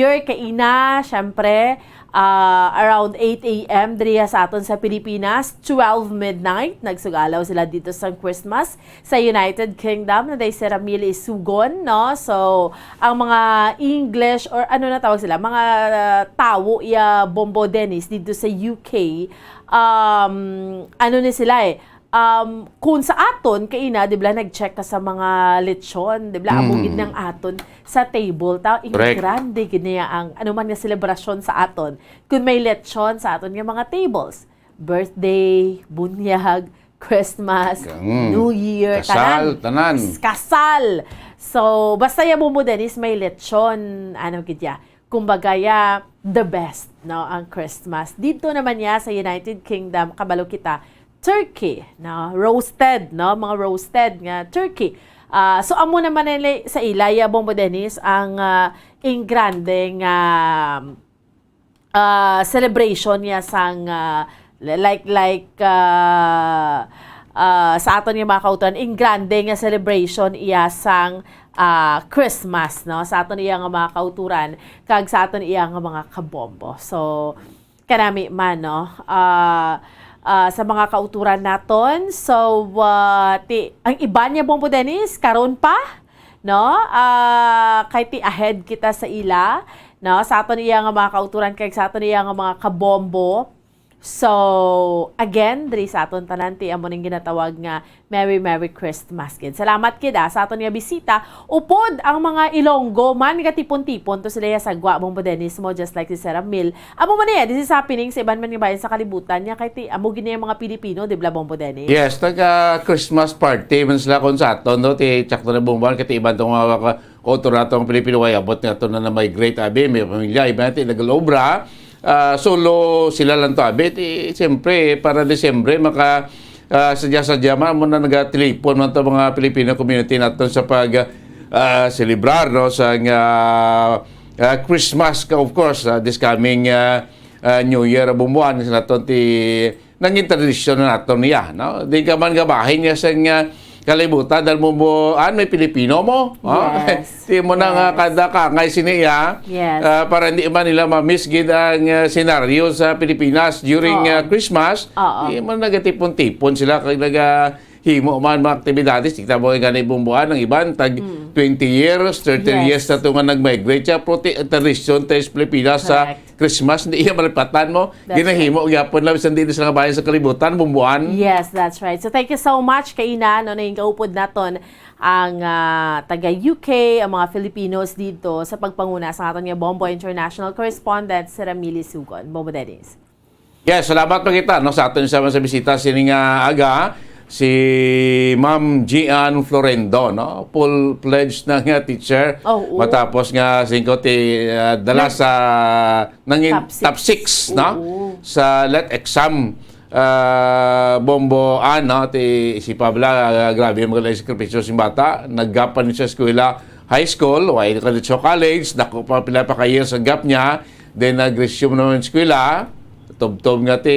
Year kay ina, syempre, around 8 a.m. diriya sa aton sa Pilipinas, 12 midnight, nagsugalaw sila dito sa Christmas sa United Kingdom na day Sir Ramil isugon, no? So, ang mga English or ano na tawag sila, mga tawo iya Bombo Dennis dito sa UK, ano ni sila kung sa aton kay ina, di ba, nag-check ka sa mga lechon, di ba, amugid ng aton sa table ta, grande giniya ang ano man nga selebrasyon sa aton. Kung may lechon sa aton nga mga tables, birthday, bunyag, Christmas, New Year, tanan. Kasal. So, basta ya mo Dennis, may lechon, ano gidya. Kumbaga ya, the best, no, ang Christmas. Dito naman ya sa United Kingdom, kabalo kita, turkey, no, roasted, no, mga roasted nga turkey. So amo naman nila sa ilaya Bombo Dennis ang grande nga celebration niya sang sa aton nga mga kautan, grande nga celebration iya sang Christmas, no, sa aton iya nga mga kauturan kag sa aton iya nga mga kabombo. So kanami man, no, sa mga kauturan naton. So, ang iba niya Bombo Dennis, karon pa, no? Kay ti ahead kita sa ila, no? Sa aton iya nga mga kauturan, kay sa aton iya nga mga kabombo. So, again, diri sa aton tanan ti amo ning ginatawag nga Merry Christmas, kid. Salamat kid sa aton nga bisita. Upod ang mga Ilonggo man nga tipon-tipon to sila sa Gwa Bombo Dennis mo, just like si Sarah Mill. Amo man niya, this is happening sa iban man nga bayan sa kalibutan niya kay ti amo gini mga Pilipino, di ba Bombo Dennis? Yes, taga Christmas party man sila kon sa aton, no, ti tsakto na bomban kay iban tong mga kauturan tong Pilipino ay abot nga to na migrate abi, may pamilya iba ti nagalobra. Solo sila lang to abit, siyempre para Desyembre maka sadya-sadya mo na nag-telepon man to mga Filipino community natin sa pag celebrar, no, sa Christmas of course, this coming New Year bumuan sa naton ti nanging tradisyon na naton niya, no, di ka man gabahin niya sa kalibutan dahil mo may Pilipino mo. Yes. Di mo na nga kada kangay siniya. Yes. Para hindi man nila ma-misgid ang senaryo sa Pilipinas during Christmas. Di mo nagatipon-tipon sila kag himo man mga aktibidades. Tigta mo nga na ibumbuan ng iban tag 20 years, 30 years na ito nga nag-migrate siya. Tradisyon tayo sa Pilipinas sa Christmas. Hindi iya malipatan mo. Ginahimo, gyapon lang isang dito sa bayan sa kalibutan, bumbuan. Yes, that's right. So thank you so much kay ina, no, na yung kaupod naton ang taga-UK, ang mga Filipinos dito sa pagpanguna sa aton nga Bombo International Correspondent, si Ramili Sugon. Bombo Dennis. Yes, salamat pa kita, no, sa aton sa bisita sining aga. Si Ma'am Gian Florendo, no, full pledged na nga teacher. Matapos nga 5 dala sa nanging top 6, no, sa let exam Bombo no, ti si Pabla, grabe mga sakripisyo si bata, naggapan niya sa eskwela high school, way ka college, dako pa pila pa kayo sa gap niya, then nag-resume naman eskwela, tob-tob nga ti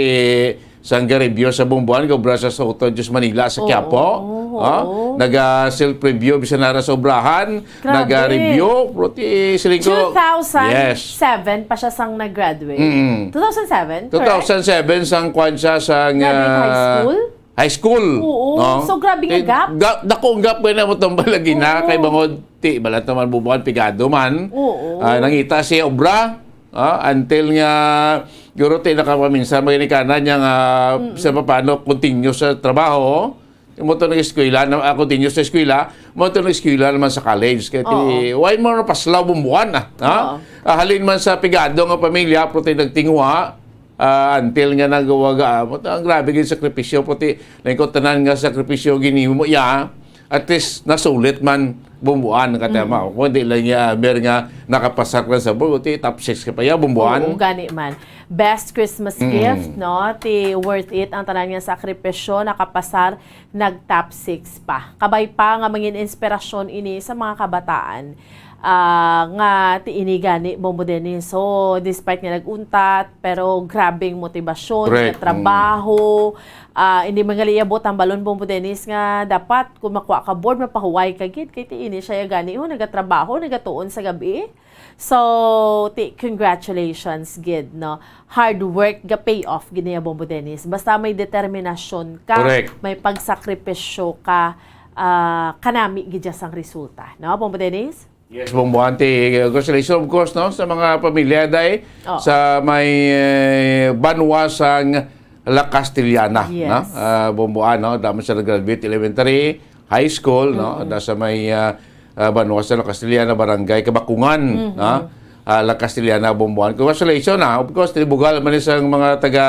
sang review sa Bomboan, gobra sa Soto, Diyos Manila sa Quiapo. Nag-self-review, bisa na sa obrahan. Nag-review. Proti silingo. 2007 pa siya sang nag-graduate. 2007? 2007 sang kwan siya sang high school? High school. Oo. No? So, grabe nga gap. Dakong gap na mo itong balagi na. Kay bangod, balat naman Bomboan, pigado man. Nangita si obra. Until nga guro tayo nakapaminsan magiging niya nga sa paano continue sa trabaho, mo ito nag-eskwela, continue sa eskwela, mo ito nag-eskwela naman sa college. Kaya why mo na paslaw bumbuan halin man sa pigado nga pamilya, pero tayo nagtingwa, until nga nagawaga, mo ito ang grabe yung sakripisyo, pati nangikotanan nga sakripisyo ginimo mo, at least nasulit man bumbuan katama. Kung hindi lang niya, meron nga nakapasak lang sa buti, top 6 ka pa yan, bumbuan. Oo, gani man. Best Christmas gift, no? Ti worth it ang tanan nga sakripisyo, nakapasar, nag-top 6 pa. Kabay pa nga mangin inspirasyon ini sa mga kabataan. nga tiini gani Bombo Dennis. So despite nga naguntat pero grabing motivasyon Correct. sa trabaho. Hindi mangaliyabot ang balon Bombo Dennis nga dapat kung makuha ka board mapahuway ka gid kay tiini siya gani nagatrabaho nagatuon sa gabi. So, congratulations, gid, no? Hard work, ga pay off, gid niya Bombo Dennis. Basta may determinasyon ka, Correct. may pagsakripisyo ka, kanami gid sang resulta, no, Bombo Dennis? Yes, Bomboan, congratulations of course, no, sa mga pamilya day, sa may banwasang La Castellana, Yes. no? Bomboan, no? Dami siya nag-graduate elementary, high school, no? Sa may Banwasa La Castellana, Barangay Kabakungan, no? La Castellana, Bomboan. Congratulations, of course, tinibugal man isang mga taga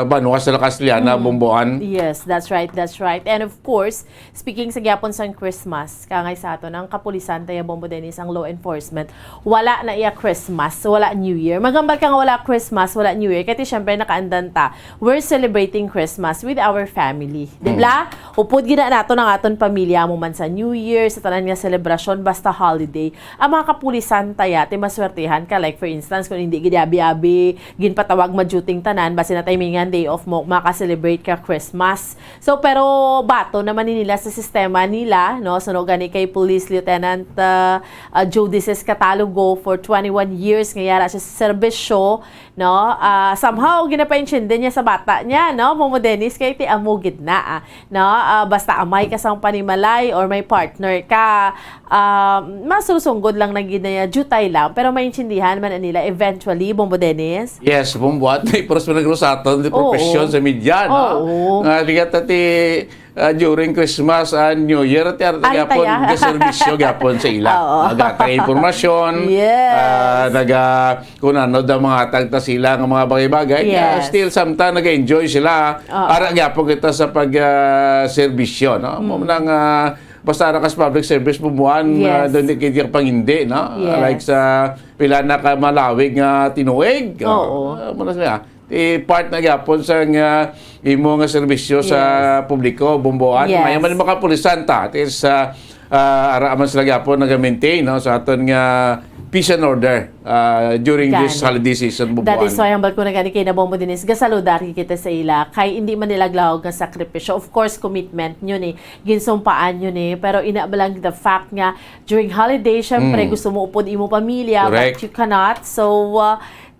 Banwasa La Castellana, Bomboan. Yes, that's right, that's right. And of course, speaking sa gyapon sang Christmas, kangay sa aton ang kapulisan tayo Bombo Dennis ang law enforcement, wala na iya Christmas, wala New Year. Magambal ka nga wala Christmas, wala New Year, kasi syempre nakaandan ta. We're celebrating Christmas with our family. Diba? Upod gina nato ng aton pamilya mo man sa New Year, sa tanan nga selebrasyon, basta holiday. Ang mga kapulisan tayo, maswertihan ka. Like for instance, kung hindi gidabi-abi, ginpatawag majuting tanan, basi na timingan day off mo, maka-celebrate ka Christmas. So, pero bato naman nila sa sistema nila, no? So, no, gani kay Police Lieutenant Joe Dices Catalogo for 21 years, ngayara siya sa serbisyo, no? Somehow, ginapainsyende niya sa bata niya, no? Momo Dennis, kay ti amugid na, no? Basta amay ka sang panimalay or may partner ka, masusunggod lang na ginaya, jutay lang, pero maintindihan man nila eventually, Bombo Dennis. Yes, Bomboan, may pros nagro sa aton di profesyon sa media, no? Nga ligat ati during Christmas and New Year ati gapon gaservisyo gapon sa ila. Nagatag impormasyon, kung ano daw mga tagta sila ng mga bagay-bagay. Still sometimes nag-enjoy sila. Ara gapon kita sa pag-serbisyo, no? Nang basta rakas public service bumuan doon di kaya pang hindi, no? Like sa pila na ka malawig nga tinuig. Muna siya. Part na gapon sa imo nga serbisyo sa publiko, Bomboan. May man mga kapulisan ta. Is araman sila gapon nag-maintain, no, sa aton nga peace and order during this holiday season, Bomboan. That is why ang balko na gani kay na Bombo Dennis, gasaludar kita sa ila kay hindi man nila glawag nga sakripisyo. Of course, commitment nyo ni, ginsumpaan nyo ni, pero inabalang the fact nga during holiday, syempre gusto mo upod imo pamilya, but you cannot. So,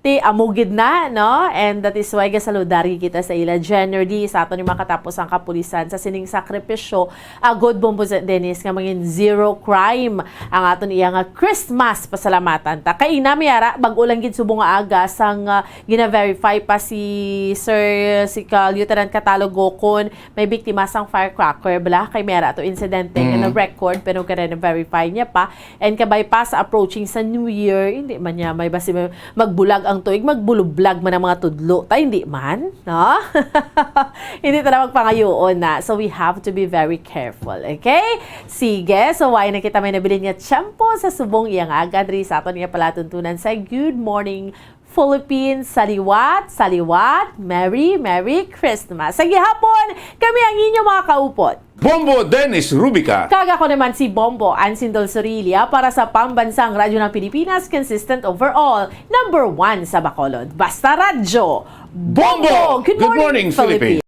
amugid na, no? And that is why gasaludari kita sa ila generally sa aton yung makatapos ang kapulisan sa sining sakripisyo. Good Bombo Dennis nga maging zero crime ang aton iya nga Christmas pasalamatan ta. Kay namiyara bag-ulang gid subong nga aga sang gina-verify pa si Lieutenant Catalogo kon may biktima sang firecracker bala kay mera to insidente nga na-record pero kaya na-verify niya pa and kabay pa sa approaching sa New Year hindi man niya may basi magbulag ang tuig magbulublag man ang mga tudlo. Tay hindi man, no? Hindi ta na magpangayoon na. So we have to be very careful, okay? Sige, so why na kita may nabili nga tiyempo sa subong iyang agad ri sa aton nga palatuntunan sa Good Morning Philippines. Saliwat, Merry Christmas. Sa gihapon, kami ang inyong mga kaupot. Bombo Dennis Rubica. Kaga ko naman si Bombo Ansindol Sorilia para sa Pambansang Radyo ng Pilipinas, consistent overall, #1 sa Bacolod. Basta Radyo. Bombo! Good morning, Philippines.